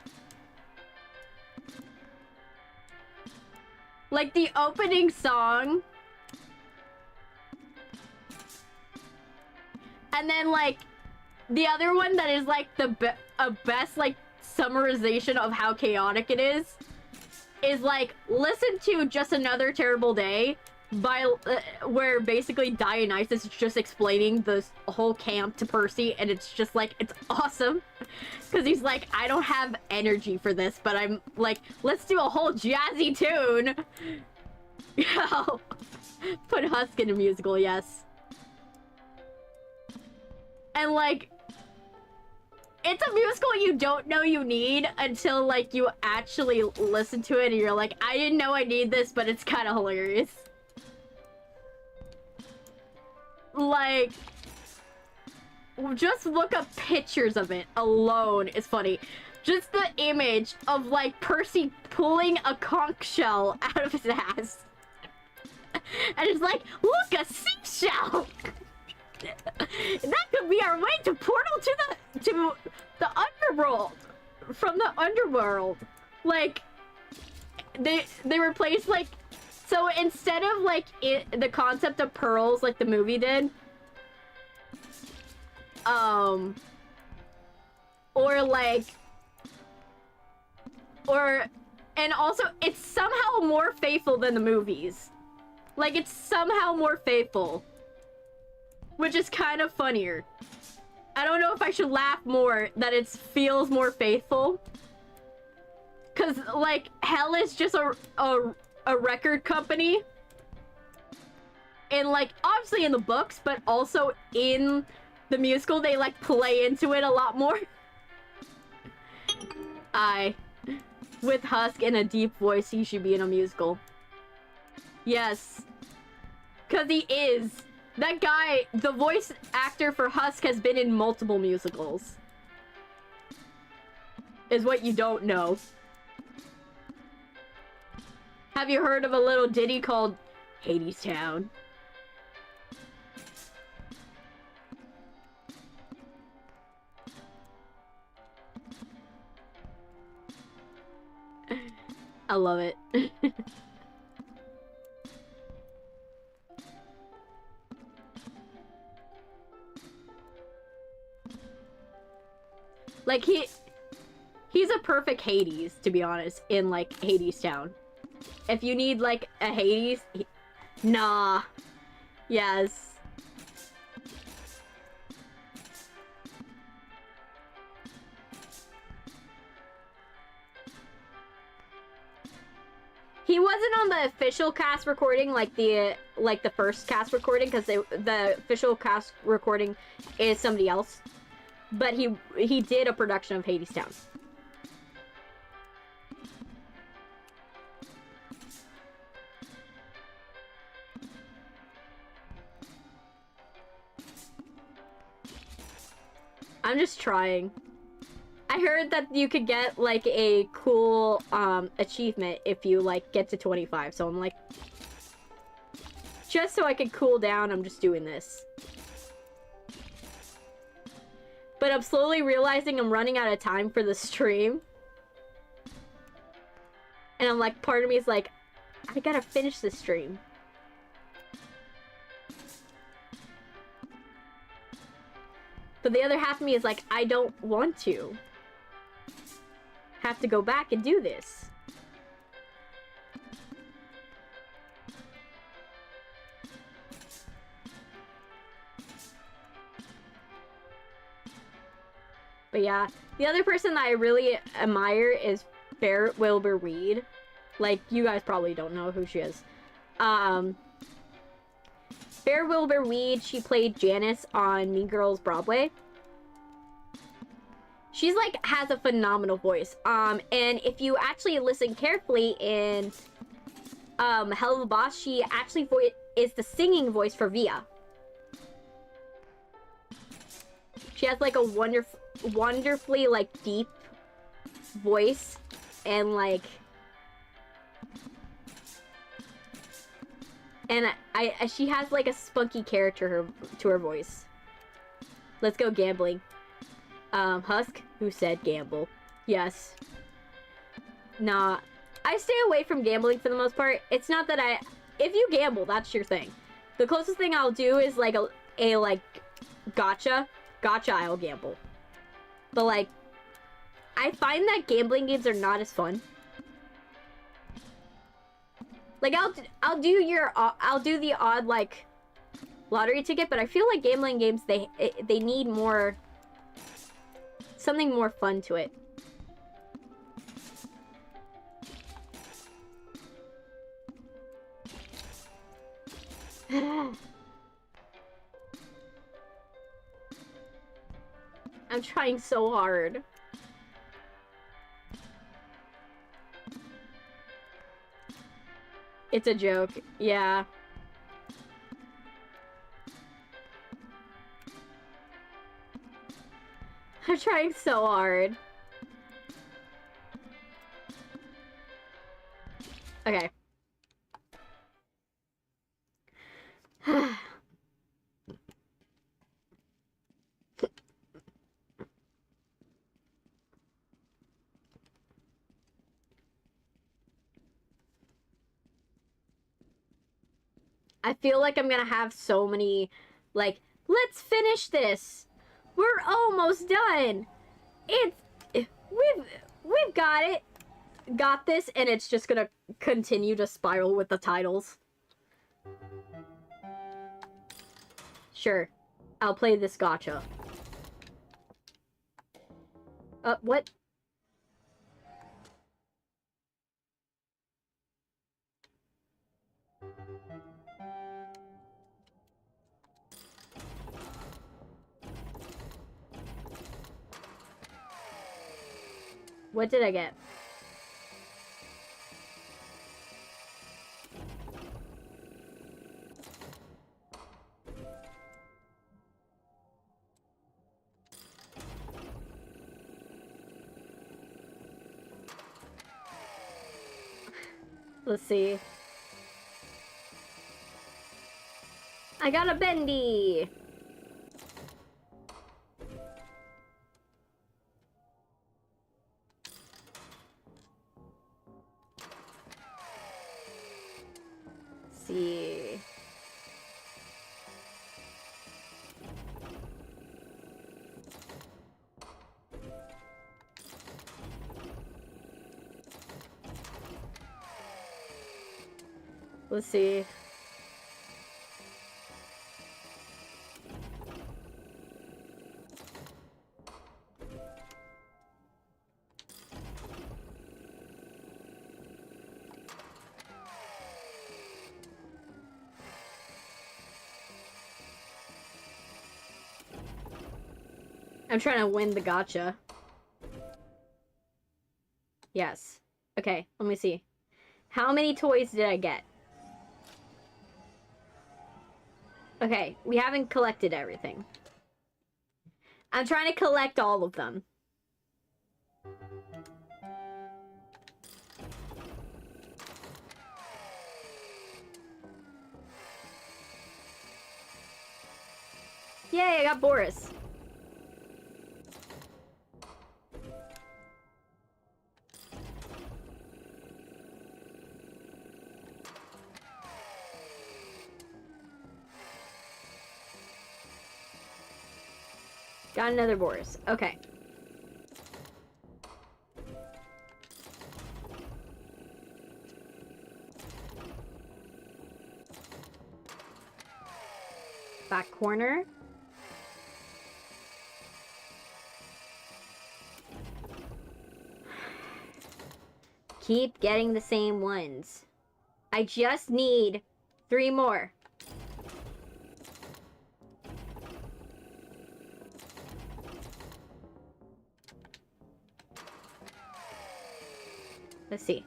Like, the opening song. And then, like, the other one that is, like, the best, like, summarization of how chaotic it is, like, listen to Just Another Terrible Day, by, where basically Dionysus is just explaining the whole camp to Percy, and it's just, like, it's awesome. Because he's like, I don't have energy for this, but I'm, like, let's do a whole jazzy tune. Yeah. Put Husk in a musical, yes. And, like, it's a musical you don't know you need until, like, you actually listen to it and you're like, I didn't know I need this, but it's kind of hilarious. Like, just look up pictures of it alone is funny. Just the image of, like, Percy pulling a conch shell out of his ass. And it's like, look, a seashell! That could be our way to portal to the underworld. From the underworld. Like, they replaced like, so instead of like the concept of pearls like the movie did, or like, and also it's somehow more faithful than the movies. Like, it's somehow more faithful, which is kind of funnier. I don't know if I should laugh more that it feels more faithful. Cause like Hell is just a record company. And like obviously in the books, but also in the musical they like play into it a lot more. With Husk and a deep voice, he should be in a musical. Yes. Cause he is. That guy, the voice actor for Husk, has been in multiple musicals. Is what you don't know. Have you heard of a little ditty called Hades Town? I love it. Like, he's a perfect Hades, to be honest, in, like, Hades Town. If you need, like, a Hades... Nah. Yes. He wasn't on the official cast recording, like the first cast recording, because the official cast recording is somebody else. But he did a production of Hades Town. I'm just trying. I heard that you could get like a cool achievement if you like get to 25. So I'm like, just so I could cool down, I'm just doing this. But I'm slowly realizing I'm running out of time for the stream. And I'm like, part of me is like, I gotta finish this stream. But the other half of me is like, I don't want to. Have to go back and do this. But yeah, the other person that I really admire is Barrett Wilbur Reed. Like, you guys probably don't know who she is. Barrett Wilbur Reed, she played Janice on Mean Girls Broadway. She's like, has a phenomenal voice. And if you actually listen carefully in Hell of a Boss, she actually is the singing voice for Via. She has like a wonderfully like deep voice, and like, and she has like a spunky character to her voice. Let's go gambling. Husk, who said gamble? Yes. Nah, I stay away from gambling for the most part. It's not that if you gamble, that's your thing. The closest thing I'll do is like a like gotcha I'll gamble. But like, I find that gambling games are not as fun. Like, I'll do the odd like lottery ticket, but I feel like gambling games, they need more, something more fun to it. I'm trying so hard. It's a joke. Yeah. I'm trying so hard. Okay. I feel like I'm gonna have so many, like, let's finish this. We're almost done. We've got it. Got this, and it's just gonna continue to spiral with the titles. Sure. I'll play this gacha. What? What did I get? Let's see. I got a Bendy! Let's see. Let's see. I'm trying to win the gacha. Yes. Okay, let me see. How many toys did I get? Okay, we haven't collected everything. I'm trying to collect all of them. Yay, I got Boris. Got another Boris. Okay. Back corner. Keep getting the same ones. I just need 3 more. Let's see.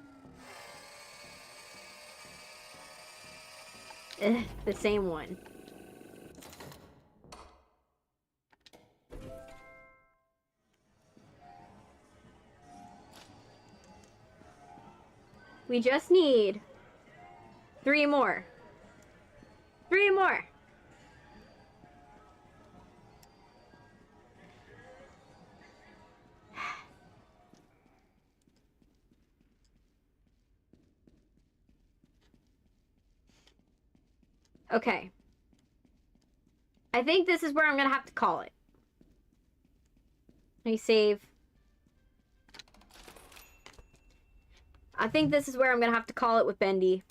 The same one. We just need 3 more. 3 more. Okay. I think this is where I'm gonna have to call it. Let me save. I think this is where I'm gonna have to call it with Bendy.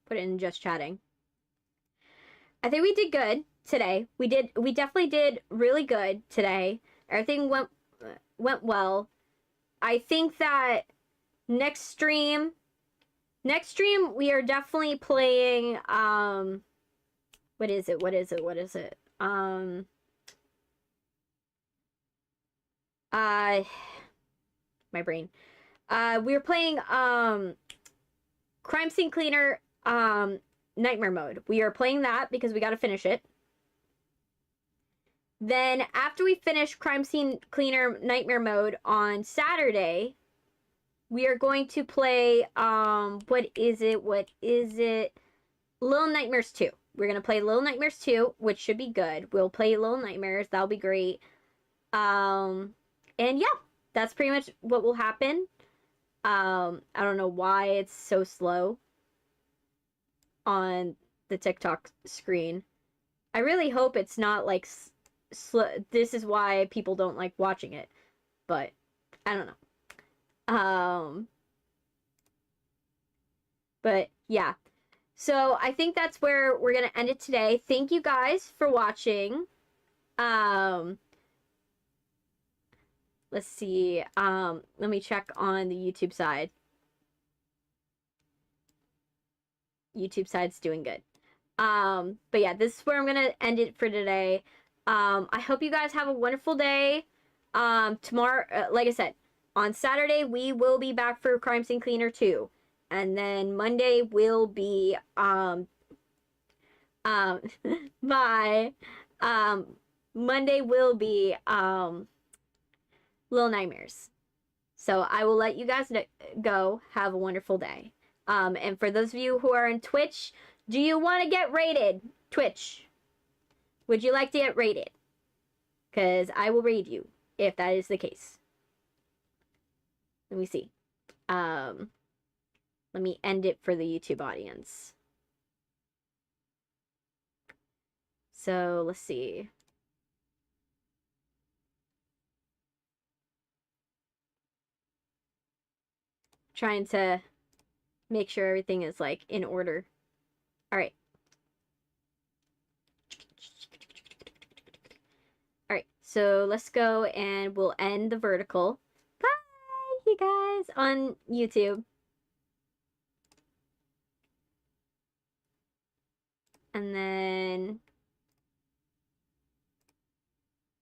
Put it in just chatting. I think we did good today. We definitely did really good today. Everything went well. I think that next stream we are definitely playing what is it? My brain. We're playing Crime Scene Cleaner Nightmare Mode. We are playing that because we got to finish it. Then after we finish Crime Scene Cleaner Nightmare Mode on Saturday, we are going to play what is it? Little Nightmares 2. we're gonna play Little Nightmares 2, which should be good. We'll play Little Nightmares. That'll be great. And yeah, that's pretty much what will happen. I don't know why it's so slow on the TikTok screen. I really hope it's not like this is why people don't like watching it, but I don't know. But yeah. So I think that's where we're gonna end it today. Thank you guys for watching. Let's see. Let me check on the YouTube side. YouTube side's doing good. But yeah, this is where I'm gonna end it for today. I hope you guys have a wonderful day. Tomorrow, like I said, on Saturday we will be back for Crime Scene Cleaner 2. And then Monday will be bye. Monday will be Little Nightmares. So I will let you guys go. Have a wonderful day. And for those of you who are in Twitch, do you want to get rated? Twitch, would you like to get rated? Because I will raid you if that is the case. Let me see. Let me end it for the YouTube audience. So let's see. Trying to make sure everything is like in order. All right. All right. So let's go and we'll end the vertical. Bye, you guys, on YouTube. And then